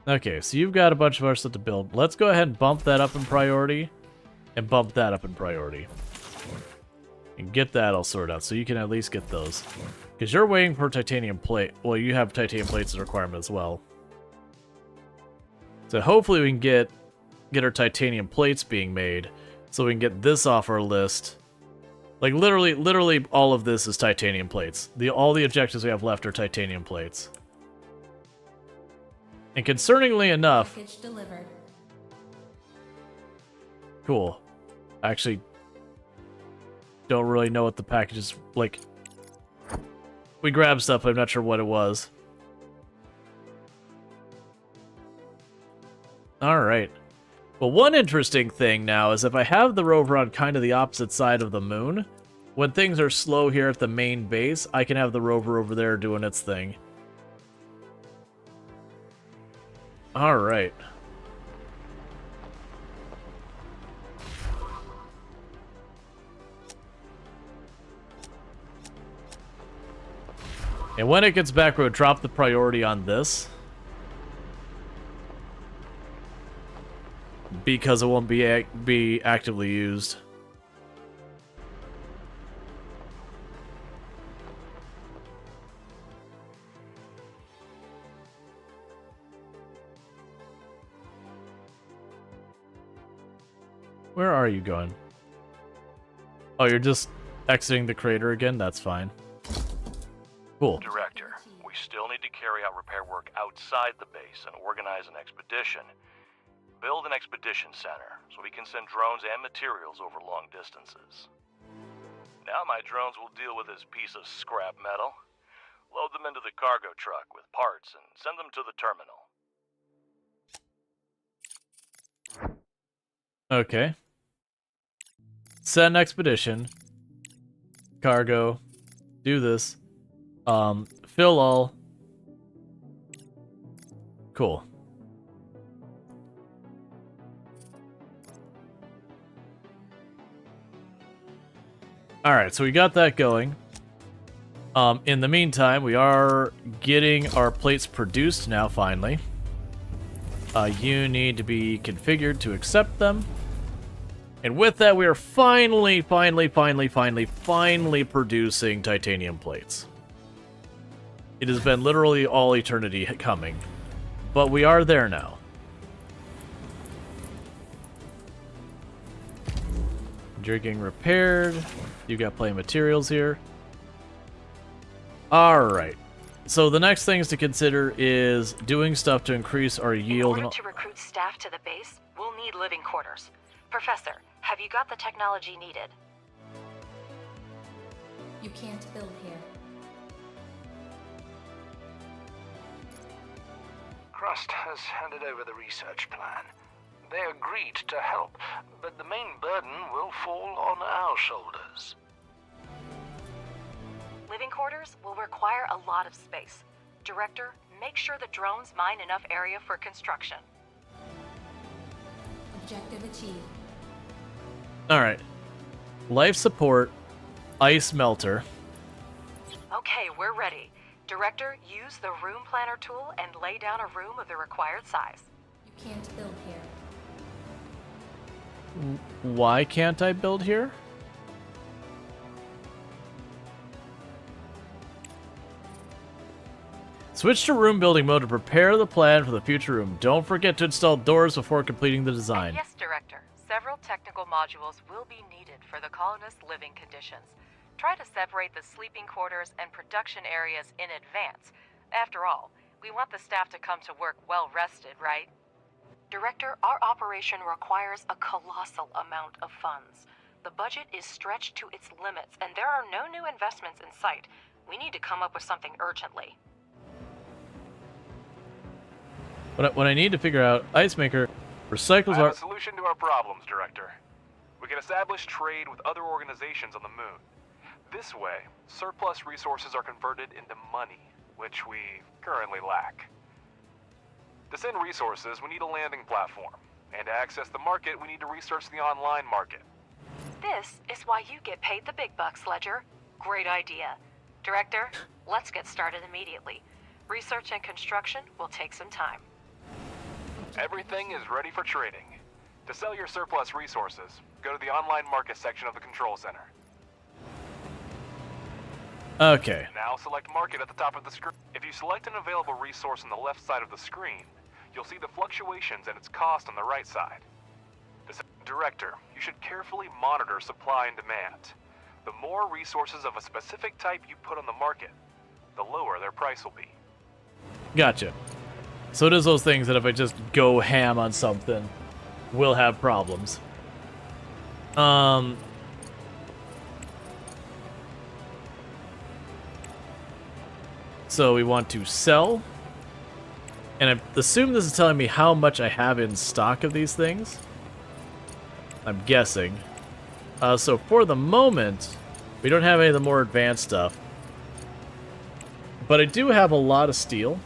Okay, so you've got a bunch of our stuff to build. Let's go ahead and bump that up in priority, and bump that up in priority. And get that all sorted out, so you can at least get those. Because you're waiting for titanium plate. Well, you have titanium plates as a requirement as well. So hopefully we can get our titanium plates being made, so we can get this off our list. Like literally all of this is titanium plates. All the objectives we have left are titanium plates. And concerningly enough, Package delivered. cool. I actually don't really know what the package is like. We grabbed stuff, but I'm not sure what it was. Alright. Well, one interesting thing now is if I have the rover on kind of the opposite side of the moon, when things are slow here at the main base, I can have the rover over there doing its thing. Alright. And when it gets back, we'll drop the priority on this. Because it won't be actively used. Where are you going? Oh, you're just exiting the crater again? That's fine. Cool. Director, we still need to carry out repair work outside the base and organize an expedition. Build an expedition center so we can send drones and materials over long distances. Now my drones will deal with this piece of scrap metal. Load them into the cargo truck with parts and send them to the terminal. Okay. Send expedition. Cargo. Do this. Fill all. Cool. Alright, so we got that going. In the meantime, we are getting our plates produced now, finally. You need to be configured to accept them. And with that, we are finally producing titanium plates. It has been literally all eternity coming. But we are there now. You're getting repaired. You got plenty of materials here. Alright. So the next things to consider is doing stuff to increase our yield. In order to recruit staff to the base, we'll need living quarters. Professor, have you got the technology needed? You can't build here. Crust has handed over the research plan. They agreed to help, but the main burden will fall on our shoulders. Living quarters will require a lot of space. Director, make sure the drones mine enough area for construction. Objective achieved. Alright. Life support. Ice melter. Okay, we're ready. Director, use the room planner tool and lay down a room of the required size. You can't build here. Why can't I build here? Switch to room building mode to prepare the plan for the future room. Don't forget to install doors before completing the design. Yes, Director. Several technical modules will be needed for the colonists' living conditions. Try to separate the sleeping quarters and production areas in advance. After all, we want the staff to come to work well rested, right? Director, our operation requires a colossal amount of funds. The budget is stretched to its limits, and there are no new investments in sight. We need to come up with something urgently. What I need to figure out, Ice Maker, recycles I have our... a solution to our problems, Director. We can establish trade with other organizations on the moon. This way, surplus resources are converted into money, which we currently lack. To send resources, we need a landing platform. And to access the market, we need to research the online market. This is why you get paid the big bucks, Ledger. Great idea. Director, let's get started immediately. Research and construction will take some time. Everything is ready for trading. To sell your surplus resources, go to the online market section of the control center. Okay. Now select Market at the top of the screen. If you select an available resource on the left side of the screen, you'll see the fluctuations and its cost on the right side. Director, you should carefully monitor supply and demand. The more resources of a specific type you put on the market, the lower their price will be. Gotcha. So it is those things that if I just go ham on something, we'll have problems. So we want to sell. And I assume this is telling me how much I have in stock of these things. I'm guessing. So for the moment, we don't have any of the more advanced stuff. But I do have a lot of steel.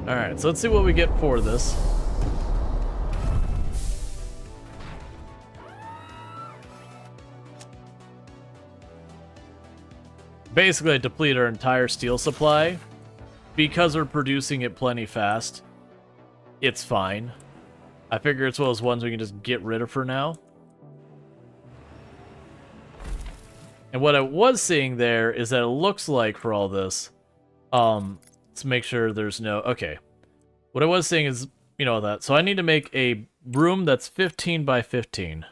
Alright, so let's see what we get for this. Basically, I deplete our entire steel supply. Because we're producing it plenty fast, it's fine. I figure it's one of those ones we can just get rid of for now. And what I was seeing there is that it looks like for all this, let's make sure there's no... Okay. What I was saying is, you know that. So I need to make a room that's 15 by 15.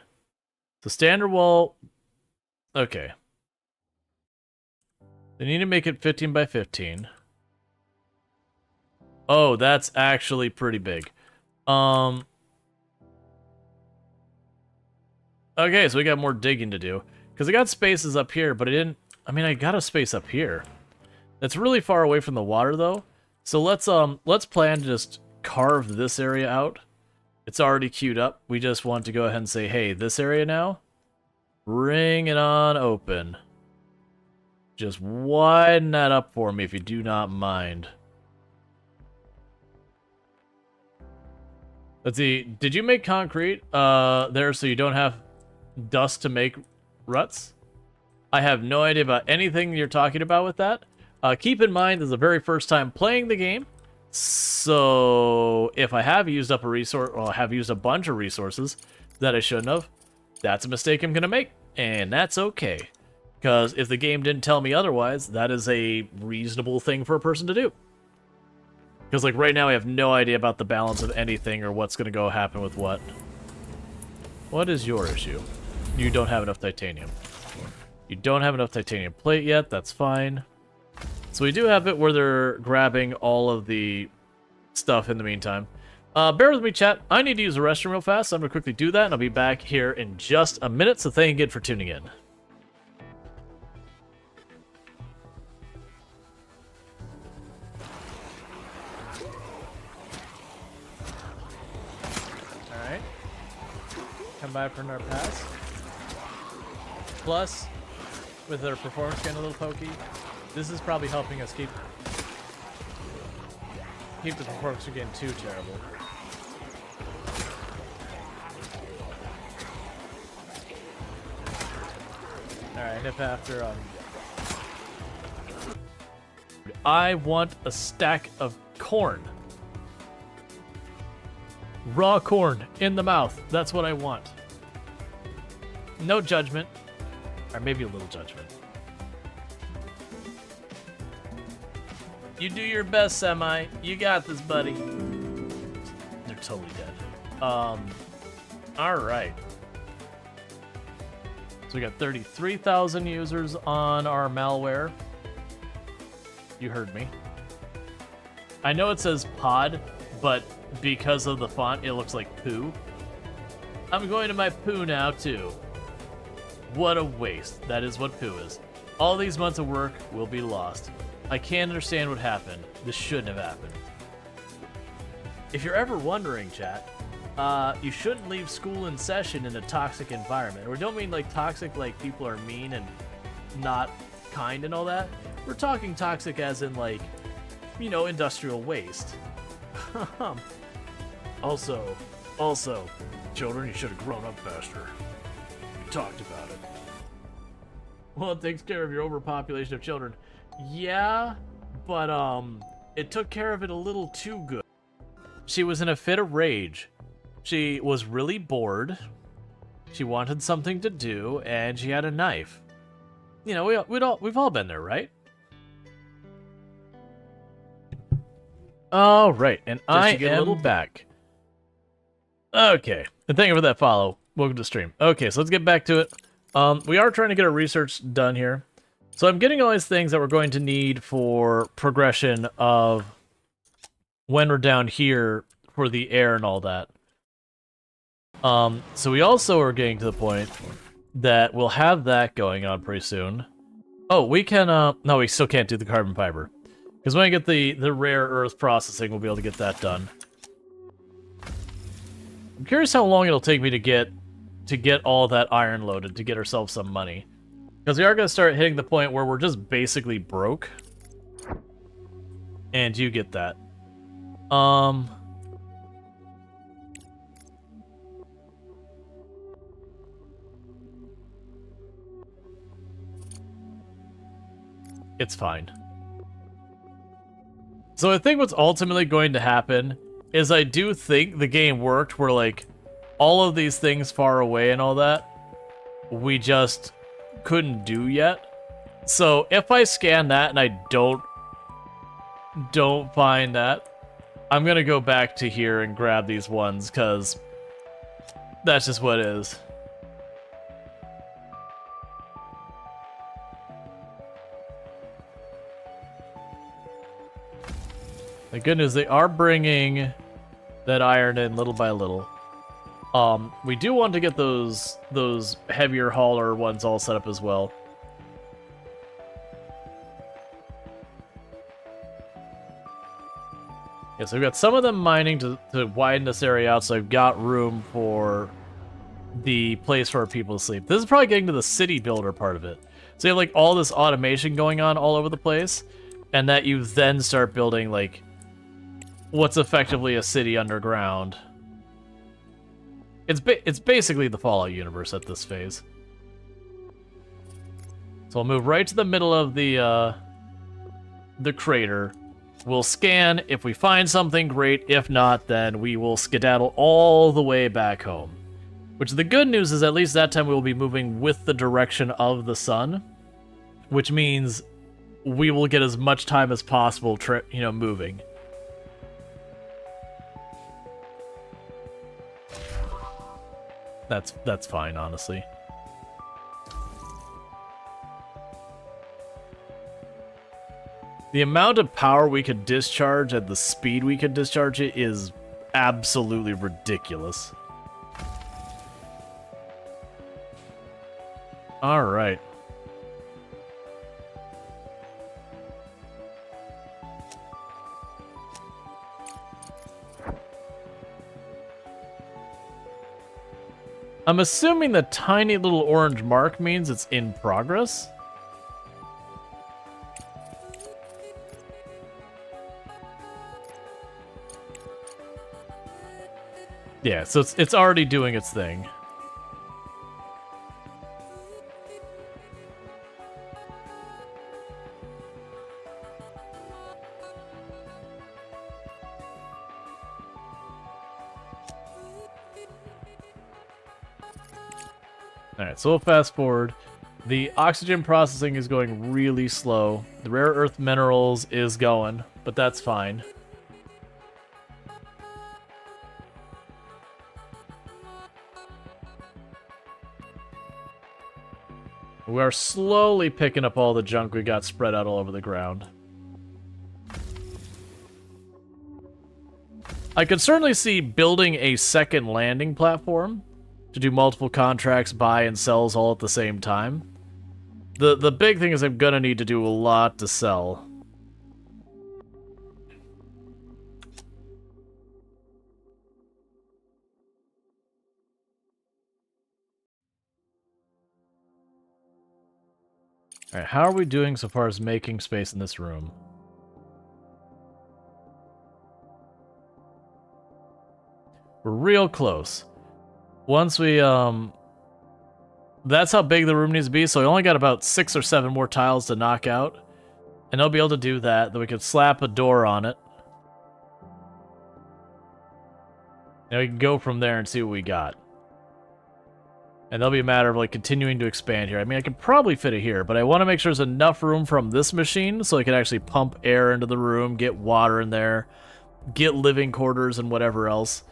So standard wall... Okay. I need to make it 15 by 15. Oh, that's actually pretty big. Okay, so we got more digging to do. Because I got spaces up here, but I didn't... I mean, I got a space up here. That's really far away from the water, though. So let's plan to just carve this area out. It's already queued up. We just want to go ahead and say, hey, this area now, bring it on open. Just widen that up for me if you do not mind. Let's see. Did you make concrete there so you don't have dust to make ruts? I have no idea about anything you're talking about with that. Keep in mind, this is the very first time playing the game. So if I have used up a resource, or have used a bunch of resources that I shouldn't have, that's a mistake I'm going to make. And that's okay. Because if the game didn't tell me otherwise, that is a reasonable thing for a person to do. Because, like, right now I have no idea about the balance of anything or what's going to go happen with what. What is your issue? You don't have enough titanium. You don't have enough titanium plate yet, that's fine. So we do have it where they're grabbing all of the stuff in the meantime. Bear with me, chat. I need to use the restroom real fast, so I'm going to quickly do that, and I'll be back here in just a minute, so thank you again for tuning in. Come by for another pass. Plus, with their performance getting a little pokey, this is probably helping us keep the performance from getting too terrible. Alright, nip after I want a stack of corn. Raw corn in the mouth. That's what I want. No judgment. Or maybe a little judgment. You do your best, Semi. You got this, buddy. They're totally dead. Alright. So we got 33,000 users on our malware. You heard me. I know it says pod, but because of the font, it looks like poo. I'm going to my poo now, too. What a waste. That is what poo is. All these months of work will be lost. I can't understand what happened. This shouldn't have happened. If you're ever wondering, chat, you shouldn't leave school in session in a toxic environment. We don't mean like toxic like people are mean and not kind and all that. We're talking toxic as in like, you know, industrial waste. Also, children, you should have grown up faster. We talked about it. Well, it takes care of your overpopulation of children. Yeah, but it took care of it a little too good. She was in a fit of rage. She was really bored. She wanted something to do, and she had a knife. You know, we've all been there, right? All right, and I am back. Okay, and thank you for that follow. Welcome to stream. Okay, so let's get back to it. We are trying to get our research done here. So I'm getting all these things that we're going to need for progression of when we're down here for the air and all that. So we also are getting to the point that we'll have that going on pretty soon. Oh, we can, no, we still can't do the carbon fiber. Because when I get the rare earth processing, we'll be able to get that done. I'm curious how long it'll take me to get all that iron loaded, to get ourselves some money. Because we are going to start hitting the point where we're just basically broke. And you get that. It's fine. So I think what's ultimately going to happen is I do think the game worked where, like, all of these things far away and all that, we just couldn't do yet. So if I scan that and I don't find that, I'm gonna go back to here and grab these ones, because that's just what it is. The good news, they are bringing that iron in little by little. We do want to get those heavier hauler ones all set up as well. Yeah, so we've got some of them mining to widen this area out, so I've got room for the place for our people to sleep. This is probably getting to the city builder part of it. So you have, like, all this automation going on all over the place, and that you then start building, like, what's effectively a city underground. It's basically the Fallout universe at this phase. So I'll move right to the middle of the crater. We'll scan. If we find something, great. If not, then we will skedaddle all the way back home. Which the good news is at least that time we will be moving with the direction of the sun, which means we will get as much time as possible, moving. That's fine, honestly. The amount of power we could discharge at the speed we could discharge it is absolutely ridiculous. All right. I'm assuming the tiny little orange mark means it's in progress. Yeah, so it's already doing its thing. Alright, so we'll fast forward. The oxygen processing is going really slow. The rare earth minerals is going, but that's fine. We are slowly picking up all the junk we got spread out all over the ground. I could certainly see building a second landing platform to do multiple contracts, buy and sells all at the same time. The big thing is I'm gonna need to do a lot to sell. Alright, how are we doing so far as making space in this room? We're real close. Once we That's how big the room needs to be, so we only got about 6 or 7 more tiles to knock out. And they'll be able to do that. Then we could slap a door on it. And we can go from there and see what we got. And that'll be a matter of like continuing to expand here. I mean, I could probably fit it here, but I want to make sure there's enough room from this machine so I can actually pump air into the room, get water in there, get living quarters and whatever else.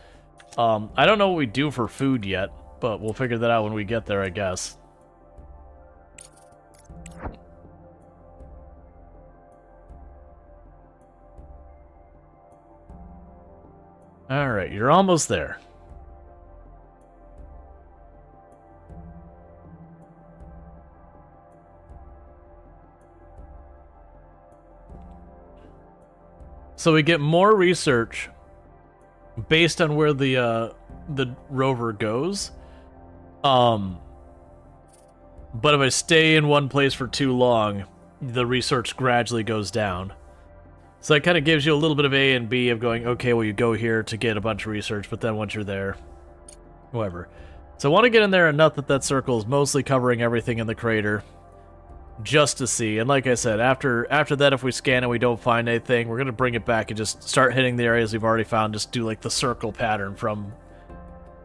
I don't know what we do for food yet, but we'll figure that out when we get there, I guess. Alright, you're almost there. So we get more research based on where the rover goes. But if I stay in one place for too long, the research gradually goes down. So that kind of gives you a little bit of A and B of going, okay, well, you go here to get a bunch of research, but then once you're there, whatever. So I want to get in there enough that that circle is mostly covering everything in the crater, just to see. And like I said, after that, if we scan and we don't find anything, we're going to bring it back and just start hitting the areas we've already found, just do like the circle pattern from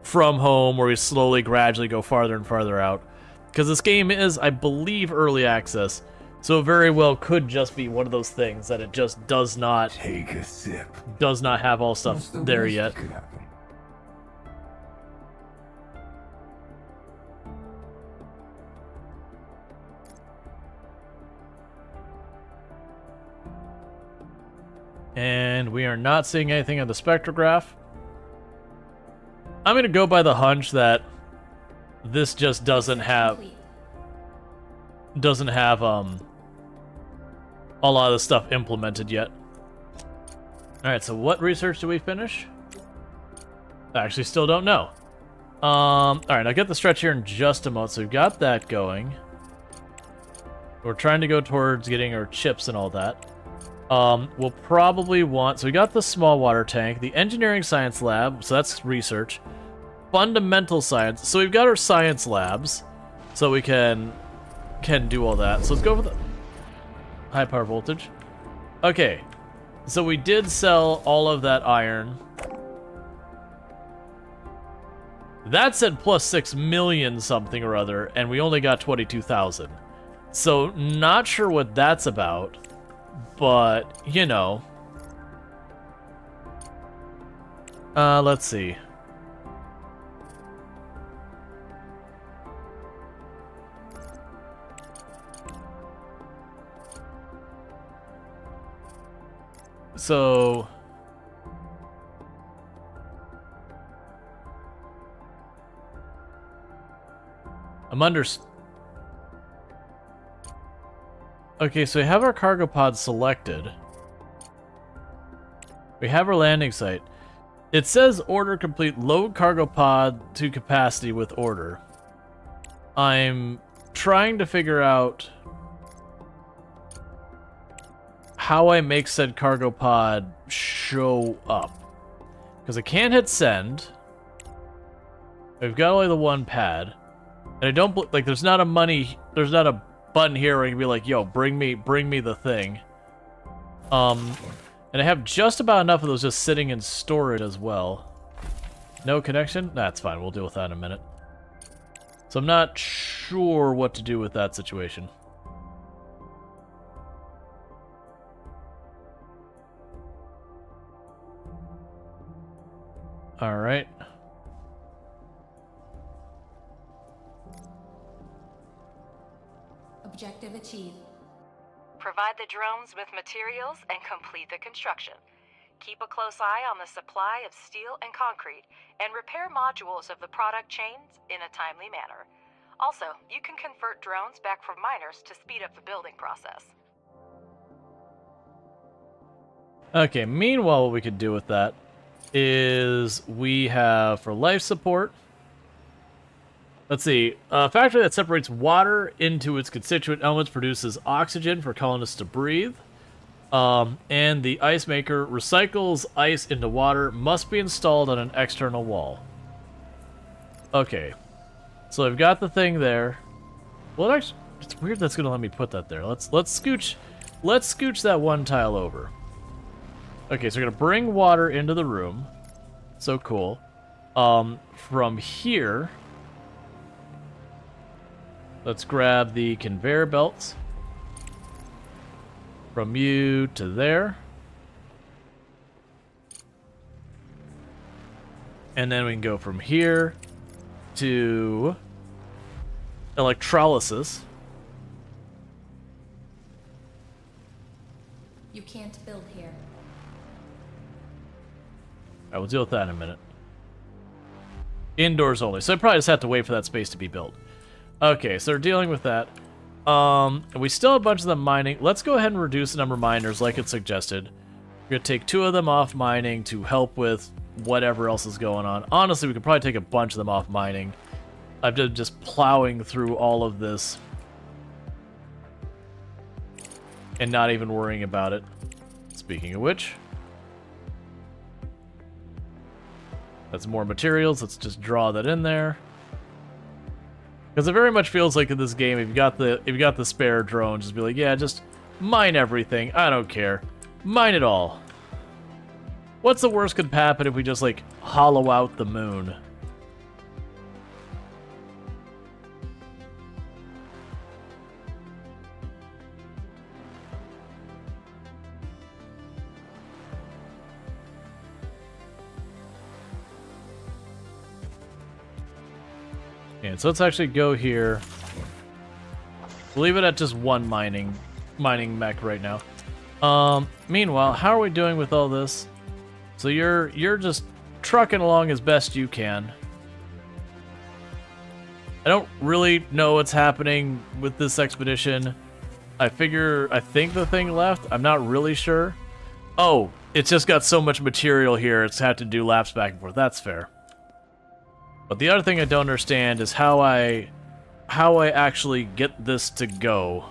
home, where we slowly, gradually go farther and farther out. Because this game is, I believe, early access. So it very well could just be one of those things that it just does not take a sip. Does not have all stuff there yet. And we are not seeing anything on the spectrograph. I'm going to go by the hunch that this just doesn't have a lot of the stuff implemented yet. Alright, so what research do we finish? I actually still don't know. Alright, I'll get the stretch here in just a moment. So we've got that going. We're trying to go towards getting our chips and all that. We'll probably want... So we got the small water tank, the engineering science lab, so that's research. Fundamental science. So we've got our science labs, so we can do all that. So let's go for the high power voltage. Okay, so we did sell all of that iron. That said plus 6 million something or other, and we only got 22,000. So not sure what that's about, but you know. Let's see. So I'm under. Okay, so we have our cargo pod selected. We have our landing site. It says order complete. Load cargo pod to capacity with order. I'm trying to figure out how I make said cargo pod show up. Because I can't hit send. We've got only the one pad. And I don't, like, there's not a button here where I can be like, yo, bring me the thing. And I have just about enough of those just sitting in storage as well. No connection? That's fine, we'll deal with that in a minute. So I'm not sure what to do with that situation. All right. Objective achieved. Provide the drones with materials and complete the construction. Keep a close eye on the supply of steel and concrete, and repair modules of the product chains in a timely manner. Also, you can convert drones back from miners to speed up the building process. Okay, meanwhile, what we could do with that is we have for life support. Let's see. A factory that separates water into its constituent elements produces oxygen for colonists to breathe. And the ice maker recycles ice into water, must be installed on an external wall. Okay. So I've got the thing there. Well, actually, it's weird that's gonna let me put that there. Let's scooch that one tile over. Okay, so we're gonna bring water into the room. So cool. From here, let's grab the conveyor belts. From you to there. And then we can go from here to electrolysis. You can't build here. Alright, we'll deal with that in a minute. Indoors only. So I probably just have to wait for that space to be built. Okay, so we're dealing with that. We still have a bunch of them mining. Let's go ahead and reduce the number of miners like it suggested. We're going to take 2 of them off mining to help with whatever else is going on. Honestly, we could probably take a bunch of them off mining. I've been just plowing through all of this and not even worrying about it. Speaking of which, that's more materials. Let's just draw that in there. Because it very much feels like in this game, if you got the spare drone, just be like, yeah, just mine everything. I don't care. Mine it all. What's the worst could happen if we just, like, hollow out the moon? And so let's actually go here. Leave it at just one mining mech right now. Meanwhile, how are we doing with all this? So you're just trucking along as best you can. I don't really know what's happening with this expedition. I think the thing left. I'm not really sure. Oh, it's just got so much material here, it's had to do laps back and forth. That's fair. But the other thing I don't understand is how I actually get this to go.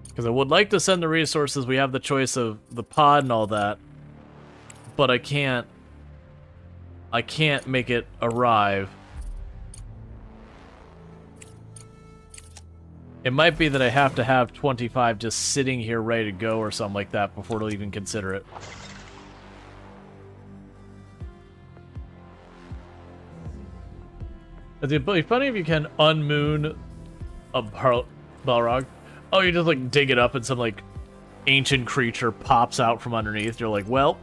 Because I would like to send the resources. We have the choice of the pod and all that. But I can't make it arrive. It might be that I have to have 25 just sitting here ready to go or something like that before it'll even consider it. It'd be funny if you can unmoon a Balrog. Oh, you just like dig it up and some like ancient creature pops out from underneath. You're like, well,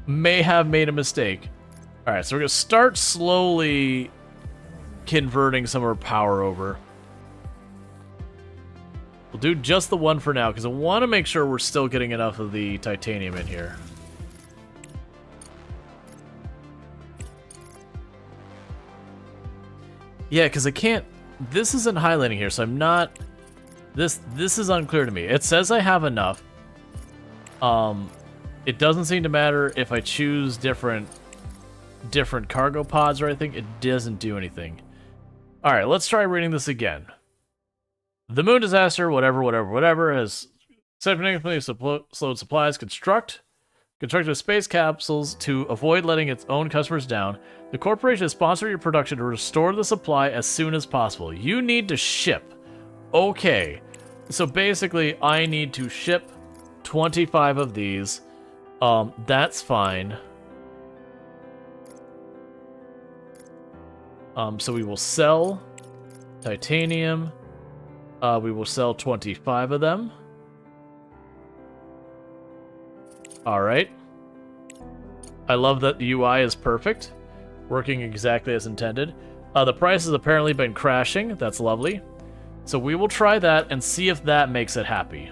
may have made a mistake. All right, so we're gonna start slowly converting some of our power over. We'll do just the one for now because I want to make sure we're still getting enough of the titanium in here. Yeah, because I can't... This isn't highlighting here, so I'm not... This is unclear to me. It says I have enough. It doesn't seem to matter if I choose different cargo pods or anything. It doesn't do anything. Alright, let's try reading this again. The moon disaster, whatever, has significantly slowed supplies. Constructed space capsules to avoid letting its own customers down. The corporation has sponsored your production to restore the supply as soon as possible. You need to ship. Okay. So basically, I need to ship 25 of these. That's fine. So we will sell titanium. We will sell 25 of them. Alright. I love that the UI is perfect. Working exactly as intended. The price has apparently been crashing. That's lovely. So we will try that and see if that makes it happy.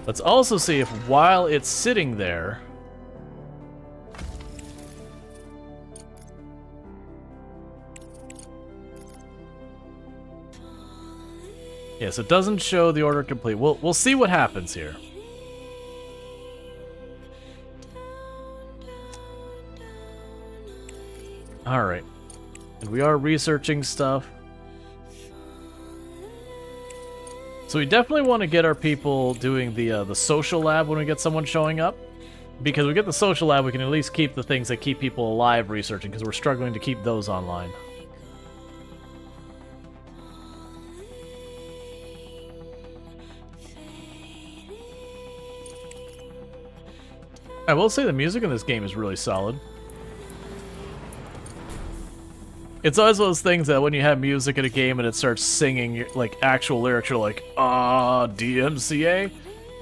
Let's also see if while it's sitting there... Yes, it doesn't show the order complete. We'll see what happens here. Alright. And we are researching stuff. So we definitely want to get our people doing the social lab when we get someone showing up. Because we get the social lab, we can at least keep the things that keep people alive researching, because we're struggling to keep those online. I will say the music in this game is really solid. It's always those things that when you have music in a game and it starts singing like actual lyrics, you're like, DMCA.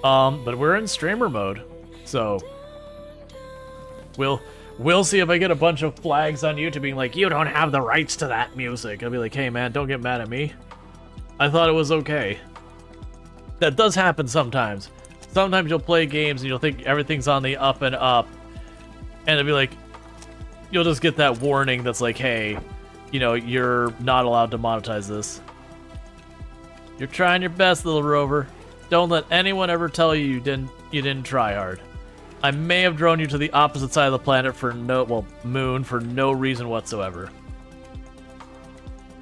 But we're in streamer mode, so we'll see if I get a bunch of flags on YouTube being like, you don't have the rights to that music. I'll be like, hey man, don't get mad at me. I thought it was okay. That does happen sometimes. Sometimes you'll play games and you'll think everything's on the up and up, and it'll be like, you'll just get that warning that's like, hey, you know, you're not allowed to monetize this. You're trying your best, little rover. Don't let anyone ever tell you you didn't try hard. I may have drawn you to the opposite side of the planet for moon for no reason whatsoever.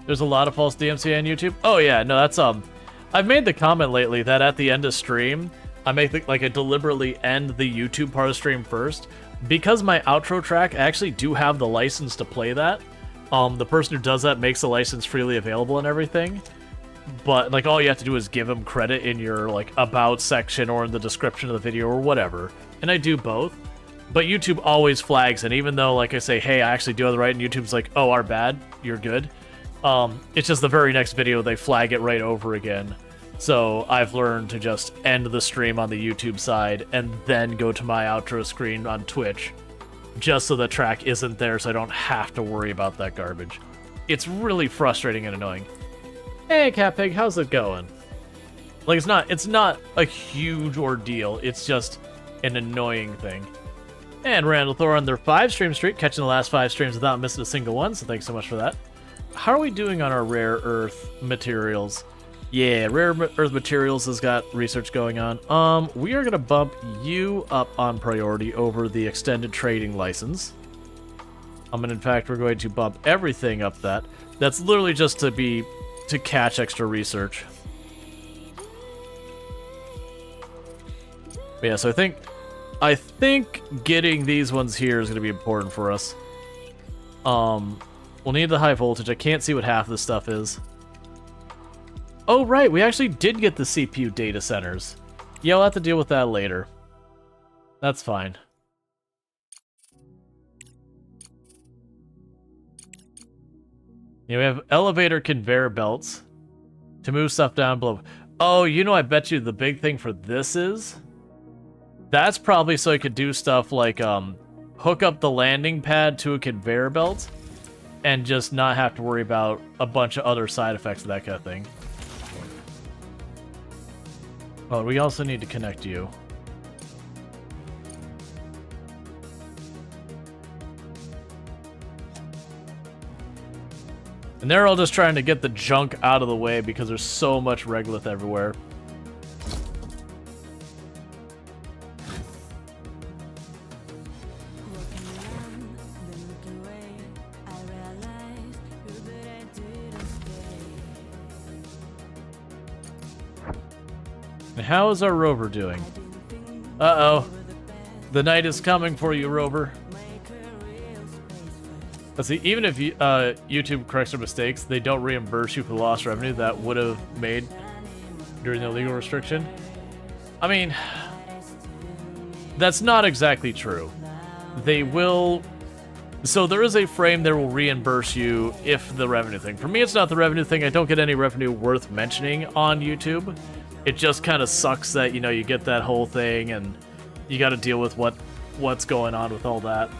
There's a lot of false DMCA on YouTube. Oh yeah, no, that's I've made the comment lately that at the end of stream, I make I deliberately end the YouTube part of stream first because my outro track. I actually do have the license to play that. The person who does that makes the license freely available and everything. But like all you have to do is give him credit in your like about section or in the description of the video or whatever. And I do both. But YouTube always flags, and even though like I say, hey, I actually do have the right, and YouTube's like, oh, our bad, you're good. It's just the very next video they flag it right over again. So I've learned to just end the stream on the YouTube side and then go to my outro screen on Twitch, just so the track isn't there so I don't have to worry about that garbage. It's really frustrating and annoying. Hey, Cat Pig, how's it going? Like, it's not a huge ordeal, it's just an annoying thing. And Randall Thor on their 5-stream streak, catching the last 5 streams without missing a single one, so thanks so much for that. How are we doing on our rare earth materials? Yeah, rare earth materials has got research going on. We are gonna bump you up on priority over the extended trading license. And in fact, we're going to bump everything up that. That's literally just to catch extra research. But yeah, so I think getting these ones here is gonna be important for us. We'll need the high voltage. I can't see what half this stuff is. Oh, right, we actually did get the CPU data centers. Yeah, we'll have to deal with that later. That's fine. Yeah, we have elevator conveyor belts to move stuff down below. Oh, you know, I bet you the big thing for this is? That's probably so I could do stuff like hook up the landing pad to a conveyor belt and just not have to worry about a bunch of other side effects of that kind of thing. Oh, we also need to connect you. And they're all just trying to get the junk out of the way because there's so much regolith everywhere. And how is our rover doing? Uh-oh. The night is coming for you, rover. Let's see, even if YouTube corrects their mistakes, they don't reimburse you for the lost revenue that would have made during the illegal restriction. I mean, that's not exactly true. They will... So there is a frame that will reimburse you if the revenue thing. For me, it's not the revenue thing. I don't get any revenue worth mentioning on YouTube. It just kind of sucks that, you know, you get that whole thing and you got to deal with what's going on with all that.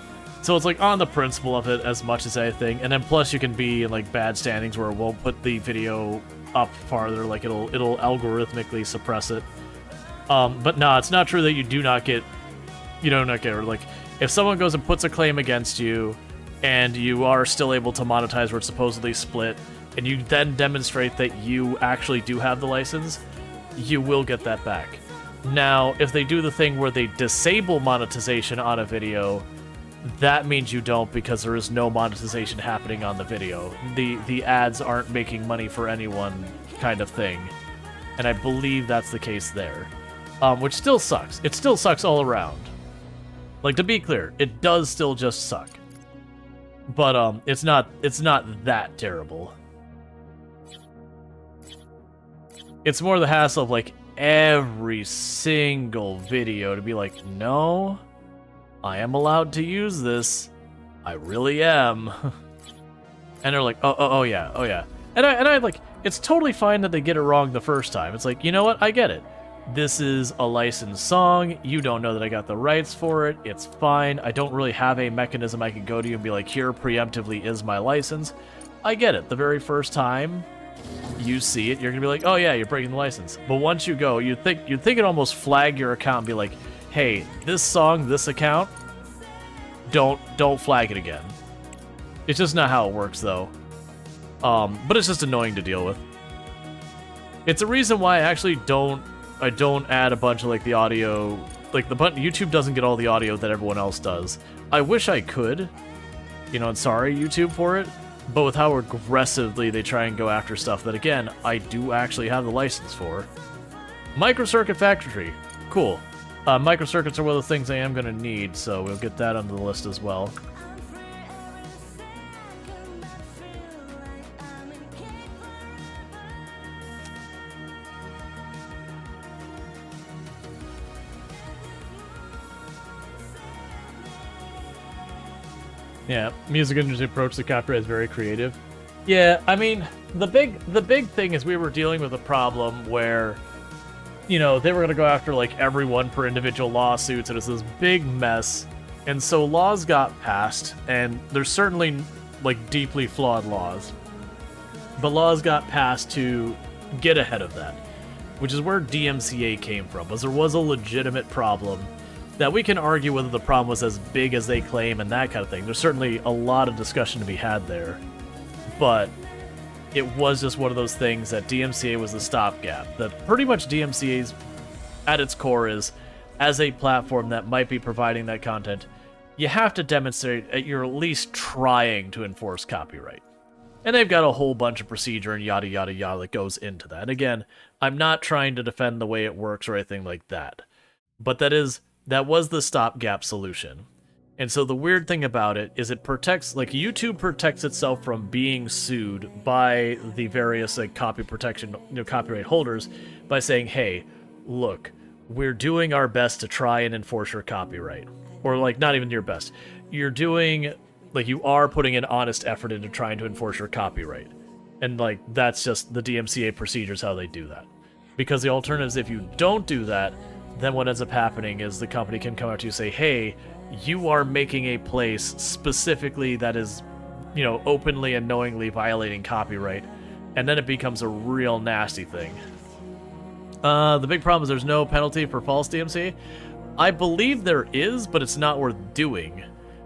So it's like on the principle of it as much as anything, and then plus you can be in like bad standings where it won't put the video up farther, like it'll algorithmically suppress it. But no, it's not true that you do not get, like if someone goes and puts a claim against you and you are still able to monetize where it's supposedly split, and you then demonstrate that you actually do have the license, you will get that back. Now, if they do the thing where they disable monetization on a video, that means you don't, because there is no monetization happening on the video. The ads aren't making money for anyone kind of thing. And I believe that's the case there. Which still sucks. It still sucks all around. Like, to be clear, it does still just suck. But it's not that terrible. It's more the hassle of like every single video to be like, no, I am allowed to use this. I really am. And they're like, oh yeah. And I like, it's totally fine that they get it wrong the first time. It's like, you know what? I get it. This is a licensed song. You don't know that I got the rights for it. It's fine. I don't really have a mechanism I can go to you and be like, here preemptively is my license. I get it. The very first time you see it, you're gonna be like, oh yeah, you're breaking the license. But once you go, you'd think it almost flag your account and be like, hey, this song, this account, don't flag it again. It's just not how it works though. But it's just annoying to deal with. It's a reason why I actually don't add a bunch of like the audio, like YouTube doesn't get all the audio that everyone else does. I wish I could, and sorry YouTube for it, but with how aggressively they try and go after stuff that, again, I do actually have the license for. Microcircuit factory, cool. Microcircuits are one of the things I am going to need, so we'll get that onto the list as well. Yeah, music industry approach to copyright is very creative. Yeah, I mean, the big thing is we were dealing with a problem where, they were going to go after, like, everyone for individual lawsuits, and it's this big mess. And so laws got passed, and there's certainly, like, deeply flawed laws. But laws got passed to get ahead of that, which is where DMCA came from, was there was a legitimate problem that we can argue whether the problem was as big as they claim and that kind of thing. There's certainly a lot of discussion to be had there. But it was just one of those things that DMCA was the stopgap. That pretty much DMCA's, at its core, is, as a platform that might be providing that content, you have to demonstrate that you're at least trying to enforce copyright. And they've got a whole bunch of procedure and yada yada yada that goes into that. And again, I'm not trying to defend the way it works or anything like that. But that was the stopgap solution. And so the weird thing about it is it protects, like, YouTube protects itself from being sued by the various, like, copyright holders by saying, hey, look, we're doing our best to try and enforce your copyright. Or, like, not even your best. You're doing, like, you are putting an honest effort into trying to enforce your copyright. And, like, that's just the DMCA procedures how they do that. Because the alternative is if you don't do that, then what ends up happening is the company can come out to you and say, hey, you are making a place specifically that is, openly and knowingly violating copyright. And then it becomes a real nasty thing. The big problem is there's no penalty for false DMCA. I believe there is, but it's not worth doing.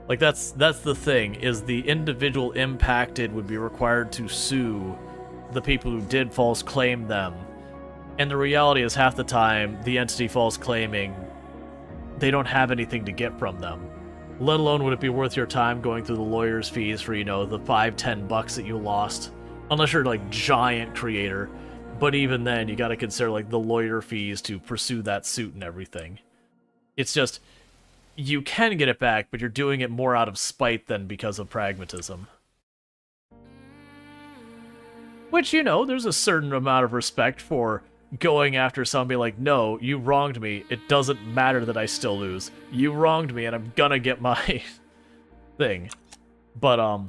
Like, that's the thing, is the individual impacted would be required to sue the people who did false claim them. And the reality is, half the time, the entity false claiming, they don't have anything to get from them. Let alone would it be worth your time going through the lawyer's fees for, the $5-10 that you lost. Unless you're, like, giant creator. But even then, you gotta consider, like, the lawyer fees to pursue that suit and everything. It's just, you can get it back, but you're doing it more out of spite than because of pragmatism. Which, there's a certain amount of respect for going after somebody like, no, you wronged me. It doesn't matter that I still lose. You wronged me, and I'm gonna get my thing. But,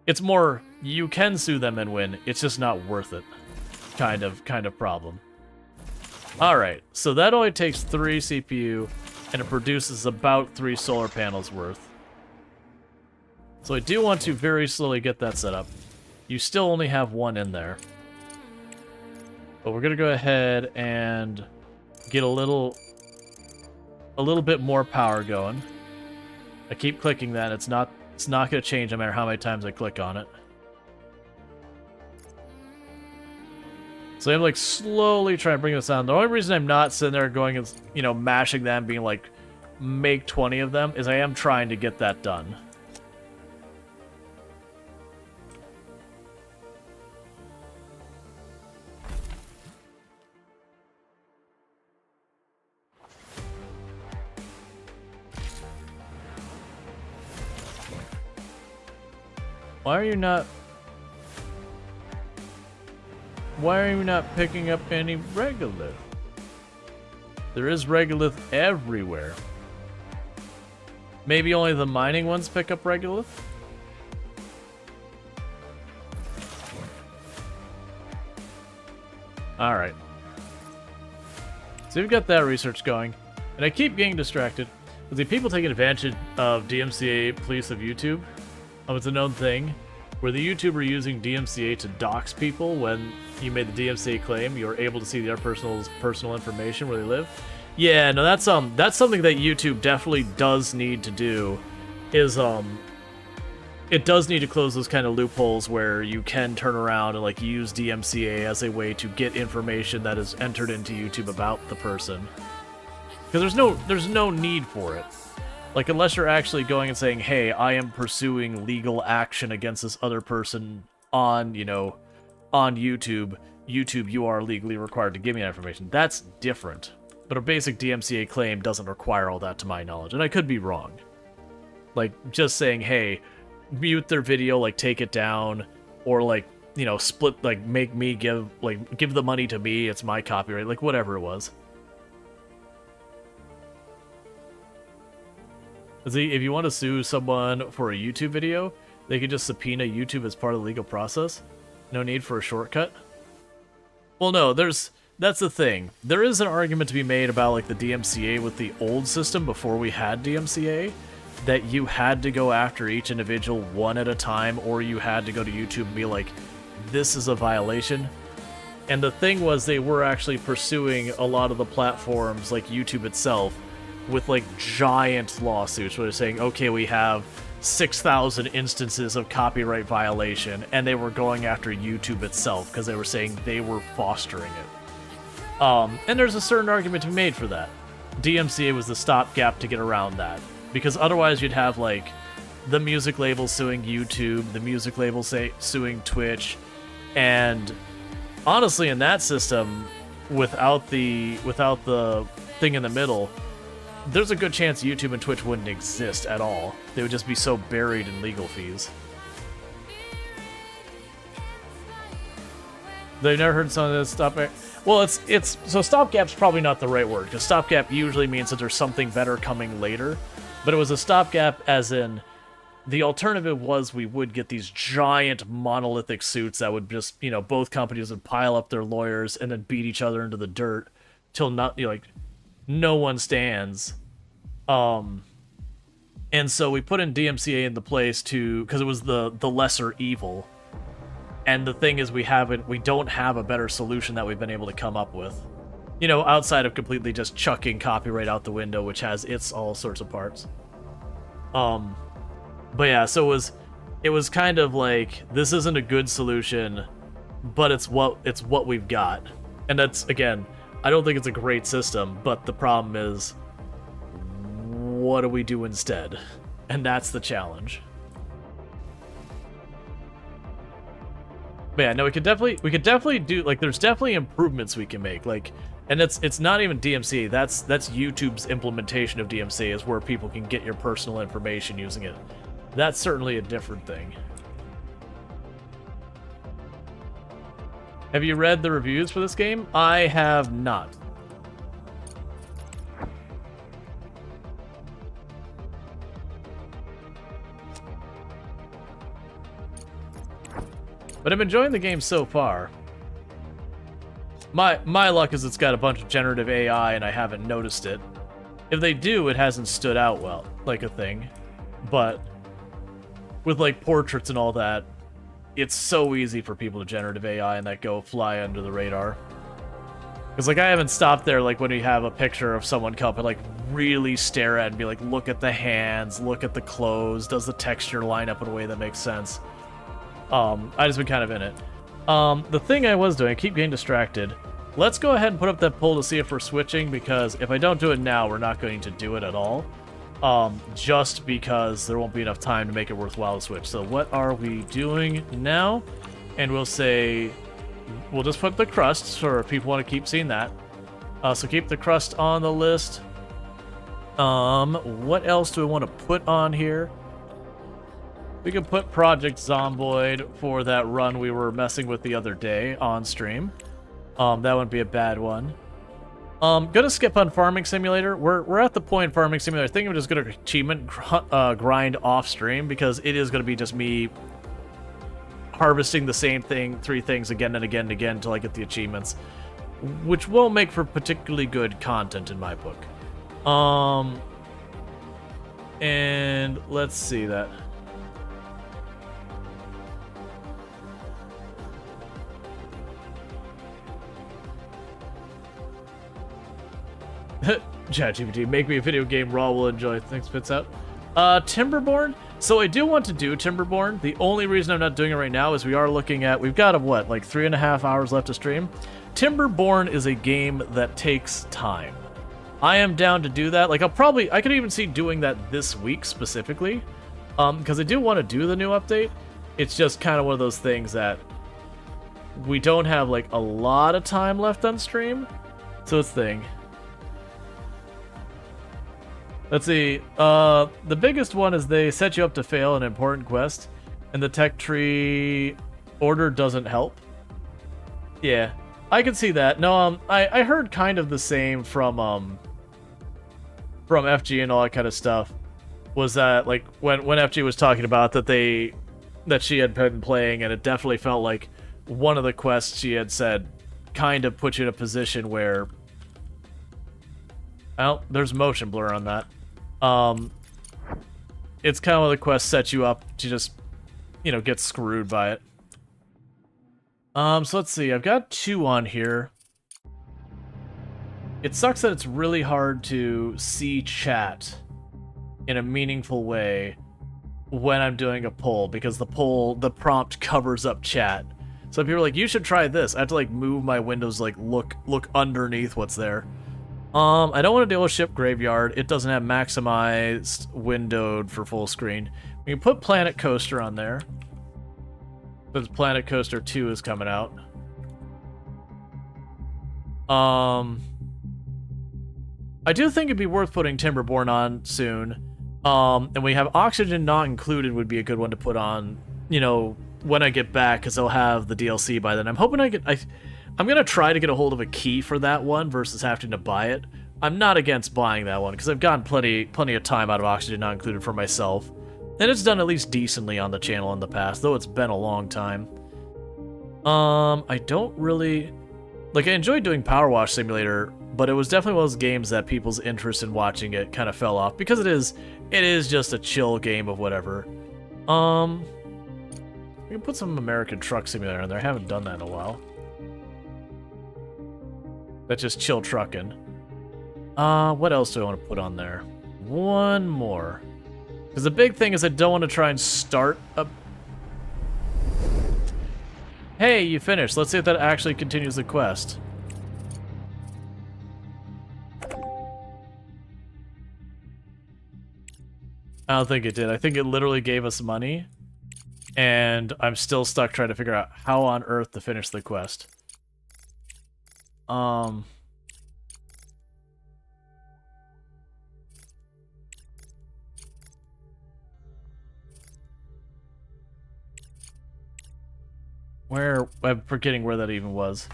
it's more, you can sue them and win. It's just not worth it. Kind of problem. Alright, so that only takes 3 CPU, and it produces about 3 solar panels worth. So I do want to very slowly get that set up. You still only have 1 in there. But we're gonna go ahead and get a little bit more power going. I keep clicking that, it's not gonna change no matter how many times I click on it. So I'm like slowly trying to bring this down. The only reason I'm not sitting there going and, mashing them, being like, make 20 of them, is I am trying to get that done. Why are you not... Why are you not picking up any regolith? There is regolith everywhere. Maybe only the mining ones pick up regolith? Alright. So we've got that research going. And I keep getting distracted. The people taking advantage of DMCA police of YouTube. It's a known thing. Where the YouTuber using DMCA to dox people when you made the DMCA claim, you're able to see their personal information where they live. Yeah, no, that's something that YouTube definitely does need to do. Is it does need to close those kind of loopholes where you can turn around and like use DMCA as a way to get information that is entered into YouTube about the person. Because there's no need for it. Like, unless you're actually going and saying, hey, I am pursuing legal action against this other person on, you know, on YouTube. YouTube, you are legally required to give me that information. That's different. But a basic DMCA claim doesn't require all that to my knowledge. And I could be wrong. Like, just saying, hey, mute their video, like, take it down. Or, like, you know, split, like, make me give the money to me. It's my copyright. Like, whatever it was. See, if you want to sue someone for a YouTube video, they could just subpoena YouTube as part of the legal process. No need for a shortcut. Well, no, that's the thing. There is an argument to be made about like the DMCA with the old system before we had DMCA, that you had to go after each individual one at a time, or you had to go to YouTube and be like, this is a violation. And the thing was, they were actually pursuing a lot of the platforms, like YouTube itself, with like giant lawsuits where they're saying, okay, we have 6,000 instances of copyright violation, and they were going after YouTube itself because they were saying they were fostering it. And there's a certain argument to be made for that. DMCA was the stopgap to get around that, because otherwise you'd have like the music label suing YouTube, the music label suing Twitch, and honestly, in that system, without the thing in the middle, there's a good chance YouTube and Twitch wouldn't exist at all. They would just be so buried in legal fees. They've never heard some of this stuff. Well, so stopgap's probably not the right word, because stopgap usually means that there's something better coming later. But it was a stopgap as in, the alternative was we would get these giant monolithic suits that would just, you know, both companies would pile up their lawyers and then beat each other into the dirt till not, you know, like, no one stands. And so we put in DMCA in the place because it was the lesser evil. And the thing is, we don't have a better solution that we've been able to come up with. You know, outside of completely just chucking copyright out the window, which has its all sorts of parts. But yeah, so it was kind of like, this isn't a good solution, but it's what we've got. And that's, again, I don't think it's a great system, but the problem is, what do we do instead? And that's the challenge. But yeah, no, we could definitely do, like, there's definitely improvements we can make, like, and it's not even DMCA, that's YouTube's implementation of DMCA is where people can get your personal information using it. That's certainly a different thing. Have you read the reviews for this game? I have not. But I'm enjoying the game so far. My luck is it's got a bunch of generative AI and I haven't noticed it. If they do, it hasn't stood out well, like a thing. But with like portraits and all that, it's so easy for people to generative AI and that go fly under the radar. Because, like, I haven't stopped there, like, when we have a picture of someone come up and, like, really stare at it and be like, look at the hands, look at the clothes, does the texture line up in a way that makes sense? I just been kind of in it. The thing I was doing, I keep getting distracted. Let's go ahead and put up that poll to see if we're switching, because if I don't do it now, we're not going to do it at all. Just because there won't be enough time to make it worthwhile to switch. So what are we doing now? And we'll say, we'll just put the Crust for if people want to keep seeing that. So keep the Crust on the list. What else do we want to put on here? We can put Project Zomboid for that run we were messing with the other day on stream. That wouldn't be a bad one. Gonna skip on Farming Simulator. We're at the point in Farming Simulator. I think I'm just gonna achievement grind off stream because it is gonna be just me harvesting the same thing, 3 things again and again and again until I get the achievements, which won't make for particularly good content in my book. And let's see that. ChatGPT, make me a video game Raw will enjoy. Thanks, spits out. Timberborn? So I do want to do Timberborn. The only reason I'm not doing it right now is we are looking at, we've got, what, like 3.5 hours left to stream? Timberborn is a game that takes time. I am down to do that. Like, I could even see doing that this week specifically. Because I do want to do the new update. It's just kind of one of those things that we don't have, like, a lot of time left on stream. So it's thing. Let's see, the biggest one is they set you up to fail an important quest, and the tech tree order doesn't help. Yeah, I can see that. No, I heard kind of the same from FG and all that kind of stuff, was that, like, when FG was talking about that she had been playing, and it definitely felt like one of the quests she had said kind of put you in a position where, well, there's motion blur on that. It's kind of one of the quests set you up to just, you know, get screwed by it. So let's see, I've got 2 on here. It sucks that it's really hard to see chat in a meaningful way when I'm doing a poll, because the prompt covers up chat. So people are like, you should try this. I have to, like, move my windows, like, look underneath what's there. I don't want to deal with Ship Graveyard. It doesn't have maximized windowed for full screen. We can put Planet Coaster on there, because Planet Coaster 2 is coming out. I do think it'd be worth putting Timberborn on soon. And we have Oxygen Not Included would be a good one to put on, you know, when I get back, because I'll have the DLC by then. I'm hoping I'm going to try to get a hold of a key for that one versus having to buy it. I'm not against buying that one, because I've gotten plenty of time out of Oxygen Not Included for myself. And it's done at least decently on the channel in the past, though it's been a long time. I don't really... Like, I enjoyed doing Power Wash Simulator, but it was definitely one of those games that people's interest in watching it kind of fell off, because it is just a chill game of whatever. We can put some American Truck Simulator in there. I haven't done that in a while. That's just chill trucking. What else do I want to put on there? One more. Because the big thing is I don't want to try and start a... Hey, you finished. Let's see if that actually continues the quest. I don't think it did. I think it literally gave us money. And I'm still stuck trying to figure out how on earth to finish the quest. I'm forgetting where that even was.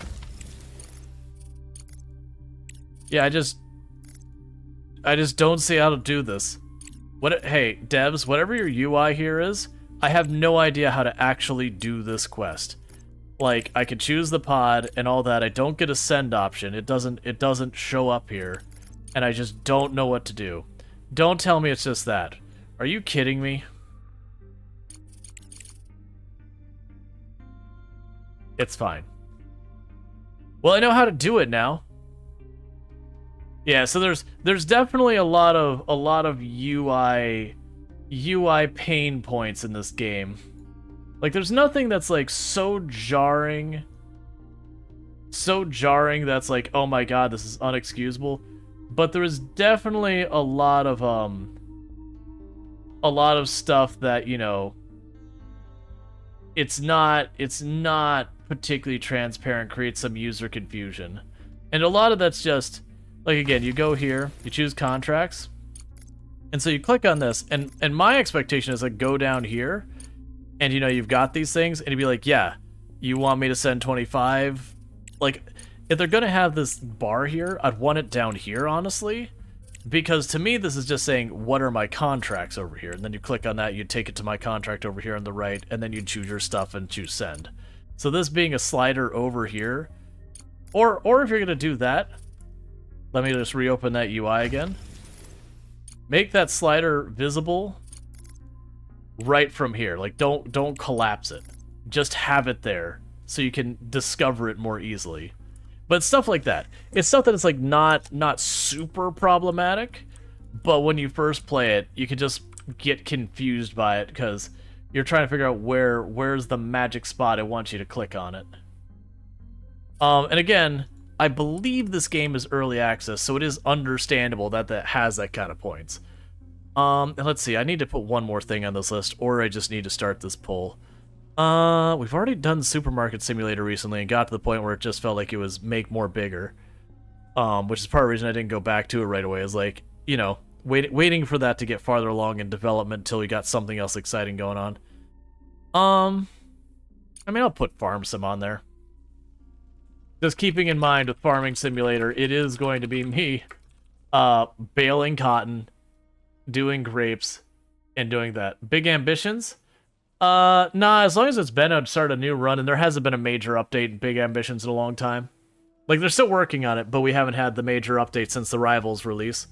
Yeah, I just don't see how to do this. Hey, devs, whatever your UI here is, I have no idea how to actually do this quest. Like, I could choose the pod and all that. I don't get a send option. It doesn't show up here. And I just don't know what to do. Don't tell me it's just that. Are you kidding me? It's fine. Well, I know how to do it now. Yeah, so there's definitely a lot of UI pain points in this game. Like, there's nothing that's, like, so jarring that's like, oh my god, this is unexcusable. But there is definitely a lot of stuff that, you know, it's not particularly transparent, creates some user confusion. And a lot of that's just, like, again, you go here, you choose contracts, And so you click on this, and my expectation is like go down here, and you know you've got these things, and you'd be like, yeah, you want me to send 25? Like, if they're gonna have this bar here, I'd want it down here, honestly, because to me this is just saying what are my contracts over here, and then you click on that, you take it to my contract over here on the right, and then you choose your stuff and choose send. So this being a slider over here, or if you're gonna do that, let me just reopen that UI again. Make that slider visible right from here. Like, don't collapse it. Just have it there so you can discover it more easily. But stuff like that. It's stuff that is like not super problematic, but when you first play it, you can just get confused by it because you're trying to figure out where's the magic spot it wants you to click on it. And again, I believe this game is early access, so it is understandable that that has that kind of points. And let's see, I need to put one more thing on this list, or I just need to start this poll. We've already done Supermarket Simulator recently and got to the point where it just felt like it was make more bigger. Which is part of the reason I didn't go back to it right away, is like, you know, waiting for that to get farther along in development until we got something else exciting going on. I mean, I'll put Farm Sim on there. Just keeping in mind with Farming Simulator, it is going to be me baling cotton, doing grapes, and doing that. Big ambitions? Nah, as long as it's been to start a new run, and there hasn't been a major update in Big Ambitions in a long time. Like, they're still working on it, but we haven't had the major update since the Rivals release.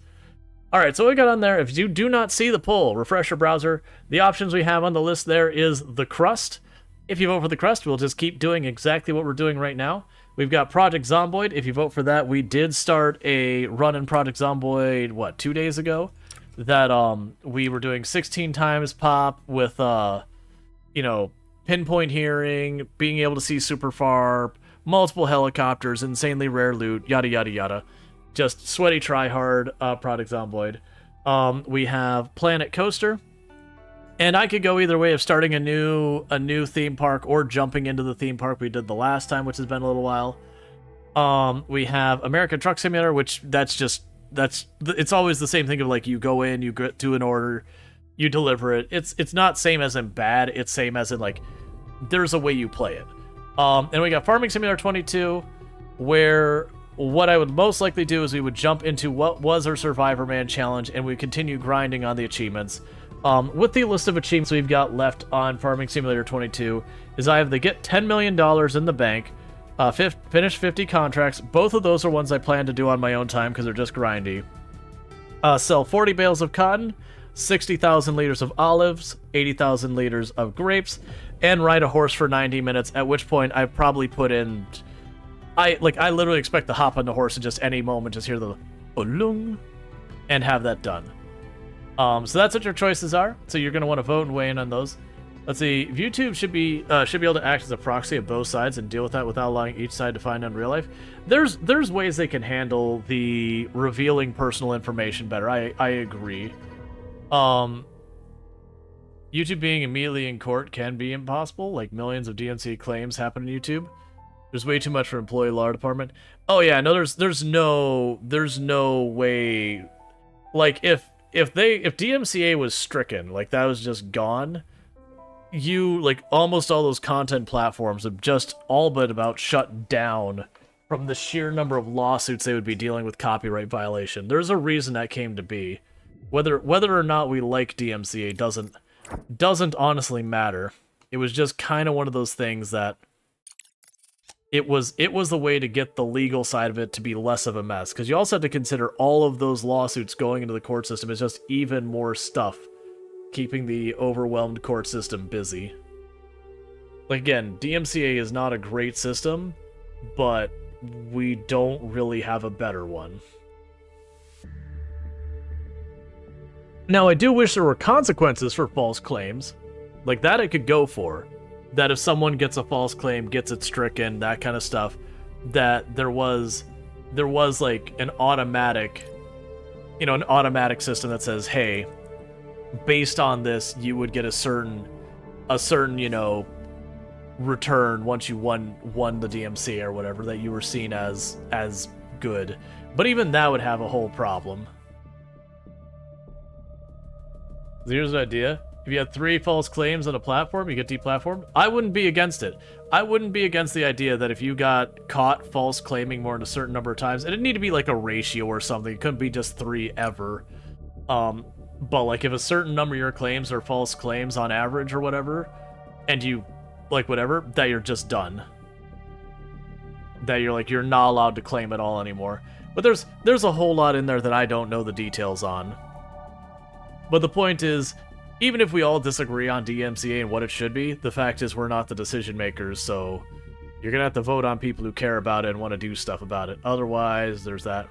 Alright, so what we got on there, if you do not see the poll, refresh your browser. The options we have on the list there is the Crust. If you vote for the Crust, we'll just keep doing exactly what we're doing right now. We've got Project Zomboid. If you vote for that, we did start a run in Project Zomboid, what, 2 days ago? That, we were doing 16 times pop with, you know, pinpoint hearing, being able to see super far, multiple helicopters, insanely rare loot, yada yada yada. Just sweaty tryhard, Project Zomboid. We have Planet Coaster. And I could go either way of starting a new theme park or jumping into the theme park we did the last time, which has been a little while. We have American Truck Simulator, which it's always the same thing of like you go in, you do an order, you deliver it. It's not same as in bad, it's same as in like there's a way you play it. And we got Farming Simulator 22, where what I would most likely do is we would jump into what was our Survivor Man challenge and we continue grinding on the achievements. With the list of achievements we've got left on Farming Simulator 22 is I have the get $10 million in the bank, finish 50 contracts. Both of those are ones I plan to do on my own time because they're just grindy. Sell 40 bales of cotton, 60,000 liters of olives, 80,000 liters of grapes, and ride a horse for 90 minutes, at which point I probably put in... I literally expect to hop on the horse at just any moment, just hear the ulung, and have that done. So that's what your choices are. So you're going to want to vote and weigh in on those. Let's see. YouTube should be able to act as a proxy of both sides and deal with that without allowing each side to find out in real life. There's ways they can handle the revealing personal information better. I agree. YouTube being immediately in court can be impossible. Like millions of DMCA claims happen on YouTube. There's way too much for employee law department. Oh yeah, no, there's no way. Like if DMCA was stricken, like that was just gone, almost all those content platforms have just all but about shut down from the sheer number of lawsuits they would be dealing with copyright violation. There's a reason that came to be. Whether or not we like DMCA doesn't honestly matter. It was just kind of one of those things that it was the way to get the legal side of it to be less of a mess, because you also have to consider all of those lawsuits going into the court system is just even more stuff, keeping the overwhelmed court system busy. Like again, DMCA is not a great system, but we don't really have a better one. Now, I do wish there were consequences for false claims. Like that I could go for. That if someone gets a false claim, gets it stricken, that kind of stuff, that there was like an automatic system that says, hey, based on this, you would get a certain, return once you won the DMC or whatever, that you were seen as good. But even that would have a whole problem. So here's an idea. If you had 3 false claims on a platform, you get deplatformed. I wouldn't be against it. I wouldn't be against the idea that if you got caught false claiming more than a certain number of times, it didn't need to be like a ratio or something. It couldn't be just 3 ever. But like if a certain number of your claims are false claims on average or whatever, and you, like whatever, that you're just done. That you're like, you're not allowed to claim at all anymore. But there's a whole lot in there that I don't know the details on. But the point is, even if we all disagree on DMCA and what it should be, the fact is we're not the decision makers, so you're gonna have to vote on people who care about it and want to do stuff about it. Otherwise, there's that.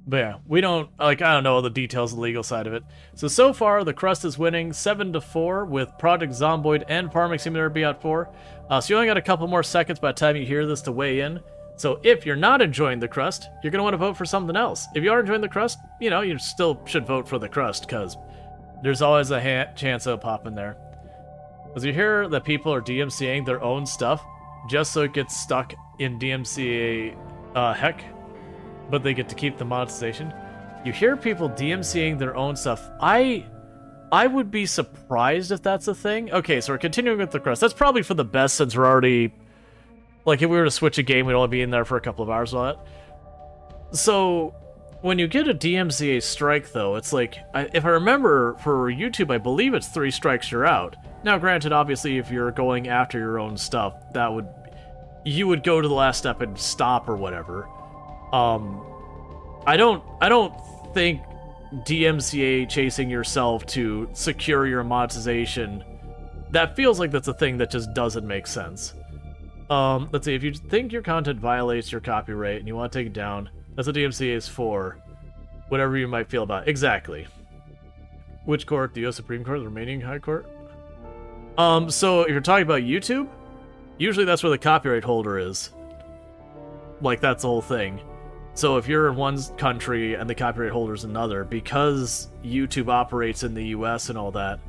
But yeah, we don't, like, I don't know all the details of the legal side of it. So far, the Crust is winning 7-4 with Project Zomboid and Farming Simulator BO4. So you only got a couple more seconds by the time you hear this to weigh in. So if you're not enjoying the Crust, you're going to want to vote for something else. If you are enjoying the Crust, you know, you still should vote for the Crust, because there's always a chance of popping there. As you hear that people are DMCAing their own stuff, just so it gets stuck in DMCA heck, but they get to keep the monetization. You hear people DMCAing their own stuff. I would be surprised if that's a thing. Okay, so we're continuing with the Crust. That's probably for the best, since we're already... Like, if we were to switch a game, we'd only be in there for a couple of hours on it. So, when you get a DMCA strike, though, it's like... if I remember, for YouTube, I believe it's 3 strikes, you're out. Now, granted, obviously, if you're going after your own stuff, that would... You would go to the last step and stop or whatever. I don't think DMCA chasing yourself to secure your monetization, that feels like that's a thing that just doesn't make sense. Let's see, if you think your content violates your copyright and you want to take it down, that's what DMCA is for. Whatever you might feel about it. Exactly. Which court? The US Supreme Court? The Romanian High Court? So if you're talking about YouTube, usually that's where the copyright holder is. Like, that's the whole thing. So if you're in one country and the copyright holder's another, because YouTube operates in the US and all that,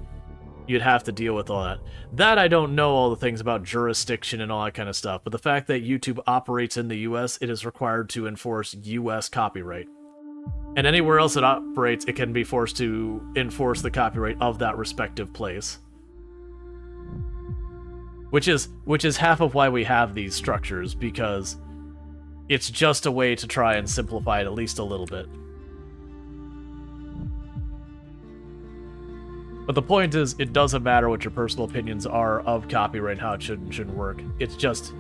you'd have to deal with all that. That I don't know all the things about jurisdiction and all that kind of stuff, but the fact that YouTube operates in the US, it is required to enforce US copyright. And anywhere else it operates, it can be forced to enforce the copyright of that respective place. Which is half of why we have these structures, because it's just a way to try and simplify it at least a little bit. But the point is, it doesn't matter what your personal opinions are of copyright and how it should and shouldn't work. It's just,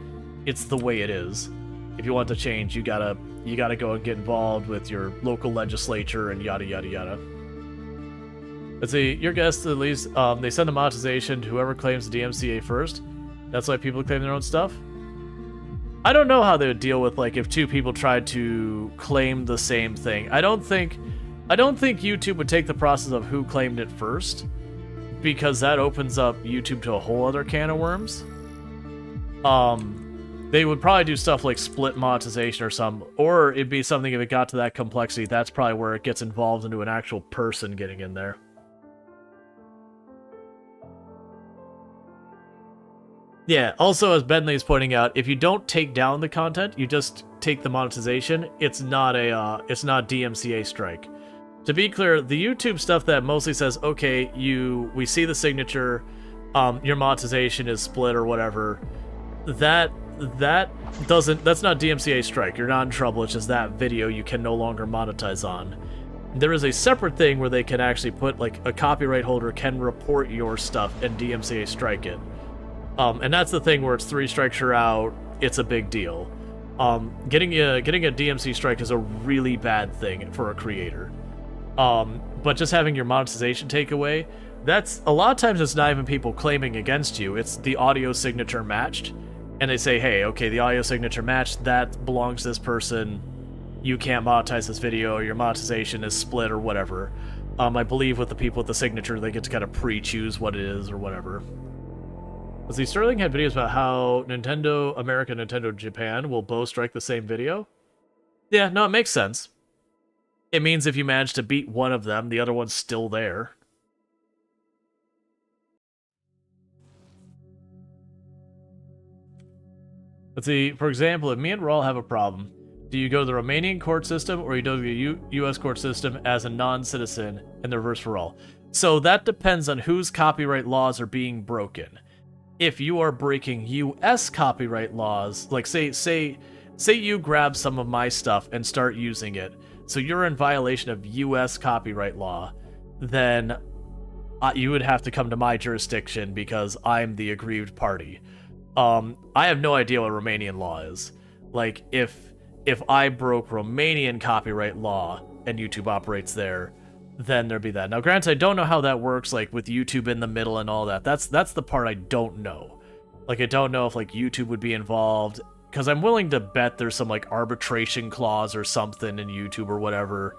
it's the way it is. If you want to change, you gotta go and get involved with your local legislature and yada yada yada. Let's see, your guess at least, they send the monetization to whoever claims the DMCA first. That's why people claim their own stuff. I don't know how they would deal with, like, if 2 people tried to claim the same thing. I don't think YouTube would take the process of who claimed it first, because that opens up YouTube to a whole other can of worms. They would probably do stuff like split monetization or something, or it'd be something, if it got to that complexity, that's probably where it gets involved into an actual person getting in there. Yeah, also, as Bentley's pointing out, if you don't take down the content, you just take the monetization, it's not DMCA strike. To be clear, the YouTube stuff that mostly says, okay, we see the signature, your monetization is split or whatever, that's not DMCA strike. You're not in trouble, it's just that video you can no longer monetize on. There is a separate thing where they can actually put, like, a copyright holder can report your stuff and DMCA strike it. And that's the thing where it's 3 strikes you're out, it's a big deal. Getting a DMC strike is a really bad thing for a creator. But just having your monetization take away, that's, a lot of times it's not even people claiming against you, it's the audio signature matched. And they say, hey, okay, the audio signature matched, that belongs to this person, you can't monetize this video, or your monetization is split or whatever. I believe with the people with the signature, they get to kind of pre-choose what it is or whatever. Let's see, Sterling had videos about how Nintendo America and Nintendo Japan will both strike the same video. Yeah, no, it makes sense. It means if you manage to beat one of them, the other one's still there. Let's see, for example, if me and Rual have a problem, do you go to the Romanian court system or you go to the US court system as a non-citizen and the reverse for all? So that depends on whose copyright laws are being broken. If you are breaking US copyright laws, like say you grab some of my stuff and start using it, so you're in violation of US copyright law, then you would have to come to my jurisdiction because I'm the aggrieved party. I have no idea what Romanian law is. Like, if I broke Romanian copyright law and YouTube operates there, then there'd be that. Now, granted, I don't know how that works, like, with YouTube in the middle and all that. That's the part I don't know. Like, I don't know if, like, YouTube would be involved, because I'm willing to bet there's some, like, arbitration clause or something in YouTube or whatever.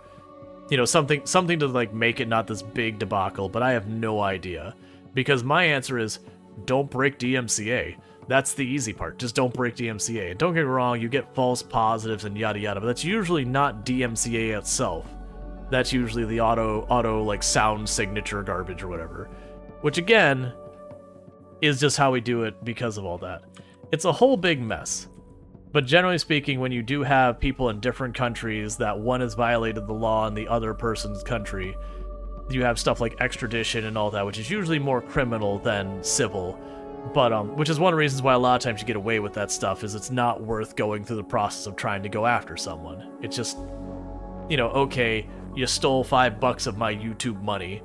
You know, something to, like, make it not this big debacle, but I have no idea. Because my answer is, don't break DMCA. That's the easy part. Just don't break DMCA. And don't get me wrong, you get false positives and yada yada, but that's usually not DMCA itself. That's usually the auto like sound signature garbage or whatever. Which again is just how we do it because of all that. It's a whole big mess. But generally speaking, when you do have people in different countries that one has violated the law in the other person's country, you have stuff like extradition and all that, which is usually more criminal than civil. But, which is one of the reasons why a lot of times you get away with that stuff, is it's not worth going through the process of trying to go after someone. It's just, you know, okay, you stole $5 of my YouTube money.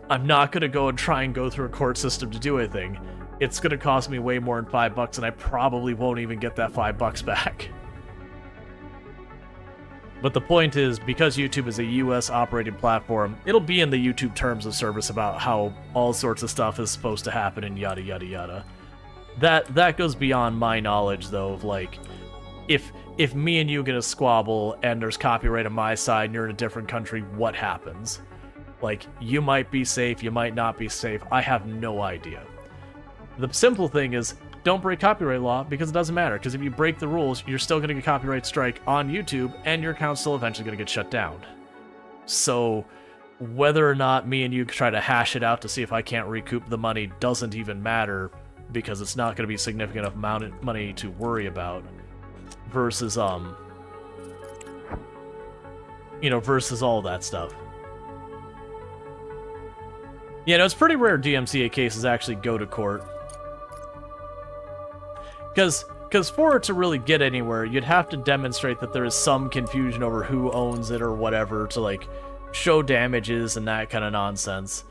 I'm not gonna go and try and go through a court system to do anything. It's gonna cost me way more than $5, and I probably won't even get that $5 back. But the point is, because YouTube is a US operated platform, it'll be in the YouTube terms of service about how all sorts of stuff is supposed to happen and yada yada yada. That goes beyond my knowledge though, of like, if me and you get a squabble and there's copyright on my side and you're in a different country, what happens? Like, you might be safe, you might not be safe, I have no idea. The simple thing is, don't break copyright law, because it doesn't matter, because if you break the rules, you're still going to get a copyright strike on YouTube, and your account's still eventually going to get shut down. So, whether or not me and you try to hash it out to see if I can't recoup the money doesn't even matter, because it's not going to be a significant enough amount of money to worry about, versus, you know, versus all that stuff. Yeah, no, it's pretty rare DMCA cases actually go to court. Because for it to really get anywhere, you'd have to demonstrate that there is some confusion over who owns it or whatever to, like, show damages and that kind of nonsense.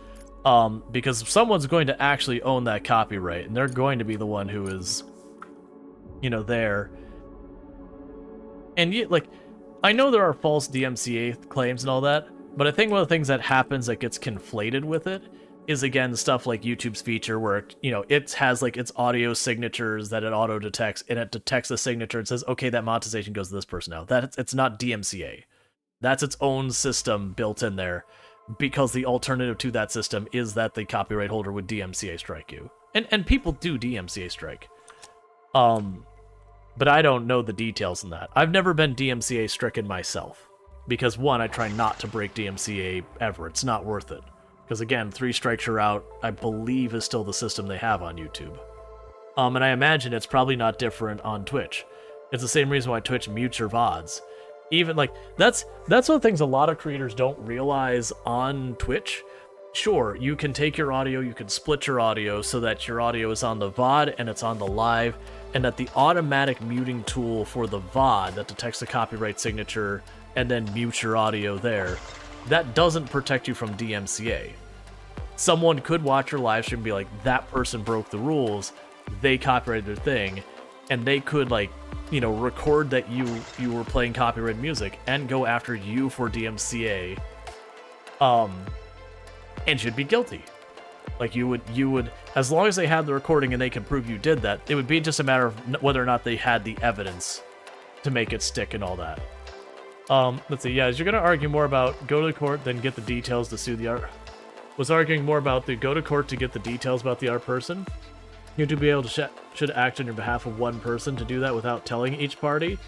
Because someone's going to actually own that copyright, and they're going to be the one who is, you know, there. And, like, I know there are false DMCA claims and all that, but I think one of the things that happens that gets conflated with it is, again, stuff like YouTube's feature where, you know, it has, like, its audio signatures that it auto-detects, and it detects the signature and says, okay, that monetization goes to this person now. It's not DMCA. That's its own system built in there, because the alternative to that system is that the copyright holder would DMCA strike you. And people do DMCA strike. But I don't know the details in that. I've never been DMCA stricken myself, because, one, I try not to break DMCA ever. It's not worth it. Because, again, 3 strikes you're out, I believe, is still the system they have on YouTube. And I imagine it's probably not different on Twitch. It's the same reason why Twitch mutes your VODs. Even, like, that's one of the things a lot of creators don't realize on Twitch. Sure, you can take your audio, you can split your audio so that your audio is on the VOD and it's on the live, and that the automatic muting tool for the VOD that detects the copyright signature and then mutes your audio there, that doesn't protect you from DMCA. Someone could watch your live stream and be like, that person broke the rules, they copyrighted their thing, and they could, like, you know, record that you were playing copyrighted music and go after you for DMCA, and should be guilty. Like, you would, as long as they had the recording and they can prove you did that, it would be just a matter of whether or not they had the evidence to make it stick and all that. Let's see, yeah, you're gonna argue more about go to court than get the details to sue the art. Was arguing more about the go to court to get the details about the art person. You to be able to should act on your behalf of one person to do that without telling each party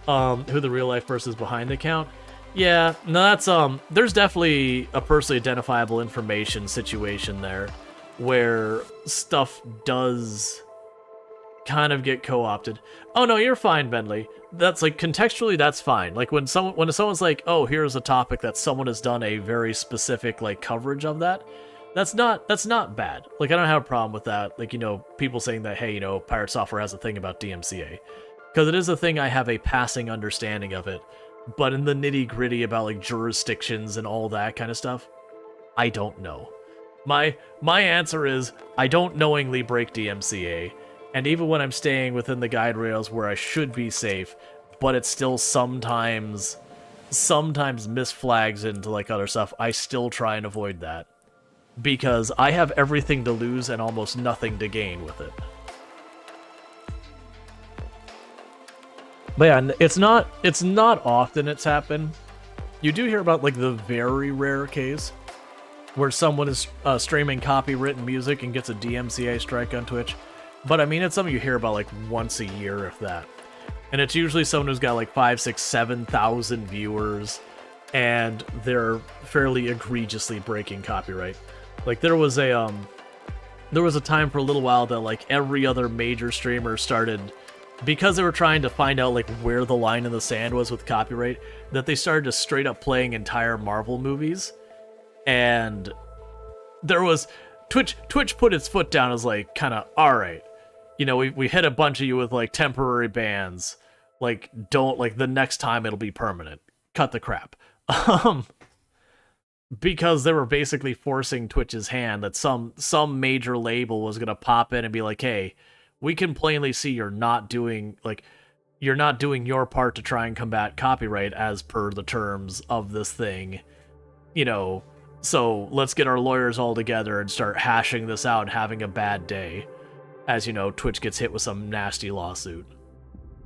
who the real life person is behind the account. Yeah, no, that's there's definitely a personally identifiable information situation there where stuff does kind of get co-opted. Oh no, you're fine, Bentley. That's like contextually, that's fine. Like when someone's like, oh, here's a topic that someone has done a very specific like coverage of that. That's not bad. Like I don't have a problem with that. Like, you know, people saying that, hey, you know, Pirate Software has a thing about DMCA. Because it is a thing, I have a passing understanding of it. But in the nitty-gritty about like jurisdictions and all that kind of stuff, I don't know. My answer is I don't knowingly break DMCA, and even when I'm staying within the guide rails where I should be safe, but it still sometimes misflags into like other stuff, I still try and avoid that. Because I have everything to lose and almost nothing to gain with it. But yeah, it's not often it's happened. You do hear about like the very rare case where someone is streaming copywritten music and gets a DMCA strike on Twitch. But I mean, it's something you hear about like once a year, if that. And it's usually someone who's got like 5, 6, 7,000 viewers, and they're fairly egregiously breaking copyright. Like there was a time for a little while that like every other major streamer started, because they were trying to find out like where the line in the sand was with copyright, that they started just straight up playing entire Marvel movies. And there was Twitch put its foot down as like kind of, all right, you know, we hit a bunch of you with like temporary bans, like don't, like the next time it'll be permanent, cut the crap. Because they were basically forcing Twitch's hand that some major label was gonna pop in and be like, hey, we can plainly see you're not doing your part to try and combat copyright as per the terms of this thing, you know, so let's get our lawyers all together and start hashing this out and having a bad day, as you know, Twitch gets hit with some nasty lawsuit.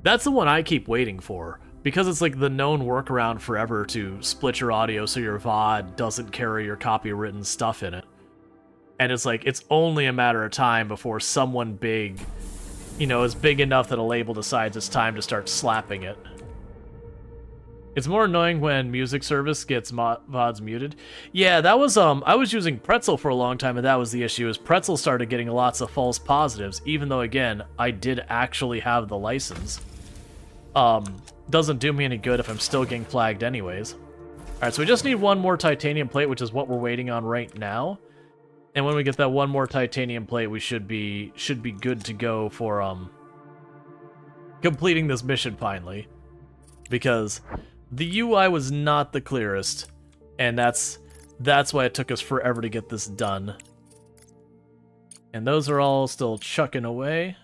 That's the one I keep waiting for, because it's like the known workaround forever to split your audio so your VOD doesn't carry your copywritten stuff in it. And it's like, it's only a matter of time before someone big, you know, is big enough that a label decides it's time to start slapping it. It's more annoying when music service gets VODs muted. Yeah, that was, I was using Pretzel for a long time, and that was the issue, is Pretzel started getting lots of false positives, even though, again, I did actually have the license. Doesn't do me any good if I'm still getting flagged anyways. Alright, so we just need one more titanium plate, which is what we're waiting on right now. And when we get that one more titanium plate, we should be good to go for completing this mission finally. Because the UI was not the clearest, and that's why it took us forever to get this done. And those are all still chucking away.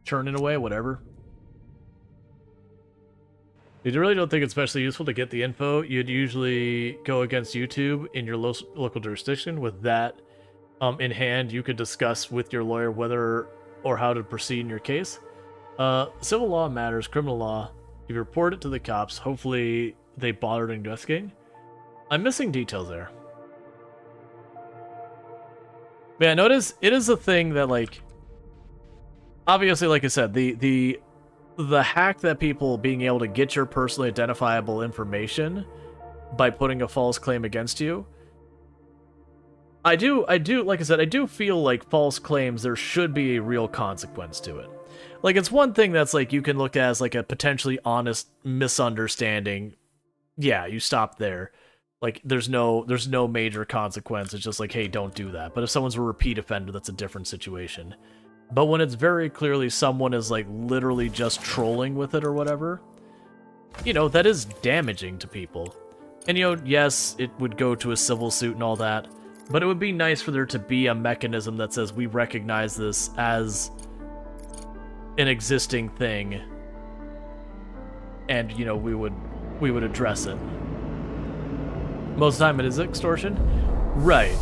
Churning away, whatever. You really don't think it's especially useful to get the info. You'd usually go against YouTube in your local jurisdiction. With that in hand, you could discuss with your lawyer whether or how to proceed in your case. Civil law matters, criminal law. You report it to the cops. Hopefully they bothered investigating. I'm missing details there. But yeah, notice it is a thing that, like, obviously, like I said, the hack that people being able to get your personally identifiable information by putting a false claim against you. I do, like I said, I do feel like false claims, there should be a real consequence to it. Like, it's one thing that's like, you can look at as like a potentially honest misunderstanding. Yeah, you stop there. Like, there's no major consequence. It's just like, hey, don't do that. But if someone's a repeat offender, that's a different situation. But when it's very clearly someone is like literally just trolling with it or whatever, you know, that is damaging to people. And, you know, yes, it would go to a civil suit and all that, but it would be nice for there to be a mechanism that says we recognize this as an existing thing, and, you know, we would address it. Most of the time it is extortion. Right.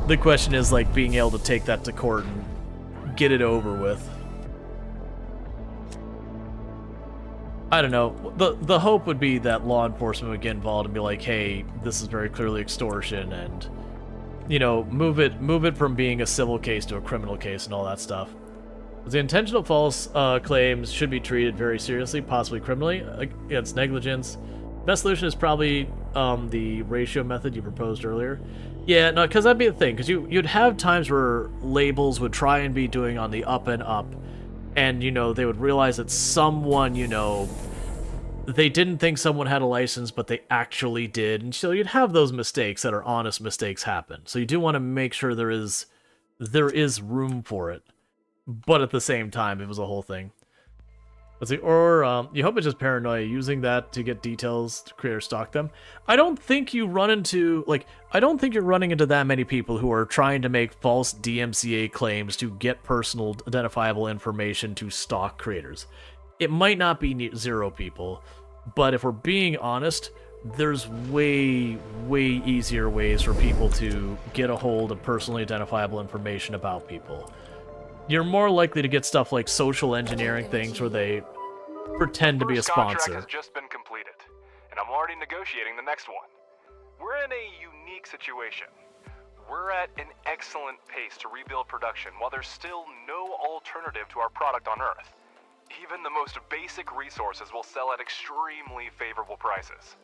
The question is, like, being able to take that to court and get it over with. I don't know. The hope would be that law enforcement would get involved and be like, hey, this is very clearly extortion, and, you know, move it from being a civil case to a criminal case and all that stuff. The intentional false claims should be treated very seriously, possibly criminally, against negligence. Best solution is probably the ratio method you proposed earlier. Yeah, no, because that'd be the thing. Because you'd have times where labels would try and be doing on the up and up, and they would realize that someone they didn't think someone had a license, but they actually did, and so you'd have those mistakes that are honest mistakes happen. So you do want to make sure there is room for it, but at the same time, it was a whole thing. Let's see, or you hope it's just paranoia, using that to get details to create or stock them. I don't think you run into, I don't think you're running into that many people who are trying to make false DMCA claims to get personal identifiable information to stock creators. It might not be 0 people, but if we're being honest, there's way, way easier ways for people to get a hold of personally identifiable information about people. You're more likely to get stuff like social engineering things where they pretend to be a sponsor. First contract has just been completed, and I'm already negotiating the next one. We're in a unique situation. We're at an excellent pace to rebuild production while there's still no alternative to our product on Earth. Even the most basic resources will sell at extremely favorable prices.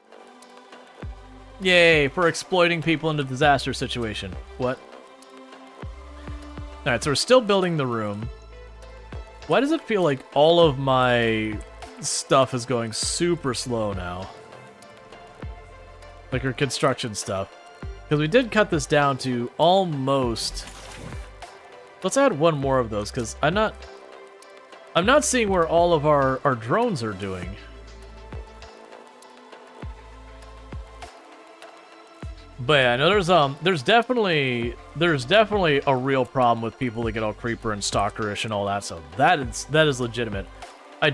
Yay, for exploiting people in a disaster situation. What? Alright, so we're still building the room. Why does it feel like all of my stuff is going super slow now? Like our construction stuff. Because we did cut this down to almost... Let's add one more of those, because I'm not seeing where all of our drones are doing. But yeah, no, there's definitely a real problem with people that get all creeper and stalkerish and all that stuff. That is legitimate. I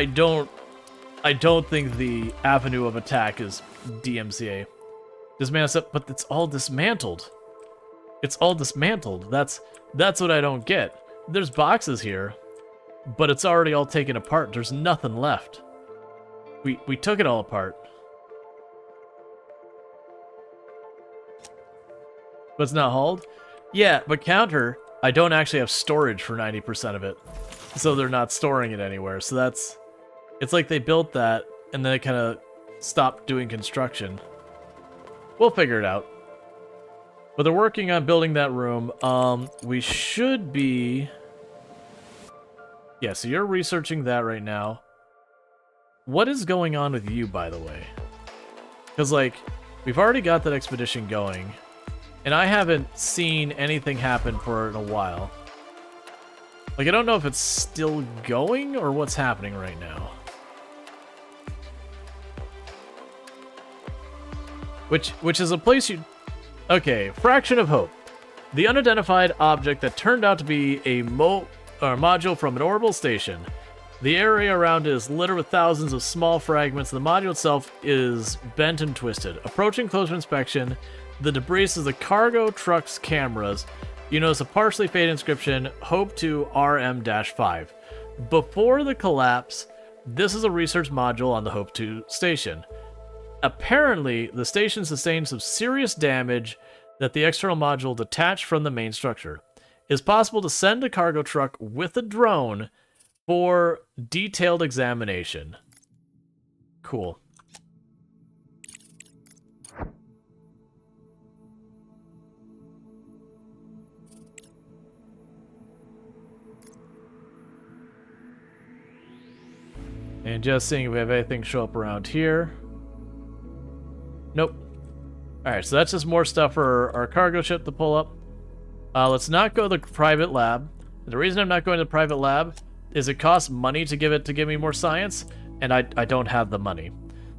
don't think the avenue of attack is DMCA. Dismantle, but it's all dismantled. It's all dismantled. That's what I don't get. There's boxes here, but it's already all taken apart. There's nothing left. We took it all apart. But it's not hauled? Yeah, but counter, I don't actually have storage for 90% of it. So they're not storing it anywhere. So it's like they built that, and then they kind of stopped doing construction. We'll figure it out. But they're working on building that room. We should be... Yeah, so you're researching that right now. What is going on with you, by the way? Because, we've already got that expedition going. And I haven't seen anything happen for it in a while. I don't know if it's still going or what's happening right now. Which is a place you... Okay, Fraction of Hope. The unidentified object that turned out to be a module from an orbital station. The area around it is littered with thousands of small fragments. The module itself is bent and twisted. Approaching closer inspection, the debris is the cargo truck's cameras. You notice a partially faded inscription, Hope to RM-5. Before the collapse, this is a research module on the Hope 2 station. Apparently, the station sustained some serious damage that the external module detached from the main structure. It is possible to send a cargo truck with a drone for detailed examination. Cool. And just seeing if we have anything show up around here. Nope. Alright, so that's just more stuff for our cargo ship to pull up. Let's not go to the private lab. The reason I'm not going to the private lab is it costs money to give me more science, and I don't have the money.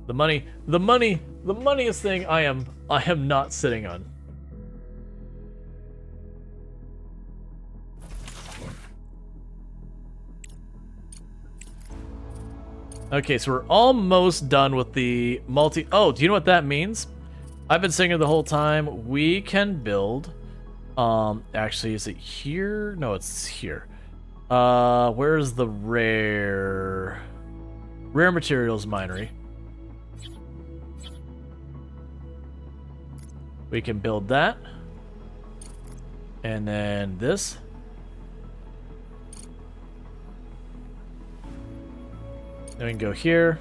The moneyest thing I am not sitting on. Okay, so we're almost done with the multi... Oh, do you know what that means? I've been saying it the whole time. We can build... actually, is it here? No, it's here. Where's the rare materials minery? We can build that. And then this. Then we can go here.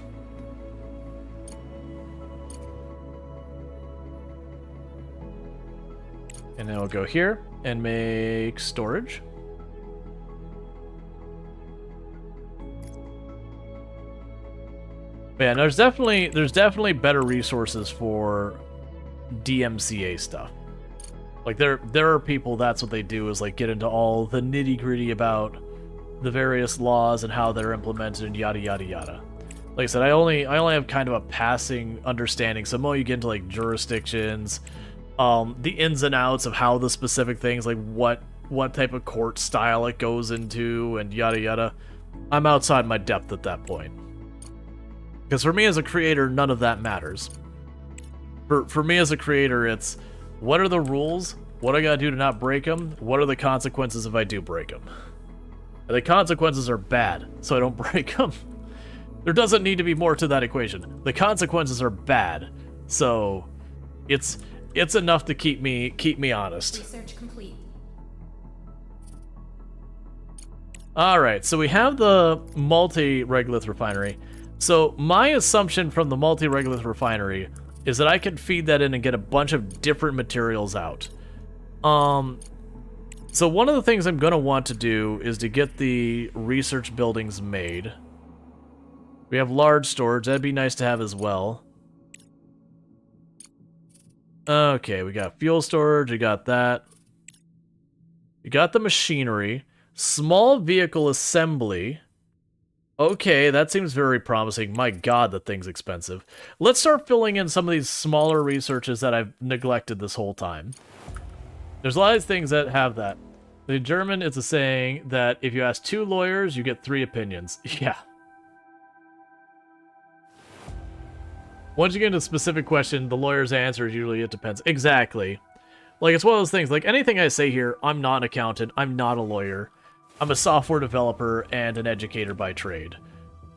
And then we'll go here and make storage. But yeah, there's definitely better resources for DMCA stuff. Like there are people that's what they do is like get into all the nitty-gritty about the various laws and how they're implemented and yada yada yada. Like I said, I only have kind of a passing understanding. So more you get into like jurisdictions, the ins and outs of how the specific things, like what type of court style it goes into and yada yada. I'm outside my depth at that point. Because for me as a creator, none of that matters. For me as a creator, it's what are the rules? What do I gotta do to not break them? What are the consequences if I do break them? And the consequences are bad, so I don't break them. There doesn't need to be more to that equation. The consequences are bad, so it's enough to keep me honest. Research complete. All right, so we have the multi-regolith refinery. So my assumption from the multi-regolith refinery is that I can feed that in and get a bunch of different materials out. So one of the things I'm gonna want to do is to get the research buildings made. We have large storage, that'd be nice to have as well. Okay, we got fuel storage, we got that. We got the machinery. Small vehicle assembly. Okay, that seems very promising. My god, that thing's expensive. Let's start filling in some of these smaller researches that I've neglected this whole time. There's a lot of things that have that. In German, it's a saying that if you ask 2 lawyers, you get 3 opinions. Yeah. Once you get into a specific question, the lawyer's answer is usually, it depends. Exactly. Like, it's one of those things, like, anything I say here, I'm not an accountant, I'm not a lawyer. I'm a software developer and an educator by trade.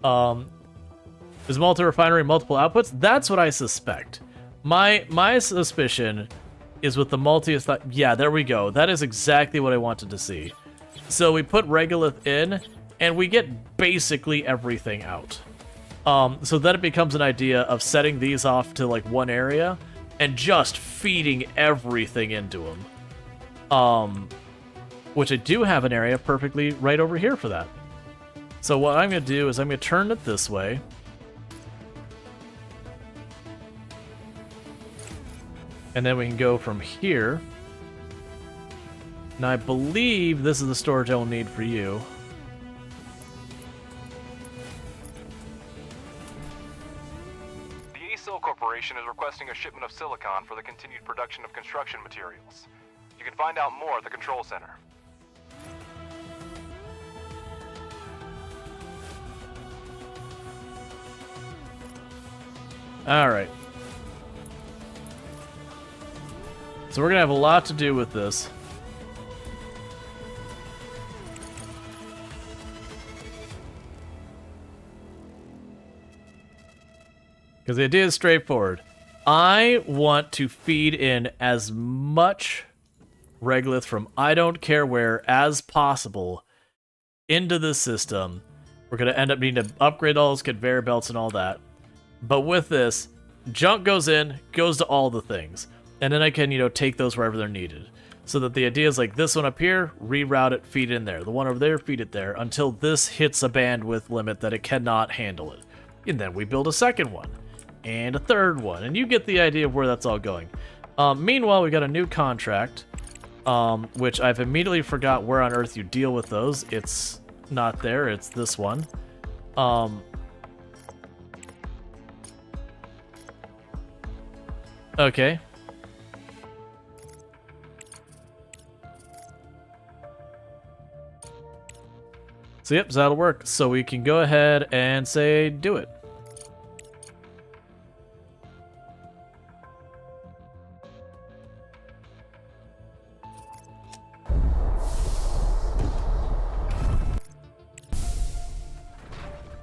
Is multi-refinery multiple outputs? That's what I suspect. My suspicion is with the multi... Yeah, there we go. That is exactly what I wanted to see. So we put regolith in, and we get basically everything out. So then it becomes an idea of setting these off to, like, one area, and just feeding everything into them. Which I do have an area perfectly right over here for that. So what I'm going to do is I'm going to turn it this way. And then we can go from here. And I believe this is the storage I will need for you. The ASIL Corporation is requesting a shipment of silicon for the continued production of construction materials. You can find out more at the control center. Alright. So we're going to have a lot to do with this. Because the idea is straightforward. I want to feed in as much regolith from I don't care where as possible into the system. We're going to end up needing to upgrade all those conveyor belts and all that. But with this, junk goes in, goes to all the things. And then I can, take those wherever they're needed. So that the idea is like this one up here, reroute it, feed it in there. The one over there, feed it there, until this hits a bandwidth limit that it cannot handle it. And then we build a second one. And a third one. And you get the idea of where that's all going. Meanwhile, we got a new contract. Which I've immediately forgot where on earth you deal with those. It's not there, it's this one. Okay. So yep, so that'll work. So we can go ahead and say do it.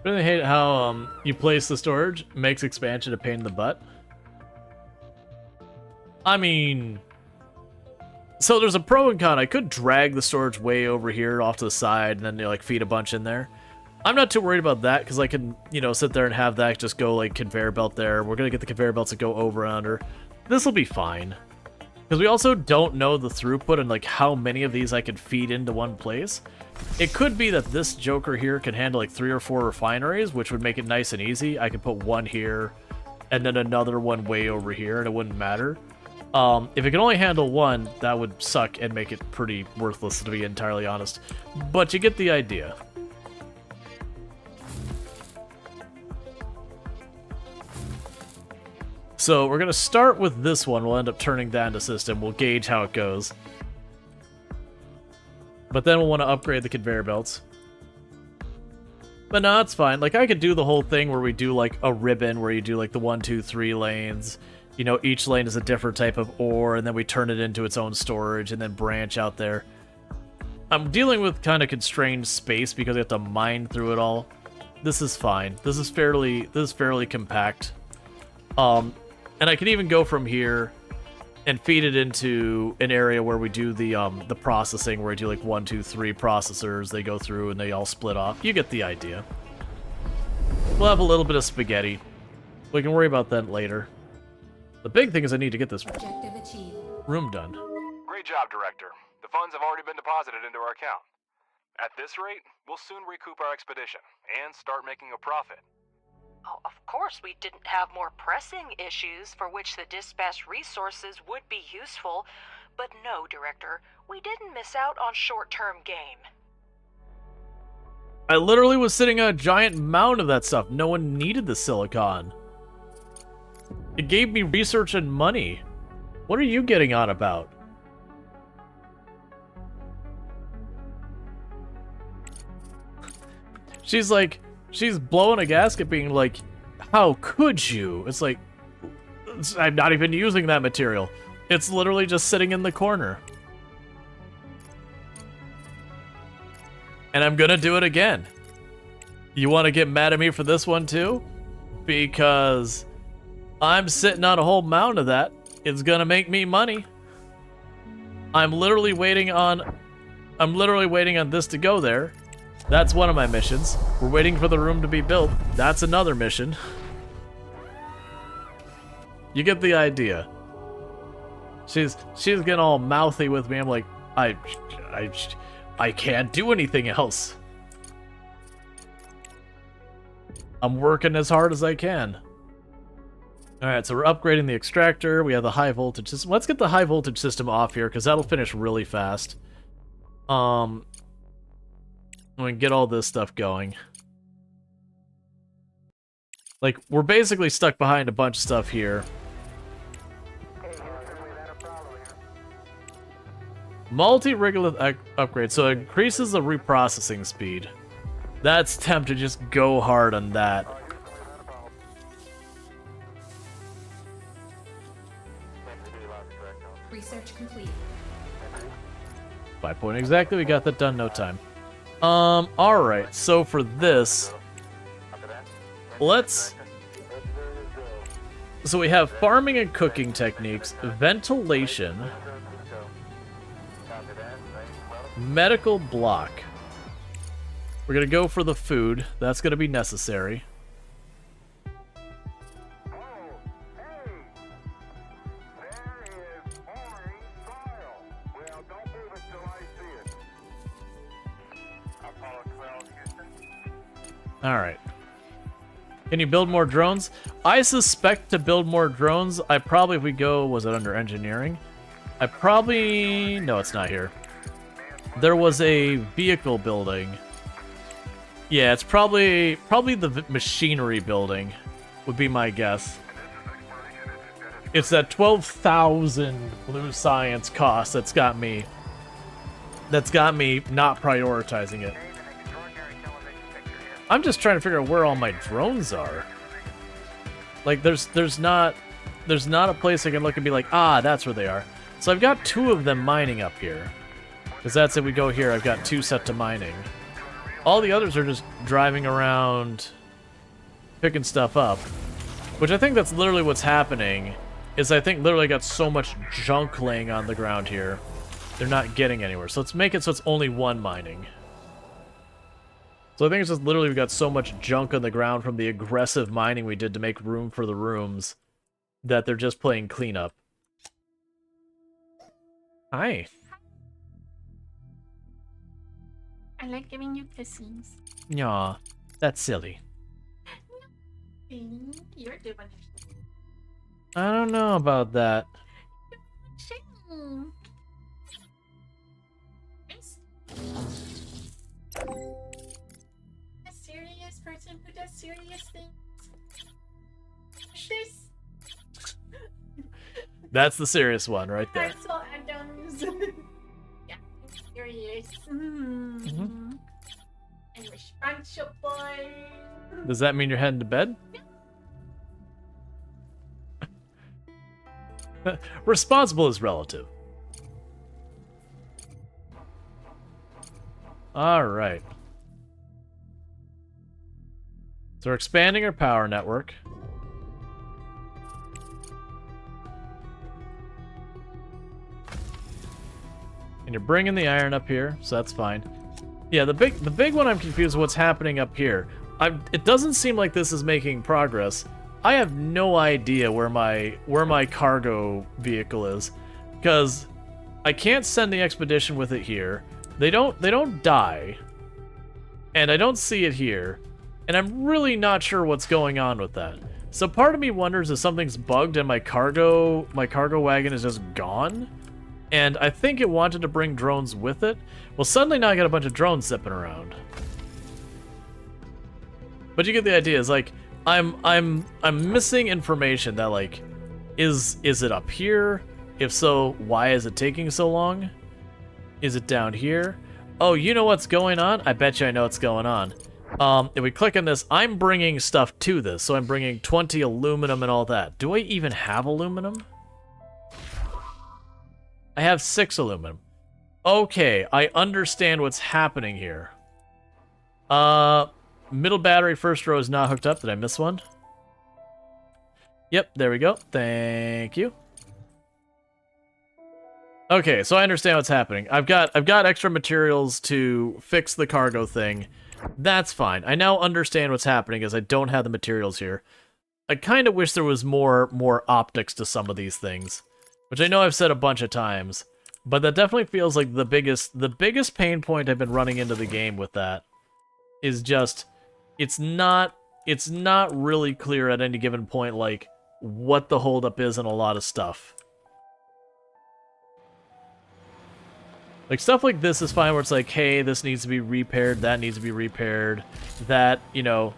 Really hate how you place the storage makes expansion a pain in the butt. I mean, so there's a pro and con. I could drag the storage way over here off to the side and then feed a bunch in there. I'm not too worried about that because I can sit there and have that just go like conveyor belt there. We're gonna get the conveyor belts to go over and under. This will be fine. Because we also don't know the throughput and like how many of these I could feed into one place. It could be that this Joker here can handle like 3 or 4 refineries, which would make it nice and easy. I could put one here and then another one way over here, and it wouldn't matter. If it can only handle one, that would suck and make it pretty worthless, to be entirely honest. But you get the idea. So we're going to start with this one. We'll end up turning that into system. We'll gauge how it goes. But then we'll want to upgrade the conveyor belts. But no, it's fine. Like, I could do the whole thing where we do, like, a ribbon where you do, like, the 1, 2, 3 lanes. You know, each lane is a different type of ore, and then we turn it into its own storage and then branch out there. I'm dealing with kind of constrained space because we have to mine through it all. This is fine. This is fairly compact. And I can even go from here and feed it into an area where we do the processing, where we do like 1, 2, 3 processors. They go through and they all split off. You get the idea. We'll have a little bit of spaghetti. We can worry about that later. The big thing is I need to get this Objective achieved. room done. Great job, Director. The funds have already been deposited into our account. At this rate, we'll soon recoup our expedition and start making a profit. Oh, of course we didn't have more pressing issues for which the dispatched resources would be useful, but no, Director, we didn't miss out on short-term gain. I literally was sitting on a giant mound of that stuff. No one needed the silicon. It gave me research and money. What are you getting on about? She's blowing a gasket being like, how could you? It's like, I'm not even using that material. It's literally just sitting in the corner. And I'm gonna do it again. You want to get mad at me for this one too? Because I'm sitting on a whole mound of that. It's gonna make me money. I'm literally waiting on this to go there. That's one of my missions. We're waiting for the room to be built. That's another mission. You get the idea. She's getting all mouthy with me. I'm like, I can't do anything else. I'm working as hard as I can. Alright, so we're upgrading the extractor. We have the high voltage system. Let's get the high voltage system off here, because that'll finish really fast. We can get all this stuff going. Like, we're basically stuck behind a bunch of stuff here. Multi-regolith upgrade, so it increases the reprocessing speed. That's tempting to just go hard on that. Research complete. 5 point exactly, we got that done, no time. Alright, so for this, so we have farming and cooking techniques, ventilation, medical block. We're gonna go for the food, that's gonna be necessary. Alright. Can you build more drones? I suspect to build more drones, I probably, if we go, was it under engineering? I probably, no, it's not here. There was a vehicle building. Yeah, it's probably the machinery building, would be my guess. It's that 12,000 blue science cost that's got me not prioritizing it. I'm just trying to figure out where all my drones are. Like, there's not a place I can look and be like, ah, that's where they are. So I've got 2 of them mining up here. Because that's it, we go here, I've got 2 set to mining. All the others are just driving around, picking stuff up. Which I think that's literally what's happening, is I think literally I got so much junk laying on the ground here, they're not getting anywhere. So let's make it so it's only 1 mining. So I think it's just literally we got so much junk on the ground from the aggressive mining we did to make room for the rooms that they're just playing cleanup. Hi. I like giving you kisses. Aw, that's silly. You're the one. I don't know about that. Shame. A serious person who does serious things. This. That's the serious one right there. Marcel Adams. Yeah, serious. Mm-hmm. And responsible. Does that mean you're heading to bed? Responsible is relative. Alright. So we're expanding our power network. And you're bringing the iron up here, so that's fine. Yeah, the big one I'm confused with what's happening up here. It doesn't seem like this is making progress. I have no idea where my cargo vehicle is, because I can't send the expedition with it here. They don't die, and I don't see it here, and I'm really not sure what's going on with that. So part of me wonders if something's bugged and my cargo wagon is just gone, and I think it wanted to bring drones with it. Well, suddenly now I got a bunch of drones zipping around. But you get the idea. It's like I'm missing information that, like, is it up here? If so, why is it taking so long? Is it down here? Oh, you know what's going on? I bet you I know what's going on. If we click on this, I'm bringing stuff to this. So I'm bringing 20 aluminum and all that. Do I even have aluminum? I have 6 aluminum. Okay, I understand what's happening here. Middle battery, first row is not hooked up. Did I miss one? Yep, there we go. Thank you. Okay, so I understand what's happening. I've got extra materials to fix the cargo thing. That's fine. I now understand what's happening as I don't have the materials here. I kind of wish there was more optics to some of these things, which I know I've said a bunch of times, but that definitely feels like the biggest pain point I've been running into the game with that is just it's not really clear at any given point, like, what the holdup is in a lot of stuff. Like, stuff like this is fine, where it's like, hey, this needs to be repaired, that needs to be repaired, that, you know,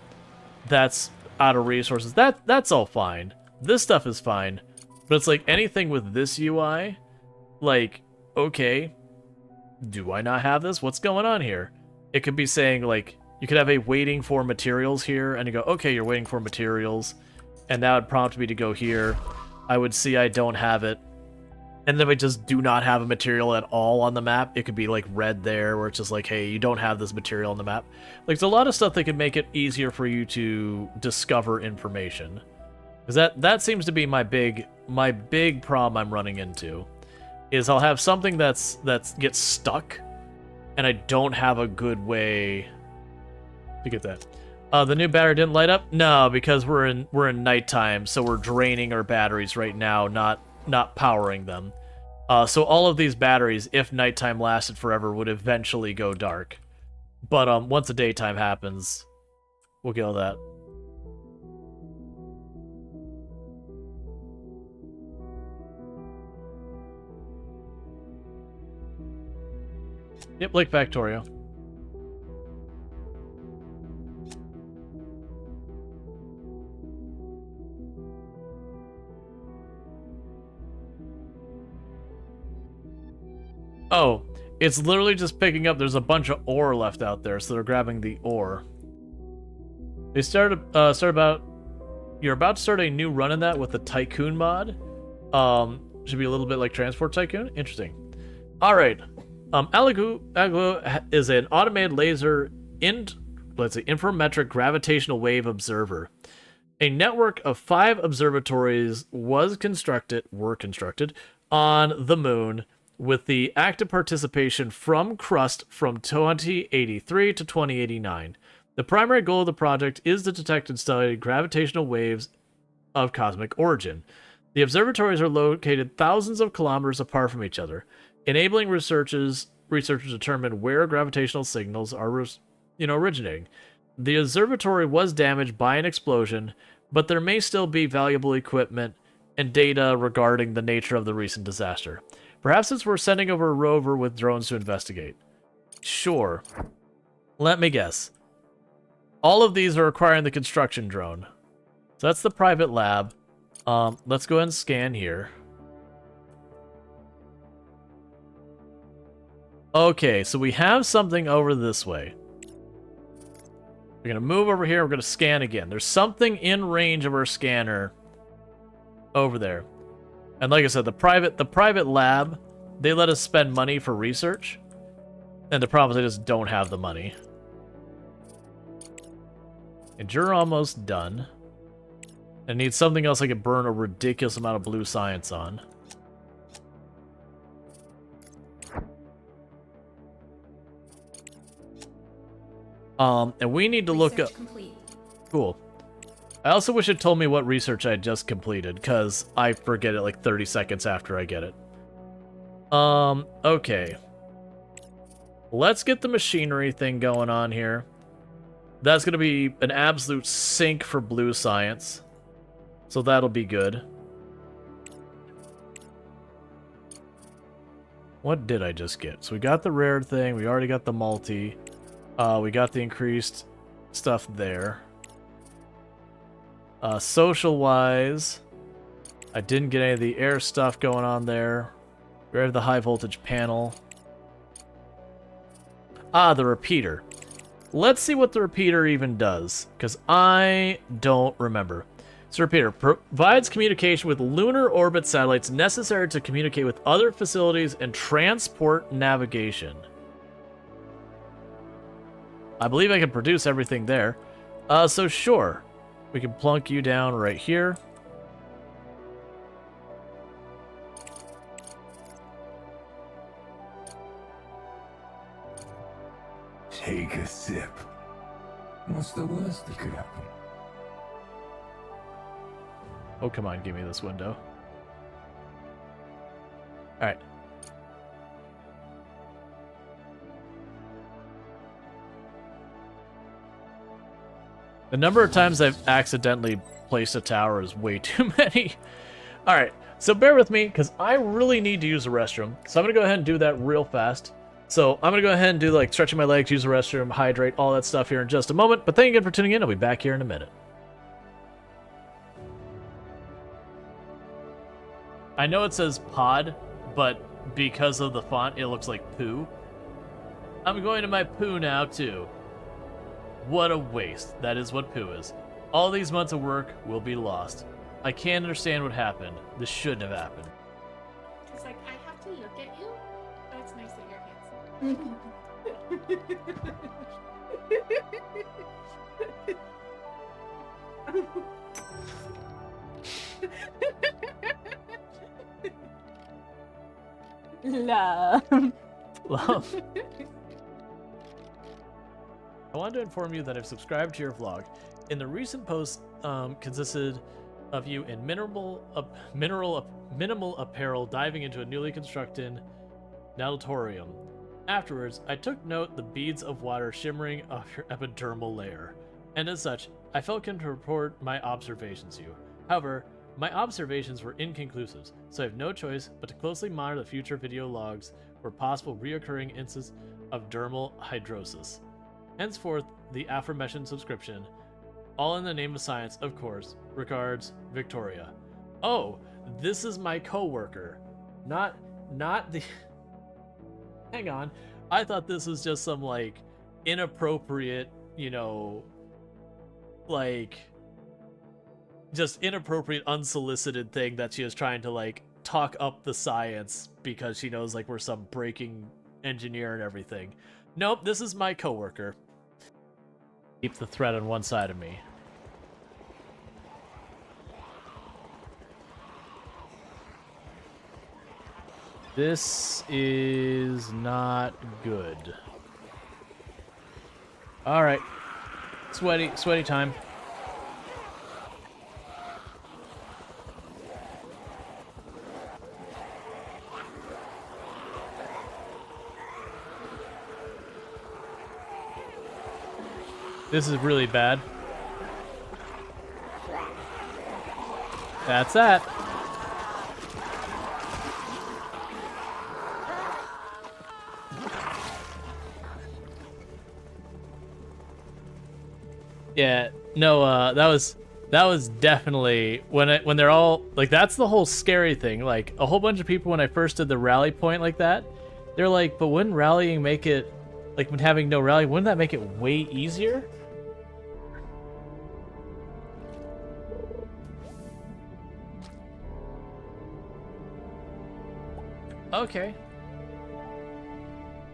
that's out of resources. That's all fine. This stuff is fine. But it's like, anything with this UI, like, okay, do I not have this? What's going on here? It could be saying, like, you could have a waiting for materials here, and you go, okay, you're waiting for materials, and that would prompt me to go here. I would see I don't have it. And then if I just do not have a material at all on the map, it could be like red there, where it's just like, hey, you don't have this material on the map. Like, there's a lot of stuff that could make it easier for you to discover information. Because that seems to be my big problem I'm running into. Is I'll have something that's gets stuck, and I don't have a good way to get that. The new battery didn't light up? No, because we're in nighttime, so we're draining our batteries right now, not powering them. So all of these batteries, if nighttime lasted forever, would eventually go dark. But once the daytime happens, we'll get all that. Yep, Lake Factorio. Oh, it's literally just picking up. There's a bunch of ore left out there, so they're grabbing the ore. They you're about to start a new run in that with the Tycoon mod. Should be a little bit like Transport Tycoon. Interesting. All right. Aglo is an automated laser inframetric gravitational wave observer. A network of 5 observatories were constructed on the moon, with the active participation from Crust from 2083 to 2089. The primary goal of the project is to detect and study gravitational waves of cosmic origin. The observatories are located thousands of kilometers apart from each other. enabling researchers determine where gravitational signals are originating. The observatory was damaged by an explosion, but there may still be valuable equipment and data regarding the nature of the recent disaster. Perhaps it's worth sending over a rover with drones to investigate. Sure. Let me guess. All of these are requiring the construction drone. So that's the private lab. Let's go ahead and scan here. Okay, so we have something over this way. We're going to move over here. We're going to scan again. There's something in range of our scanner over there. And like I said, the private lab, they let us spend money for research. And the problem is they just don't have the money. And you're almost done. I need something else I can burn a ridiculous amount of blue science on. And we need to look up... Complete. Cool. I also wish it told me what research I had just completed, because I forget it like 30 seconds after I get it. Okay. Let's get the machinery thing going on here. That's going to be an absolute sink for blue science. So that'll be good. What did I just get? So we got the rare thing. We already got the multi. We got the increased stuff there. Social-wise, I didn't get any of the air stuff going on there. We have the high voltage panel. Ah, the repeater. Let's see what the repeater even does, because I don't remember. So repeater provides communication with lunar orbit satellites necessary to communicate with other facilities and transport navigation. I believe I can produce everything there. So sure. We can plunk you down right here. Take a sip. What's the worst that could happen? Oh, come on, give me this window. Alright. The number of times I've accidentally placed a tower is way too many. Alright, so bear with me, because I really need to use the restroom. So I'm going to go ahead and do that real fast. So I'm going to go ahead and do like stretching my legs, use the restroom, hydrate, all that stuff here in just a moment. But thank you again for tuning in. I'll be back here in a minute. I know it says pod, but because of the font, it looks like poo. I'm going to my poo now, too. What a waste. That is what poo is. All these months of work will be lost. I can't understand what happened. This shouldn't have happened. It's like, I have to look at you? Oh, it's nice that you're handsome. Love. Love. I wanted to inform you that I've subscribed to your vlog. In the recent post consisted of you in minimal apparel diving into a newly constructed natatorium. Afterwards, I took note the beads of water shimmering off your epidermal layer, and as such, I felt content to report my observations to you. However, my observations were inconclusive, so I have no choice but to closely monitor the future video logs for possible reoccurring instances of dermal hydrosis. Henceforth, the aforementioned subscription, all in the name of science, of course. Regards, Victoria. Oh, this is my coworker. Not the... Hang on. I thought this was just some, like, inappropriate, you know, like, just inappropriate, unsolicited thing that she is trying to, like, talk up the science because she knows, like, we're some breaking engineer and everything. Nope, this is my coworker. Keep the threat on one side of me. This is not good. Alright. Sweaty time. This is really bad. That's that. Yeah, no, that was definitely when they're all like, that's the whole scary thing. Like, a whole bunch of people, when I first did the rally point like that, they're like, but wouldn't rallying make it, like, when having no rally, wouldn't that make it way easier? Okay.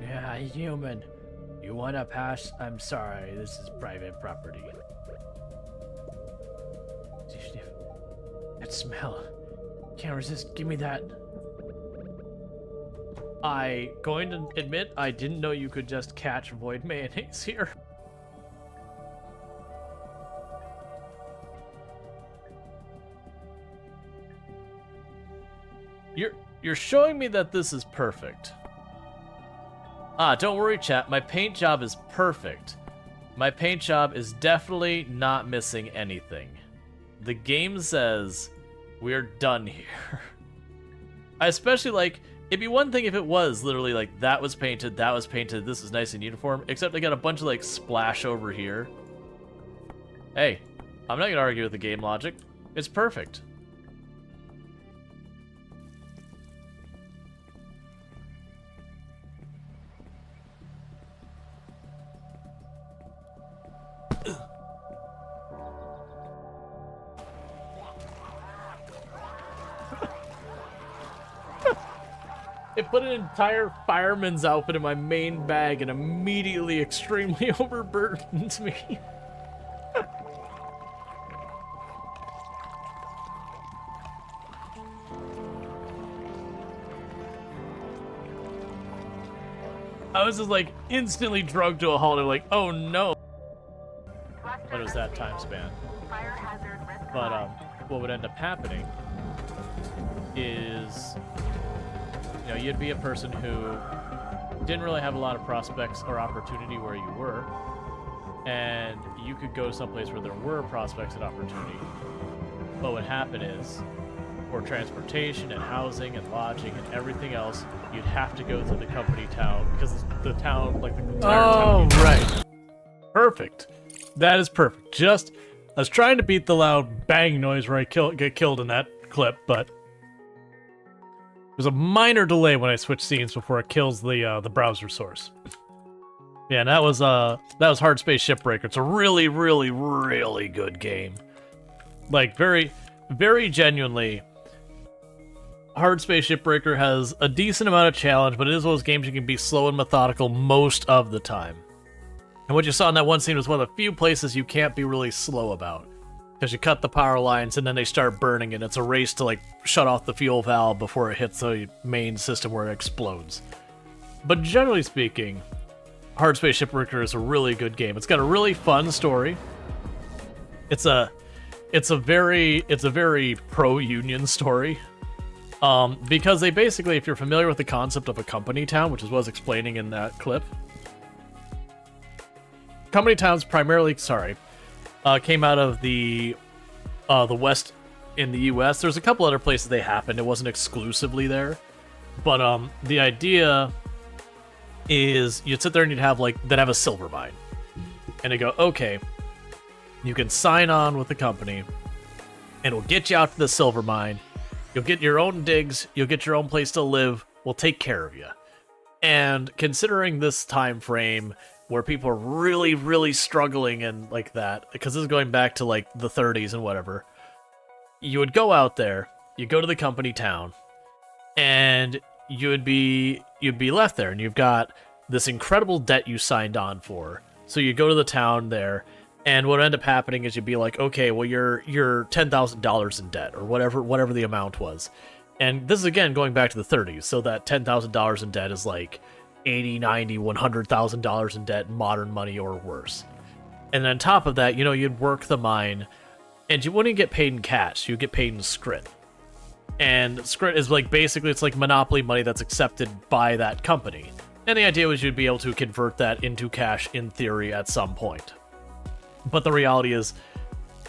Yeah, human. You wanna pass? I'm sorry, this is private property. That smell. Can't resist. Give me that. I going to admit I didn't know you could just catch void mayonnaise here. You're showing me that this is perfect. Ah, don't worry, chat. My paint job is perfect. My paint job is definitely not missing anything. The game says we're done here. I especially like, it'd be one thing if it was literally like, that was painted, this is nice and uniform, except I got a bunch of like splash over here. Hey, I'm not gonna argue with the game logic. It's perfect. It put an entire fireman's outfit in my main bag and immediately extremely overburdened me. I was just like instantly drugged to a halt and like, oh no. What was that time span? But what would end up happening is, you know, you'd be a person who didn't really have a lot of prospects or opportunity where you were, and you could go someplace where there were prospects and opportunity. But what would happen is, for transportation and housing and lodging and everything else, you'd have to go to the company town, because the town, like the entire town. Oh, right. Perfect. That is perfect. Just, I was trying to beat the loud bang noise where I get killed in that clip, but there's a minor delay when I switch scenes before it kills the browser source. Yeah, and that was Hard Space Shipbreaker. It's a really, really, really good game. Like, very, very genuinely, Hard Space Shipbreaker has a decent amount of challenge, but it is one of those games you can be slow and methodical most of the time. And what you saw in that one scene was one of the few places you can't be really slow about. Because you cut the power lines and then they start burning and it's a race to like shut off the fuel valve before it hits the main system where it explodes. But generally speaking, Hard Space Shipbreaker is a really good game. It's got a really fun story. It's a very pro-union story. Because they basically, if you're familiar with the concept of a company town, which is what I was explaining in that clip, company towns primarily, came out of the West in the U.S. There's a couple other places they happened. It wasn't exclusively there, but the idea is you'd sit there and you'd have they'd have a silver mine, and they go, okay, you can sign on with the company, and we'll get you out to the silver mine. You'll get your own digs. You'll get your own place to live. We'll take care of you. And considering this time frame, where people are really, really struggling and like that, because this is going back to like the 30s and whatever, you would go out there, you go to the company town, and you'd be left there, and you've got this incredible debt you signed on for. So you go to the town there, and what would end up happening is you'd be like, okay, well you're $10,000 in debt, or whatever the amount was. And this is again going back to the 30s, so that $10,000 in debt is like $80, $90, $100,000 in debt, modern money or worse. And on top of that, you'd work the mine, and you wouldn't get paid in cash, you'd get paid in scrit. And scrit is basically it's like monopoly money that's accepted by that company. And the idea was you'd be able to convert that into cash in theory at some point. But the reality is,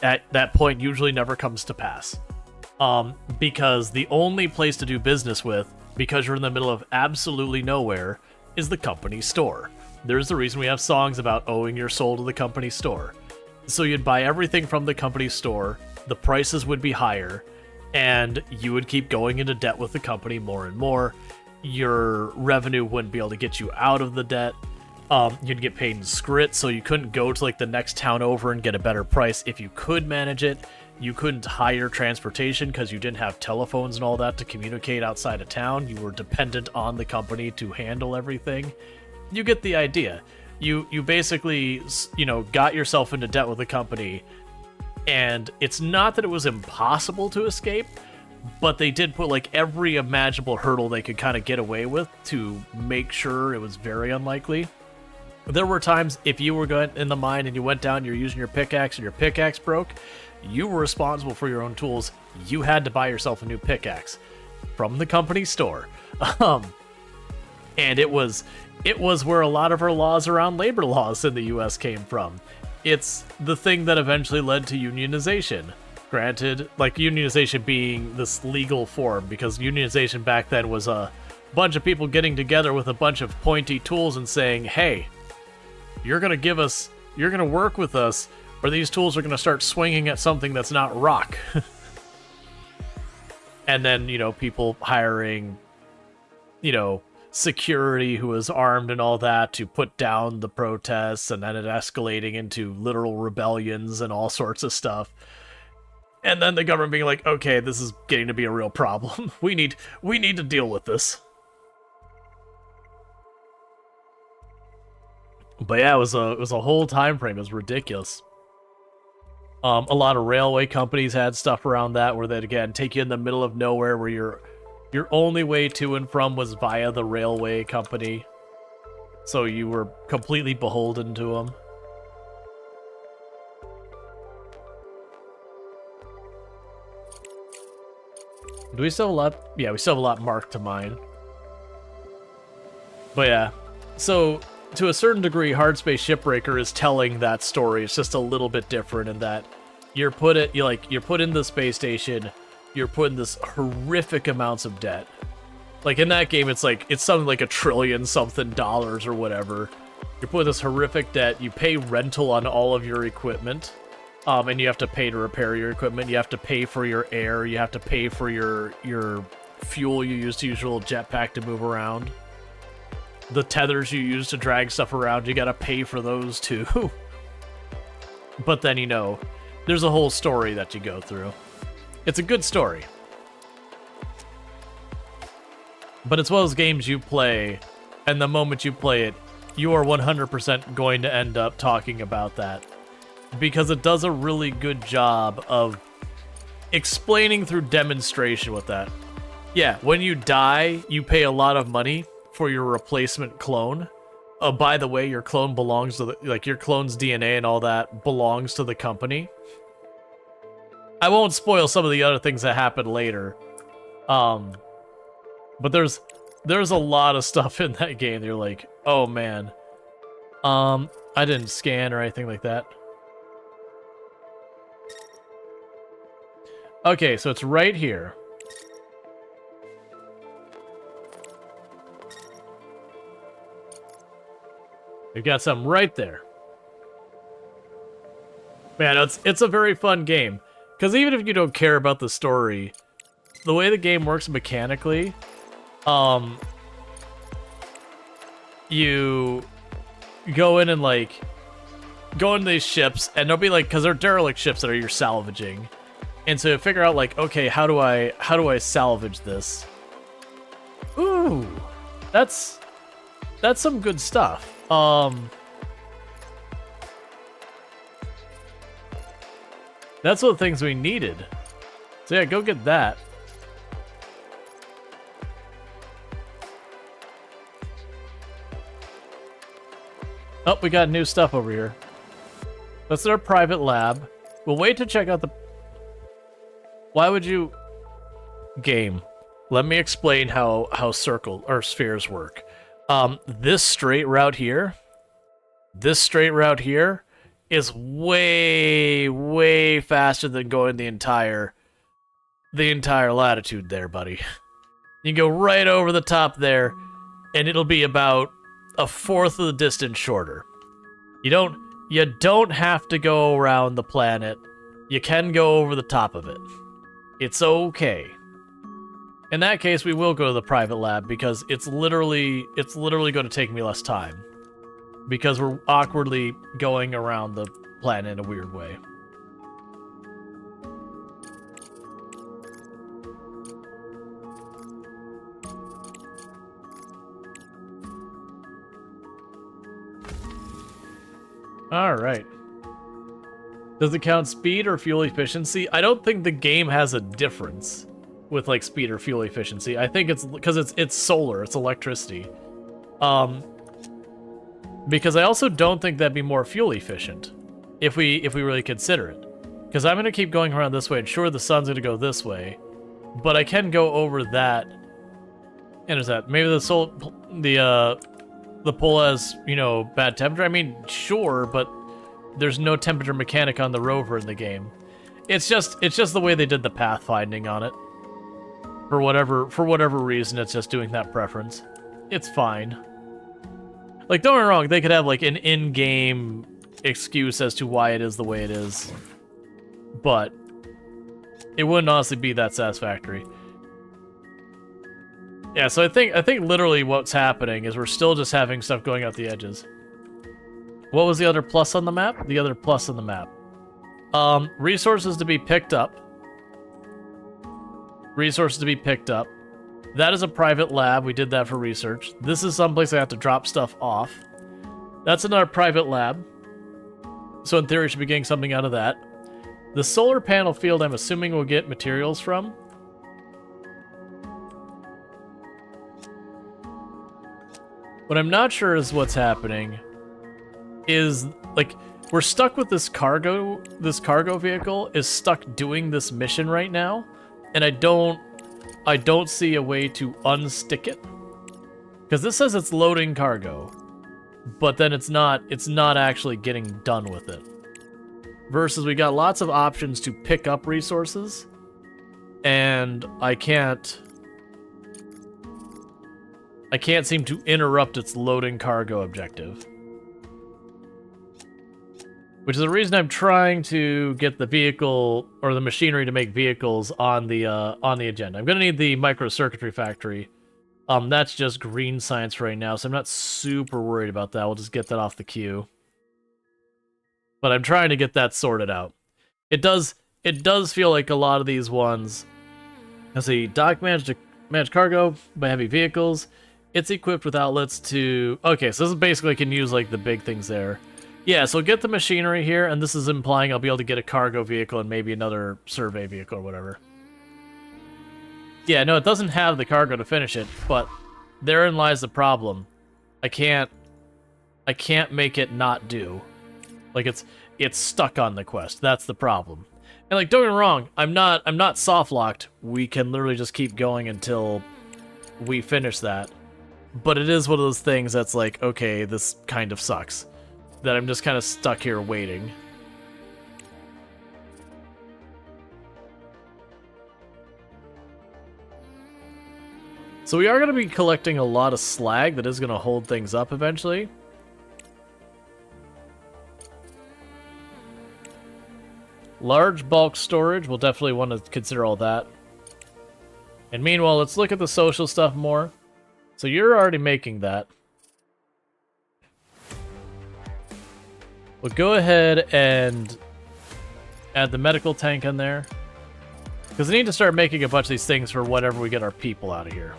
at that point, usually never comes to pass. Because the only place to do business with, because you're in the middle of absolutely nowhere, is the company store. There's the reason we have songs about owing your soul to the company store. So you'd buy everything from the company store, the prices would be higher, and you would keep going into debt with the company more and more. Your revenue wouldn't be able to get you out of the debt. You'd get paid in scrit, so you couldn't go to like the next town over and get a better price if you could manage it. You couldn't hire transportation because you didn't have telephones and all that to communicate outside of town. You were dependent on the company to handle everything. You get the idea. You basically, got yourself into debt with the company, and it's not that it was impossible to escape, but they did put like every imaginable hurdle they could kind of get away with to make sure it was very unlikely. There were times if you were going in the mine and you went down, you're using your pickaxe and your pickaxe broke, you were responsible for your own tools. You had to buy yourself a new pickaxe from the company store. And it was where a lot of our laws around labor laws in the US came from. It's the thing that eventually led to unionization. Granted, like unionization being this legal form, because unionization back then was a bunch of people getting together with a bunch of pointy tools and saying, hey, you're going to work with us, or these tools are going to start swinging at something that's not rock. And then, people hiring, security who was armed and all that to put down the protests, and then it escalating into literal rebellions and all sorts of stuff. And then the government being like, okay, this is getting to be a real problem. We need to deal with this. But yeah, it was a whole time frame. It was ridiculous. A lot of railway companies had stuff around that where they'd, again, take you in the middle of nowhere where your only way to and from was via the railway company. So you were completely beholden to them. Do we still have a lot? Yeah, we still have a lot marked to mine. But yeah, so to a certain degree, Hardspace Shipbreaker is telling that story. It's just a little bit different in that you're put in the space station, you're put in this horrific amounts of debt. Like in that game, it's something like $1 trillion something or whatever. You're put in this horrific debt. You pay rental on all of your equipment. And you have to pay to repair your equipment. You have to pay for your air. You have to pay for your fuel you use to use your little jetpack to move around. The tethers you use to drag stuff around, you gotta pay for those too. But then, there's a whole story that you go through. It's a good story. But it's one of those games you play, and the moment you play it, you are 100% going to end up talking about that. Because it does a really good job of explaining through demonstration with that. Yeah, when you die, you pay a lot of money for your replacement clone. By the way, your clone belongs to your clone's DNA and all that belongs to the company. I won't spoil some of the other things that happen later. But there's a lot of stuff in that game that you're like, oh man. I didn't scan or anything like that. Okay, so it's right here. We've got something right there. Man, it's a very fun game. Because even if you don't care about the story, the way the game works mechanically, you go in and go into these ships, and they'll be because they're derelict ships that you're salvaging. And so you figure out okay, how do I salvage this? Ooh, that's some good stuff. That's what the things we needed. So yeah, go get that. Oh, we got new stuff over here. That's our private lab. We'll wait to check out the... Why would you... Game. Let me explain how circle or spheres work. This straight route here is way, way faster than going the entire latitude there, buddy. You go right over the top there, and it'll be about a fourth of the distance shorter. You don't have to go around the planet. You can go over the top of it. It's okay. In that case, we will go to the private lab because it's literally going to take me less time. Because we're awkwardly going around the planet in a weird way. Alright. Does it count speed or fuel efficiency? I don't think the game has a difference with like speed or fuel efficiency. I think it's because it's solar, it's electricity. Because I also don't think that'd be more fuel efficient if we really consider it. Because I'm gonna keep going around this way, and sure the sun's gonna go this way, but I can go over that. And is that maybe the pole has, you know, bad temperature? I mean, sure, but there's no temperature mechanic on the rover in the game. It's just the way they did the pathfinding on it. For whatever reason, it's just doing that preference. It's fine. Like, don't get me wrong, they could have like an in-game excuse as to why it is the way it is. But it wouldn't honestly be that satisfactory. Yeah, so I think literally what's happening is we're still just having stuff going out the edges. What was the other plus on the map? The other plus on the map. Resources to be picked up. Resources to be picked up. That is a private lab. We did that for research. This is someplace I have to drop stuff off. That's another private lab. So in theory, we should be getting something out of that. The solar panel field, I'm assuming we'll get materials from. What I'm not sure is what's happening is, like, we're stuck with this cargo vehicle is stuck doing this mission right now, and I don't see a way to unstick it. Because this says it's loading cargo, but then it's not actually getting done with it. Versus we got lots of options to pick up resources, and I can't seem to interrupt its loading cargo objective. Which is the reason I'm trying to get the vehicle, or the machinery to make vehicles on the agenda. I'm gonna need the microcircuitry factory. That's just green science right now, so I'm not super worried about that. We'll just get that off the queue. But I'm trying to get that sorted out. It does feel like a lot of these ones. Let's see, dock managed cargo by heavy vehicles. It's equipped with outlets to... Okay, so this is basically can use, like, the big things there. Yeah, so get the machinery here, and this is implying I'll be able to get a cargo vehicle and maybe another survey vehicle or whatever. Yeah, no, it doesn't have the cargo to finish it, but therein lies the problem. I can't make it not do. Like, it's stuck on the quest. That's the problem. And, like, don't get me wrong, I'm not soft-locked. We can literally just keep going until we finish that. But it is one of those things that's like, okay, this kind of sucks. That I'm just kind of stuck here waiting. So we are going to be collecting a lot of slag that is going to hold things up eventually. Large bulk storage, we'll definitely want to consider all that. And meanwhile, let's look at the social stuff more. So you're already making that. We'll go ahead and add the medical tank in there. Because I need to start making a bunch of these things for whenever we get our people out of here.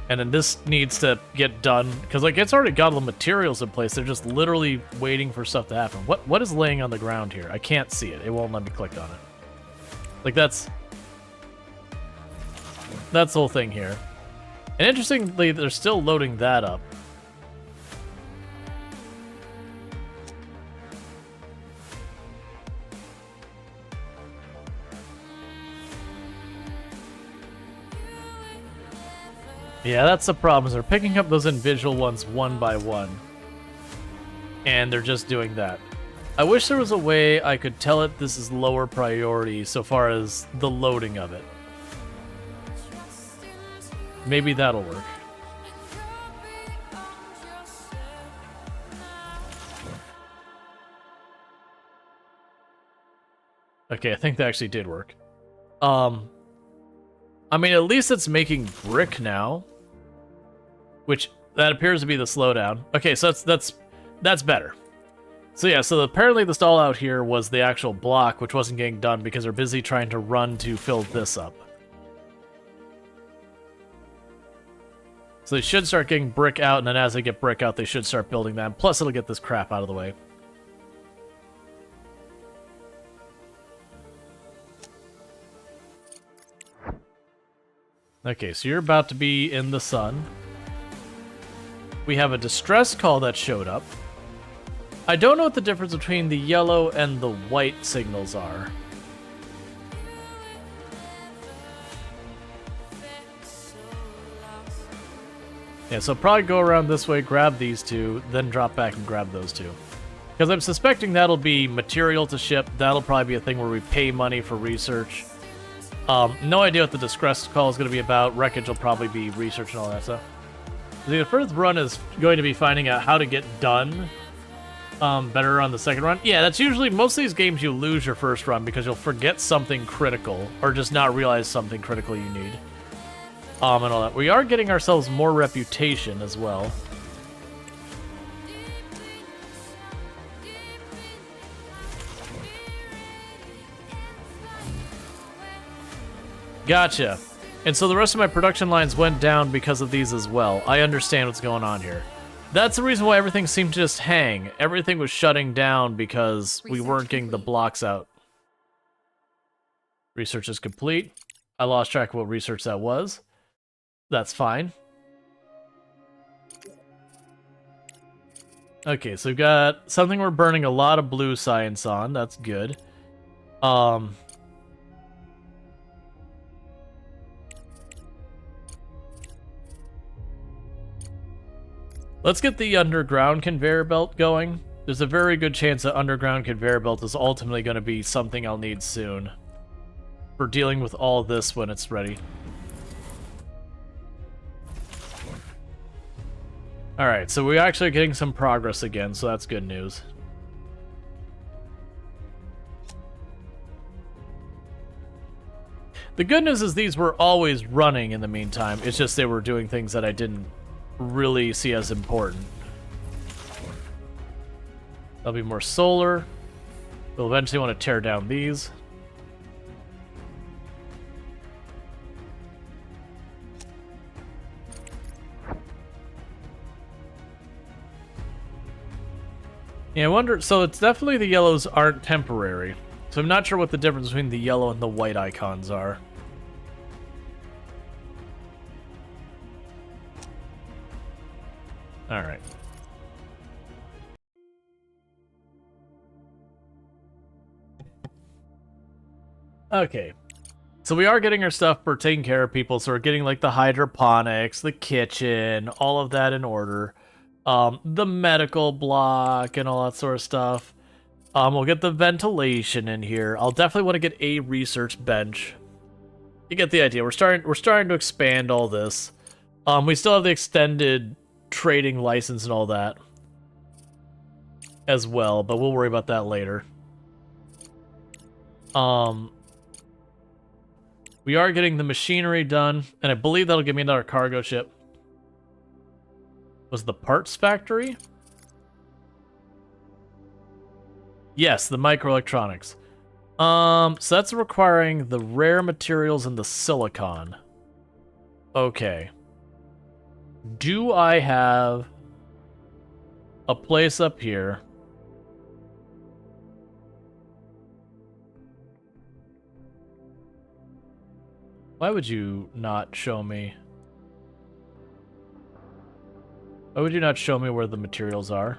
And then this needs to get done. Because, like, it's already got all the materials in place. They're just literally waiting for stuff to happen. What is laying on the ground here? I can't see it. It won't let me click on it. Like, that's the whole thing here. And interestingly, they're still loading that up. Yeah, that's the problem, is they're picking up those individual ones one by one. and they're just doing that. I wish there was a way I could tell it this is lower priority so far as the loading of it. Maybe that'll work. Okay, I think that actually did work. I mean, at least it's making brick now, which that appears to be the slowdown. Okay, so that's better. So yeah, so apparently the stall out here was the actual block, which wasn't getting done because they're busy trying to run to fill this up. So they should start getting brick out, and then as they get brick out, they should start building that. Plus, it'll get this crap out of the way. Okay, so you're about to be in the sun. We have a distress call that showed up. I don't know what the difference between the yellow and the white signals are. Yeah, so probably go around this way, grab these two, then drop back and grab those two. Because I'm suspecting that'll be material to ship. That'll probably be a thing where we pay money for research. No idea what the distress call is going to be about. Wreckage will probably be research and all that stuff. The first run is going to be finding out how to get done better on the second run. Yeah, that's usually, most of these games you lose your first run because you'll forget something critical or just not realize something critical you need. And all that. We are getting ourselves more reputation as well. Gotcha. And so the rest of my production lines went down because of these as well. I understand what's going on here. That's the reason why everything seemed to just hang. Everything was shutting down because we weren't getting the blocks out. Research is complete. I lost track of what research that was. That's fine. Okay, so we've got something we're burning a lot of blue science on. That's good. Let's get the underground conveyor belt going. There's a very good chance that underground conveyor belt is ultimately going to be something I'll need soon for dealing with all this when it's ready. Alright, so we're actually getting some progress again, so that's good news. The good news is these were always running in the meantime. It's just they were doing things that I didn't really see as important. There'll be more solar. We'll eventually want to tear down these. Yeah, I wonder, so it's definitely the yellows aren't temporary. So I'm not sure what the difference between the yellow and the white icons are. Alright. Okay. So we are getting our stuff for taking care of people, so we're getting like the hydroponics, the kitchen, all of that in order. The medical block and all that sort of stuff. We'll get the ventilation in here. I'll definitely want to get a research bench. You get the idea. We're starting to expand all this. We still have the extended trading license and all that as well, but we'll worry about that later. We are getting the machinery done, and I believe that'll give me another cargo ship. Was the parts factory? Yes, the microelectronics. So that's requiring the rare materials and the silicon. Okay. Do I have a place up here? Why would you not show me? Why would you not show me where the materials are?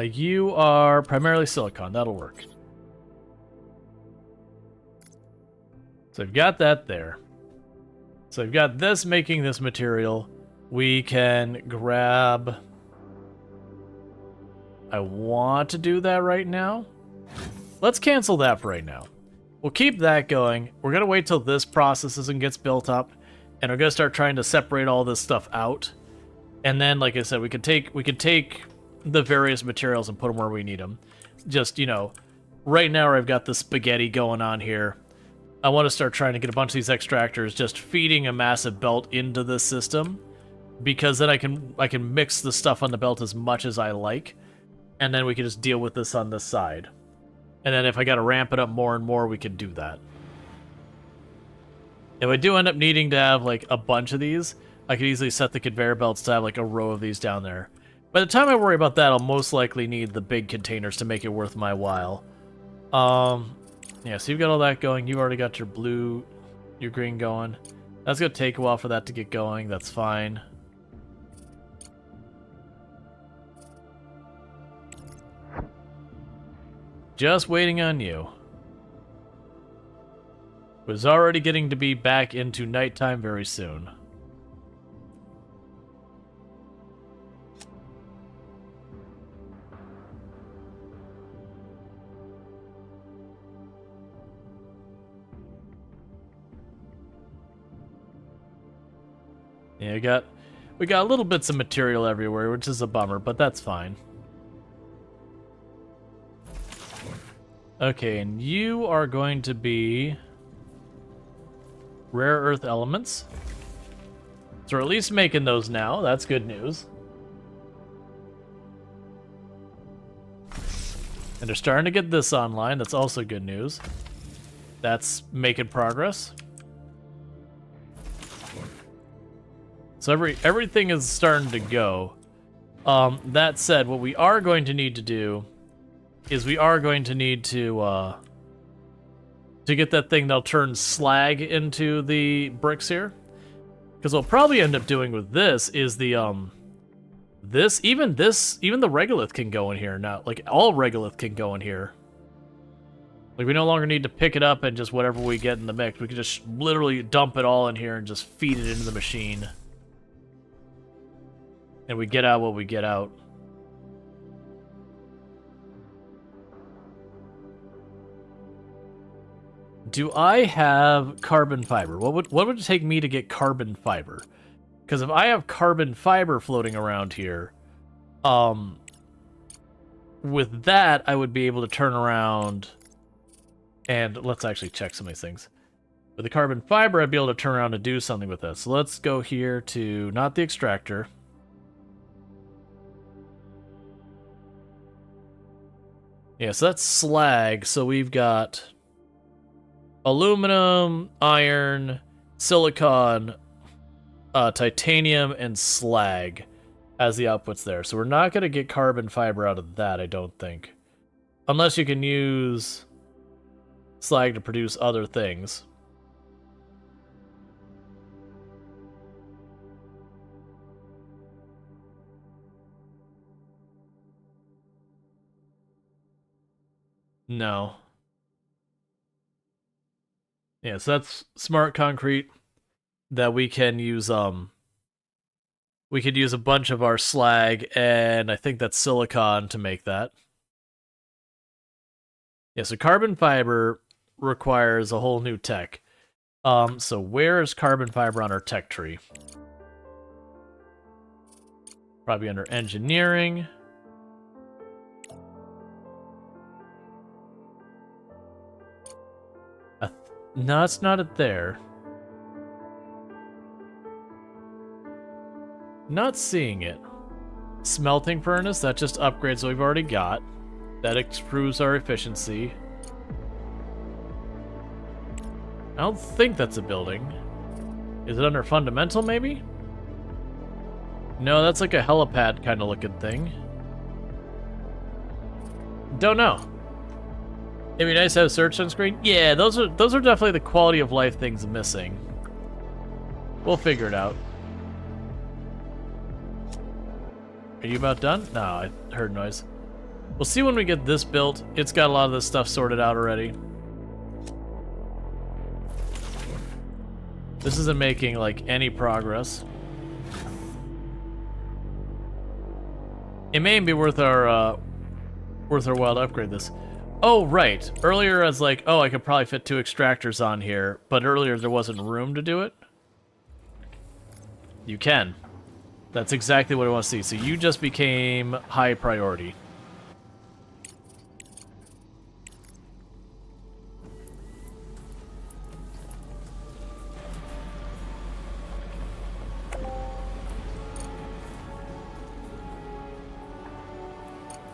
You are primarily silicon. That'll work. So I've got that there. So I've got this making this material. We can grab... I want to do that right now. Let's cancel that for right now. We'll keep that going. We're going to wait till this processes and gets built up. And we're going to start trying to separate all this stuff out. And then, like I said, we could take the various materials and put them where we need them. Just, you know, right now I've got the spaghetti going on here. I want to start trying to get a bunch of these extractors, just feeding a massive belt into this system. Because then I can mix the stuff on the belt as much as I like. And then we can just deal with this on this side. And then if I got to ramp it up more and more, we can do that. If I do end up needing to have, like, a bunch of these, I could easily set the conveyor belts to have, like, a row of these down there. By the time I worry about that, I'll most likely need the big containers to make it worth my while. Yeah, so you've got all that going. You've already got your blue, your green going. That's going to take a while for that to get going. That's fine. Just waiting on you. It was already getting to be back into nighttime very soon. Yeah, we got little bits of material everywhere, which is a bummer, but that's fine. Okay, and you are going to be rare earth elements. So we're at least making those now. That's good news. And they're starting to get this online. That's also good news. That's making progress. So everything is starting to go. That said, what we are going to need to do is we are going to need to get that thing that'll turn slag into the bricks here. Because what we'll probably end up doing with this is the even the regolith can go in here now. Like all regolith can go in here. Like we no longer need to pick it up and just whatever we get in the mix. We can just literally dump it all in here and just feed it into the machine. And we get out what we get out. Do I have carbon fiber? What would it take me to get carbon fiber? Because if I have carbon fiber floating around here, with that I would be able to turn around and let's actually check some of these things. With the carbon fiber, I'd be able to turn around and do something with this. So let's go here to not the extractor. Yeah, so that's slag. So we've got aluminum, iron, silicon, titanium, and slag as the outputs there. So we're not going to get carbon fiber out of that, I don't think. Unless you can use slag to produce other things. No. Yeah, so that's smart concrete that we can use, we could use a bunch of our slag, and I think that's silicon to make that. Yeah, so carbon fiber requires a whole new tech. So where is carbon fiber on our tech tree? Probably under engineering. No, it's not it there. Not seeing it. Smelting furnace, that just upgrades what we've already got. That improves our efficiency. I don't think that's a building. Is it under fundamental, maybe? No, that's like a helipad kind of looking thing. Don't know. It'd be nice to have search on screen. Yeah, those are definitely the quality of life things missing. We'll figure it out. Are you about done? No, I heard noise. We'll see when we get this built. It's got a lot of this stuff sorted out already. This isn't making, like, any progress. It may be worth our while to upgrade this. Oh, right. Earlier I was like, oh, I could probably fit 2 extractors on here, but earlier there wasn't room to do it. You can. That's exactly what I want to see. So you just became high priority.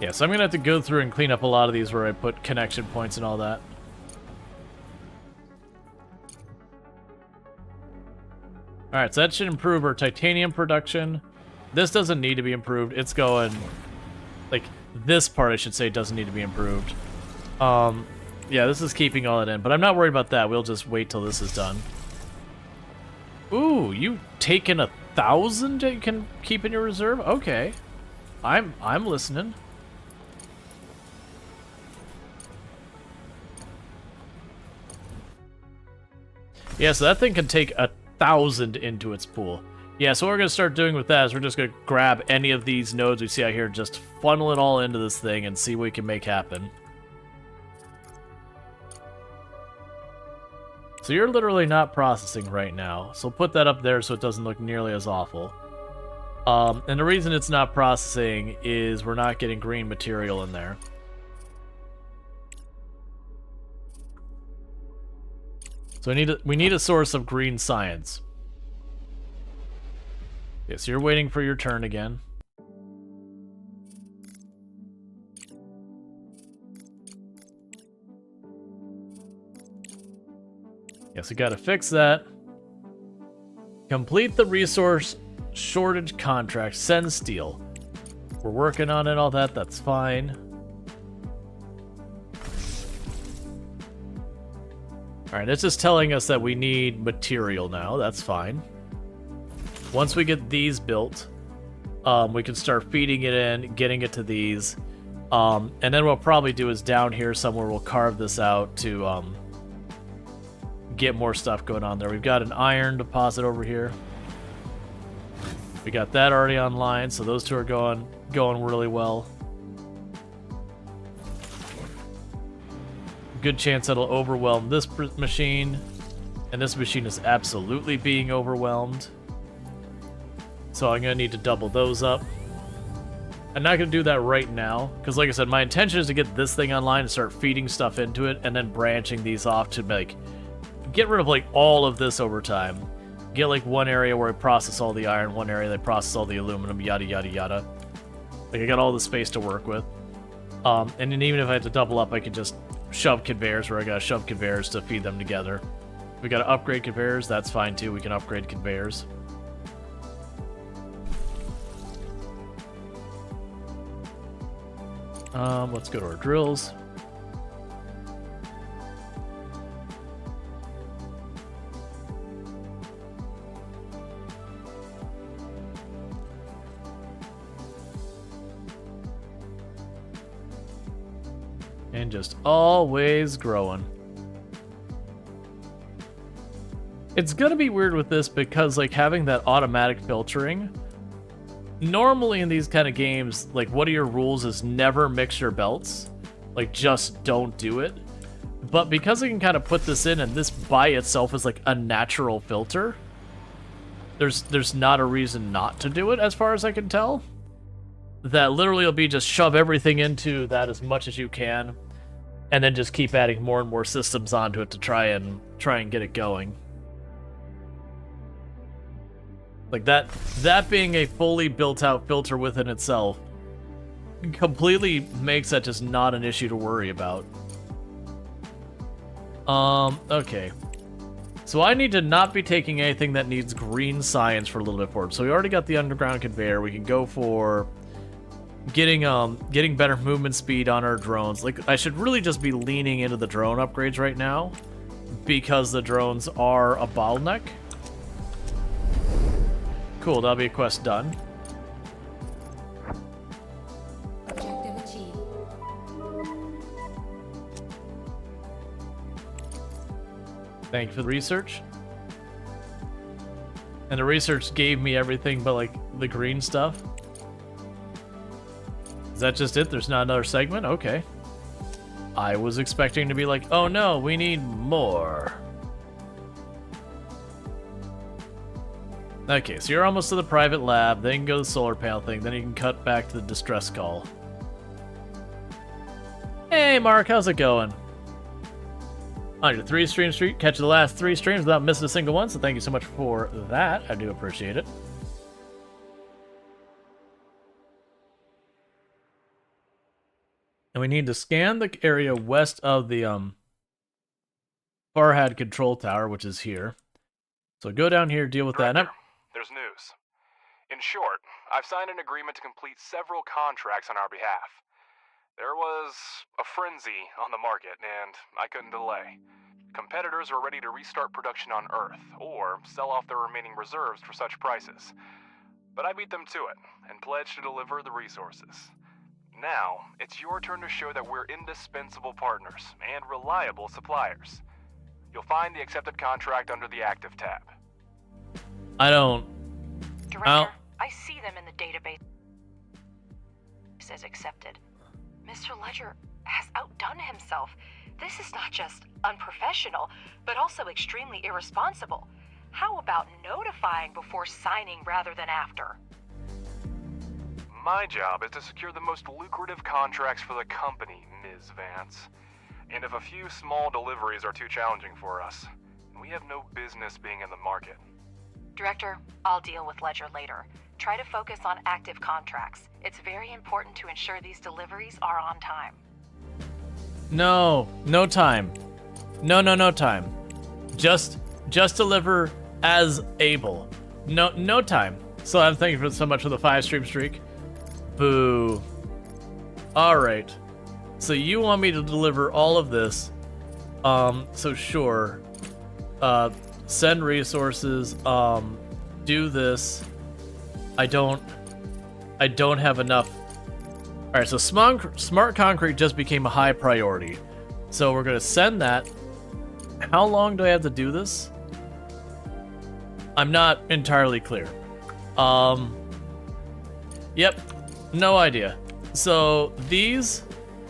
Yeah, so I'm going to have to go through and clean up a lot of these where I put connection points and all that. Alright, so that should improve our titanium production. This doesn't need to be improved. It's going... Like, this part, I should say, doesn't need to be improved. Yeah, this is keeping all that in. But I'm not worried about that. We'll just wait till this is done. Ooh, you taken 1,000 that you can keep in your reserve? Okay. I'm listening. Yeah, so that thing can take 1,000 into its pool. Yeah, so what we're going to start doing with that is we're just going to grab any of these nodes we see out here, just funnel it all into this thing and see what we can make happen. So you're literally not processing right now, so put that up there so it doesn't look nearly as awful. And the reason it's not processing is we're not getting green material in there. So we need a source of green science. Okay, so you're waiting for your turn again. Yes, we gotta fix that. Complete the resource shortage contract. Send steel. We're working on it, all that, that's fine. Alright, it's just telling us that we need material now. That's fine. Once we get these built, we can start feeding it in, getting it to these. And then what we'll probably do is down here somewhere we'll carve this out to get more stuff going on there. We've got an iron deposit over here. We got that already online, so those two are going really well. Good chance that'll overwhelm this machine, and this machine is absolutely being overwhelmed. So I'm gonna need to double those up. I'm not gonna do that right now, because like I said, my intention is to get this thing online and start feeding stuff into it, and then branching these off to like get rid of like all of this over time. Get like one area where I process all the iron, one area that I process all the aluminum, yada yada yada. Like I got all the space to work with. And then even if I had to double up, I could just shove conveyors where I gotta shove conveyors to feed them together. If we gotta upgrade conveyors, that's fine too. We can upgrade conveyors. Let's go to our drills. And just always growing. It's gonna be weird with this because like having that automatic filtering, normally in these kind of games, like one of your rules is never mix your belts. Like just don't do it. But because I can kind of put this in and this by itself is like a natural filter, there's not a reason not to do it as far as I can tell. That literally will be just shove everything into that as much as you can, and then just keep adding more and more systems onto it to try and get it going. Like that being a fully built out filter within itself completely makes that just not an issue to worry about. Okay. So I need to not be taking anything that needs green science for a little bit forward. So we already got the underground conveyor. We can go for getting better movement speed on our drones. Like I should really just be leaning into the drone upgrades right now because the drones are a bottleneck. Cool, that'll be a quest done. Objective achieved. Thank you for the research. And the research gave me everything but, like, the green stuff. Is that just it? There's not another segment? Okay. I was expecting to be like, oh no, we need more. Okay, so you're almost to the private lab, then you can go to the solar panel thing, then you can cut back to the distress call. Hey Mark, how's it going? On your 3-stream streak, catch the last 3 streams without missing a single one, so thank you so much for that. I do appreciate it. And we need to scan the area west of the Farhad control tower, which is here. So go down here, deal with that. There's news. In short, I've signed an agreement to complete several contracts on our behalf. There was a frenzy on the market, and I couldn't delay. Competitors were ready to restart production on Earth, or sell off their remaining reserves for such prices. But I beat them to it, and pledged to deliver the resources. Now, it's your turn to show that we're indispensable partners, and reliable suppliers. You'll find the accepted contract under the Active tab. I don't... Director, I see them in the database. It says accepted. Mr. Ledger has outdone himself. This is not just unprofessional, but also extremely irresponsible. How about notifying before signing rather than after? My job is to secure the most lucrative contracts for the company, Ms. Vance. And if a few small deliveries are too challenging for us, we have no business being in the market. Director, I'll deal with Ledger later. Try to focus on active contracts. It's very important to ensure these deliveries are on time. No, no time. No time. Just deliver as able. No time. So I'm thank you for so much for the 5-stream streak. Boo. Alright. So you want me to deliver all of this. So sure. Send resources. Do this. I don't have enough. Alright, so smart concrete just became a high priority. So we're gonna send that. How long do I have to do this? I'm not entirely clear. Yep, no idea. So this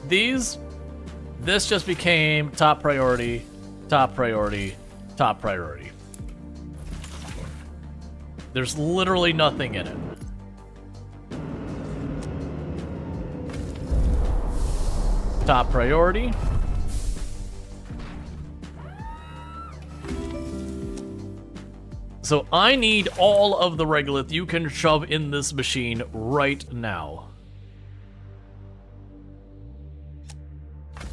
just became top priority, top priority, top priority. There's literally nothing in it. Top priority. So I need all of the regolith you can shove in this machine right now.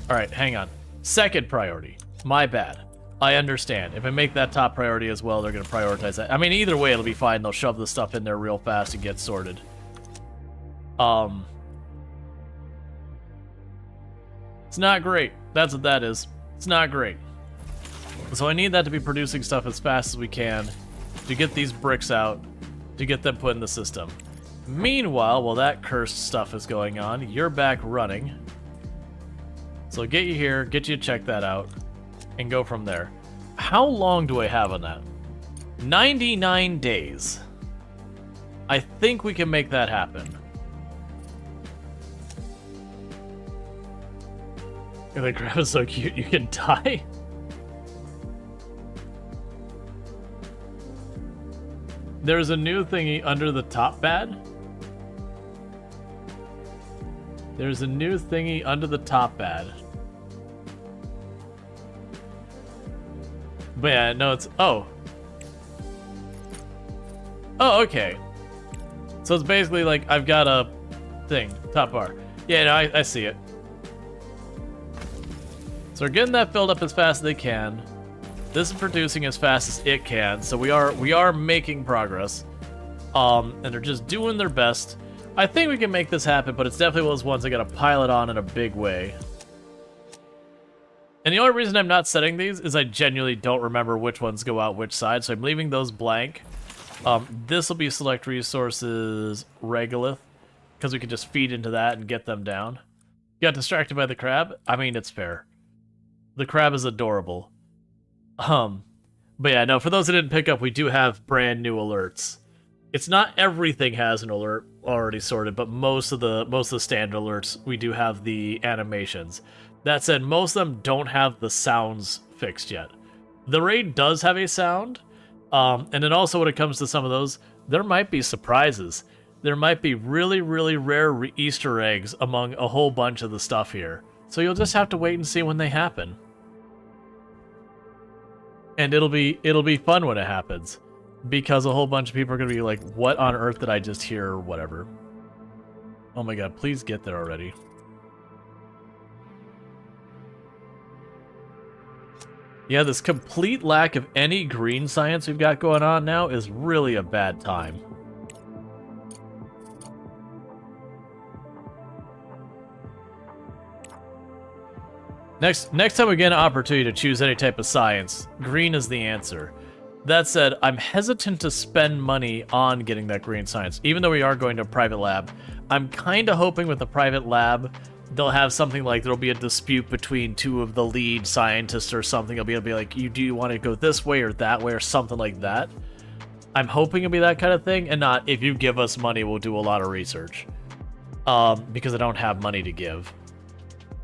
Alright, hang on. Second priority. My bad. I understand. If I make that top priority as well, they're going to prioritize that. I mean, either way, it'll be fine. They'll shove the stuff in there real fast and get sorted. It's not great. That's what that is. It's not great. So I need that to be producing stuff as fast as we can to get these bricks out, to get them put in the system. Meanwhile, while that cursed stuff is going on, you're back running. So get you here, get you to check that out, and go from there. How long do I have on that? 99 days. I think we can make that happen. The crab is so cute, you can die. There's a new thingy under the top pad. There's a new thingy under the top pad. But yeah, no, it's... Oh. Oh, okay. So it's basically like I've got a thing, top bar. Yeah, no, I see it. So we're getting that filled up as fast as they can. This is producing as fast as it can, so we are making progress. And they're just doing their best. I think we can make this happen, but it's definitely one of those ones I gotta pile it on in a big way. And the only reason I'm not setting these is I genuinely don't remember which ones go out which side, so I'm leaving those blank. This will be select resources regolith, because we can just feed into that and get them down. Got distracted by the crab? I mean, it's fair. The crab is adorable. But yeah, no, for those that didn't pick up, we do have brand new alerts. It's not everything has an alert already sorted, but most of the standard alerts, we do have the animations. That said, most of them don't have the sounds fixed yet. The raid does have a sound, and then also when it comes to some of those, there might be surprises. There might be really, really rare Easter eggs among a whole bunch of the stuff here. So you'll just have to wait and see when they happen. And it'll be fun when it happens, because a whole bunch of people are going to be like, what on earth did I just hear, or whatever. Oh my god, please get there already. Yeah, this complete lack of any green science we've got going on now is really a bad time. Next time we get an opportunity to choose any type of science, green is the answer. That said, I'm hesitant to spend money on getting that green science, even though we are going to a private lab. I'm kind of hoping with the private lab, they'll have something like there'll be a dispute between two of the lead scientists or something. It'll be able to be like, do you want to go this way or that way or something like that. I'm hoping it'll be that kind of thing, and not if you give us money, we'll do a lot of research. Because I don't have money to give.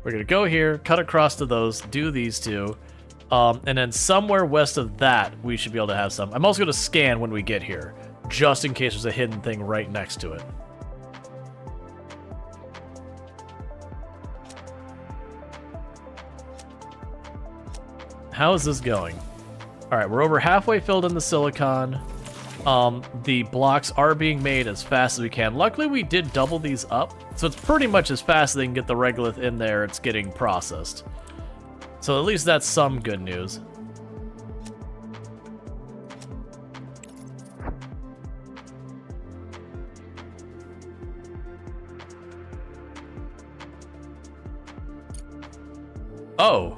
We're going to go here, cut across to those, do these two, and then somewhere west of that, we should be able to have some. I'm also going to scan when we get here, just in case there's a hidden thing right next to it. How is this going? Alright, we're over halfway filled in the silicon. The blocks are being made as fast as we can. Luckily, we did double these up, so it's pretty much as fast as they can get the regolith in there, it's getting processed. So at least that's some good news. Oh,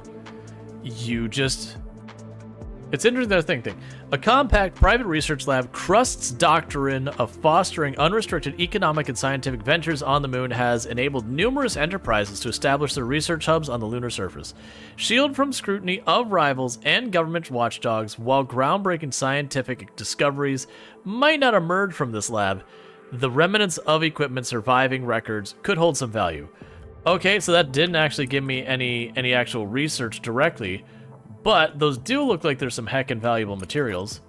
you just... It's interesting that thing. A compact private research lab, Crust's doctrine of fostering unrestricted economic and scientific ventures on the moon has enabled numerous enterprises to establish their research hubs on the lunar surface. Shielded from scrutiny of rivals and government watchdogs, while groundbreaking scientific discoveries might not emerge from this lab, the remnants of equipment surviving records could hold some value. Okay, so that didn't actually give me any actual research directly, but those do look like there's some heckin' valuable materials.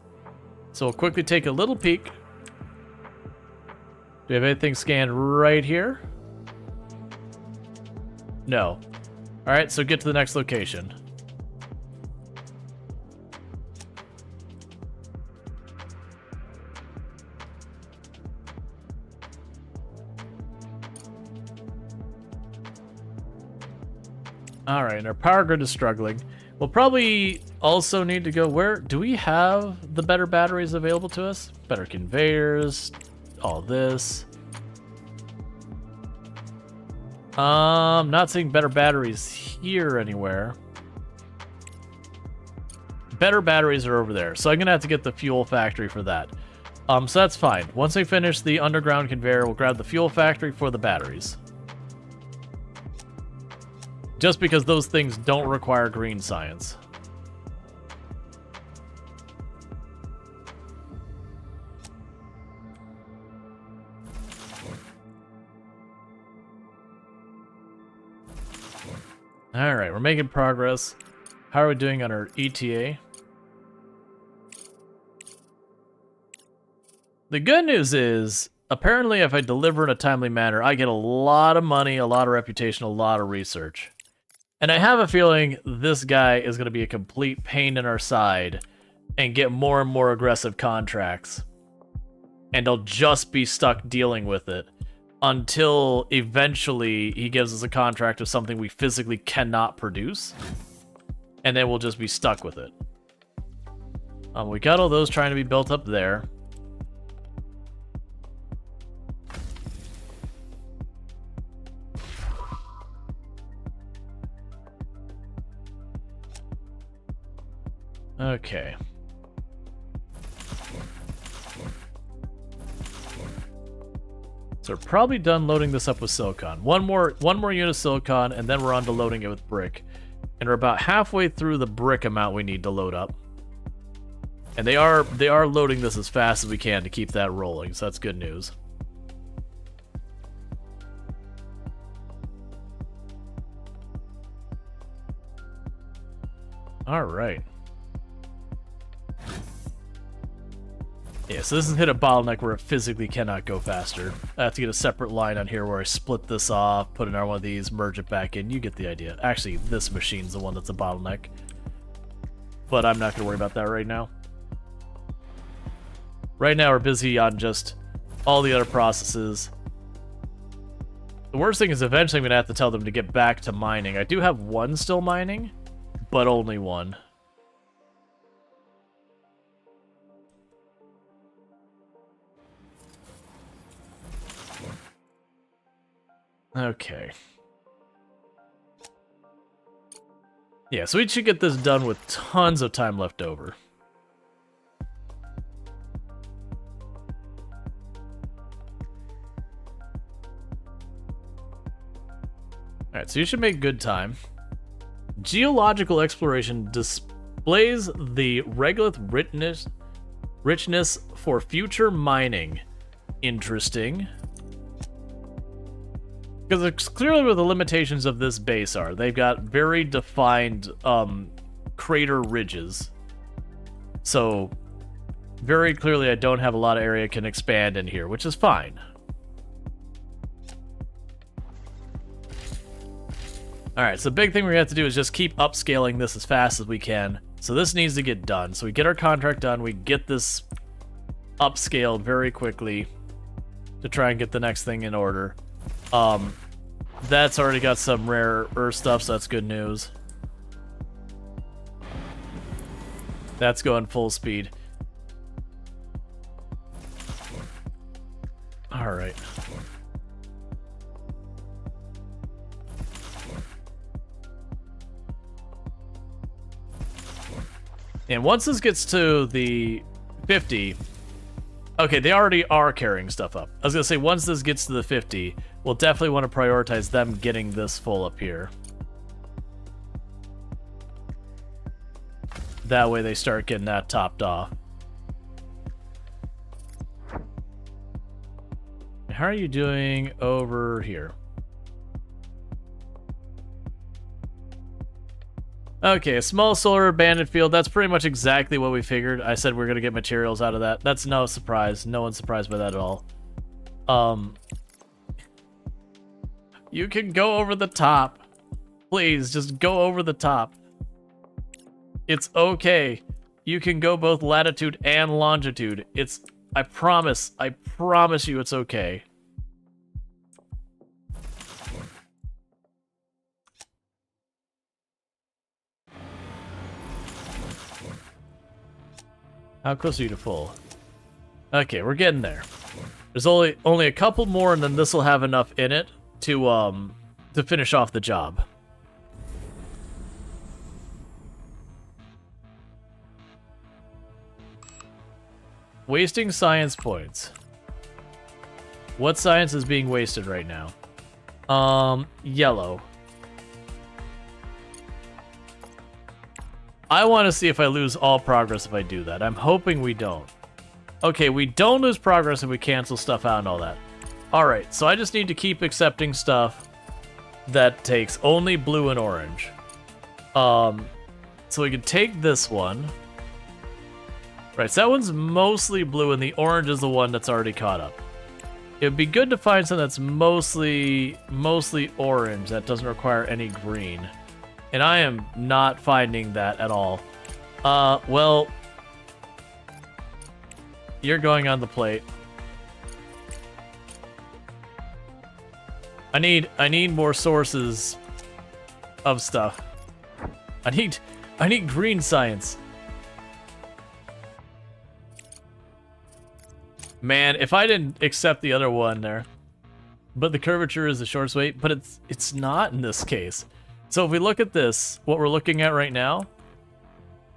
So we'll quickly take a little peek. Do we have anything scanned right here? No. Alright, so get to the next location. Alright, and our power grid is struggling. We'll probably also need to go where... Do we have the better batteries available to us? Better conveyors, all this. Not seeing better batteries here anywhere. Better batteries are over there, so I'm gonna have to get the fuel factory for that. So that's fine. Once I finish the underground conveyor, we'll grab the fuel factory for the batteries. Just because those things don't require green science. Alright, we're making progress. How are we doing on our ETA? The good news is, apparently if I deliver in a timely manner, I get a lot of money, a lot of reputation, a lot of research. And I have a feeling this guy is going to be a complete pain in our side and get more and more aggressive contracts. And I'll just be stuck dealing with it until eventually he gives us a contract of something we physically cannot produce. And then we'll just be stuck with it. We got all those trying to be built up there. Okay. So we're probably done loading this up with silicon. One more unit of silicon, and then we're on to loading it with brick. And we're about halfway through the brick amount we need to load up. And they are loading this as fast as we can to keep that rolling, so that's good news. Alright. Yeah, so this has hit a bottleneck where it physically cannot go faster. I have to get a separate line on here where I split this off, put another one of these, merge it back in. You get the idea. Actually, this machine's the one that's a bottleneck. But I'm not going to worry about that right now. Right now, we're busy on just all the other processes. The worst thing is eventually I'm going to have to tell them to get back to mining. I do have one still mining, but only one. Okay. Yeah, so we should get this done with tons of time left over. Alright, so you should make good time. Geological exploration displays the regolith richness for future mining. Interesting. Because it's clearly where the limitations of this base are. They've got very defined crater ridges. So, very clearly I don't have a lot of area can expand in here, which is fine. Alright, so the big thing we have to do is just keep upscaling this as fast as we can. So this needs to get done. So we get our contract done, we get this upscaled very quickly to try and get the next thing in order. That's already got some rare earth stuff, so that's good news. That's going full speed. Alright. And once this gets to the 50... Okay, they already are carrying stuff up. I was gonna say, once this gets to the 50, we'll definitely want to prioritize them getting this full up here. That way they start getting that topped off. How are you doing over here? Okay, a small solar abandoned field. That's pretty much exactly what we figured. I said we're going to get materials out of that. That's no surprise. No one's surprised by that at all. You can go over the top. Please, just go over the top. It's okay. You can go both latitude and longitude. I promise you it's okay. How close are you to full? Okay, we're getting there. There's only a couple more, and then this will have enough in it to finish off the job. Wasting science points. What science is being wasted right now? Yellow. I want to see if I lose all progress if I do that. I'm hoping we don't. Okay, we don't lose progress if we cancel stuff out and all that. Alright, so I just need to keep accepting stuff that takes only blue and orange. So we can take this one. Right, so that one's mostly blue and the orange is the one that's already caught up. It would be good to find something that's mostly orange that doesn't require any green. And I am not finding that at all. Well, you're going on the plate. I need more sources of stuff. I need green science. Man, if I didn't accept the other one there, but the curvature is the shortest way, but it's not in this case. So if we look at this, what we're looking at right now,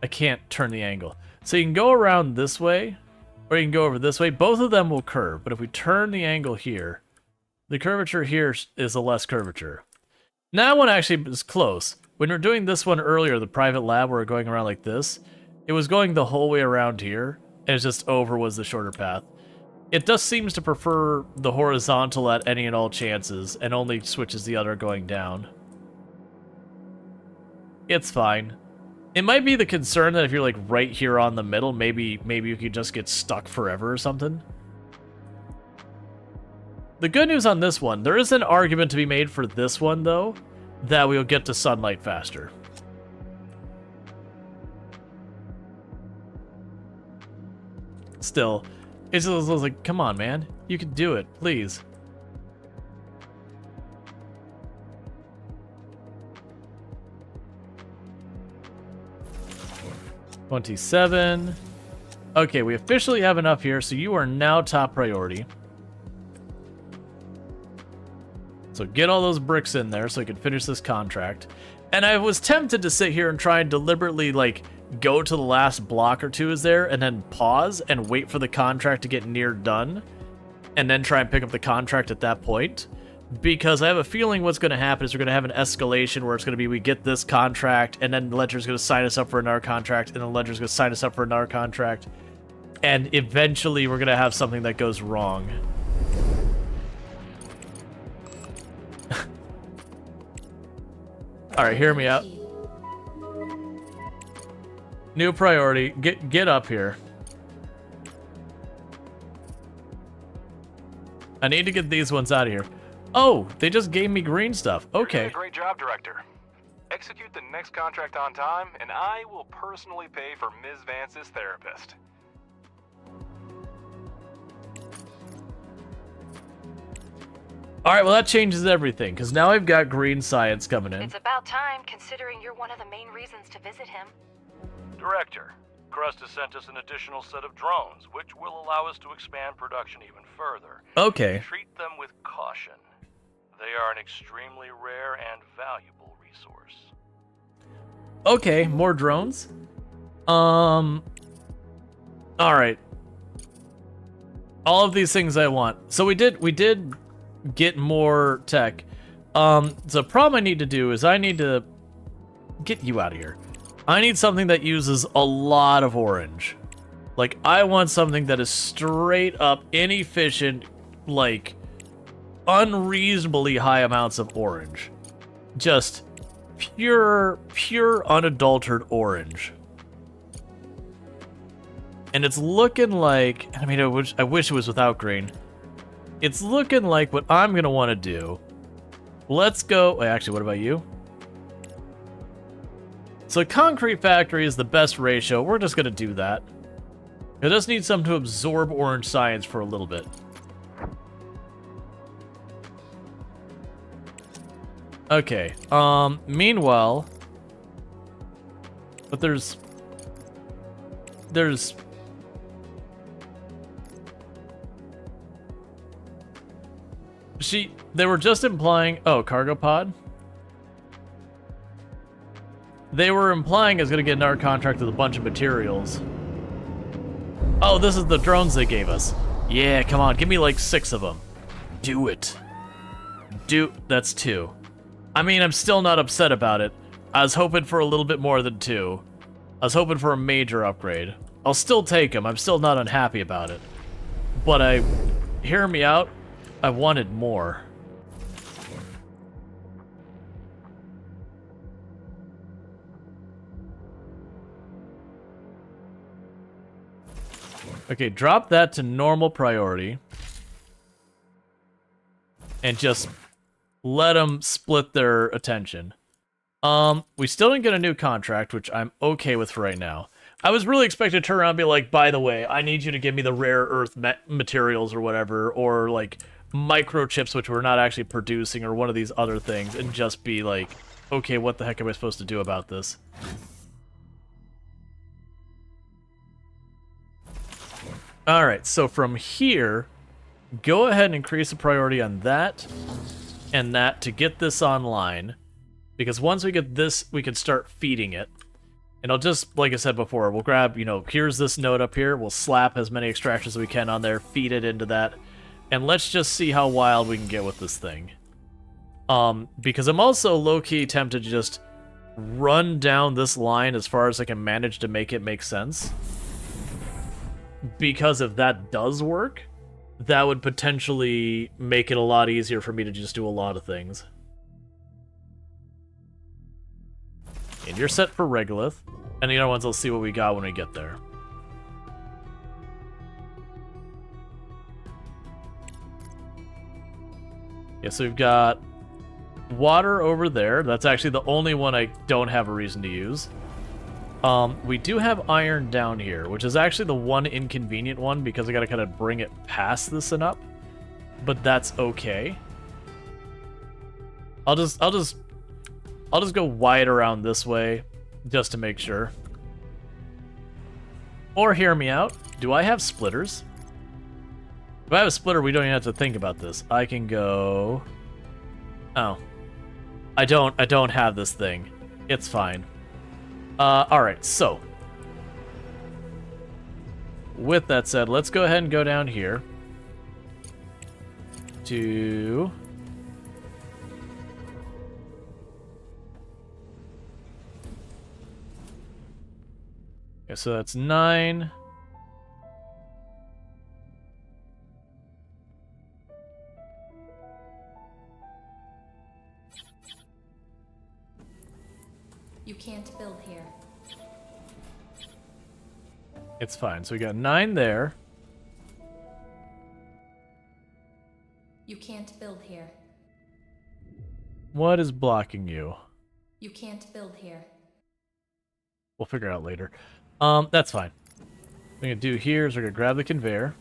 I can't turn the angle. So you can go around this way, or you can go over this way. Both of them will curve, but if we turn the angle here, the curvature here is a less curvature. Now that one actually is close. When we were doing this one earlier, the private lab where we're going around like this, It was going the whole way around here, and it's just over was the shorter path. It does seems to prefer the horizontal at any and all chances, and only switches the other going down. It's fine. It might be the concern that if you're like right here on the middle, maybe you could just get stuck forever or something. The good news on this one, there is an argument to be made for this one though, that we'll get to sunlight faster. Still, it's just like, come on, man. You can do it, please. $27. Okay, we officially have enough here, so you are now top priority. So get all those bricks in there so I can finish this contract. And I was tempted to sit here and try and deliberately, like, go to the last block or two is there, and then pause and wait for the contract to get near done, and then try and pick up the contract at that point. Because I have a feeling what's going to happen is we're going to have an escalation where it's going to be we get this contract, and then Ledger's going to sign us up for another contract, and then Ledger's going to sign us up for another contract. And eventually we're going to have something that goes wrong. Alright, hear me out. New priority. Get up here. I need to get these ones out of here. Oh, they just gave me green stuff. Okay. You're doing a great job, Director. Execute the next contract on time, and I will personally pay for Ms. Vance's therapist. Alright, well that changes everything, because now I've got green science coming in. It's about time, considering you're one of the main reasons to visit him. Director, Crust has sent us an additional set of drones, which will allow us to expand production even further. Okay. Treat them with caution. They are an extremely rare and valuable resource. Okay, more drones. Alright. All of these things I want. So we did get more tech. The problem I need to do is I need to get you out of here. I need something that uses a lot of orange. Like, I want something that is straight up inefficient, like, unreasonably high amounts of orange. Just pure unadulterated orange. And it's looking like, I mean, I wish it was without green. It's looking like what I'm gonna want to do. Let's go, wait, actually, what about you? So concrete factory is the best ratio. We're just gonna do that. It just needs something to absorb orange science for a little bit. Okay, meanwhile, but there's they were just implying, oh, cargo pod? They were implying it's gonna get another contract with a bunch of materials. Oh, this is the drones they gave us. Yeah, come on, give me like 6 of them. Do it. That's 2. I mean, I'm still not upset about it. I was hoping for a little bit more than 2. I was hoping for a major upgrade. I'll still take them, I'm still not unhappy about it. But hear me out, I wanted more. Okay, drop that to normal priority. And just let them split their attention. We still didn't get a new contract, which I'm okay with for right now. I was really expecting to turn around and be like, by the way, I need you to give me the rare earth materials or whatever, or like microchips, which we're not actually producing, or one of these other things, and just be like, okay, what the heck am I supposed to do about this? Alright, so from here, go ahead and increase the priority on that and that to get this online. Because once we get this, we can start feeding it. And I'll just, like I said before, we'll grab, here's this node up here. We'll slap as many extractions as we can on there, feed it into that. And let's just see how wild we can get with this thing. Because I'm also low-key tempted to just run down this line as far as I can manage to make it make sense. Because if that does work, that would potentially make it a lot easier for me to just do a lot of things. And you're set for Regolith. And the other ones, I'll see what we got when we get there. Yeah, so we've got water over there. That's actually the only one I don't have a reason to use. We do have iron down here, which is actually the one inconvenient one because I gotta kind of bring it past this and up. But that's okay. I'll just go wide around this way just to make sure. Or hear me out. Do I have splitters? If I have a splitter, we don't even have to think about this. I can go... Oh. I don't have this thing. It's fine. Alright, so. With that said, let's go ahead and go down here. To... Okay, so that's 9. You can't build here. It's fine. So we got 9 there. You can't build here. What is blocking you? You can't build here. We'll figure it out later. That's fine. What we're gonna do here is we're gonna grab the conveyor.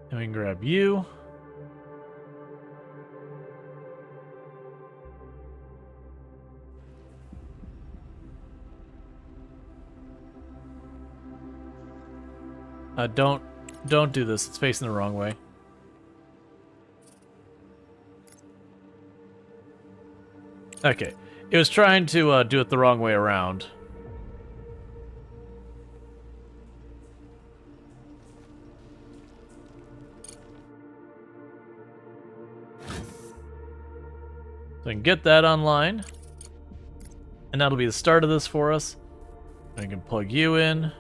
And we can grab you. Don't do this. It's facing the wrong way. Okay. It was trying to do it the wrong way around. So I can get that online. And that'll be the start of this for us. I can plug you in.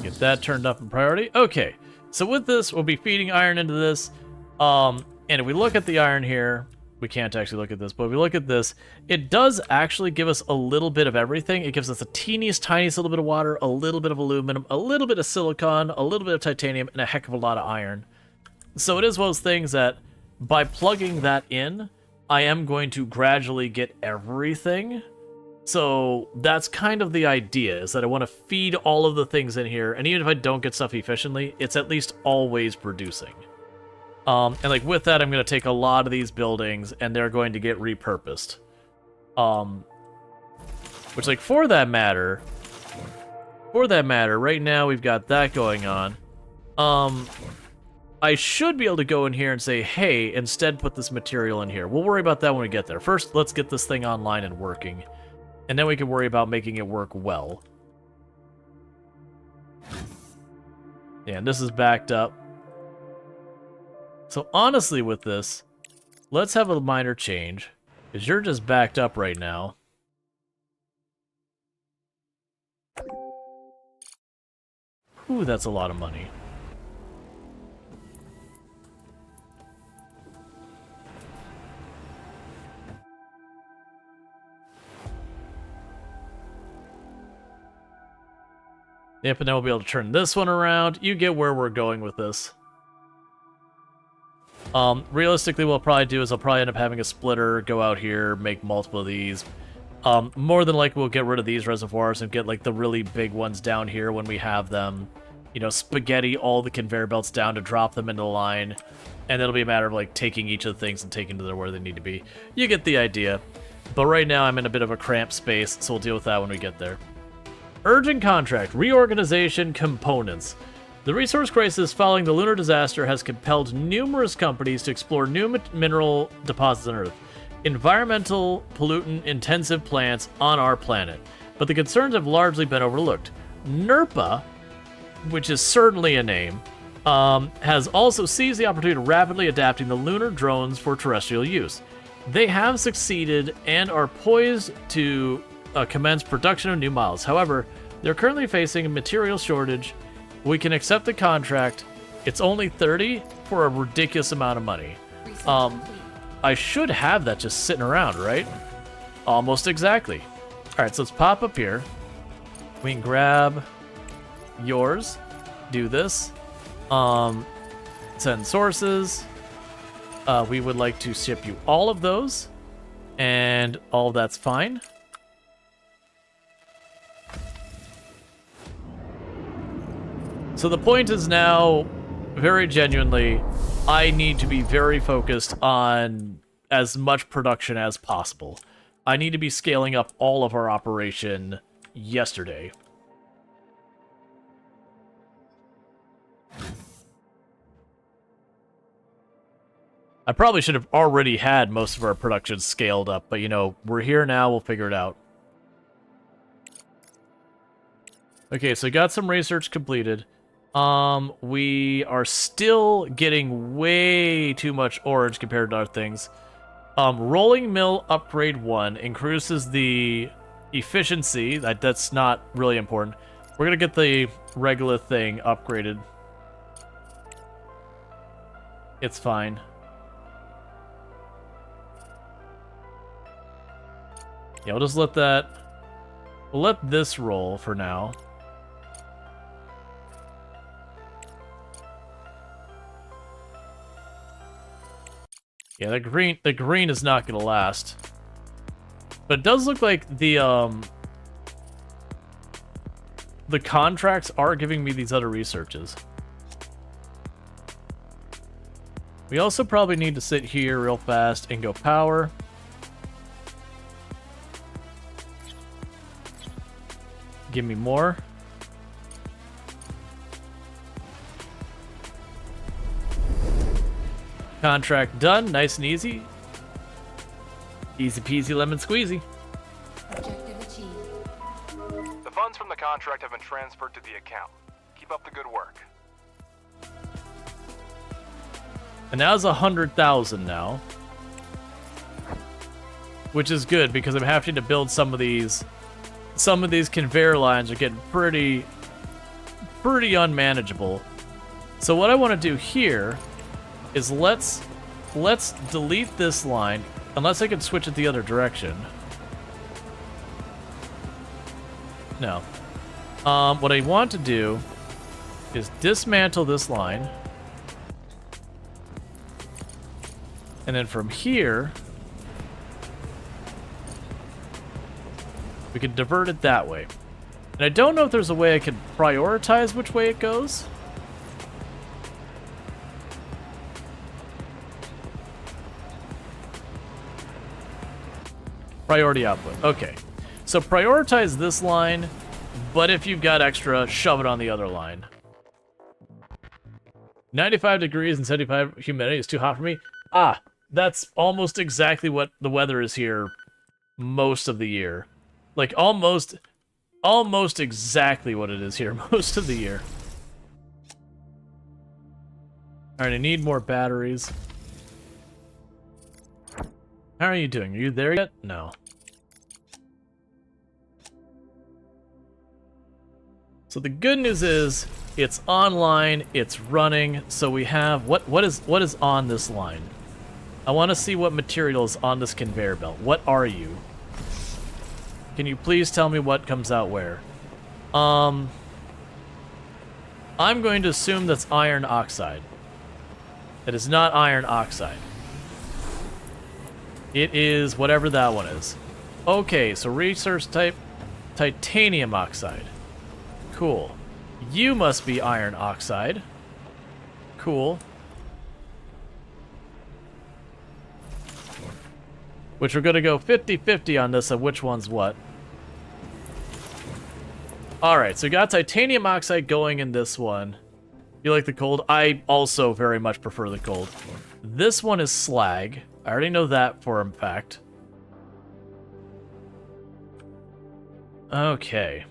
Get that turned up in priority. Okay, so with this, we'll be feeding iron into this. And if we look at the iron here, we can't actually look at this, but if we look at this, it does actually give us a little bit of everything. It gives us a teeniest, tiniest little bit of water, a little bit of aluminum, a little bit of silicon, a little bit of titanium, and a heck of a lot of iron. So it is one of those things that by plugging that in, I am going to gradually get everything. So that's kind of the idea, is that I want to feed all of the things in here, and even if I don't get stuff efficiently, it's at least always producing. And like with that, I'm going to take a lot of these buildings, and they're going to get repurposed. Which, like, for that matter, right now we've got that going on. I should be able to go in here and say, hey, instead put this material in here. We'll worry about that when we get there. First, let's get this thing online and working. And then we can worry about making it work well. Yeah, and this is backed up. So honestly with this, let's have a minor change. Because you're just backed up right now. Ooh, that's a lot of money. Yep, and then we'll be able to turn this one around. You get where we're going with this. Realistically, what I'll probably do is I'll probably end up having a splitter go out here, make multiple of these. More than likely, we'll get rid of these reservoirs and get like the really big ones down here when we have them. You know, spaghetti all the conveyor belts down to drop them into the line. And it'll be a matter of like taking each of the things and taking them to where they need to be. You get the idea. But right now, I'm in a bit of a cramped space, so we'll deal with that when we get there. Urgent contract, reorganization, components. The resource crisis following the lunar disaster has compelled numerous companies to explore new mineral deposits on Earth, environmental pollutant-intensive plants on our planet. But the concerns have largely been overlooked. NERPA, which is certainly a name, has also seized the opportunity to rapidly adapting the lunar drones for terrestrial use. They have succeeded and are poised to commence production of new models. However, they're currently facing a material shortage. We can accept the contract. It's only 30 for a ridiculous amount of money. I should have that just sitting around, right? Almost exactly. All right, so let's pop up here. We can grab yours, do this, send sources. We would like to ship you all of those, and all of that's fine. So the point is now, very genuinely, I need to be very focused on as much production as possible. I need to be scaling up all of our operation yesterday. I probably should have already had most of our production scaled up, but you know, we're here now, we'll figure it out. Okay, so got some research completed. We are still getting way too much orange compared to our things. Rolling mill upgrade 1 increases the efficiency. That's not really important. We're gonna get the regular thing upgraded. It's fine. Yeah, we'll just let that... We'll let this roll for now. Yeah, the green is not gonna last. But it does look like the contracts are giving me these other researches. We also probably need to sit here real fast and go power. Give me more. Contract done, nice and easy. Easy peasy lemon squeezy. Objective achieved. The funds from the contract have been transferred to the account. Keep up the good work. And that was 100,000 now. Which is good because I'm having to build some of these. Some of these conveyor lines are getting pretty unmanageable. So what I want to do here is let's delete this line, unless I can switch it the other direction. No. What I want to do is dismantle this line. And then from here, we can divert it that way. And I don't know if there's a way I can prioritize which way it goes. Priority output. Okay. So prioritize this line, but if you've got extra, shove it on the other line. 95 degrees and 75 humidity is too hot for me. Ah, that's almost exactly what the weather is here most of the year. Like almost exactly what it is here most of the year. Alright, I need more batteries. How are you doing? Are you there yet? No. So the good news is it's online, it's running, so we have what is on this line? I want to see what material is on this conveyor belt. What are you? Can you please tell me what comes out where? I'm going to assume that's iron oxide. It is not iron oxide. It is whatever that one is. Okay, so research type, titanium oxide. Cool. You must be iron oxide. Cool. Which we're gonna go 50-50 on this of which one's what. Alright, so we got titanium oxide going in this one. You like the cold? I also very much prefer the cold. This one is slag. I already know that for a fact. Okay.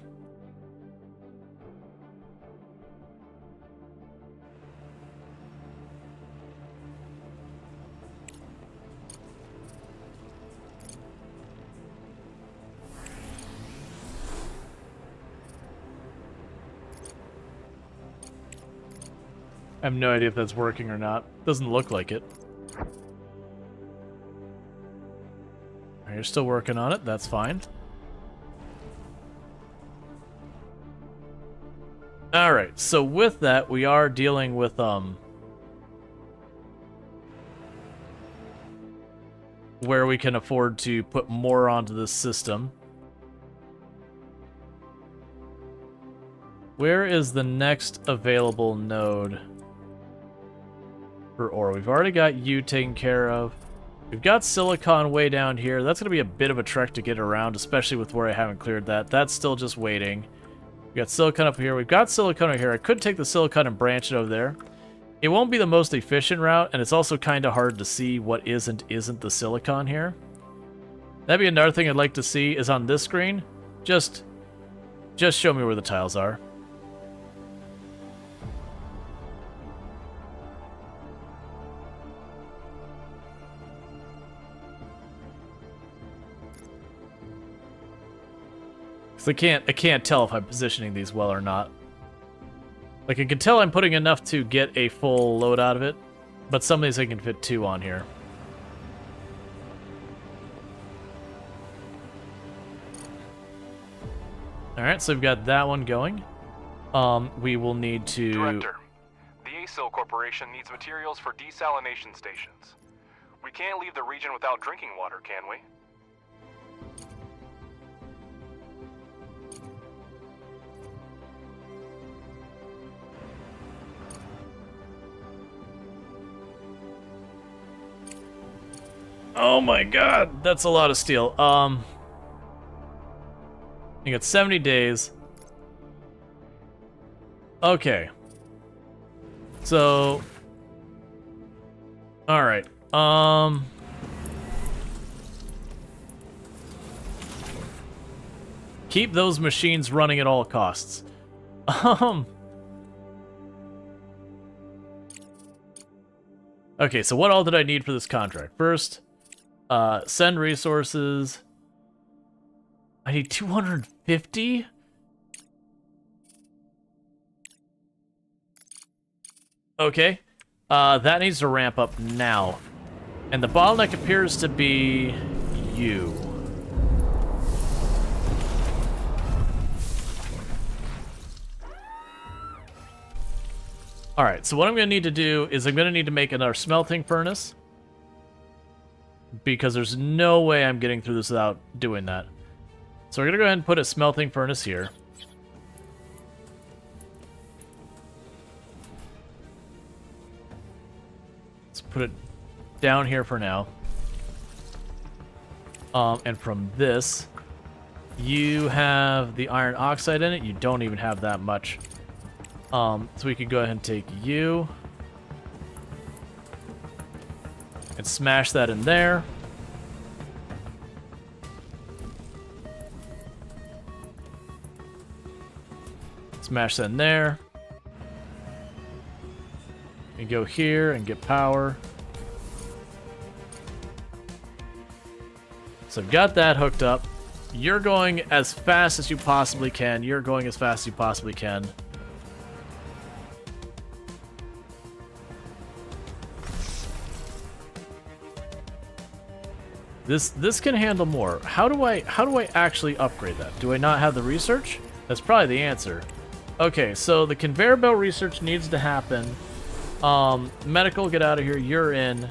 I have no idea if that's working or not. Doesn't look like it. You're still working on it, that's fine. Alright, so with that, we are dealing with, where we can afford to put more onto this system. Where is the next available node for ore? We've already got you taken care of. We've got silicon way down here. That's going to be a bit of a trek to get around, especially with where I haven't cleared that. That's still just waiting. We got silicon up here. We've got silicon over here. I could take the silicon and branch it over there. It won't be the most efficient route, and it's also kind of hard to see what is and isn't the silicon here. That'd be another thing I'd like to see is on this screen. Just show me where the tiles are. I can't tell if I'm positioning these well or not. Like, I can tell I'm putting enough to get a full load out of it, but some of these I can fit 2 on here. Alright, so we've got that one going. We will need to... Director, the ASIL Corporation needs materials for desalination stations. We can't leave the region without drinking water, can we? Oh my god, that's a lot of steel. You got 70 days. Okay. So... Alright, keep those machines running at all costs. Okay, so what all did I need for this contract? First... send resources. I need 250? Okay. That needs to ramp up now. And the bottleneck appears to be you. Alright, so what I'm going to need to do is I'm going to need to make another smelting furnace. Because there's no way I'm getting through this without doing that. So we're going to go ahead and put a smelting furnace here. Let's put it down here for now. And from this, you have the iron oxide in it. You don't even have that much. So we could go ahead and take you. And smash that in there. Smash that in there. And go here and get power. So I've got that hooked up. You're going as fast as you possibly can. You're going as fast as you possibly can. This can handle more. How do I actually upgrade that? Do I not have the research? That's probably the answer. Okay, so the conveyor belt research needs to happen. Medical, get out of here. You're in.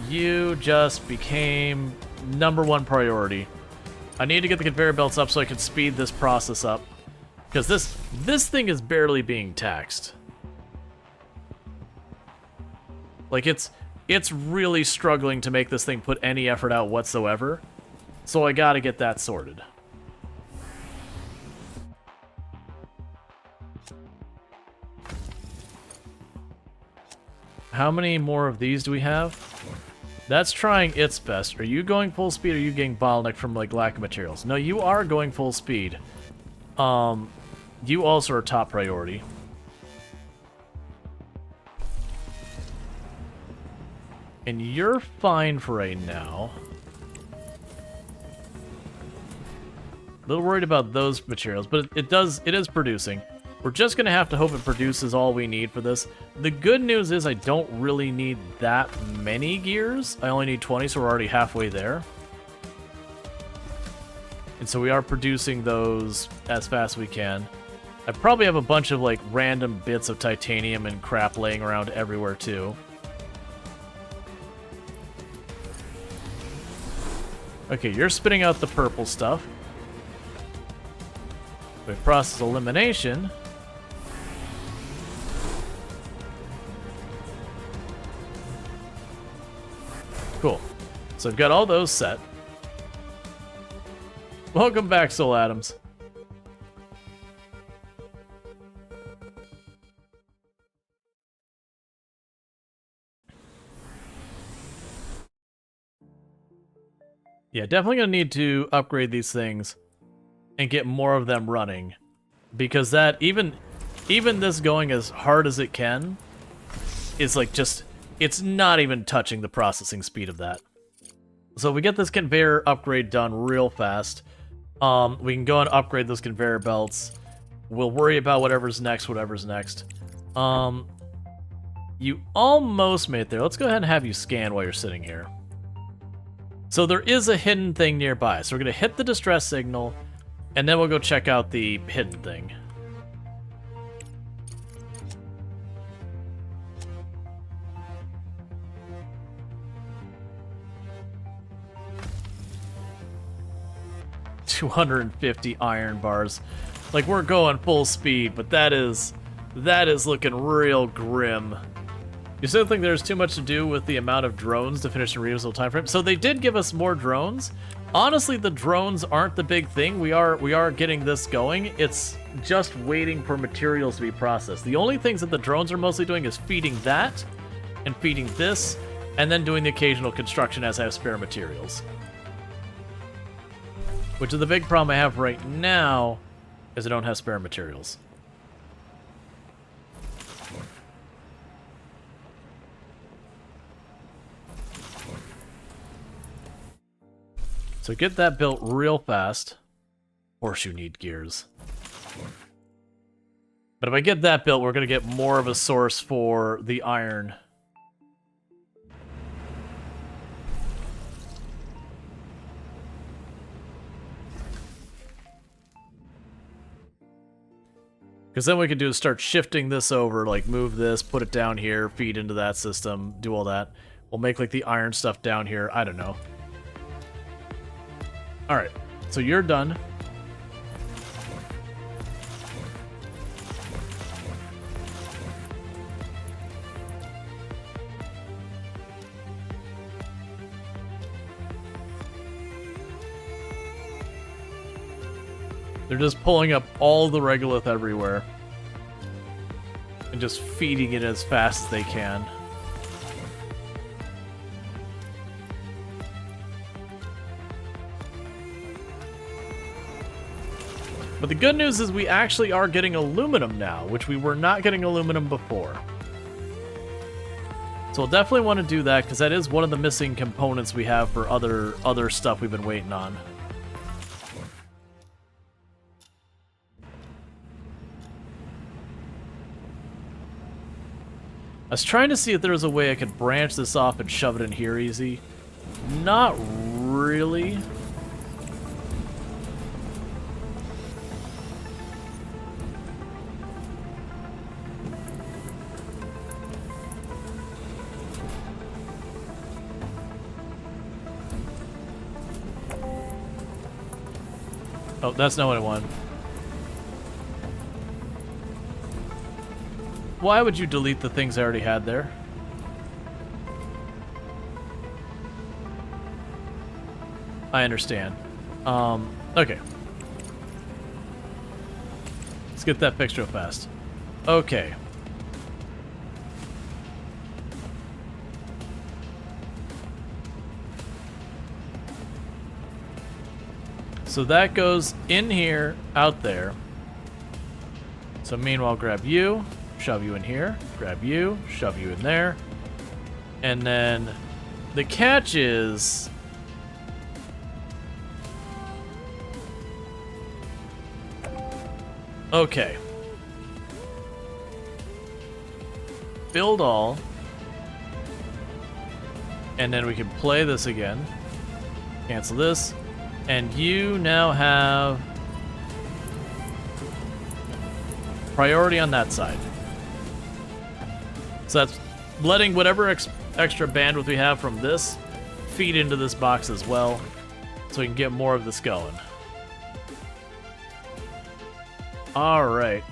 You just became #1 priority. I need to get the conveyor belts up so I can speed this process up. Because this thing is barely being taxed. Like, it's really struggling to make this thing put any effort out whatsoever. So I gotta get that sorted. How many more of these do we have? That's trying its best. Are you going full speed, or are you getting bottlenecked from, like, lack of materials? No, you are going full speed. You also are top priority. And you're fine for right now. A little worried about those materials, but it is producing. We're just gonna have to hope it produces all we need for this. The good news is I don't really need that many gears. I only need 20, so we're already halfway there. And so we are producing those as fast as we can. I probably have a bunch of, like, random bits of titanium and crap laying around everywhere, too. Okay, you're spitting out the purple stuff. We process elimination. Cool. So I've got all those set. Welcome back, Soul Adams. Yeah, definitely gonna need to upgrade these things and get more of them running, because that even this going as hard as it can is like just, it's not even touching the processing speed of that. So we get this conveyor upgrade done real fast. We can go and upgrade those conveyor belts. We'll worry about whatever's next. You almost made it there. Let's go ahead and have you scan while you're sitting here. So there is a hidden thing nearby. So we're going to hit the distress signal, and then we'll go check out the hidden thing. $250 iron bars. Like, we're going full speed, but that is looking real grim. You still think there's too much to do with the amount of drones to finish a reasonable time frame? So they did give us more drones. Honestly, the drones aren't the big thing. We are getting this going. It's just waiting for materials to be processed. The only things that the drones are mostly doing is feeding that, and feeding this, and then doing the occasional construction as I have spare materials. Which is the big problem I have right now, is I don't have spare materials. So get that built real fast. Of course you need gears. But if I get that built, we're going to get more of a source for the iron. Because then we can do is start shifting this over, like move this, put it down here, feed into that system, do all that. We'll make like the iron stuff down here, I don't know. Alright, so you're done. They're just pulling up all the regolith everywhere and just feeding it as fast as they can. But the good news is we actually are getting aluminum now, which we were not getting aluminum before. So we'll definitely want to do that, because that is one of the missing components we have for other stuff we've been waiting on. I was trying to see if there was a way I could branch this off and shove it in here easy. Not really. Oh, that's not what I want. Why would you delete the things I already had there? I understand. Okay. Let's get that fixed real fast. Okay. So that goes in here, out there. So meanwhile, grab you, shove you in here, grab you, shove you in there. And then the catch is... Okay. Build all. And then we can play this again. Cancel this. And you now have priority on that side. So that's letting whatever extra bandwidth we have from this feed into this box as well, so we can get more of this going. All right.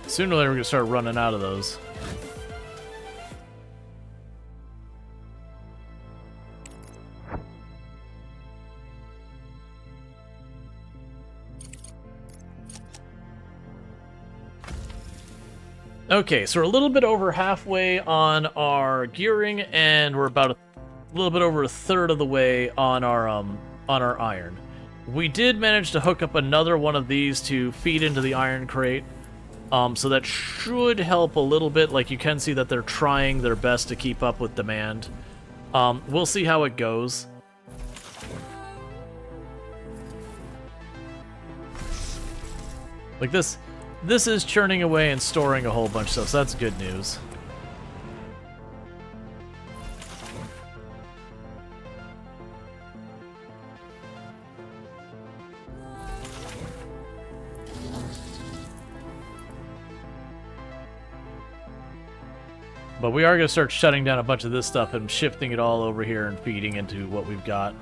Sooner or later, we're gonna start running out of those. Okay, so we're a little bit over halfway on our gearing, and we're about a little bit over a third of the way on our iron. We did manage to hook up another one of these to feed into the iron crate, so that should help a little bit. Like, you can see that they're trying their best to keep up with demand. We'll see how it goes. Like this is churning away and storing a whole bunch of stuff, so that's good news. But we are going to start shutting down a bunch of this stuff and shifting it all over here and feeding into what we've got.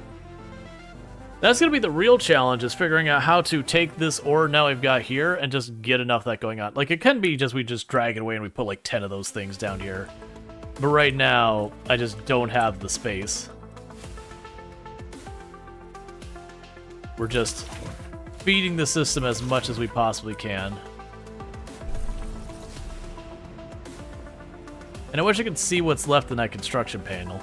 That's going to be the real challenge, is figuring out how to take this ore now we've got here and just get enough of that going on. Like, it can be just we just drag it away and we put like 10 of those things down here. But right now, I just don't have the space. We're just feeding the system as much as we possibly can. And I wish I could see what's left in that construction panel.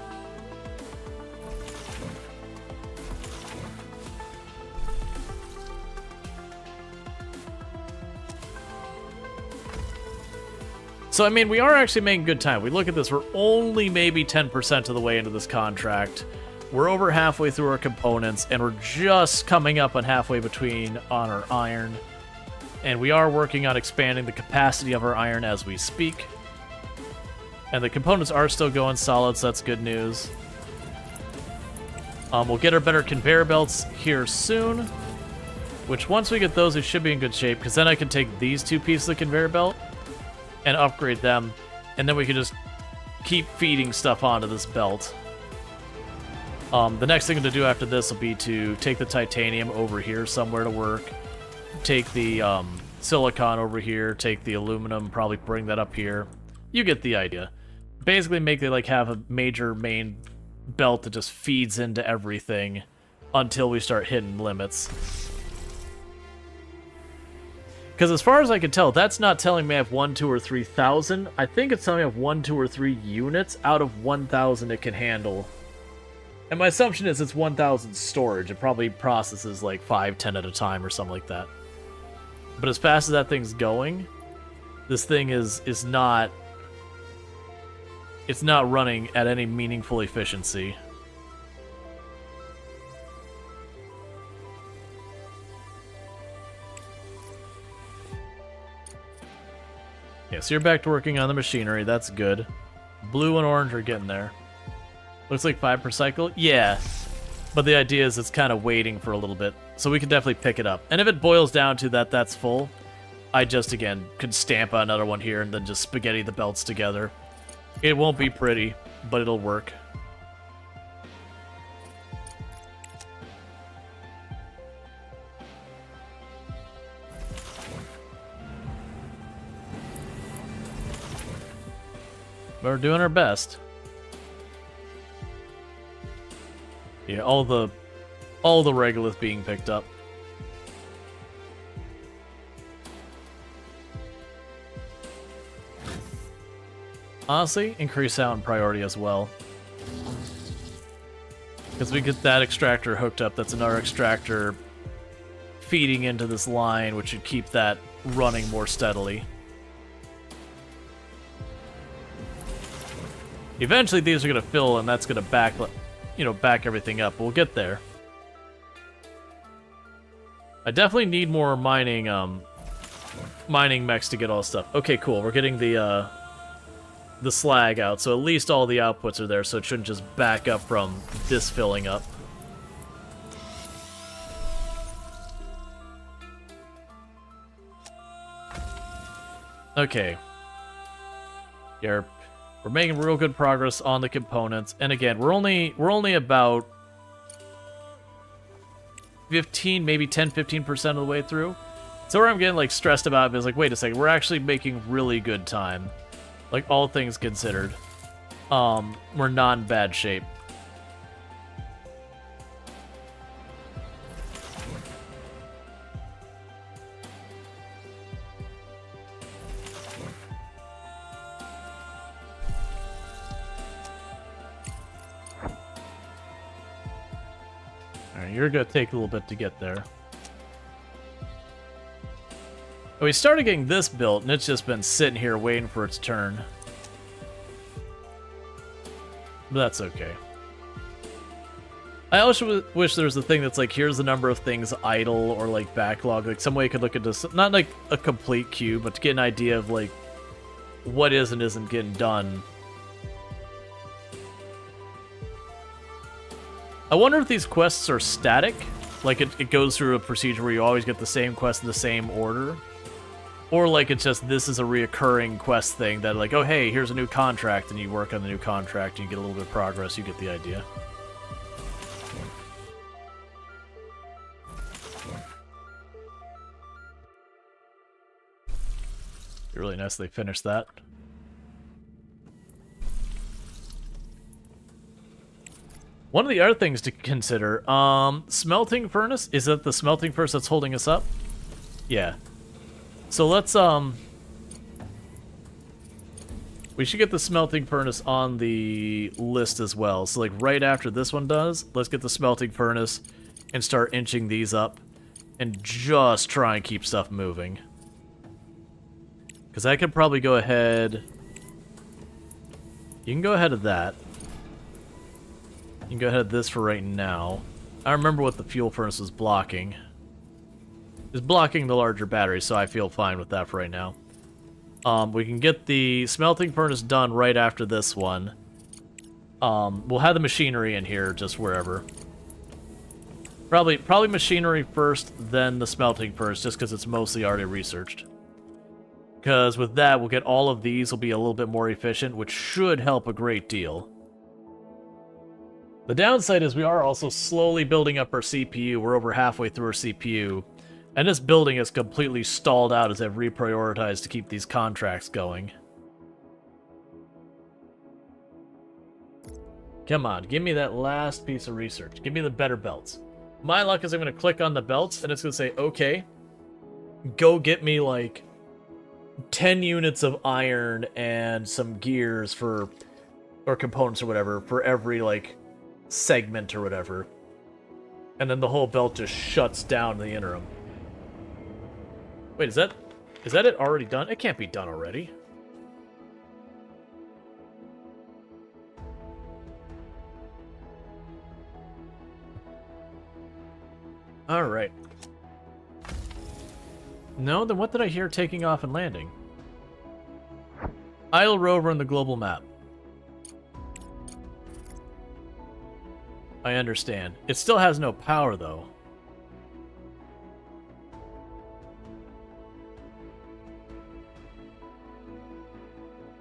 So, I mean, we are actually making good time. We look at this, we're only maybe 10% of the way into this contract. We're over halfway through our components, and we're just coming up on halfway between on our iron. And we are working on expanding the capacity of our iron as we speak. And the components are still going solid, so that's good news. We'll get our better conveyor belts here soon. Which, once we get those, we should be in good shape, because then I can take these two pieces of conveyor belt and upgrade them, and then we can just keep feeding stuff onto this belt. The next thing to do after this will be to take the titanium over here somewhere to work, take the silicon over here, take the aluminum, probably bring that up here. You get the idea. Basically make it like have a major main belt that just feeds into everything until we start hitting limits. Because as far as I can tell, that's not telling me I have 1, 2, or 3,000. I think it's telling me I have 1, 2, or 3 units out of 1,000 it can handle. And my assumption is it's 1,000 storage. It probably processes like 5, 10 at a time or something like that. But as fast as that thing's going, this thing is not... It's not running at any meaningful efficiency. Yeah, so you're back to working on the machinery. That's good. Blue and orange are getting there. Looks like 5 per cycle. Yeah. But the idea is it's kind of waiting for a little bit. So we can definitely pick it up. And if it boils down to that's full, I just, again, could stamp on another one here and then just spaghetti the belts together. It won't be pretty, but it'll work. We're doing our best. Yeah, all the regolith being picked up. Honestly, increase out in priority as well. Because we get that extractor hooked up, that's another extractor feeding into this line, which should keep that running more steadily. Eventually these are going to fill, and that's going to back everything up. We'll get there. I definitely need more mining mechs to get all this stuff. Okay, cool. We're getting the slag out, so at least all the outputs are there, so it shouldn't just back up from this filling up. Okay. We're making real good progress on the components, and again, we're only about 15, maybe 10-15% of the way through. So where I'm getting like stressed about is like, wait a second, we're actually making really good time. Like, all things considered. We're not in bad shape. Alright, you're gonna take a little bit to get there. We started getting this built, and it's just been sitting here waiting for its turn. But that's okay. I also wish there was a thing that's like, here's the number of things idle or like backlog. Like some way you could look at this, not like a complete queue, but to get an idea of like what is and isn't getting done. I wonder if these quests are static. Like it goes through a procedure where you always get the same quest in the same order. Or like it's just, this is a reoccurring quest thing that like, oh hey, here's a new contract, and you work on the new contract, and you get a little bit of progress, you get the idea. Really nice they finished that. One of the other things to consider, smelting furnace, is it the smelting furnace that's holding us up? Yeah. So let's, we should get the smelting furnace on the list as well. So like right after this one does, let's get the smelting furnace and start inching these up and just try and keep stuff moving. Because I could probably go ahead, you can go ahead of that. You can go ahead of this for right now. I remember what the fuel furnace is blocking. Is blocking the larger battery, so I feel fine with that for right now. We can get the smelting furnace done right after this one. We'll have the machinery in here, just wherever. Probably machinery first, then the smelting furnace, just because it's mostly already researched. Because with that, we'll get all of these, will be a little bit more efficient, which should help a great deal. The downside is we are also slowly building up our CPU. We're over halfway through our CPU. And this building is completely stalled out as I've reprioritized to keep these contracts going. Come on, give me that last piece of research. Give me the better belts. My luck is I'm going to click on the belts, and it's going to say, okay, go get me, like, 10 units of iron and some gears for, or components or whatever, for every, like, segment or whatever. And then the whole belt just shuts down in the interim. Wait, is that it already done? It can't be done already. Alright. No, then what did I hear taking off and landing? Idle rover in the global map. I understand. It still has no power, though.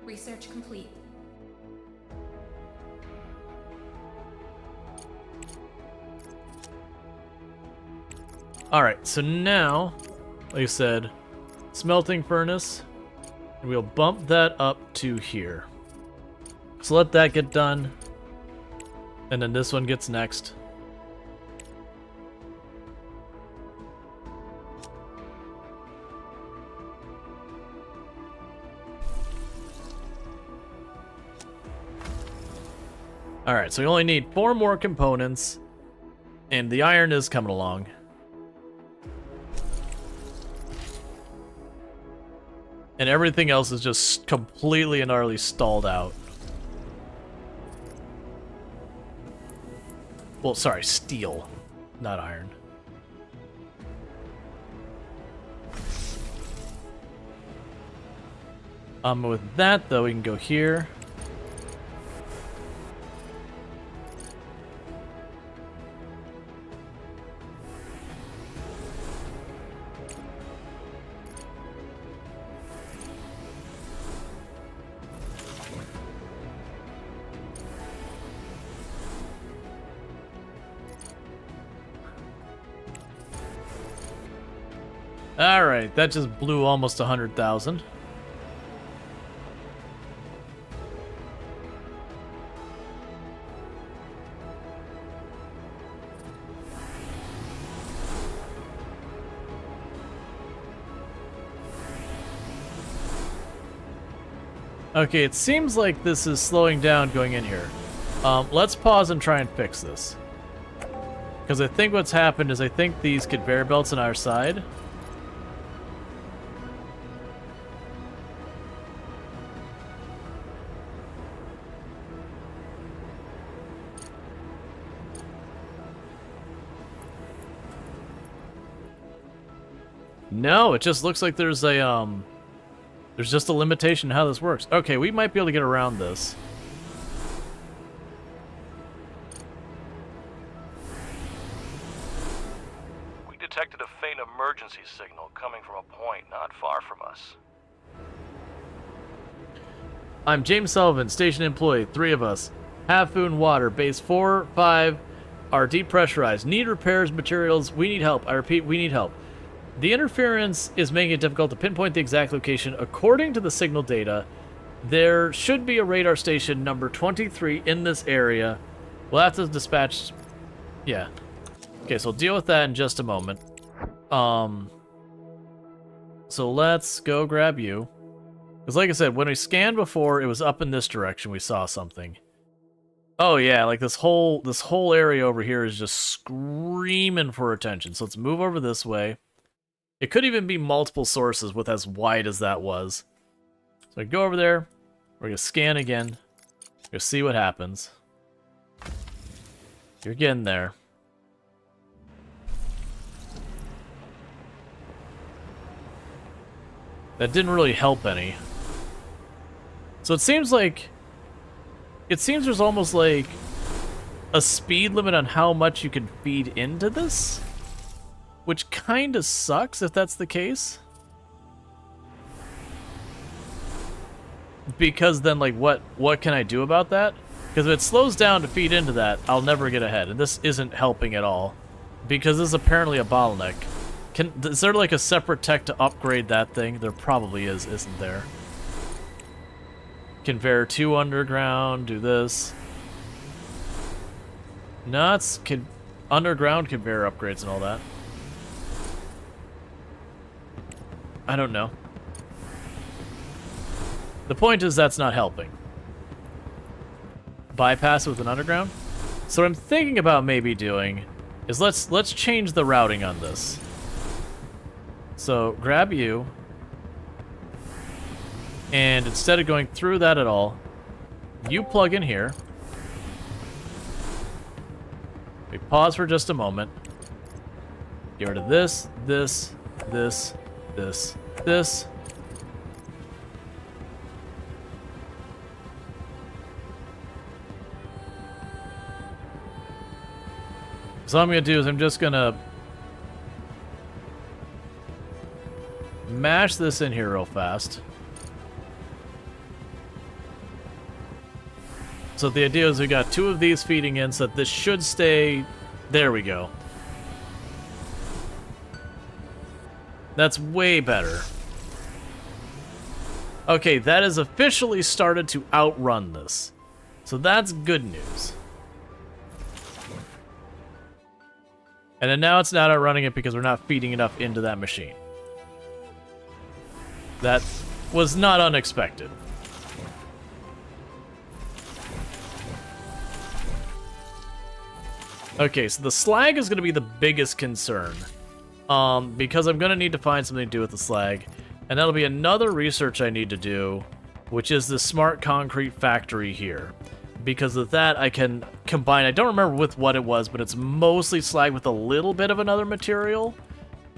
Research complete. Alright, so now, like I said, smelting furnace, and we'll bump that up to here. So let that get done, and then this one gets next. Alright, so we only need 4 more components, and the iron is coming along. And everything else is just completely and utterly stalled out. Well, sorry, steel, not iron. With that, though, we can go here. Alright, that just blew almost 100,000. Okay, it seems like this is slowing down going in here. Let's pause and try and fix this. Because I think what's happened is I think these conveyor belts on our side. No, it just looks like there's a, there's just a limitation to how this works. Okay, we might be able to get around this. We detected a faint emergency signal coming from a point not far from us. I'm James Sullivan, station employee, 3 of us. Have food and water. Base 4, 5 are depressurized. Need repairs, materials. We need help. I repeat, we need help. The interference is making it difficult to pinpoint the exact location. According to the signal data, there should be a radar station number 23 in this area. We'll have to dispatch... Yeah. Okay, so we'll deal with that in just a moment. So let's go grab you. Because like I said, when we scanned before, it was up in this direction. We saw something. Oh yeah, like this whole area over here is just screaming for attention. So let's move over this way. It could even be multiple sources with as wide as that was. So I go over there. We're going to scan again. Go see what happens. You're getting there. That didn't really help any. So it seems there's almost like a speed limit on how much you can feed into this. Which kind of sucks if that's the case. Because then, like, what can I do about that? Because if it slows down to feed into that, I'll never get ahead. And this isn't helping at all. Because this is apparently a bottleneck. Is there, like, a separate tech to upgrade that thing? There probably is, isn't there? Conveyor 2 underground, do this. Nuts, underground conveyor upgrades and all that. I don't know. The point is that's not helping. Bypass with an underground? So what I'm thinking about maybe doing is let's change the routing on this. So grab you. And instead of going through that at all, you plug in here. We pause for just a moment. Get rid of this, this, this, this. So what I'm going to do is I'm just going to mash this in here real fast. So the idea is we got 2 of these feeding in so that this should stay... There we go. That's way better. Okay, that has officially started to outrun this. So that's good news. And then now it's not outrunning it because we're not feeding enough into that machine. That was not unexpected. Okay, so the slag is going to be the biggest concern. Because I'm going to need to find something to do with the slag. And that'll be another research I need to do, which is the smart concrete factory here. Because of that, I can combine, I don't remember with what it was, but it's mostly slag with a little bit of another material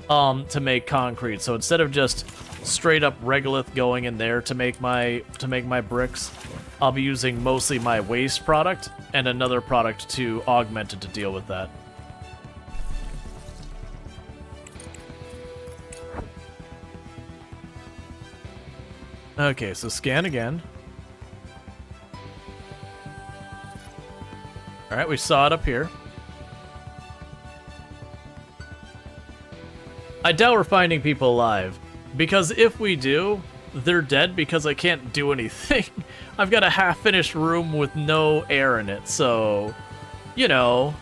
to make concrete. So instead of just straight up regolith going in there to make my bricks, I'll be using mostly my waste product and another product to augment it to deal with that. Okay, so scan again. Alright, we saw it up here. I doubt we're finding people alive, because if we do, they're dead because I can't do anything. I've got a half-finished room with no air in it, so, you know,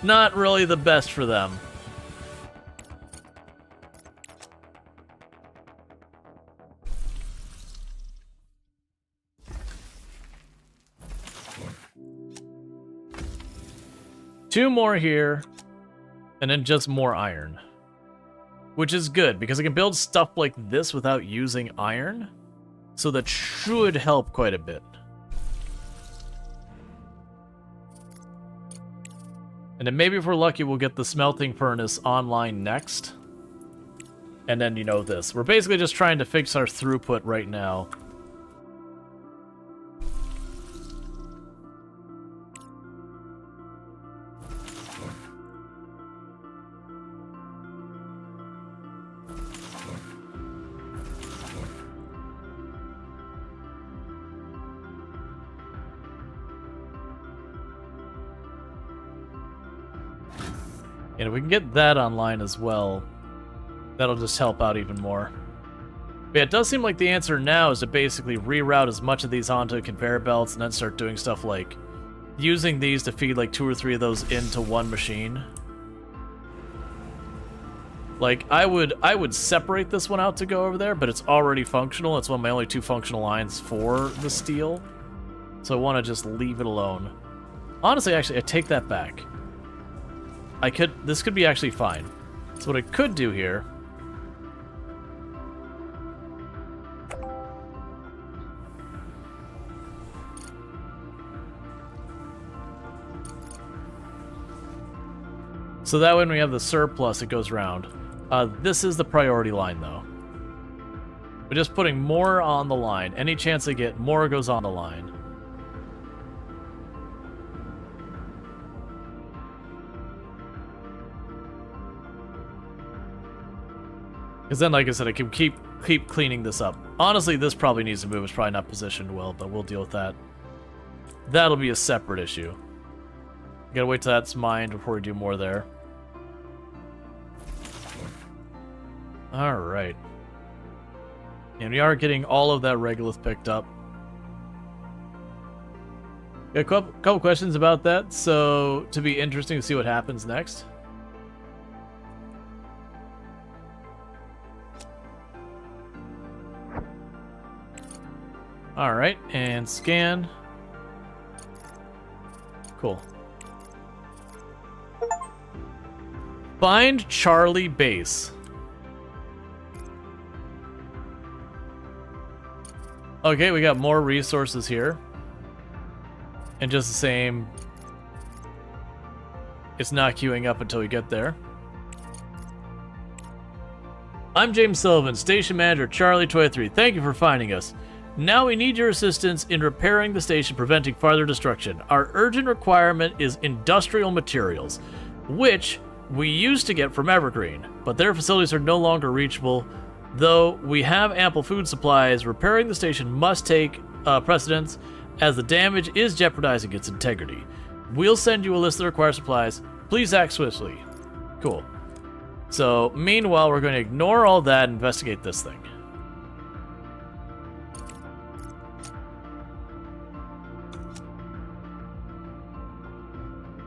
not really the best for them. Two more here, and then just more iron. Which is good, because I can build stuff like this without using iron. So that should help quite a bit. And then maybe if we're lucky, we'll get the smelting furnace online next. And then, you know, this. We're basically just trying to fix our throughput right now. And if we can get that online as well, that'll just help out even more. But yeah, it does seem like the answer now is to basically reroute as much of these onto conveyor belts and then start doing stuff like using these to feed like 2 or 3 of those into one machine. Like, I would separate this one out to go over there, but it's already functional. It's one of my only 2 functional lines for the steel. So I want to just leave it alone. Honestly, actually, I take that back. This could be actually fine. So what I could do here... So that when we have the surplus, it goes round. This is the priority line, though. We're just putting more on the line. Any chance I get, more goes on the line. Because then, like I said, I can keep cleaning this up. Honestly, this probably needs to move. It's probably not positioned well, but we'll deal with that. That'll be a separate issue. Gotta wait till that's mined before we do more there. Alright. And we are getting all of that regolith picked up. Got a couple questions about that, so to be interesting to see what happens next. Alright, and scan. Cool. Find Charlie Base. Okay, we got more resources here. And just the same, it's not queuing up until we get there. I'm James Sullivan, Station Manager Charlie 23. Thank you for finding us. Now we need your assistance in repairing the station, preventing farther destruction. Our urgent requirement is industrial materials, which we used to get from Evergreen, but their facilities are no longer reachable. Though we have ample food supplies, repairing the station must take precedence, as the damage is jeopardizing its integrity. We'll send you a list of the required supplies. Please act swiftly. Cool. So, meanwhile, we're going to ignore all that and investigate this thing.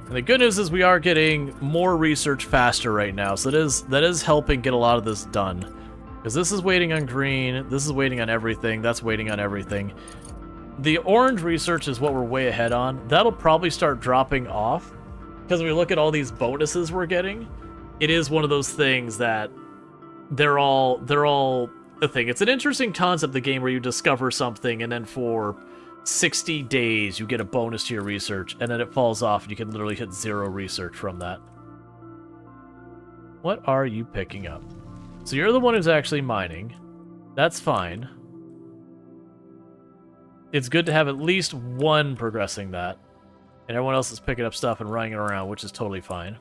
And the good news is we are getting more research faster right now, so that is helping get a lot of this done. Because this is waiting on green, this is waiting on everything, that's waiting on everything. The orange research is what we're way ahead on. That'll probably start dropping off, because we look at all these bonuses we're getting, it is one of those things that they're all a thing. It's an interesting concept, the game where you discover something and then for 60 days you get a bonus to your research and then it falls off and you can literally hit 0 research from that. What are you picking up? So you're the one who's actually mining. That's fine. It's good to have at least one progressing that. And everyone else is picking up stuff and running it around, which is totally fine.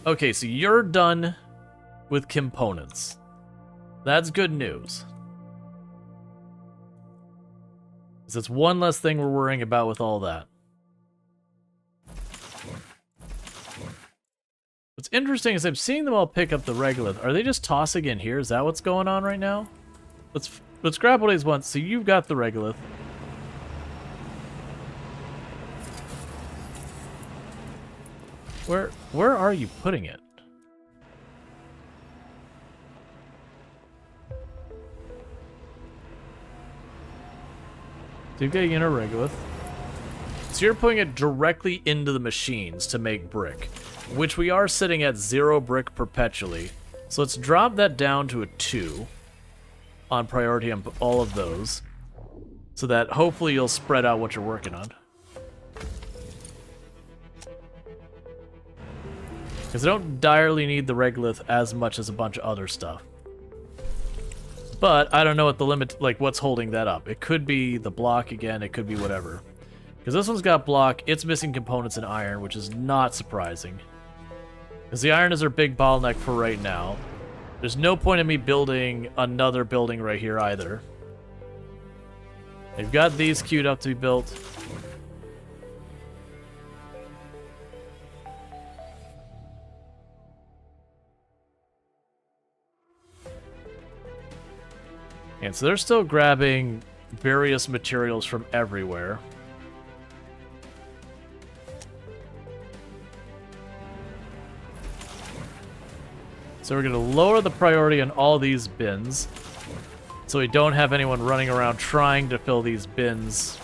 Okay, so you're done with components. That's good news. So it's one less thing we're worrying about with all that. What's interesting is I'm seeing them all pick up the regolith. Are they just tossing in here? Is that what's going on right now? Let's grab what he's wants. So you've got the regolith. Where are you putting it? So you're getting in a regolith. So you're putting it directly into the machines to make brick, which we are sitting at 0 brick perpetually. So let's drop that down to a 2 on priority on all of those, so that hopefully you'll spread out what you're working on. Because I don't direly need the regolith as much as a bunch of other stuff. But I don't know what the limit, like what's holding that up. It could be the block again, it could be whatever. Because this one's got block, it's missing components in iron, which is not surprising. Because the iron is our big bottleneck for right now. There's no point in me building another building right here either. They've got these queued up to be built. And so they're still grabbing various materials from everywhere. So we're going to lower the priority on all these bins, so we don't have anyone running around trying to fill these bins,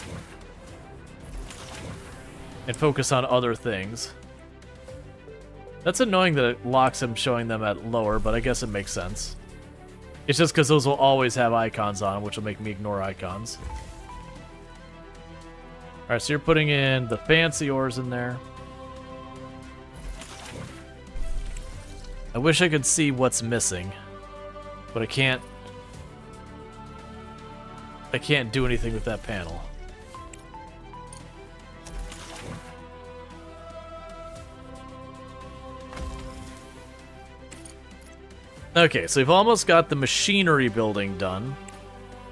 and focus on other things. That's annoying that it locks him showing them at lower, but I guess it makes sense. It's just because those will always have icons on them, which will make me ignore icons. Alright, so you're putting in the fancy ores in there. I wish I could see what's missing, but I can't do anything with that panel. Okay, so we've almost got the machinery building done,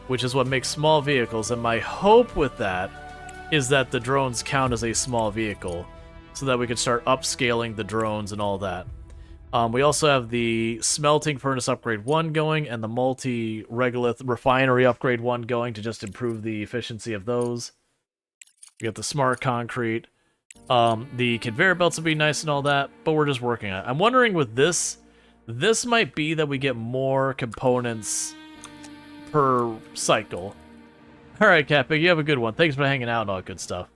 which is what makes small vehicles, and my hope with that is that the drones count as a small vehicle, so that we can start upscaling the drones and all that. We also have the smelting furnace upgrade 1 going, and the multi-regolith refinery upgrade 1 going to just improve the efficiency of those. We got the smart concrete. The conveyor belts will be nice and all that, but we're just working on it. I'm wondering with this might be that we get more components per cycle. Alright, Catpig, you have a good one. Thanks for hanging out and all that good stuff.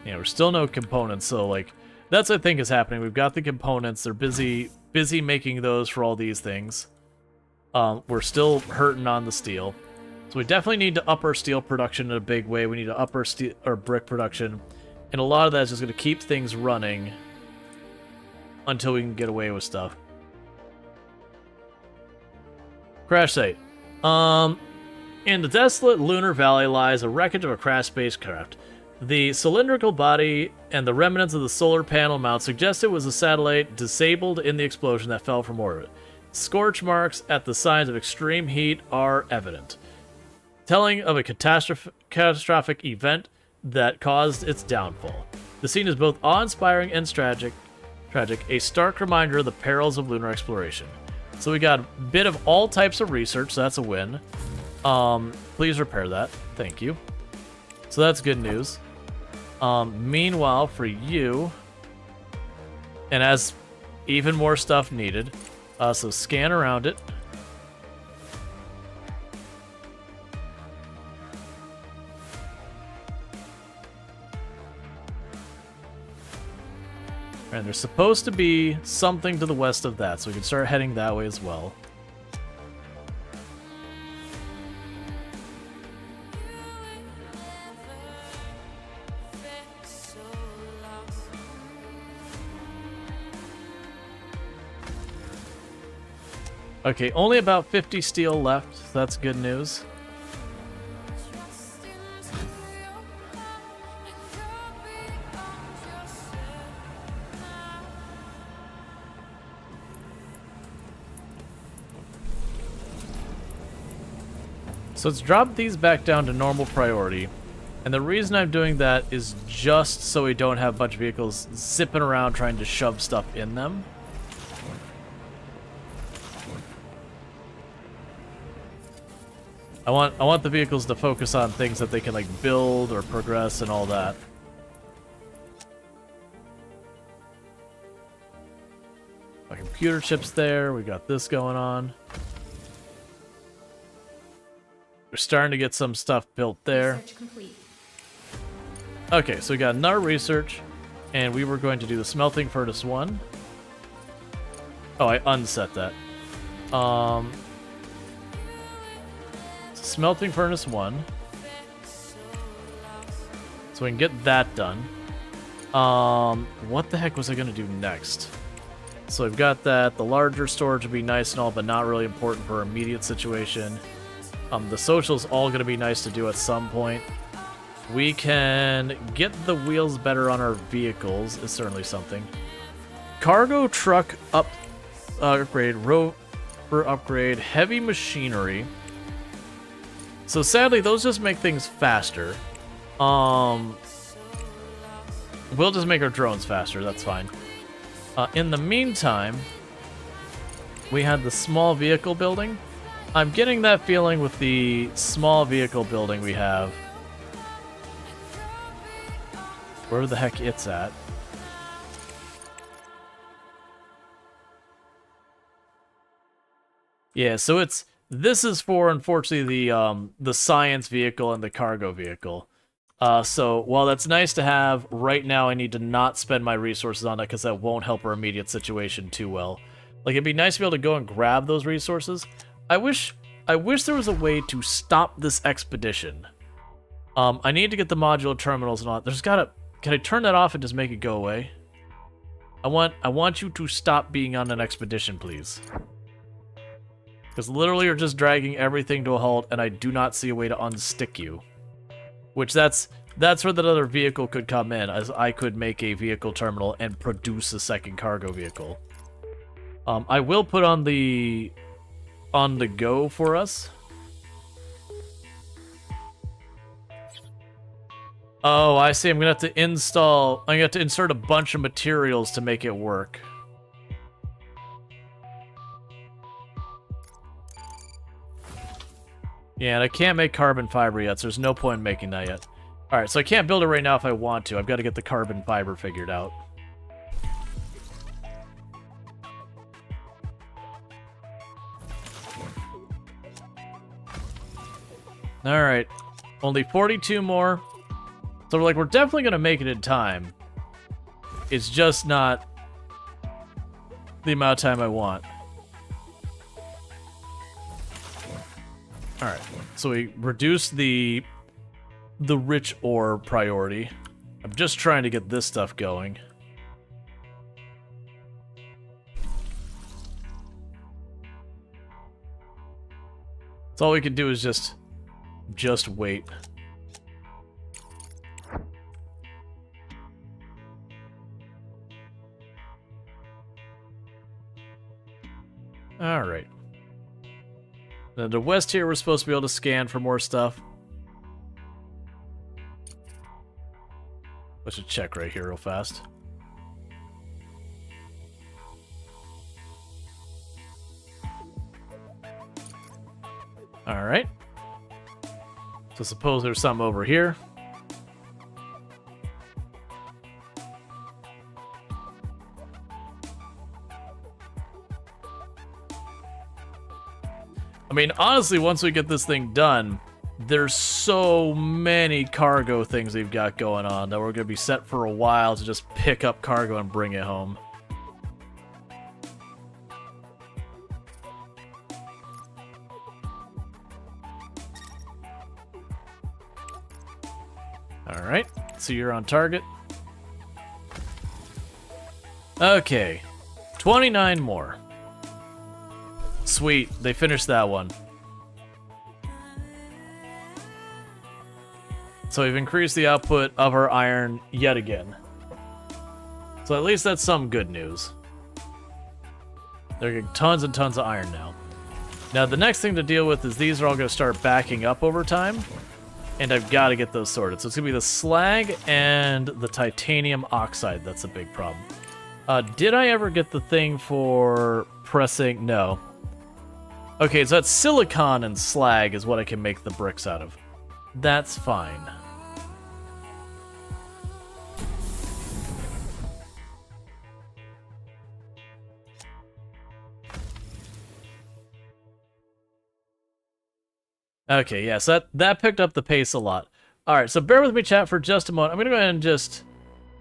Yeah, we're still no components, so like that's what I think is happening. We've got the components, they're busy making those for all these things. We're still hurting on the steel. So we definitely need to up our steel production in a big way. We need to up our steel or brick production. And a lot of that is just going to keep things running until we can get away with stuff. Crash site. In the desolate lunar valley lies a wreckage of a crashed spacecraft. The cylindrical body and the remnants of the solar panel mount suggest it was a satellite disabled in the explosion that fell from orbit. Scorch marks at the signs of extreme heat are evident, telling of a catastrophic event that caused its downfall. The scene is both awe-inspiring and tragic, a stark reminder of the perils of lunar exploration. So we got a bit of all types of research, so that's a win. Please repair that. Thank you. So that's good news. Meanwhile, for you, and as even more stuff needed. So scan around it. And there's supposed to be something to the west of that, so we can start heading that way as well. Okay, only about 50 steel left, so that's good news. So let's drop these back down to normal priority. And the reason I'm doing that is just so we don't have a bunch of vehicles zipping around trying to shove stuff in them. I want the vehicles to focus on things that they can like build or progress and all that. My computer chip's there. We got this going on. We're starting to get some stuff built there. Research complete. Okay, so we got another research, and we were going to do the smelting furnace 1. Oh, I unset that. Smelting furnace 1. So we can get that done. What the heck was I going to do next? So we've got that. The larger storage would be nice and all, but not really important for our immediate situation. The social's all going to be nice to do at some point. We can get the wheels better on our vehicles, is certainly something. Cargo truck upgrade, rover upgrade, heavy machinery. So sadly, those just make things faster. We'll just make our drones faster, that's fine. In the meantime, we had the small vehicle building. I'm getting that feeling with the small vehicle building we have. Where the heck it's at. Yeah, so this is for, unfortunately, the science vehicle and the cargo vehicle. So while that's nice to have, right now I need to not spend my resources on it because that won't help our immediate situation too well. Like, it'd be nice to be able to go and grab those resources. I wish there was a way to stop this expedition. I need to get the modular terminals and all that. Can I turn that off and just make it go away? I want you to stop being on an expedition, please. Because literally you're just dragging everything to a halt, and I do not see a way to unstick you. Which that's where that other vehicle could come in, as I could make a vehicle terminal and produce a second cargo vehicle. I will put on the go for us. Oh, I see. I'm gonna have to insert a bunch of materials to make it work. Yeah, and I can't make carbon fiber yet, so there's no point in making that yet. Alright, so I can't build it right now if I want to. I've got to get the carbon fiber figured out. Alright. Only 42 more. So we're definitely going to make it in time. It's just not the amount of time I want. Alright, so we reduced the rich ore priority. I'm just trying to get this stuff going. So all we can do is just wait. Alright. Now to west here, we're supposed to be able to scan for more stuff. Let's just check right here real fast. Alright. So suppose there's some over here. I mean, honestly, once we get this thing done, there's so many cargo things we've got going on that we're going to be set for a while to just pick up cargo and bring it home. Alright, so you're on target. Okay, 29 more. Sweet, they finished that one. So we've increased the output of our iron yet again. So at least that's some good news. They're getting tons and tons of iron now. Now the next thing to deal with is these are all going to start backing up over time. And I've got to get those sorted. So it's going to be the slag and the titanium oxide that's a big problem. Did I ever get the thing for pressing? No. Okay, so that's silicon and slag is what I can make the bricks out of. That's fine. Okay, yeah, so that picked up the pace a lot. Alright, so bear with me, chat, for just a moment. I'm going to go ahead and just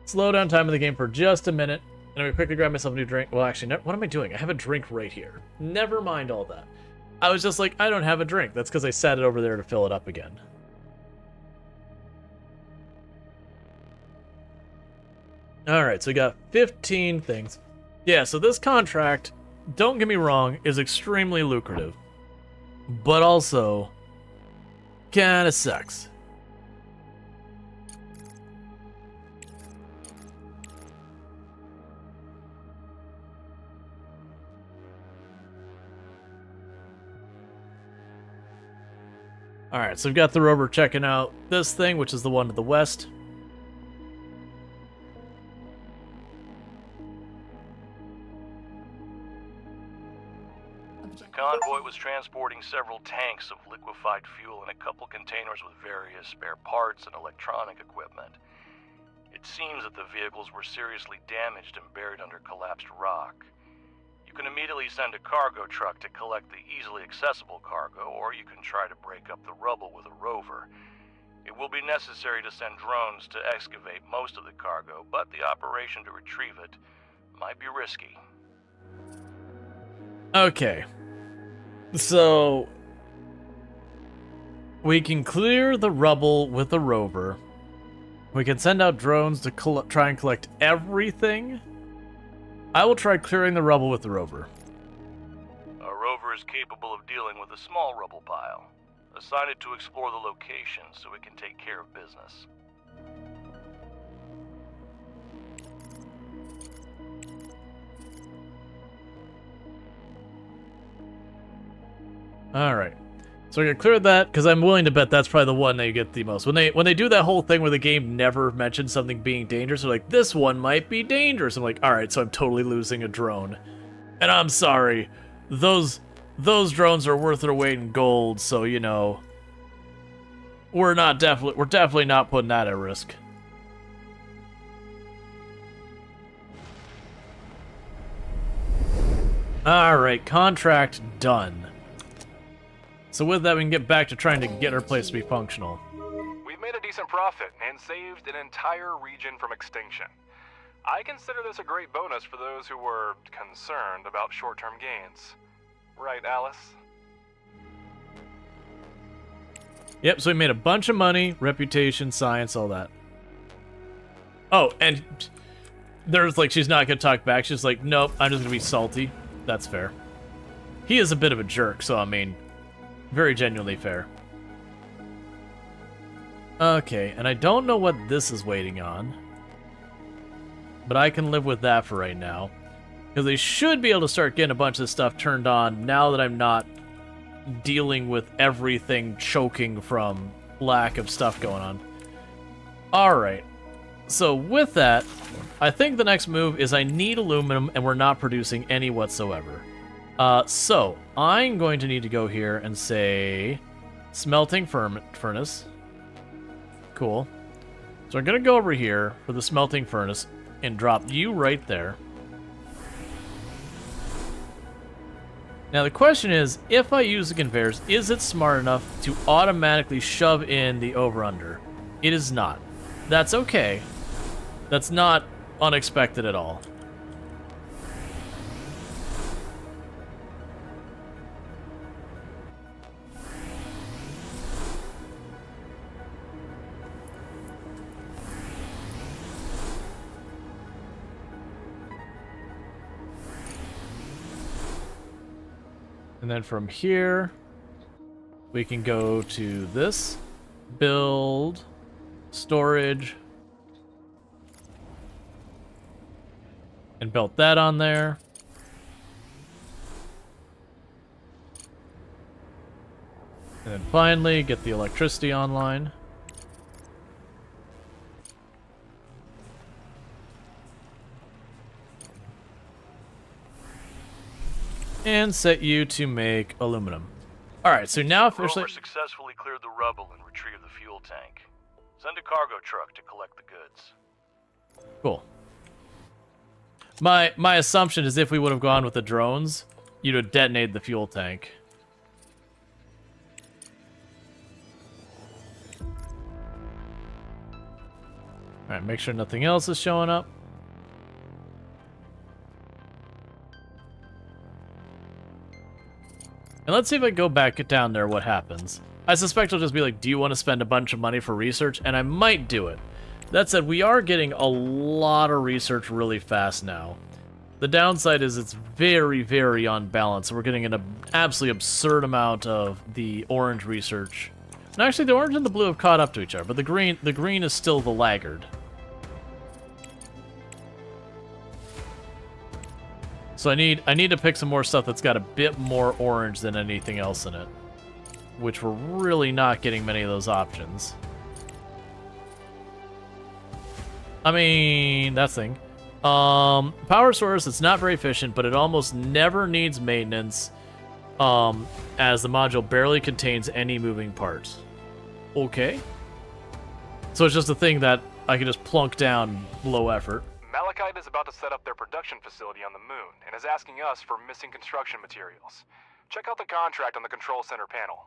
slow down time of the game for just a minute. And I'm going to quickly grab myself a new drink. Well, actually, what am I doing? I have a drink right here. Never mind all that. I was just like, I don't have a drink. That's because I set it over there to fill it up again. Alright, so we got 15 things. Yeah, so this contract, don't get me wrong, is extremely lucrative. But also kinda sucks. Alright, so we've got the rover checking out this thing, which is the one to the west. The convoy was transporting several tanks of liquefied fuel and a couple containers with various spare parts and electronic equipment. It seems that the vehicles were seriously damaged and buried under collapsed rock. You can immediately send a cargo truck to collect the easily accessible cargo, or you can try to break up the rubble with a rover. It will be necessary to send drones to excavate most of the cargo, but the operation to retrieve it might be risky. Okay. So we can clear the rubble with a rover. We can send out drones to try and collect everything. I will try clearing the rubble with the rover. A rover is capable of dealing with a small rubble pile. Assign it to explore the location so it can take care of business. Alright. So we're gonna clear that, because I'm willing to bet that's probably the one that you get the most. When they do that whole thing where the game never mentions something being dangerous, they're like, this one might be dangerous. I'm like, alright, so I'm totally losing a drone. And I'm sorry. Those drones are worth their weight in gold, so you know. We're definitely not putting that at risk. Alright, contract done. So with that, we can get back to trying to get our place to be functional. We've made a decent profit and saved an entire region from extinction. I consider this a great bonus for those who were concerned about short-term gains. Right, Alice? Yep, so we made a bunch of money, reputation, science, all that. Oh, and there's like, she's not gonna talk back. She's like, nope, I'm just gonna be salty. That's fair. He is a bit of a jerk, so I mean, very genuinely fair. Okay, and I don't know what this is waiting on. But I can live with that for right now. Because they should be able to start getting a bunch of stuff turned on now that I'm not dealing with everything choking from lack of stuff going on. Alright. So with that, I think the next move is I need aluminum and we're not producing any whatsoever. So I'm going to need to go here and say smelting furnace. Cool. So I'm going to go over here for the smelting furnace and drop you right there. Now the question is, if I use the conveyors, is it smart enough to automatically shove in the over-under? It is not. That's okay. That's not unexpected at all. And then from here, we can go to this, build, storage, and build that on there. And then finally, get the electricity online. And set you to make aluminum. Alright, so now officially... Rover successfully cleared the rubble and retrieved the fuel tank. Send a cargo truck to collect the goods. Cool. My assumption is if we would have gone with the drones, you'd have detonated the fuel tank. Alright, make sure nothing else is showing up. And let's see if I go back down there, what happens. I suspect it'll just be like, do you want to spend a bunch of money for research? And I might do it. That said, we are getting a lot of research really fast now. The downside is it's very, very unbalanced. We're getting an absolutely absurd amount of the orange research. And actually, the orange and the blue have caught up to each other, but the green is still the laggard. So I need to pick some more stuff that's got a bit more orange than anything else in it, which we're really not getting many of those options. I mean, that thing. Power source, it's not very efficient, but it almost never needs maintenance, as the module barely contains any moving parts. Okay. So it's just a thing that I can just plunk down low effort. Malachite is about to set up their production facility on the moon and is asking us for missing construction materials. Check out the contract on the control center panel.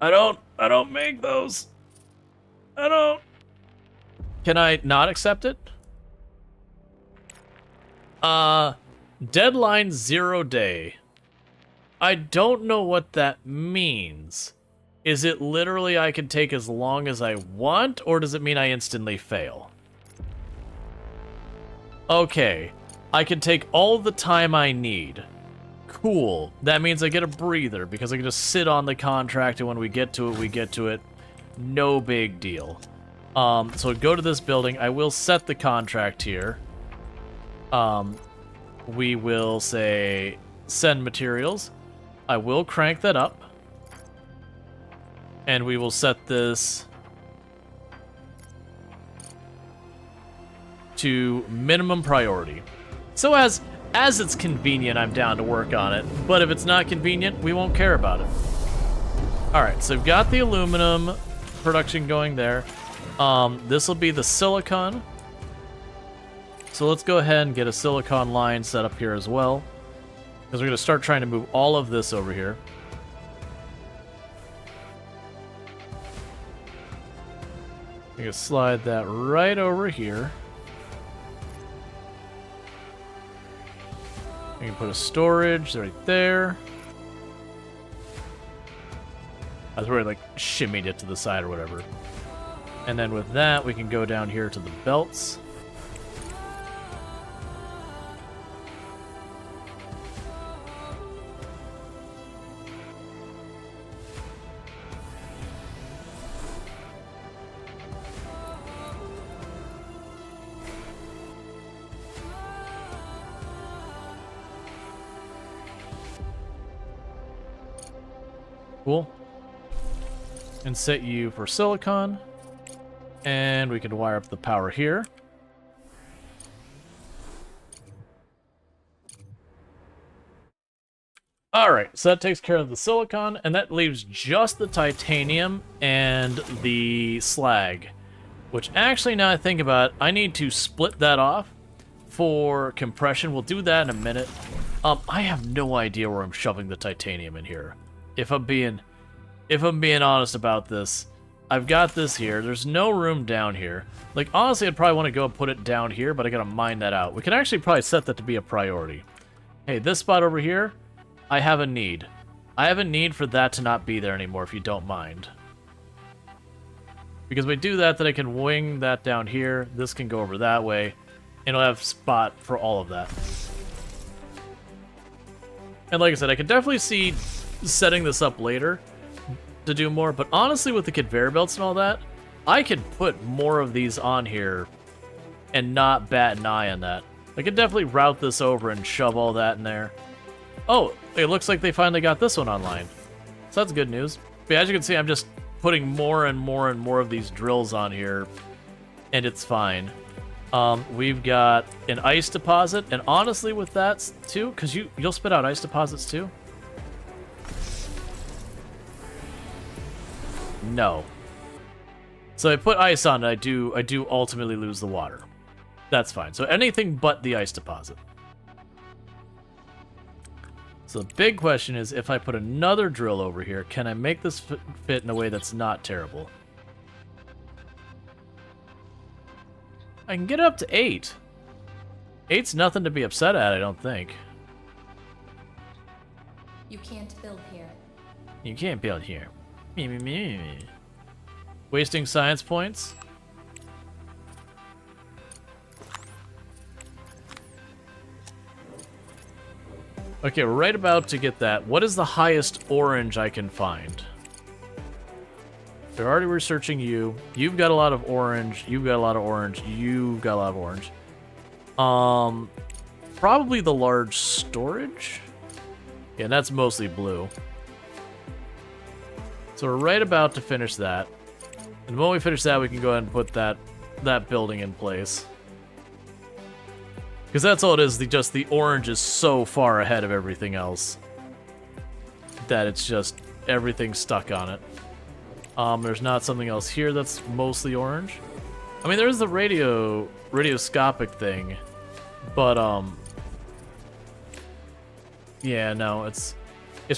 I don't make those. I don't. Can I not accept it? Deadline 0 day. I don't know what that means. Is it literally I can take as long as I want, or does it mean I instantly fail? Okay, I can take all the time I need. Cool. That means I get a breather, because I can just sit on the contract, and when we get to it, we get to it. No big deal. So go to this building. I will set the contract here. We will say send materials. I will crank that up. And we will set this to minimum priority. So as it's convenient, I'm down to work on it. But if it's not convenient, we won't care about it. Alright, so we've got the aluminum production going there. This will be the silicon. So let's go ahead and get a silicon line set up here as well. Because we're going to start trying to move all of this over here. I'm going to slide that right over here. We can put a storage right there. I was really like shimmied it to the side or whatever. And then with that, we can go down here to the belts. Cool. And set you for silicon. And we can wire up the power here. Alright, so that takes care of the silicon, and that leaves just the titanium and the slag. Which actually, now I think about it, I need to split that off, for compression. We'll do that in a minute. I have no idea where I'm shoving the titanium in here. If I'm being honest about this, I've got this here. There's no room down here. Like, honestly, I'd probably want to go and put it down here, but I gotta mine that out. We can actually probably set that to be a priority. Hey, this spot over here, I have a need. I have a need for that to not be there anymore, if you don't mind. Because we do that, then I can wing that down here. This can go over that way. And it'll have spot for all of that. And like I said, I could definitely see setting this up later to do more, but honestly with the conveyor belts and all that, I could put more of these on here and not bat an eye on that. I could definitely route this over and shove all that in there. Oh, it looks like they finally got this one online. So that's good news. But as you can see, I'm just putting more and more and more of these drills on here, and it's fine. We've got an ice deposit, and honestly with that too, because you'll spit out ice deposits too? No. So I put ice on it, I do ultimately lose the water. That's fine. So anything but the ice deposit. So the big question is, if I put another drill over here, can I make this fit in a way that's not terrible? I can get up to 8. 8's nothing to be upset at, I don't think. You can't build here. You can't build here. Wasting science points? Okay, we're right about to get that. What is the highest orange I can find? They're already researching you. You've got a lot of orange. You've got a lot of orange. You've got a lot of orange. Probably the large storage? Yeah, that's mostly blue. So we're right about to finish that. And when we finish that, we can go ahead and put that building in place. Because that's all it is, just the orange is so far ahead of everything else that it's just everything's stuck on it. There's not something else here that's mostly orange. I mean, there's the radioscopic thing, but yeah, no, it's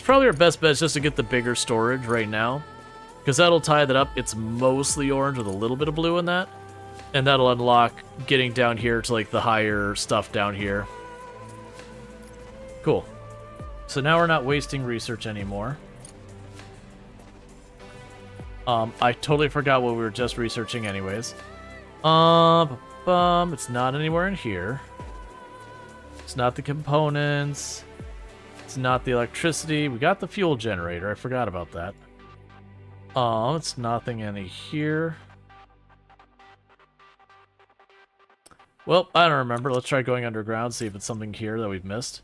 probably our best bet is just to get the bigger storage right now, because that'll tie that up. It's mostly orange with a little bit of blue in that, and that'll unlock getting down here to like the higher stuff down here. Cool. So now we're not wasting research anymore. I totally forgot what we were just researching anyways. It's not anywhere in here. It's not the components. It's not the electricity. We got the fuel generator. I forgot about that. It's nothing in here. Well, I don't remember. Let's try going underground, see if it's something here that we've missed.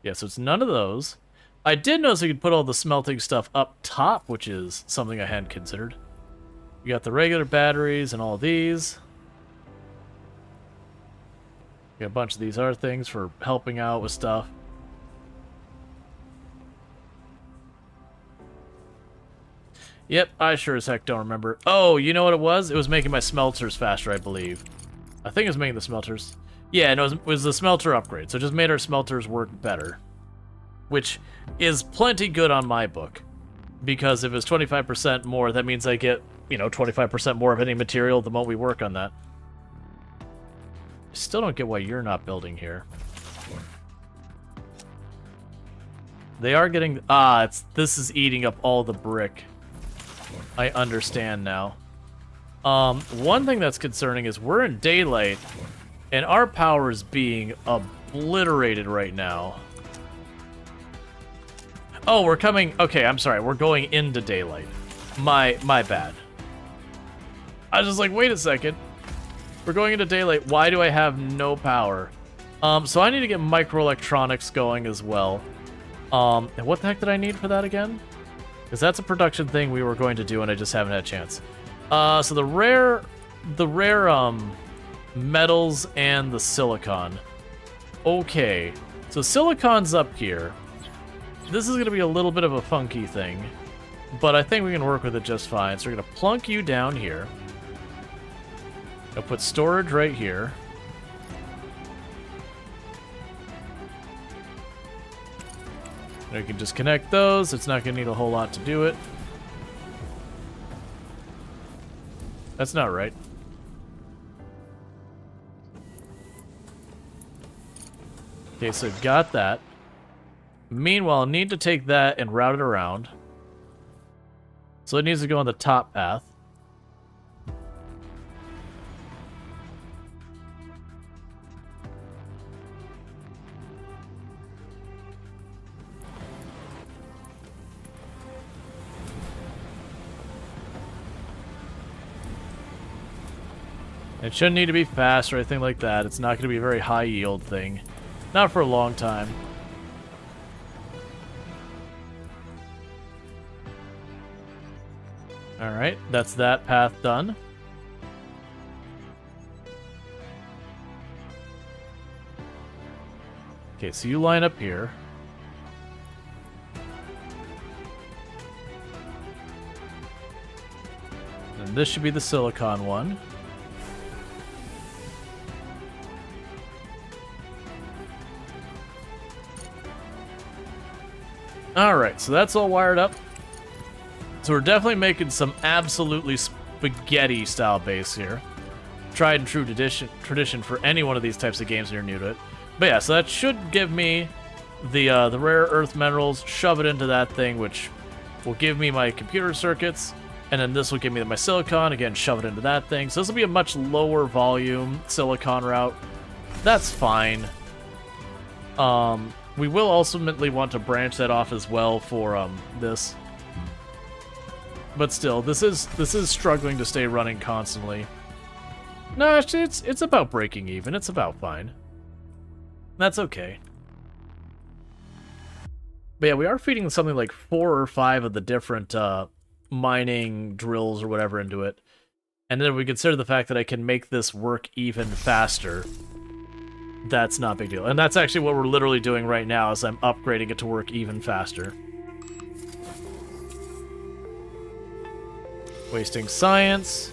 Yeah, so it's none of those. I did notice we could put all the smelting stuff up top, which is something I hadn't considered. We got the regular batteries and all these. We got a bunch of these other things for helping out with stuff. Yep, I sure as heck don't remember. Oh, you know what it was? It was making my smelters faster, I believe. I think it was making the smelters. Yeah, no, it was the smelter upgrade, so it just made our smelters work better. Which is plenty good on my book. Because if it's 25% more, that means I get, 25% more of any material the moment we work on that. I still don't get why you're not building here. They are getting... this is eating up all the brick. I understand now. One thing that's concerning is we're in daylight, and our power is being obliterated right now. Oh, we're coming... Okay, I'm sorry. We're going into daylight. My bad. I was just like, wait a second. We're going into daylight. Why do I have no power? So I need to get microelectronics going as well. And what the heck did I need for that again? Because that's a production thing we were going to do, and I just haven't had a chance. So the rare metals and the silicon. Okay. So silicon's up here. This is going to be a little bit of a funky thing, but I think we can work with it just fine. So we're going to plunk you down here. I'll put storage right here. And we can just connect those. It's not going to need a whole lot to do it. That's not right. Okay, so we've got that. Meanwhile, I need to take that and route it around. So it needs to go on the top path. It shouldn't need to be fast or anything like that. It's not going to be a very high yield thing. Not for a long time. Alright, that's that path done. Okay, so you line up here. And this should be the silicon one. Alright, so that's all wired up. So we're definitely making some absolutely spaghetti style base here. Tried and true tradition for any one of these types of games when you're new to it. But yeah, so that should give me the rare earth minerals, shove it into that thing, which will give me my computer circuits, and then this will give me my silicon, again, shove it into that thing. So this will be a much lower volume silicon route. That's fine. We will ultimately want to branch that off as well for this. But still, this is struggling to stay running constantly. No, actually, it's about breaking even. It's about fine. That's okay. But yeah, we are feeding something like 4 or 5 of the different mining drills or whatever into it. And then if we consider the fact that I can make this work even faster, that's not a big deal. And that's actually what we're literally doing right now, is I'm upgrading it to work even faster. Wasting science.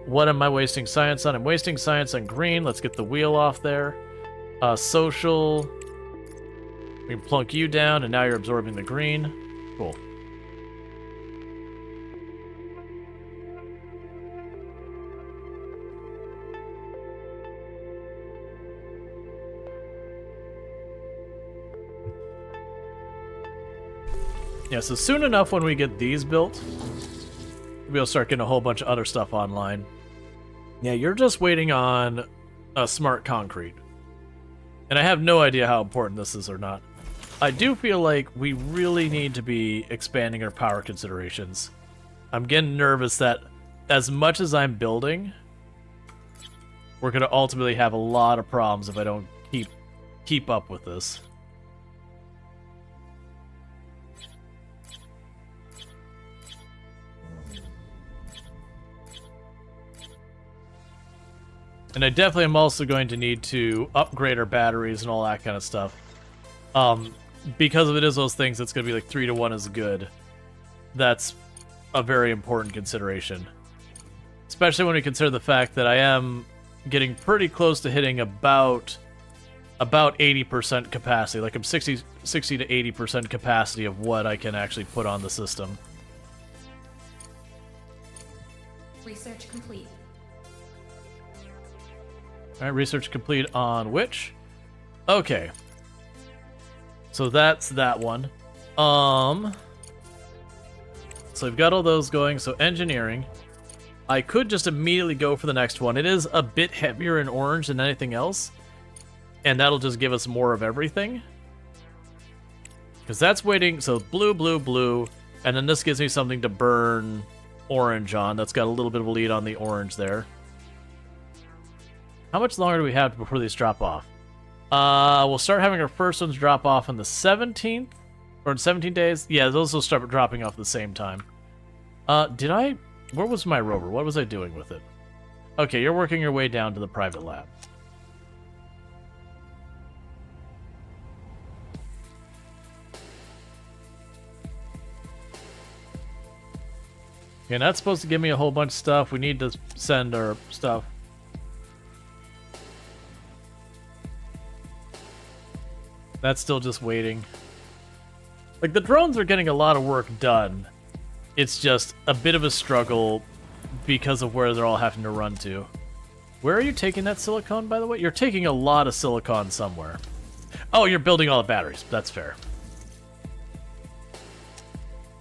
What am I wasting science on? I'm wasting science on green. Let's get the wheel off there. Social. We can plunk you down, and now you're absorbing the green. Cool. Yeah, so soon enough when we get these built, we'll start getting a whole bunch of other stuff online. Yeah, you're just waiting on a smart concrete. And I have no idea how important this is or not. I do feel like we really need to be expanding our power considerations. I'm getting nervous that as much as I'm building, we're going to ultimately have a lot of problems if I don't keep up with this. And I definitely am also going to need to upgrade our batteries and all that kind of stuff. Because if it is those things, it's going to be like 3 to 1 is good. That's a very important consideration. Especially when we consider the fact that I am getting pretty close to hitting about 80% capacity. Like I'm 60 to 80% capacity of what I can actually put on the system. Research complete. Alright, research complete on which? Okay. So that's that one. So we've got all those going. So engineering. I could just immediately go for the next one. It is a bit heavier in orange than anything else. And that'll just give us more of everything. Because that's waiting. So blue, blue, blue. And then this gives me something to burn orange on. That's got a little bit of a lead on the orange there. How much longer do we have before these drop off? We'll start having our first ones drop off on the 17th? Or in 17 days? Yeah, those will start dropping off at the same time. Where was my rover? What was I doing with it? Okay, you're working your way down to the private lab. Okay, that's supposed to give me a whole bunch of stuff. We need to send our stuff. That's still just waiting. Like, the drones are getting a lot of work done. It's just a bit of a struggle because of where they're all having to run to. Where are you taking that silicone, by the way? You're taking a lot of silicone somewhere. Oh, you're building all the batteries. That's fair.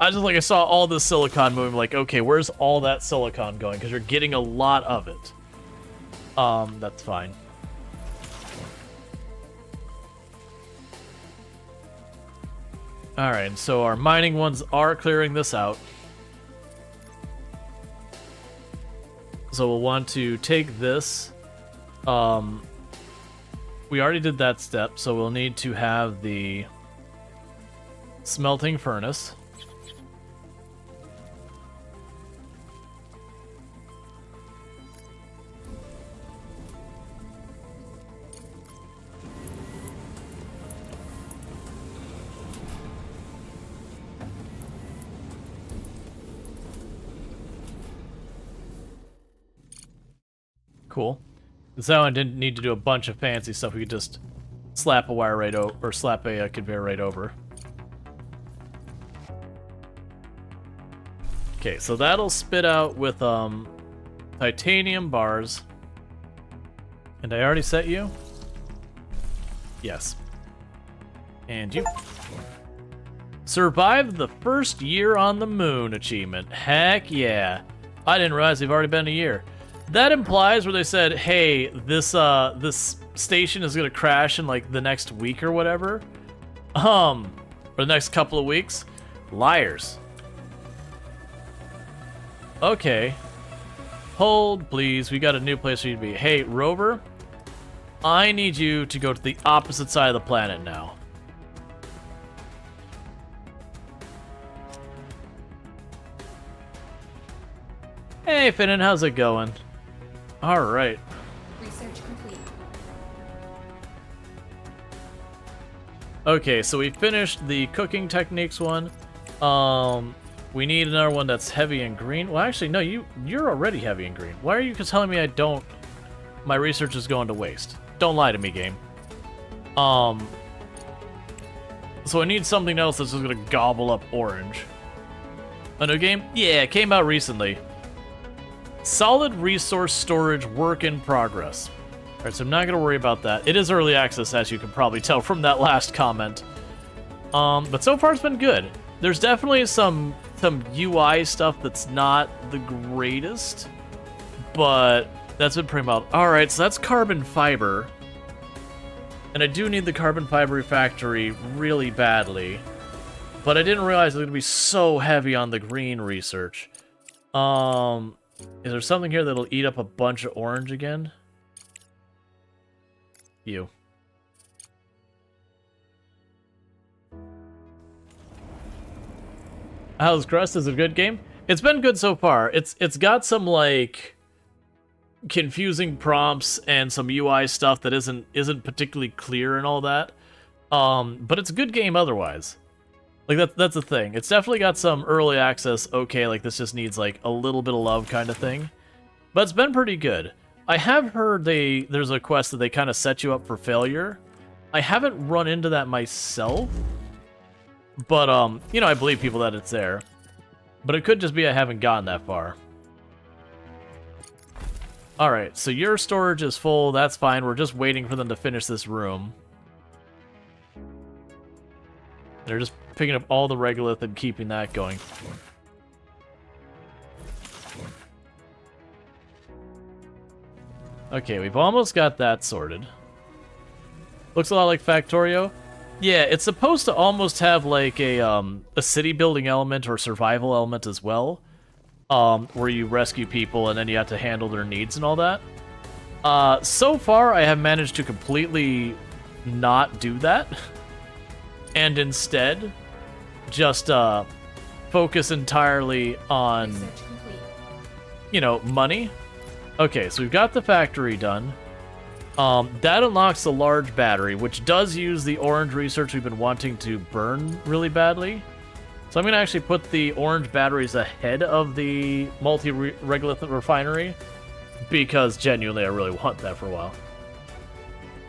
I just, I saw all this silicon moving, like, okay, where's all that silicon going? Because you're getting a lot of it. That's fine. Alright, so our mining ones are clearing this out. So we'll want to take this. We already did that step, so we'll need to have the smelting furnace. Cool. So I didn't need to do a bunch of fancy stuff. We could just slap a wire right over, or slap a conveyor right over. Okay, so that'll spit out with titanium bars. And I already set you? Yes. And you. Survived the first year on the moon achievement. Heck yeah. I didn't realize we've already been a year. That implies where they said, hey, this station is gonna crash in like the next week or whatever. Or the next couple of weeks. Liars. Okay. Hold, please. We got a new place for you to be. Hey, Rover, I need you to go to the opposite side of the planet now. Hey, Finnan, how's it going? All right. Research complete. Okay, so we finished the cooking techniques one. We need another one that's heavy and green. Well, actually, no, you're already heavy and green. Why are you telling me I don't? My research is going to waste. Don't lie to me, game. So I need something else that's just gonna gobble up orange. A new game? Yeah, it came out recently. Solid resource storage work in progress. Alright, so I'm not gonna worry about that. It is early access, as you can probably tell from that last comment. But so far it's been good. There's definitely some UI stuff that's not the greatest, but that's been pretty mild. Alright, so that's carbon fiber. And I do need the carbon fiber refactory really badly. But I didn't realize it was gonna be so heavy on the green research. Is there something here that'll eat up a bunch of orange again? You. How's Crust? Is it a good game? It's been good so far. It's got some like confusing prompts and some UI stuff that isn't particularly clear and all that. But it's a good game otherwise. Like that's the thing. It's definitely got some early access, okay, like this just needs like a little bit of love kind of thing. But it's been pretty good. I have heard there's a quest that they kind of set you up for failure. I haven't run into that myself. But you know, I believe people that it's there. But it could just be I haven't gotten that far. Alright, so your storage is full, that's fine. We're just waiting for them to finish this room. They're just picking up all the regolith and keeping that going. Okay, we've almost got that sorted. Looks a lot like Factorio. Yeah, it's supposed to almost have like a city building element or survival element as well. Where you rescue people and then you have to handle their needs and all that. So far, I have managed to completely not do that. And instead, just focus entirely on, you know, money. Okay, so we've got the factory done. That unlocks the large battery, which does use the orange research we've been wanting to burn really badly. So I'm going to actually put the orange batteries ahead of the multi-regolith refinery, because genuinely I really want that for a while.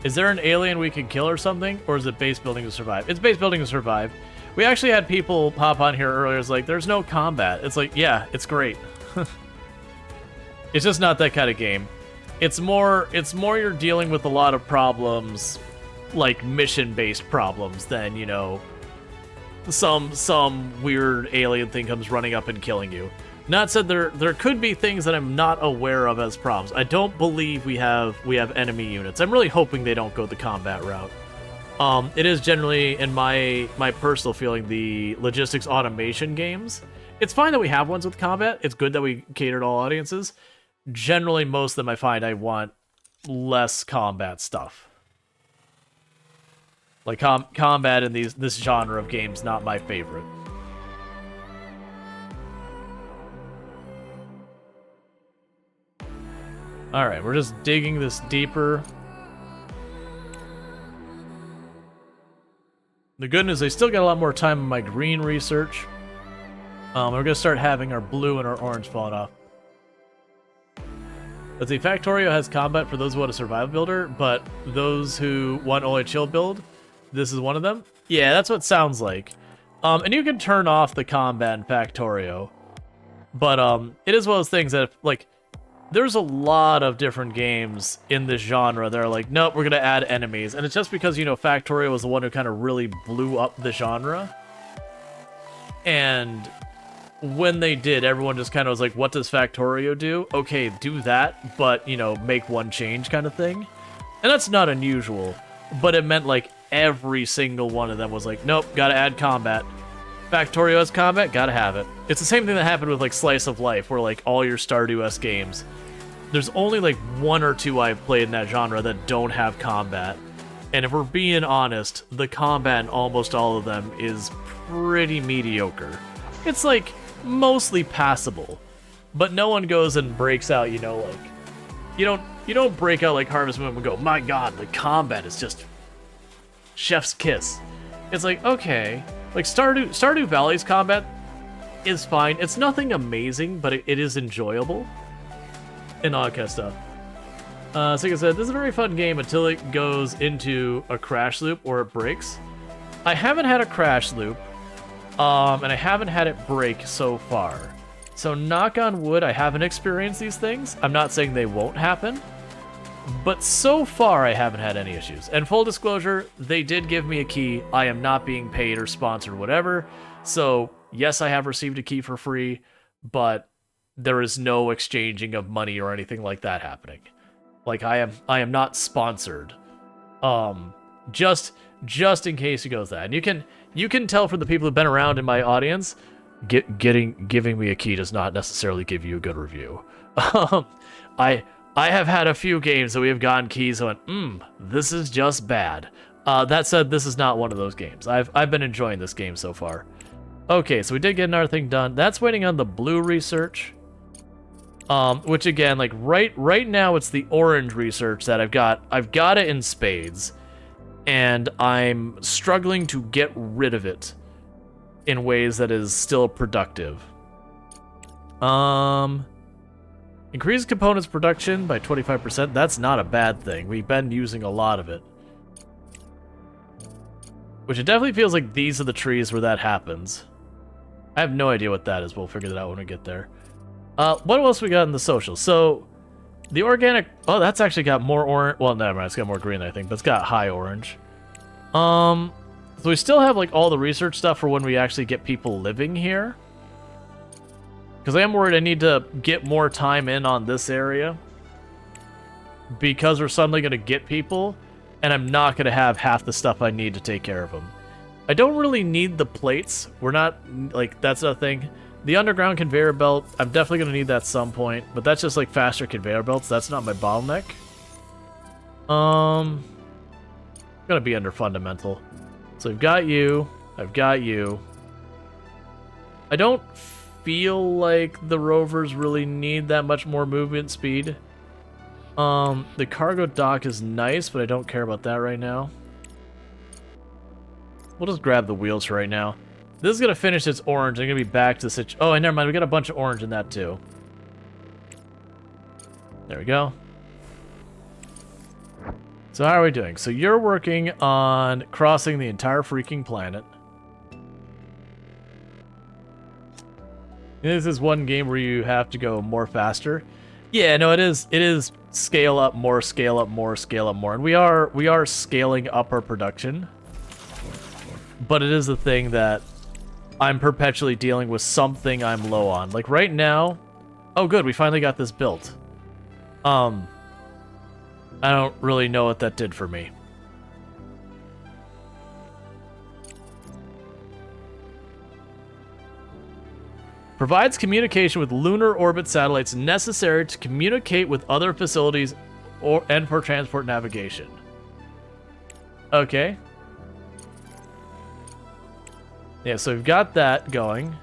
Is there an alien we can kill or something? Or is it base building to survive? It's base building to survive. We actually had people pop on here earlier. It's like, there's no combat. It's like, yeah, it's great. It's just not that kind of game. It's more you're dealing with a lot of problems, like mission-based problems, than, you know, some weird alien thing comes running up and killing you. Not said there could be things that I'm not aware of as problems. I don't believe we have enemy units. I'm really hoping they don't go the combat route. It is generally, in my personal feeling, the logistics automation games. It's fine that we have ones with combat. It's good that we cater to all audiences. Generally, most of them I find I want less combat stuff. Like combat in this genre of games, not my favorite. Alright, we're just digging this deeper. The good news, I still got a lot more time on my green research. We're going to start having our blue and our orange falling off. Let's see, Factorio has combat for those who want a survival builder, but those who want only a chill build, this is one of them? Yeah, that's what it sounds like. And you can turn off the combat in Factorio. But it is one of those things that, like, there's a lot of different games in this genre that are like, nope, we're going to add enemies. And it's just because, you know, Factorio was the one who kind of really blew up the genre. And when they did, everyone just kind of was like, what does Factorio do? Okay, do that, but, you know, make one change kind of thing. And that's not unusual, but it meant, like, every single one of them was like, nope, gotta add combat. Factorio has combat, gotta have it. It's the same thing that happened with, like, Slice of Life, where, like, all your Stardew-esque games, there's only, like, one or two I've played in that genre that don't have combat. And if we're being honest, the combat in almost all of them is pretty mediocre. It's, like, mostly passable, but no one goes and breaks out, you know, like, you don't break out like Harvest Moon and go, my god, the combat is just chef's kiss. It's like, okay, like Stardew Valley's combat is fine. It's nothing amazing, but it is enjoyable and all that kind of stuff. So like I said, this is a very fun game until it goes into a crash loop or it breaks. I haven't had a crash loop. And I haven't had it break so far. So knock on wood, I haven't experienced these things. I'm not saying they won't happen. But so far, I haven't had any issues. And full disclosure, they did give me a key. I am not being paid or sponsored or whatever. So yes, I have received a key for free, but there is no exchanging of money or anything like that happening. Like, I am not sponsored. Just in case it goes that. And you can tell from the people who've been around in my audience, giving me a key does not necessarily give you a good review. I have had a few games that we have gotten keys and went, this is just bad. That said, this is not one of those games. I've been enjoying this game so far. Okay, so we did get another thing done. That's waiting on the blue research. Which again, like right now it's the orange research that I've got. I've got it in spades. And I'm struggling to get rid of it in ways that is still productive. Increase components production by 25%. That's not a bad thing. We've been using a lot of it. Which it definitely feels like these are the trees where that happens. I have no idea what that is. We'll figure that out when we get there. What else we got in the social? So, the organic... Oh, that's actually got more orange... Well, never mind. It's got more green, I think. But it's got high orange. So we still have, like, all the research stuff for when we actually get people living here. Because I am worried I need to get more time in on this area. Because we're suddenly going to get people. And I'm not going to have half the stuff I need to take care of them. I don't really need the plates. We're not... Like, that's a thing. The underground conveyor belt, I'm definitely going to need that at some point, but that's just like faster conveyor belts. That's not my bottleneck. Going to be under fundamental. So I've got you. I've got you. I don't feel like the rovers really need that much more movement speed. The cargo dock is nice, but I don't care about that right now. We'll just grab the wheels for right now. This is going to finish its orange. I'm going to be back to the Oh, and never mind. We got a bunch of orange in that, too. There we go. So how are we doing? So you're working on crossing the entire freaking planet. This is one game where you have to go more faster. Yeah, no, it is. It is scale up more, scale up more, scale up more, and we are scaling up our production. But it is the thing that I'm perpetually dealing with something I'm low on. Like right now, oh good, we finally got this built. I don't really know what that did for me. Provides communication with lunar orbit satellites necessary to communicate with other facilities and for transport navigation. Okay. Yeah, so we've got that going.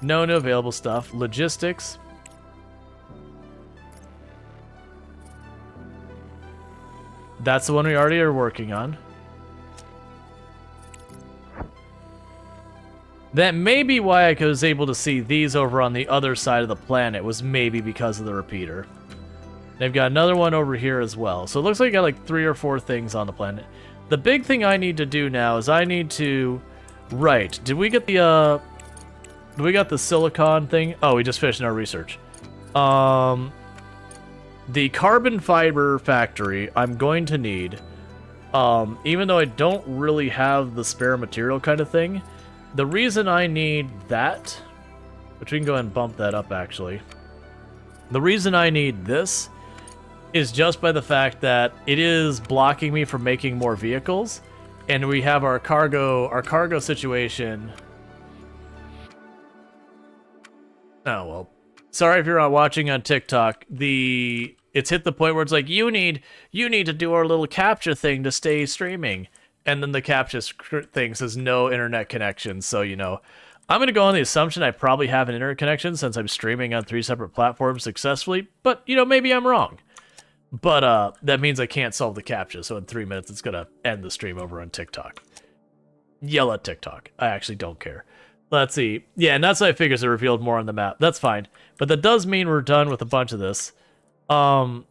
No new available stuff. Logistics. That's the one we already are working on. That may be why I was able to see these over on the other side of the planet, was maybe because of the repeater. They've got another one over here as well. So it looks like I got like 3 or 4 things on the planet. The big thing I need to do now is I need to... Right, did we get the, do we got the silicon thing? Oh, we just finished our research. The carbon fiber factory I'm going to need, even though I don't really have the spare material kind of thing, the reason I need that, which we can go ahead and bump that up actually, the reason I need this is just by the fact that it is blocking me from making more vehicles, and we have our cargo situation. Oh well. Sorry if you're not watching on TikTok. It's hit the point where it's like you need to do our little captcha thing to stay streaming. And then the captcha thing says no internet connection. So, you know, I'm going to go on the assumption I probably have an internet connection since I'm streaming on 3 separate platforms successfully. But, you know, maybe I'm wrong. But that means I can't solve the captcha. So in 3 minutes, it's going to end the stream over on TikTok. Yell at TikTok. I actually don't care. Let's see. Yeah, and that's why I figured it revealed more on the map. That's fine. But that does mean we're done with a bunch of this. I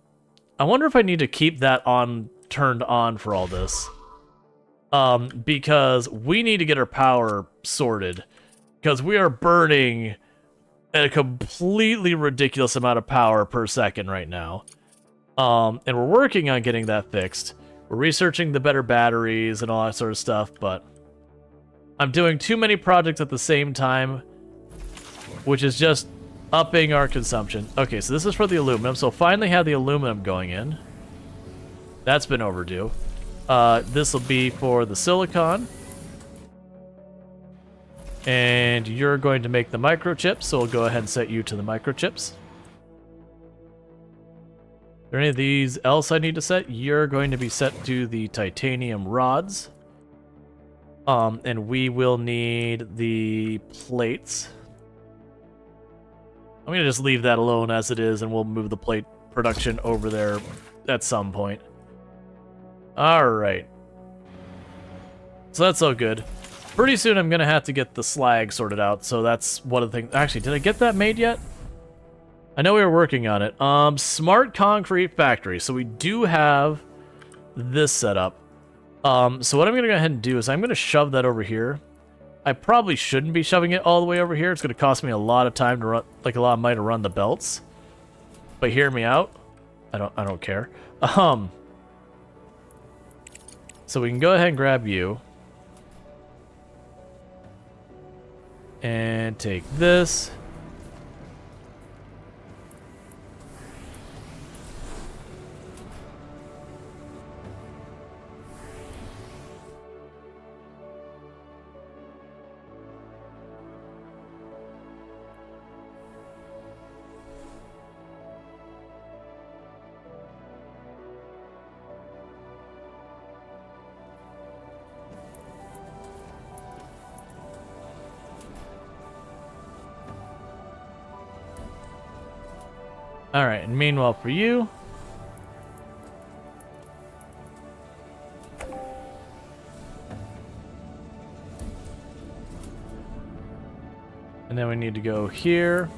wonder if I need to keep that turned on for all this. Because we need to get our power sorted. Because we are burning a completely ridiculous amount of power per second right now. And we're working on getting that fixed. We're researching the better batteries and all that sort of stuff, but I'm doing too many projects at the same time, which is just upping our consumption. Okay, so this is for the aluminum, so finally have the aluminum going in. That's been overdue. This will be for the silicon. And you're going to make the microchips, so we'll go ahead and set you to the microchips. Are there any of these else I need to set? You're going to be set to the titanium rods. And we will need the plates. I'm going to just leave that alone as it is, and we'll move the plate production over there at some point. Alright. So that's all good. Pretty soon I'm going to have to get the slag sorted out, so that's one of the things. Actually, did I get that made yet? I know we were working on it. Smart concrete factory. So we do have this set up. So what I'm going to go ahead and do is I'm going to shove that over here. I probably shouldn't be shoving it all the way over here. It's going to cost me a lot of time to run, like a lot of money to run the belts. But hear me out. I don't care. So we can go ahead and grab you. And take this. Alright, and meanwhile for you... And then we need to go here.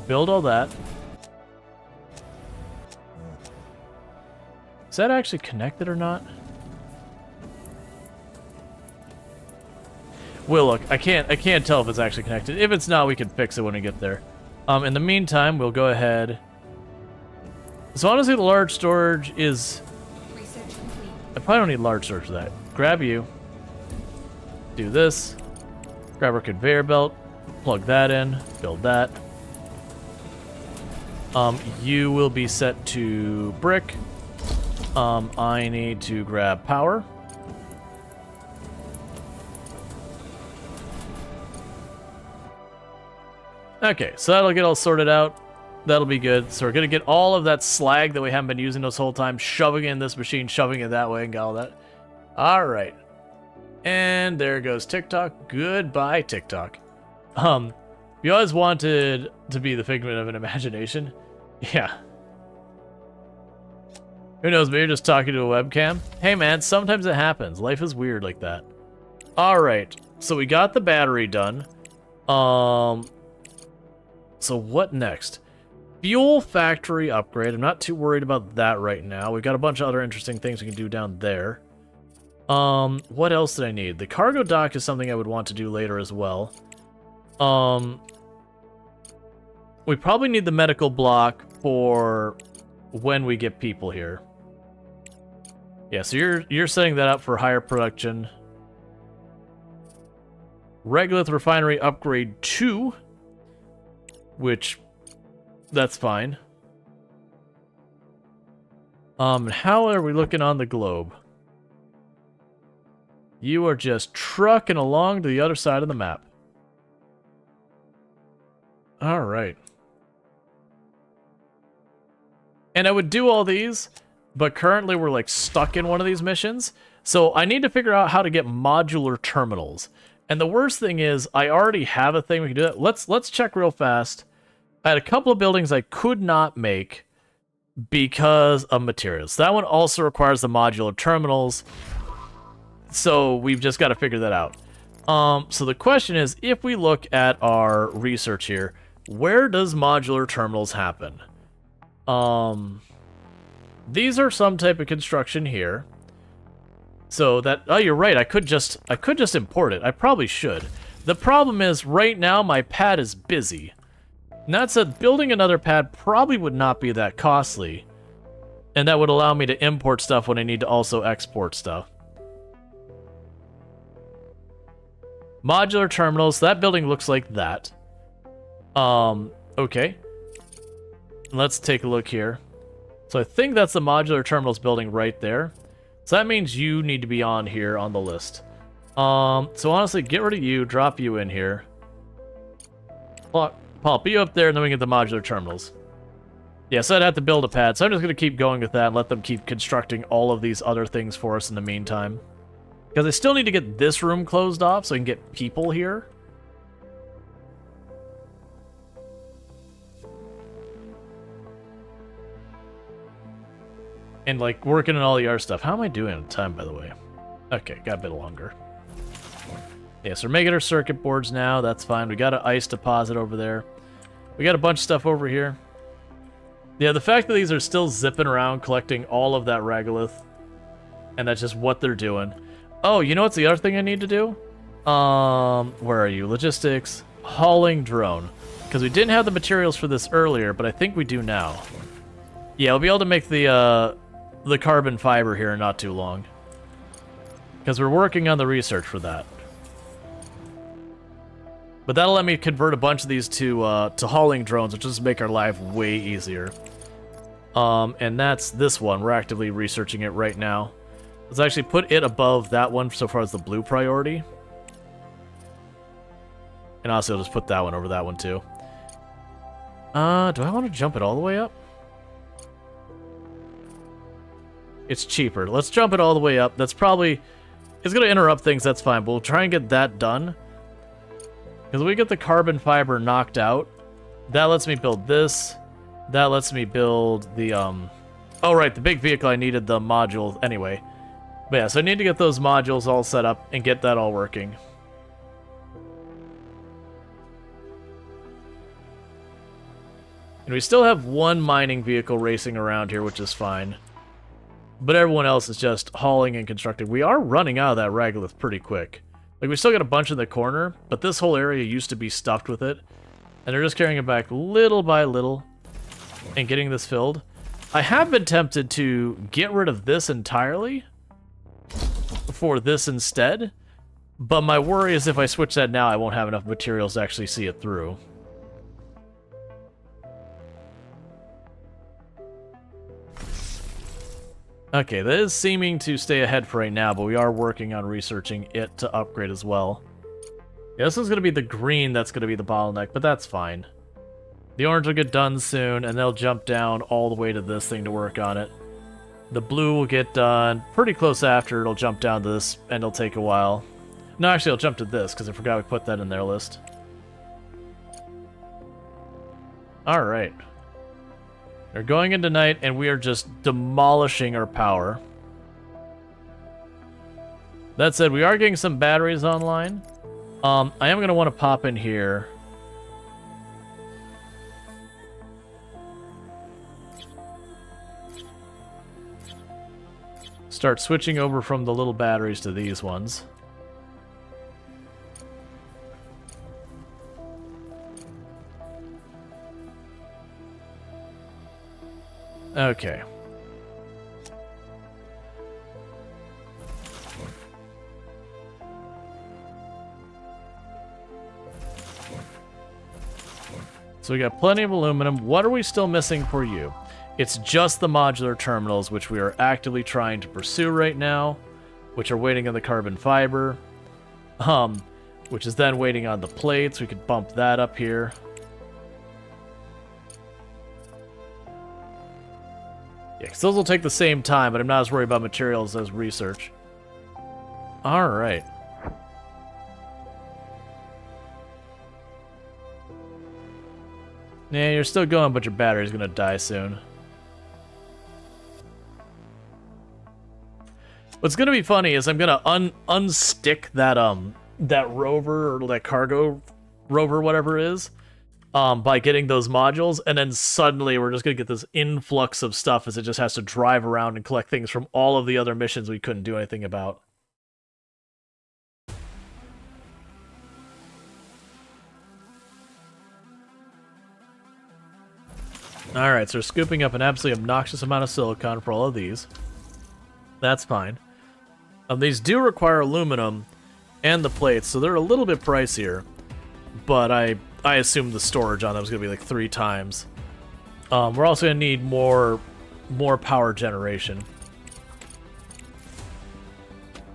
Build all that. Is that actually connected or not? We'll look. I can't tell if it's actually connected. If it's not, we can fix it when we get there. In the meantime, we'll go ahead. So honestly, the large storage is... I probably don't need large storage for that. Grab you. Do this. Grab our conveyor belt. Plug that in. Build that. You will be set to brick. I need to grab power. Okay, so that'll get all sorted out. That'll be good. So we're going to get all of that slag that we haven't been using this whole time, shoving it in this machine, shoving it that way, and got all that. All right. And there goes TikTok. Goodbye, TikTok. You always wanted to be the figment of an imagination. Yeah. Who knows, maybe you're just talking to a webcam. Hey man, sometimes it happens. Life is weird like that. Alright, so we got the battery done. So what next? Fuel factory upgrade. I'm not too worried about that right now. We've got a bunch of other interesting things we can do down there. What else did I need? The cargo dock is something I would want to do later as well. We probably need the medical block for when we get people here. Yeah, so you're setting that up for higher production. Regolith Refinery Upgrade 2, which that's fine. How are we looking on the globe? You are just trucking along to the other side of the map. All right. And I would do all these, but currently we're like stuck in one of these missions. So I need to figure out how to get modular terminals. And the worst thing is I already have a thing we can do that. Let's check real fast. I had a couple of buildings I could not make because of materials. That one also requires the modular terminals. So we've just got to figure that out. So the question is, if we look at our research here, where does modular terminals happen? These are some type of construction here. So that, oh, you're right. I could just import it. I probably should. The problem is right now my pad is busy. And that said, building another pad probably would not be that costly. And that would allow me to import stuff when I need to also export stuff. Modular terminals. That building looks like that. Okay. Let's take a look here. So I think that's the modular terminals building right there. So that means you need to be on here on the list. So honestly, get rid of you, drop you in here. Pop you up there, and then we get the modular terminals. Yeah, so I'd have to build a pad. So I'm just going to keep going with that and let them keep constructing all of these other things for us in the meantime. Because I still need to get this room closed off so I can get people here. And, like, working on all the other stuff. How am I doing on time, by the way? Okay, got a bit longer. Yeah, so we're making our circuit boards now. That's fine. We got an ice deposit over there. We got a bunch of stuff over here. Yeah, the fact that these are still zipping around collecting all of that regolith, and that's just what they're doing. Oh, you know what's the other thing I need to do? Where are you? Logistics. Hauling drone. Because we didn't have the materials for this earlier, but I think we do now. Yeah, we'll be able to make the carbon fiber here in not too long. Because we're working on the research for that. But that'll let me convert a bunch of these to hauling drones, which will just make our life way easier. And that's this one. We're actively researching it right now. Let's actually put it above that one so far as the blue priority. And also I'll just put that one over that one too. Do I want to jump it all the way up? It's cheaper. Let's jump it all the way up. That's probably... It's going to interrupt things, that's fine. But we'll try and get that done. Because we get the carbon fiber knocked out. That lets me build this. That lets me build the... Oh, right, the big vehicle I needed the module anyway. But yeah, so I need to get those modules all set up and get that all working. And we still have one mining vehicle racing around here, which is fine. But everyone else is just hauling and constructing. We are running out of that regolith pretty quick. Like, we still got a bunch in the corner, but this whole area used to be stuffed with it. And they're just carrying it back little by little and getting this filled. I have been tempted to get rid of this entirely for this instead. But my worry is if I switch that now, I won't have enough materials to actually see it through. Okay, that is seeming to stay ahead for right now, but we are working on researching it to upgrade as well. Yeah, this is going to be the green that's going to be the bottleneck, but that's fine. The orange will get done soon, and they'll jump down all the way to this thing to work on it. The blue will get done pretty close after. It'll jump down to this, and it'll take a while. No, actually, I'll jump to this, because I forgot we put that in their list. Alright. We're going into night, and we are just demolishing our power. That said, we are getting some batteries online. I am going to want to pop in here. Start switching over from the little batteries to these ones. Okay. So we got plenty of aluminum. What are we still missing for you? It's just the modular terminals, which we are actively trying to pursue right now, which are waiting on the carbon fiber, which is then waiting on the plates. We could bump that up here. Yeah, because those will take the same time, but I'm not as worried about materials as research. Alright. Yeah, you're still going, but your battery's gonna die soon. What's gonna be funny is I'm gonna unstick that that rover or that cargo rover, whatever it is, by getting those modules, and then suddenly we're just gonna get this influx of stuff as it just has to drive around and collect things from all of the other missions we couldn't do anything about. Alright, so we're scooping up an absolutely obnoxious amount of silicon for all of these. That's fine. These do require aluminum and the plates, so they're a little bit pricier. But I assume the storage on them is going to be like 3 times. We're also going to need more power generation.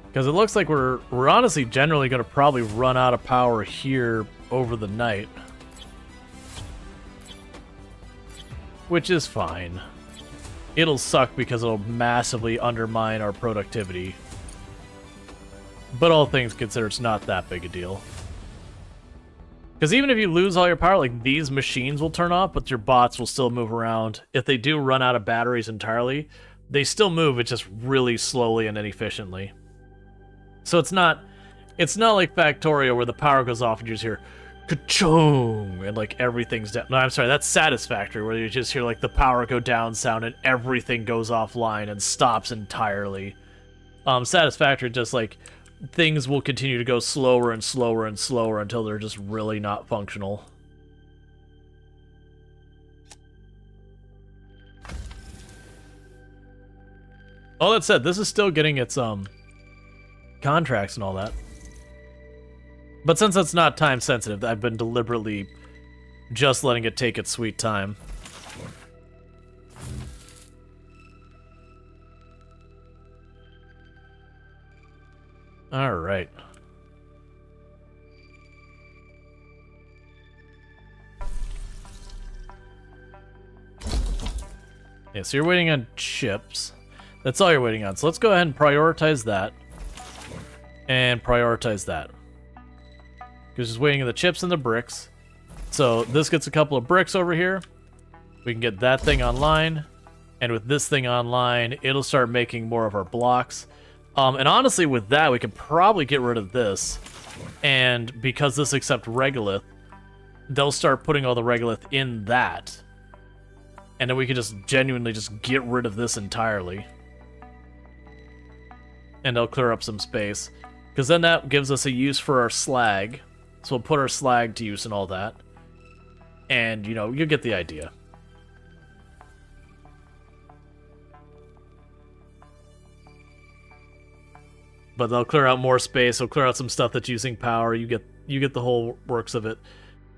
Because it looks like we're honestly generally going to probably run out of power here over the night. Which is fine. It'll suck because it'll massively undermine our productivity. But all things considered, it's not that big a deal. Because even if you lose all your power, like, these machines will turn off, but your bots will still move around. If they do run out of batteries entirely, they still move, it's just really slowly and inefficiently. So it's not like Factorio where the power goes off and you just hear ka-chung, and like everything's down. No, I'm sorry, that's Satisfactory, where you just hear like the power go down sound and everything goes offline and stops entirely. Satisfactory, just like things will continue to go slower and slower and slower until they're just really not functional. All that said, this is still getting its contracts and all that. But since it's not time sensitive, I've been deliberately just letting it take its sweet time. All right. Yeah, so you're waiting on chips. That's all you're waiting on. So let's go ahead and prioritize that. And prioritize that. Because just waiting on the chips and the bricks. So this gets a couple of bricks over here. We can get that thing online. And with this thing online, it'll start making more of our blocks. And honestly, with that, we could probably get rid of this. And because this accepts regolith, they'll start putting all the regolith in that. And then we could just genuinely just get rid of this entirely. And they'll clear up some space. Because then that gives us a use for our slag. So we'll put our slag to use and all that. And, you know, you get the idea. But they'll clear out more space. They'll clear out some stuff that's using power. You get the whole works of it.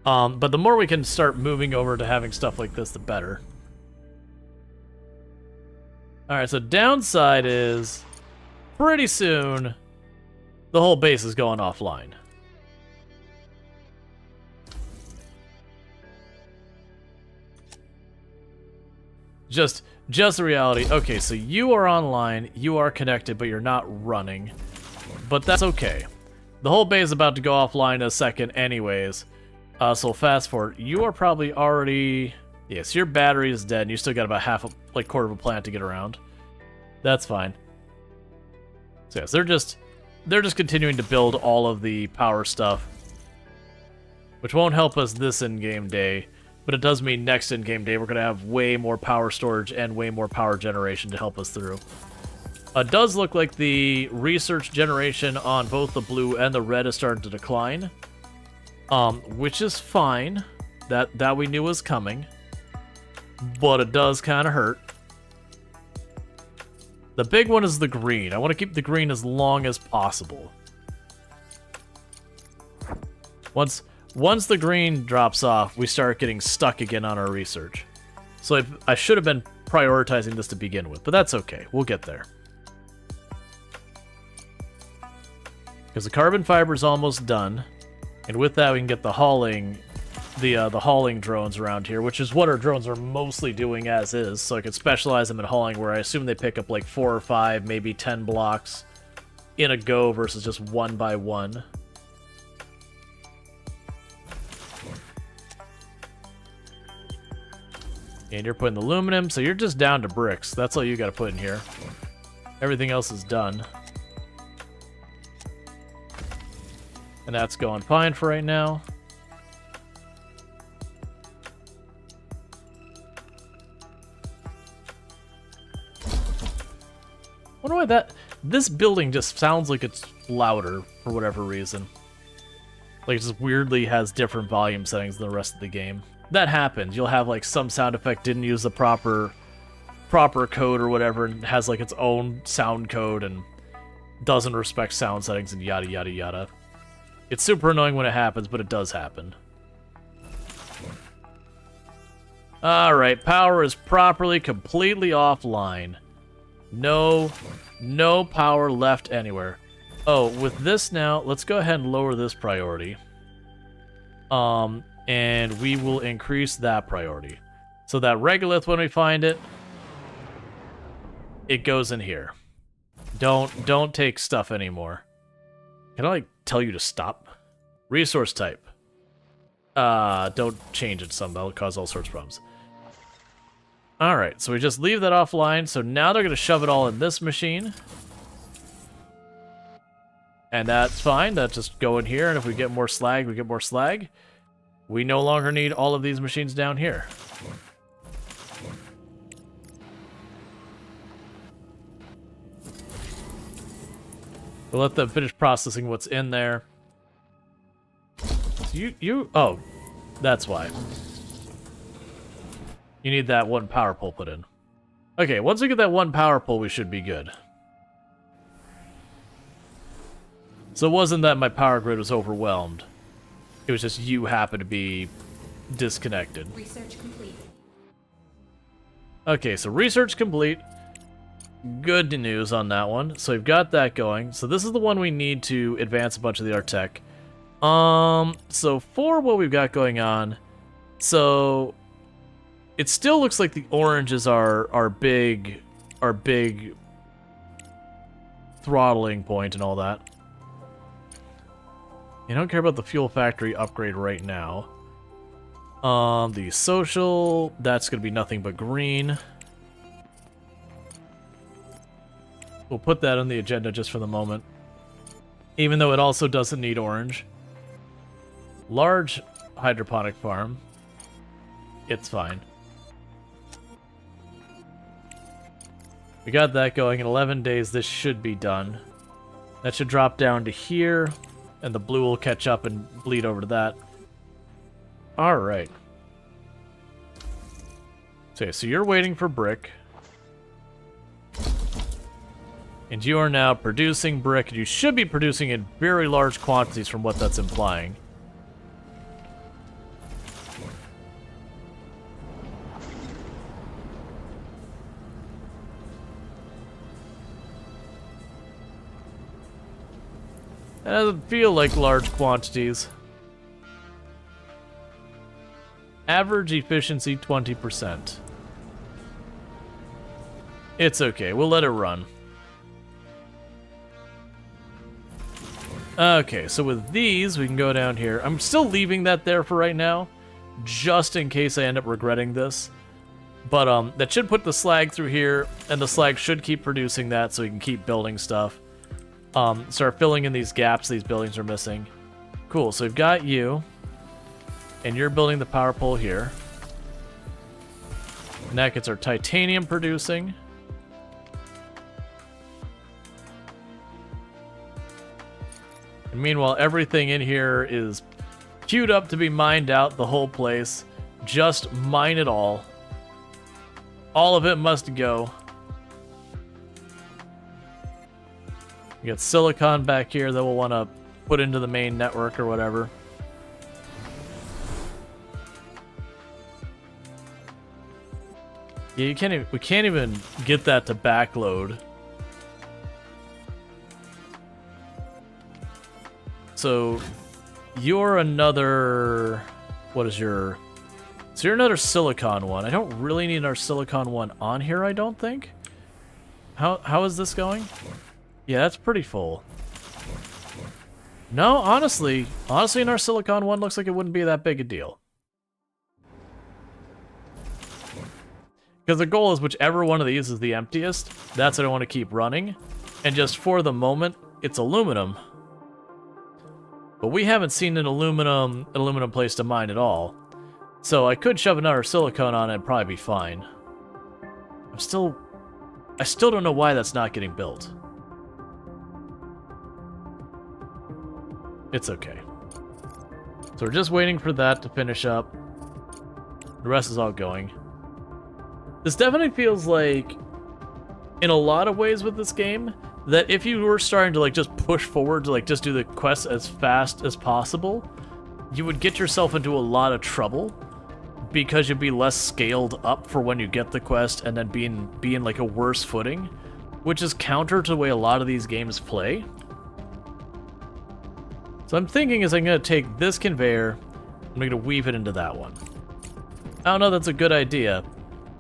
But the more we can start moving over to having stuff like this, the better. Alright, so downside is pretty soon the whole base is going offline. Just the reality. Okay, so you are online, you are connected, but you're not running. But that's okay. The whole base is about to go offline in a second anyways. So fast forward. You are probably already... Yes, your battery is dead, and you still got about quarter of a plant to get around. That's fine. So yes, they're just continuing to build all of the power stuff. Which won't help us this in-game day. But it does mean next in-game day we're going to have way more power storage and way more power generation to help us through. It does look like the research generation on both the blue and the red is starting to decline. Which is fine. That we knew was coming. But it does kind of hurt. The big one is the green. I want to keep the green as long as possible. Once the green drops off, we start getting stuck again on our research. So I should have been prioritizing this to begin with, but that's okay. We'll get there. Because the carbon fiber is almost done, and with that we can get the hauling drones around here, which is what our drones are mostly doing as is. So I could specialize them in hauling, where I assume they pick up like 4 or 5, maybe 10 blocks in a go versus just one by one. And you're putting the aluminum, so you're just down to bricks. That's all you got to put in here. Everything else is done. And that's going fine for right now. Wonder why this building just sounds like it's louder for whatever reason. Like it just weirdly has different volume settings than the rest of the game. That happens. You'll have like some sound effect didn't use the proper code or whatever, and has like its own sound code and doesn't respect sound settings and yada yada yada. It's super annoying when it happens, but it does happen. Alright, power is properly, completely offline. No power left anywhere. Oh, with this now, let's go ahead and lower this priority. And we will increase that priority. So that regolith, when we find it, it goes in here. Don't take stuff anymore. Can I, like, tell you to stop? Resource type. Don't change it some. That'll cause all sorts of problems. Alright, so we just leave that offline. So now they're going to shove it all in this machine. And that's fine. That's just go in here, and if we get more slag, we get more slag. We no longer need all of these machines down here. We'll let them finish processing what's in there. Oh, that's why. You need that one power pole put in. Okay, once we get that one power pole, we should be good. So it wasn't that my power grid was overwhelmed. It was just you happen to be disconnected. Research complete. Okay, so research complete. Good news on that one. So we've got that going. So this is the one we need to advance a bunch of the art tech. So for what we've got going on, so it still looks like the oranges are our big throttling point and all that. You don't care about the fuel factory upgrade right now. The social, that's going to be nothing but green. We'll put that on the agenda just for the moment. Even though it also doesn't need orange. Large hydroponic farm. It's fine. We got that going. In 11 days, this should be done. That should drop down to here, and the blue will catch up and bleed over to that. Alright. Okay, so you're waiting for brick. And you are now producing brick, and you should be producing in very large quantities from what that's implying. That doesn't feel like large quantities. Average efficiency 20%. It's okay, we'll let it run. Okay, so with these, we can go down here. I'm still leaving that there for right now, just in case I end up regretting this. But that should put the slag through here, and the slag should keep producing that so we can keep building stuff. Start filling in these gaps these buildings are missing. Cool, so we've got you, and you're building the power pole here. And that gets our titanium producing. And meanwhile, everything in here is queued up to be mined out, the whole place. Just mine it all. All of it must go. We got silicon back here that we'll want to put into the main network or whatever. Yeah, we can't even get that to backload. So you're another, what is your, so you're another silicon one. I don't really need our silicon one on here, I don't think. How is this going? Yeah, that's pretty full. No, honestly in our silicon one looks like it wouldn't be that big a deal. Because the goal is whichever one of these is the emptiest, that's what I want to keep running. And just for the moment, it's aluminum. But we haven't seen an aluminum place to mine at all. So I could shove another silicone on it and probably be fine. I still don't know why that's not getting built. It's okay. So we're just waiting for that to finish up. The rest is all going. This definitely feels like, in a lot of ways with this game, that if you were starting to like just push forward to like just do the quests as fast as possible, you would get yourself into a lot of trouble because you'd be less scaled up for when you get the quest and then be in like a worse footing, which is counter to the way a lot of these games play. So I'm thinking is I'm going to take this conveyor, I'm going to weave it into that one. I don't know if that's a good idea,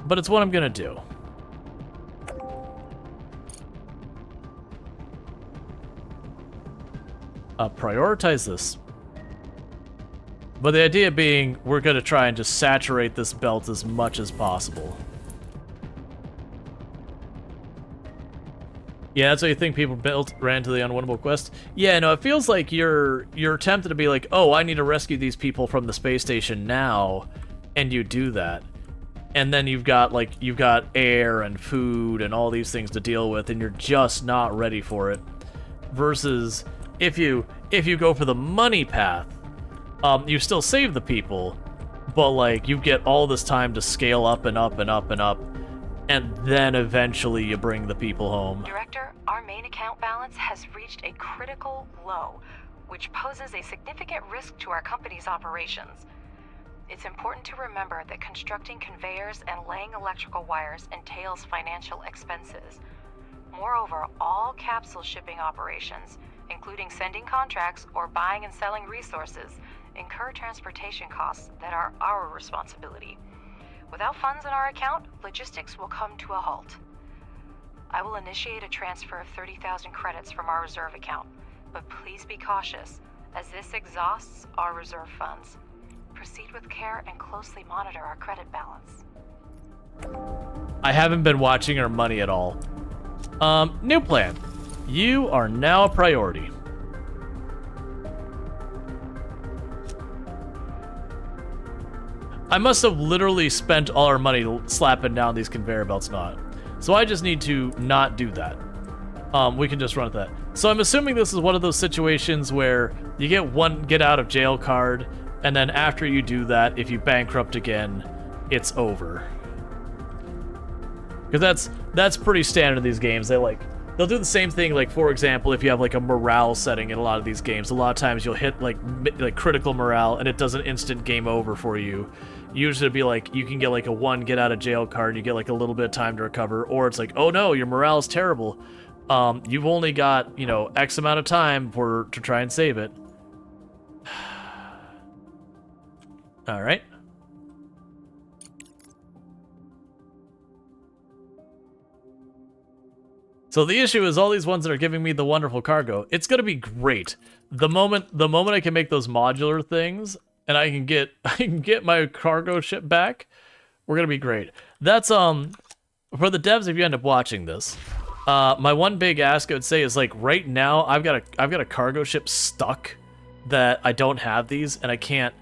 but it's what I'm going to do. Prioritize this. But the idea being, we're going to try and just saturate this belt as much as possible. Yeah, that's what you think people ran to the unwinnable quest? Yeah, no, it feels like you're tempted to be like, oh, I need to rescue these people from the space station now, and you do that. And then you've got air and food and all these things to deal with, and you're just not ready for it. Versus if you go for the money path, you still save the people, but like you get all this time to scale up and up and up and up, and then eventually you bring the people home. Director, our main account balance has reached a critical low, which poses a significant risk to our company's operations. It's important to remember that constructing conveyors and laying electrical wires entails financial expenses. Moreover, all capsule shipping operations, including sending contracts or buying and selling resources, incur transportation costs that are our responsibility. Without funds in our account, logistics will come to a halt. I will initiate a transfer of 30,000 credits from our reserve account, but please be cautious, as this exhausts our reserve funds. Proceed with care and closely monitor our credit balance. I haven't been watching our money at all. New plan. You are now a priority. I must have literally spent all our money slapping down these conveyor belts not. So I just need to not do that. we can just run at that. So I'm assuming this is one of those situations where you get one get out of jail card, and then after you do that, if you bankrupt again, it's over. Because that's pretty standard in these games. They'll do the same thing. Like, for example, if you have like a morale setting in a lot of these games, a lot of times you'll hit like critical morale, and it does an instant game over for you. Usually it'd be like you can get like a 1 get out of jail card, and you get like a little bit of time to recover, or it's like, oh no, your morale is terrible. You've only got, you know, X amount of time to try and save it. All right. So the issue is all these ones that are giving me the wonderful cargo. It's gonna be great. The moment I can make those modular things and I can get my cargo ship back, we're gonna be great. That's for the devs, if you end up watching this, my one big ask I would say is, like, right now I've got a cargo ship stuck that I don't have these, and I can't.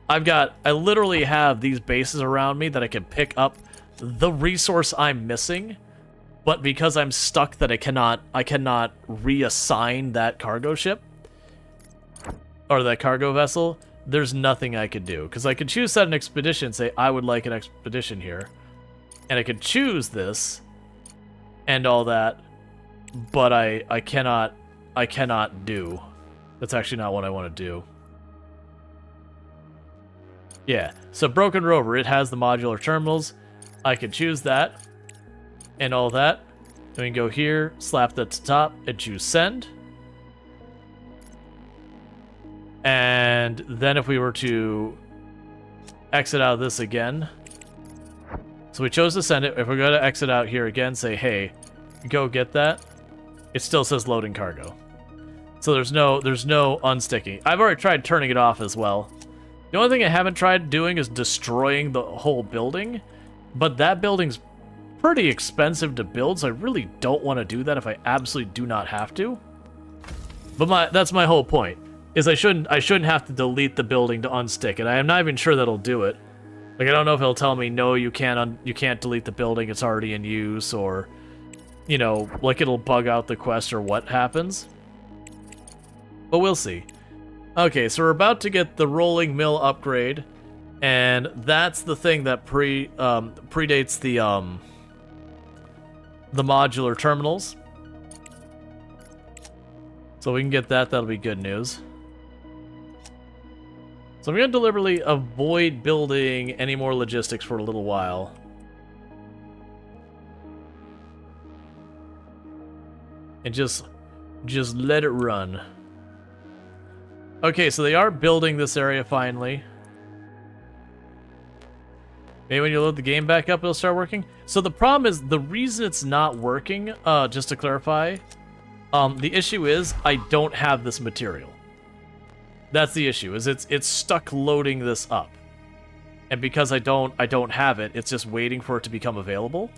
I literally have these bases around me that I can pick up the resource I'm missing. But because I'm stuck that I cannot reassign that cargo ship or that cargo vessel, there's nothing I could do. Because I could choose set an expedition, say I would like an expedition here, and I could choose this and all that, but I cannot do. That's actually not what I want to do. Yeah, so Broken Rover, it has the modular terminals. I can choose that. And all that. Then we can go here, slap that to top, and choose send. And then if we were to exit out of this again. So we chose to send it. If we're going to exit out here again, say, hey, go get that. It still says loading cargo. So there's no unsticking. I've already tried turning it off as well. The only thing I haven't tried doing is destroying the whole building. But that building's pretty expensive to build, so I really don't want to do that if I absolutely do not have to. But that's my whole point, is I shouldn't have to delete the building to unstick it. I am not even sure that'll do it. Like, I don't know if it'll tell me, no, you can't delete the building, it's already in use, or, you know, like it'll bug out the quest or what happens. But we'll see. Okay, so we're about to get the rolling mill upgrade, and that's the thing that predates the modular terminals. So we can get that, that'll be good news. So I'm going to deliberately avoid building any more logistics for a little while. And just let it run. Okay, so they are building this area finally. Maybe when you load the game back up, it'll start working. So the problem is, the reason it's not working, just to clarify, the issue is I don't have this material. That's the issue, is it's stuck loading this up. And because I don't have it, it's just waiting for it to become available.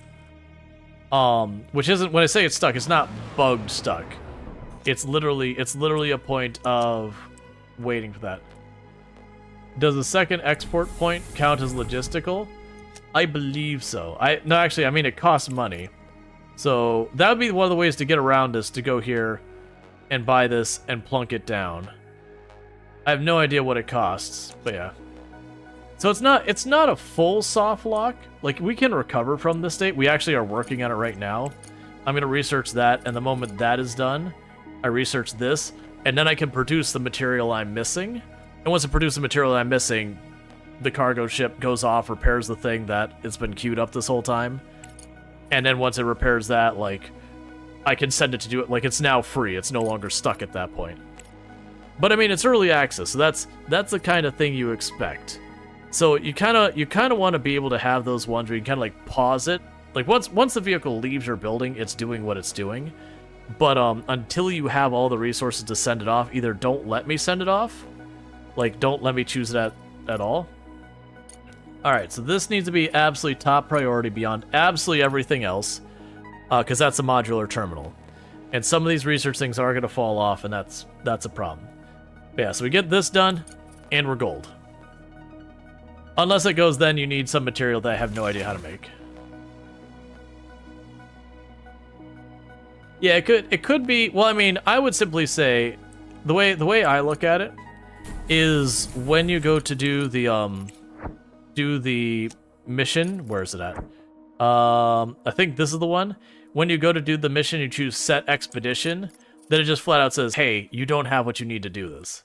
Which isn't, when I say it's stuck, it's not bugged stuck. It's literally a point of waiting for that. Does the second export point count as logistical? I believe so. No, actually, I mean, it costs money. So that would be one of the ways to get around this, to go here and buy this and plunk it down. I have no idea what it costs, but yeah. So it's not a full soft lock. Like, we can recover from this state. We actually are working on it right now. I'm going to research that, and the moment that is done, I research this, and then I can produce the material I'm missing. And once I produce the material I'm missing, the cargo ship goes off, repairs the thing that it's been queued up this whole time. And then once it repairs that, like, I can send it to do it. Like, it's now free. It's no longer stuck at that point. But I mean, it's early access, so that's the kind of thing you expect. So you kind of want to be able to have those ones where you kind of like pause it. Like, once the vehicle leaves your building, it's doing what it's doing. But until you have all the resources to send it off, either don't let me send it off, like, don't let me choose that at all. Alright, so this needs to be absolutely top priority beyond absolutely everything else, because that's a modular terminal. And some of these research things are going to fall off, and that's a problem. But yeah, so we get this done, and we're gold. Unless it goes, then you need some material that I have no idea how to make. Yeah, it could be. Well, I mean, I would simply say the way I look at it is when you go to do the mission, where is it at? I think this is the one. When you go to do the mission, you choose set expedition, then it just flat out says, "Hey, you don't have what you need to do this."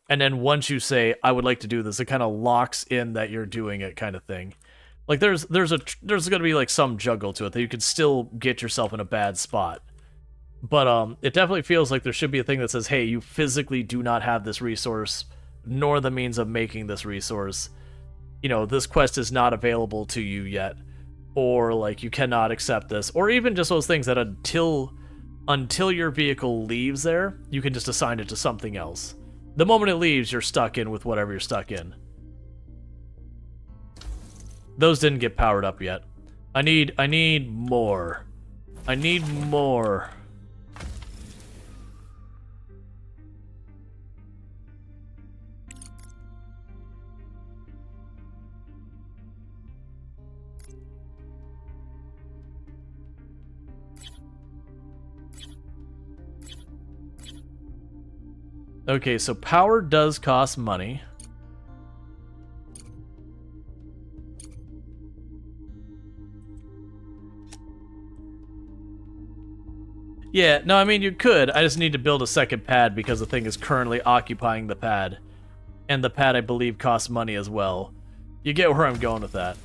And then once you say, "I would like to do this," it kind of locks in that you're doing it, kind of thing. Like there's gonna be like some juggle to it that you could still get yourself in a bad spot. But it definitely feels like there should be a thing that says, "Hey, you physically do not have this resource, nor the means of making this resource. You know, this quest is not available to you yet." Or like you cannot accept this, or even just those things that until your vehicle leaves there, you can just assign it to something else. The moment it leaves, you're stuck in with whatever you're stuck in. Those didn't get powered up yet. I need more. I need more. Okay, so power does cost money. Yeah, no, I mean, you could. I just need to build a second pad because the thing is currently occupying the pad. And the pad, I believe, costs money as well. You get where I'm going with that.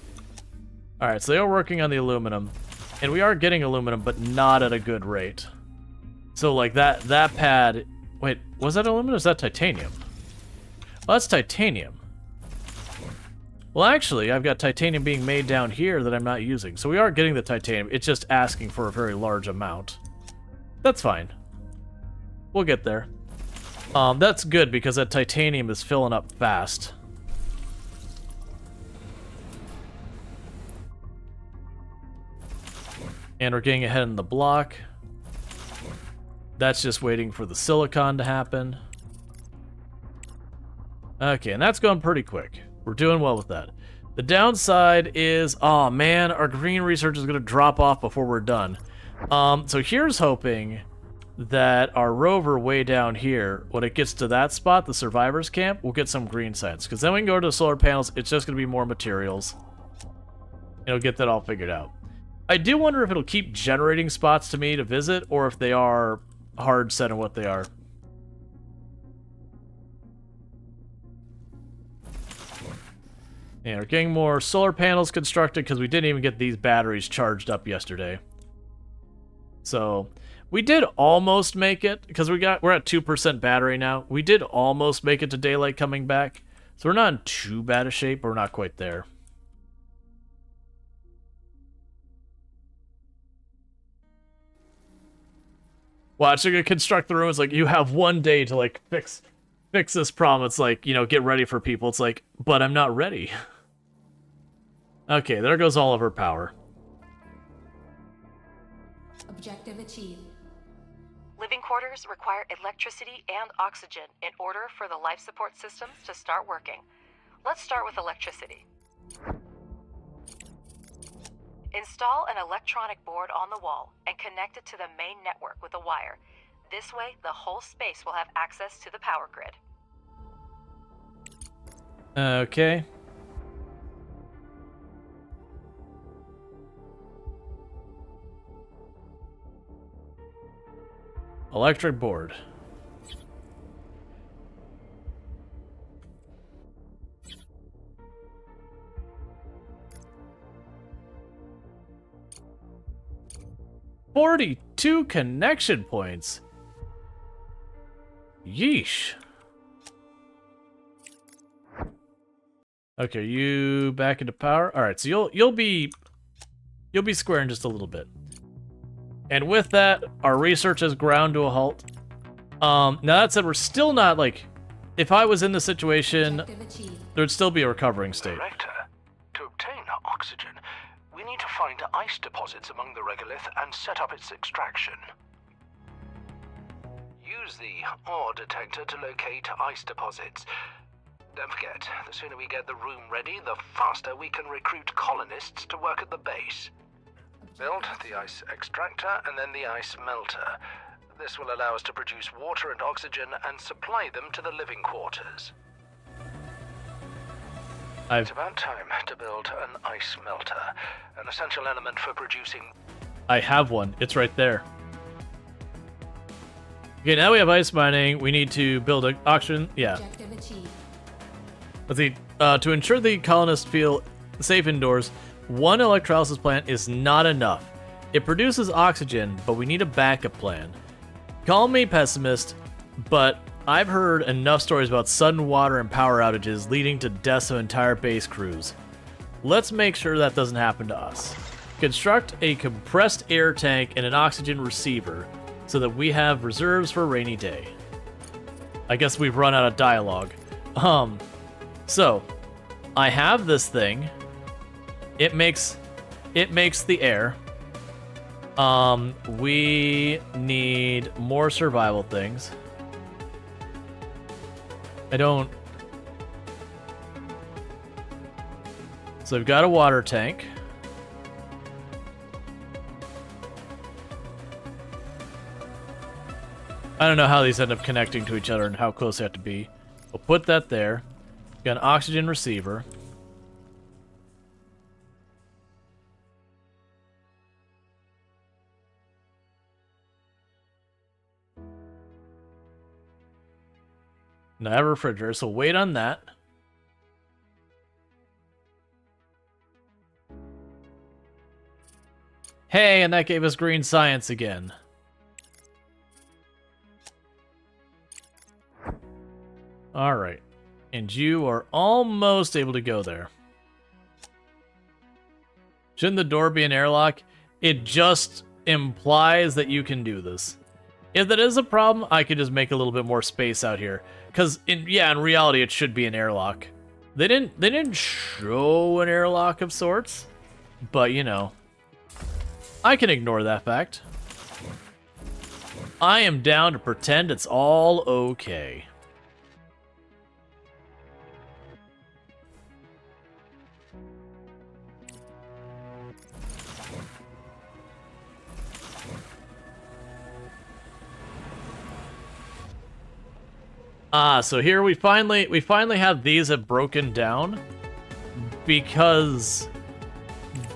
Alright, so they are working on the aluminum. And we are getting aluminum, but not at a good rate. So, like, that pad... Wait, was that aluminum or is that titanium? Well, that's titanium. Well, actually, I've got titanium being made down here that I'm not using. So we are getting the titanium. It's just asking for a very large amount. That's fine. We'll get there. That's good because that titanium is filling up fast. And we're getting ahead in the block. That's just waiting for the silicon to happen. Okay, and that's going pretty quick. We're doing well with that. The downside is, oh man, our green research is going to drop off before we're done. So here's hoping that our rover way down here, when it gets to that spot, the survivors camp, we'll get some green science. Because then we can go to the solar panels, it's just going to be more materials. It'll get that all figured out. I do wonder if it'll keep generating spots to me to visit, or if they are hard set on what they are. And we're getting more solar panels constructed because we didn't even get these batteries charged up yesterday. So we did almost make it because we're at 2% battery now. We did almost make it to daylight coming back. So we're not in too bad a shape, but we're not quite there. Watch, they're gonna construct the room. It's like, you have one day to, like, fix this problem. It's like, you know, get ready for people. It's like, but I'm not ready. Okay, there goes all of her power. Objective achieved. Living quarters require electricity and oxygen in order for the life support systems to start working. Let's start with electricity. Install an electronic board on the wall and connect it to the main network with a wire. This way, the whole space will have access to the power grid. Okay. Electric board. "42 connection points. Yeesh. Okay, you back into power. All right, so you'll be squaring just a little bit. And with that, our research has ground to a halt. Now that said, we're still not, like, if I was in the situation, there'd still be a recovering state. Director, to obtain oxygen, we need to find ice deposits among the regolith and set up its extraction. Use the ore detector to locate ice deposits. Don't forget, the sooner we get the room ready, the faster we can recruit colonists to work at the base. Build the ice extractor and then the ice melter. This will allow us to produce water and oxygen and supply them to the living quarters. It's about time to build an ice melter, an essential element for producing... I have one. It's right there. Okay, now we have ice mining. We need to build an oxygen. Yeah. Objective achieved. Let's see. To ensure the colonists feel safe indoors, one electrolysis plant is not enough. It produces oxygen, but we need a backup plan. Call me pessimist, but I've heard enough stories about sudden water and power outages leading to deaths of entire base crews. Let's make sure that doesn't happen to us. Construct a compressed air tank and an oxygen receiver so that we have reserves for a rainy day. I guess we've run out of dialogue. So I have this thing. It makes the air. We need more survival things. So I've got a water tank. I don't know how these end up connecting to each other and how close they have to be. We'll put that there. Got an oxygen receiver. Now I have a refrigerator, so wait on that. Hey, and that gave us green science again. Alright. And you are almost able to go there. Shouldn't the door be an airlock? It just implies that you can do this. If that is a problem, I could just make a little bit more space out here. Because, in reality, it should be an airlock. They didn't show an airlock of sorts. But, you know, I can ignore that fact. I am down to pretend it's all okay. So here we finally have these have broken down because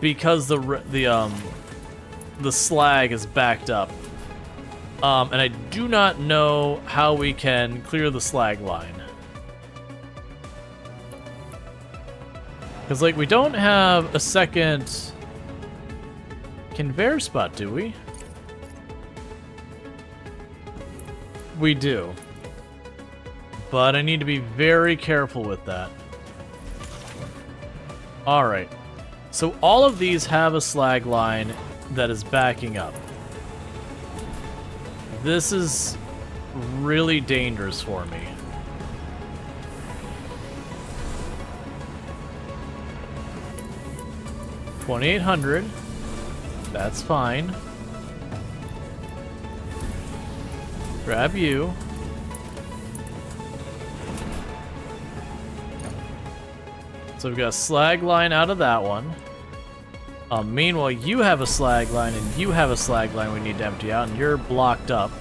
the slag is backed up. And I do not know how we can clear the slag line. Because, like, we don't have a second conveyor spot, do we? We do. But I need to be very careful with that. Alright. So all of these have a slag line that is backing up. This is really dangerous for me. $2,800. That's fine. Grab you. So we've got a slag line out of that one. Meanwhile, you have a slag line and you have a slag line we need to empty out, and you're blocked up.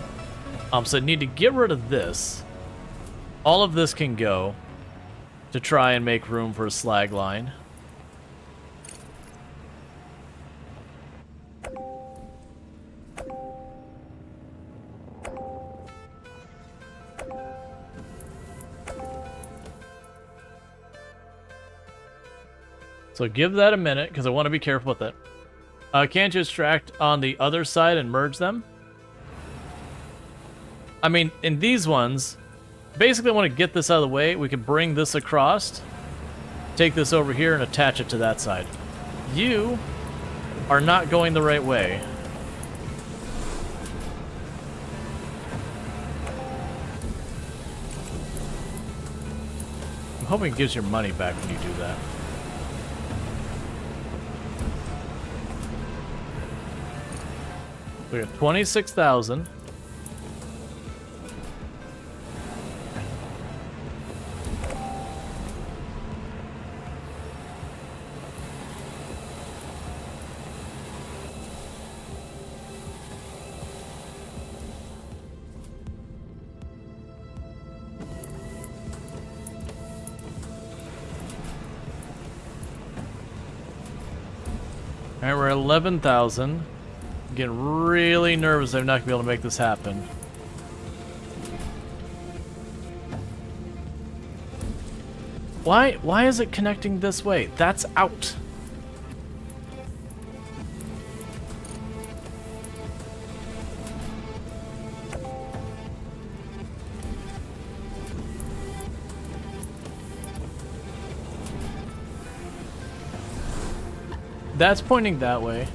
So I need to get rid of this. All of this can go to try and make room for a slag line. So give that a minute, because I want to be careful with it. Can't you extract on the other side and merge them? I mean, in these ones, basically I want to get this out of the way. We can bring this across, take this over here, and attach it to that side. You are not going the right way. I'm hoping it gives your money back when you do that. We got 26,000. Alright, we're at 11,000. Getting really nervous I'm not going to be able to make this happen. Why is it connecting this way? That's out. That's pointing that way.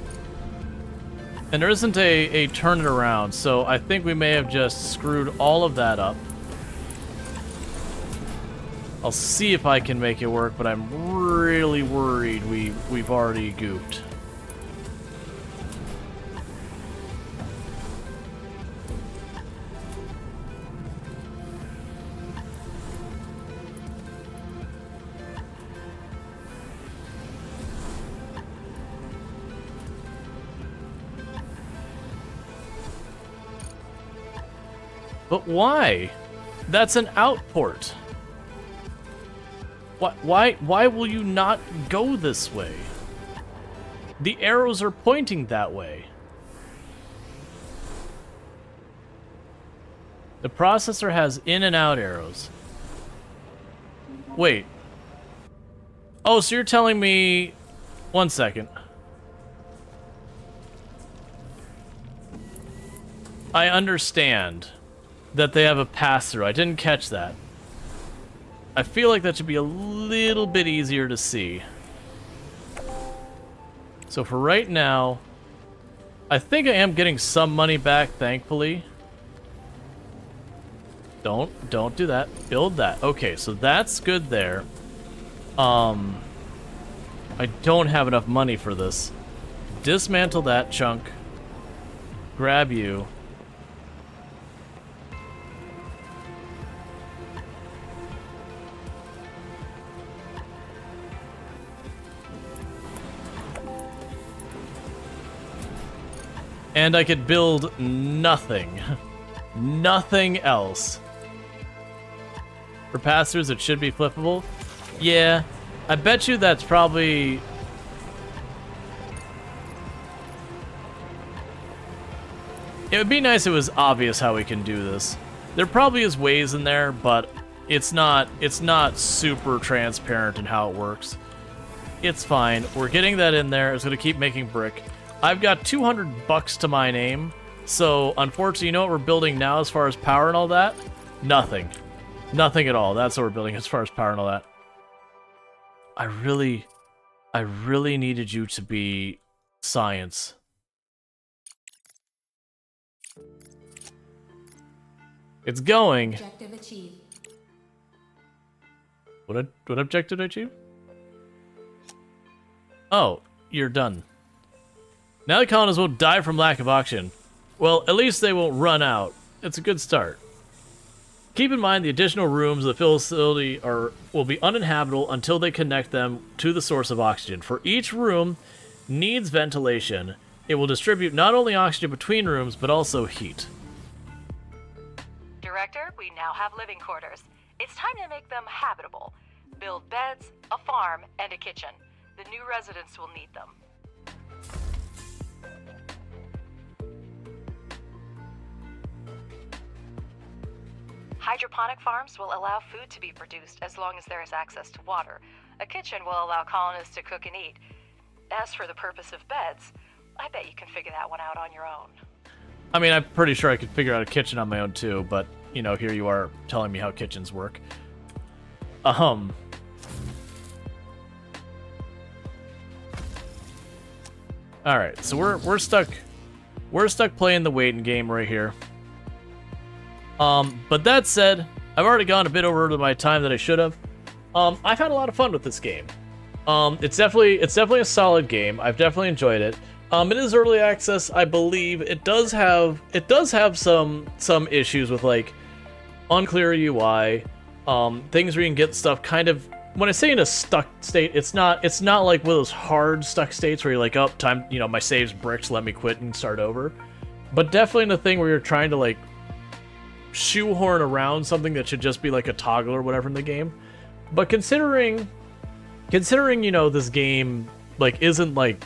And there isn't a turn it around, so I think we may have just screwed all of that up. I'll see if I can make it work, but I'm really worried we've already gooped. But why? That's an outport. Why will you not go this way? The arrows are pointing that way. The processor has in and out arrows. Wait. Oh, so you're telling me... One second. I understand that they have a pass-through. I didn't catch that. I feel like that should be a little bit easier to see. So for right now, I think I am getting some money back, thankfully. Don't do that. Build that. Okay, so that's good there. I don't have enough money for this. Dismantle that chunk. Grab you. And I could build nothing. Nothing else. For pass-throughs, it should be flippable. Yeah, I bet you that's probably... It would be nice if it was obvious how we can do this. There probably is ways in there, but it's not super transparent in how it works. It's fine. We're getting that in there. It's going to keep making brick. I've got $200 to my name, so unfortunately, you know what we're building now as far as power and all that? Nothing. Nothing at all. That's what we're building as far as power and all that. I really needed you to be science. It's going. Objective achieved. What objective did I achieve? Oh, you're done. Now the colonists won't die from lack of oxygen. Well, at least they won't run out. It's a good start. Keep in mind the additional rooms of the facility will be uninhabitable until they connect them to the source of oxygen. For each room needs ventilation. It will distribute not only oxygen between rooms, but also heat. Director, we now have living quarters. It's time to make them habitable. Build beds, a farm, and a kitchen. The new residents will need them. Hydroponic farms will allow food to be produced as long as there is access to water. A kitchen will allow colonists to cook and eat. As for the purpose of beds, I bet you can figure that one out on your own. I mean, I'm pretty sure I could figure out a kitchen on my own too, but, you know, here you are telling me how kitchens work. Alright, so we're stuck playing the waiting game right here. But that said, I've already gone a bit over my time that I should have. I've had a lot of fun with this game. It's definitely a solid game. I've definitely enjoyed it. It is early access, I believe. It does have some issues with like unclear UI, things where you can get stuff kind of. When I say in a stuck state, it's not like one of those hard stuck states where you're like, oh, time, you know, my save's bricked, let me quit and start over. But definitely in the thing where you're trying to like shoehorn around something that should just be like a toggle or whatever in the game. But considering, you know, this game like isn't like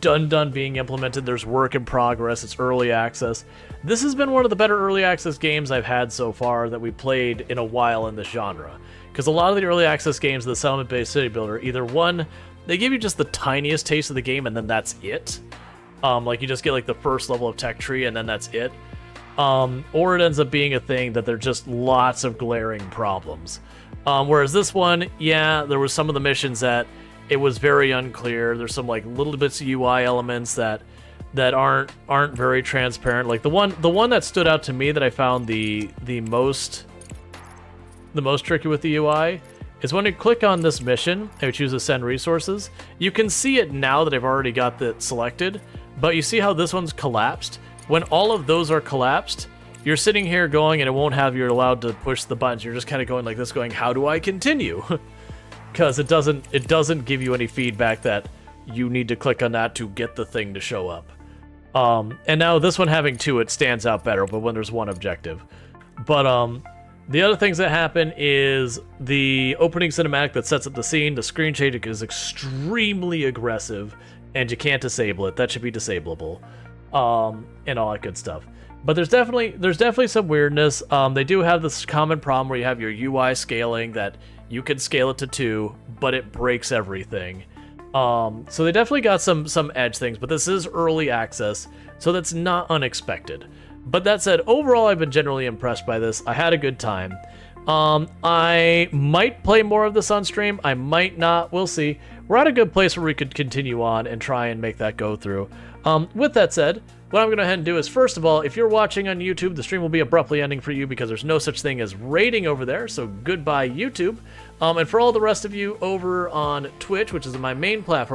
done being implemented. There's work in progress. It's early access. This has been one of the better early access games I've had so far that we played in a while in this genre. Because a lot of the early access games, the settlement-based city builder, either one, they give you just the tiniest taste of the game and then that's it. Like you just get like the first level of tech tree and then that's it. Or it ends up being a thing that there's just lots of glaring problems. Whereas this one, yeah, there was some of the missions that it was very unclear. There's some like little bits of UI elements that aren't very transparent. Like the one that stood out to me that I found the most tricky with the UI is when you click on this mission and you choose to send resources. You can see it now that I've already got that selected, but you see how this one's collapsed? When all of those are collapsed, you're sitting here going and it won't have you allowed to push the buttons. You're just kind of going like this going, how do I continue? Because it doesn't give you any feedback that you need to click on that to get the thing to show up. And now this one having two, it stands out better, but when there's one objective. But the other things that happen is the opening cinematic that sets up the scene, the screen changing is extremely aggressive, and you can't disable it. That should be disableable, and all that good stuff. But there's definitely some weirdness. They do have this common problem where you have your UI scaling that you can scale it to 2, but it breaks everything. So they definitely got some edge things, but this is early access, so that's not unexpected. But that said, overall, I've been generally impressed by this. I had a good time. I might play more of this on stream. I might not. We'll see. We're at a good place where we could continue on and try and make that go through. With that said, what I'm going to go ahead and do is, first of all, if you're watching on YouTube, the stream will be abruptly ending for you because there's no such thing as rating over there, so goodbye, YouTube. And for all the rest of you over on Twitch, which is my main platform,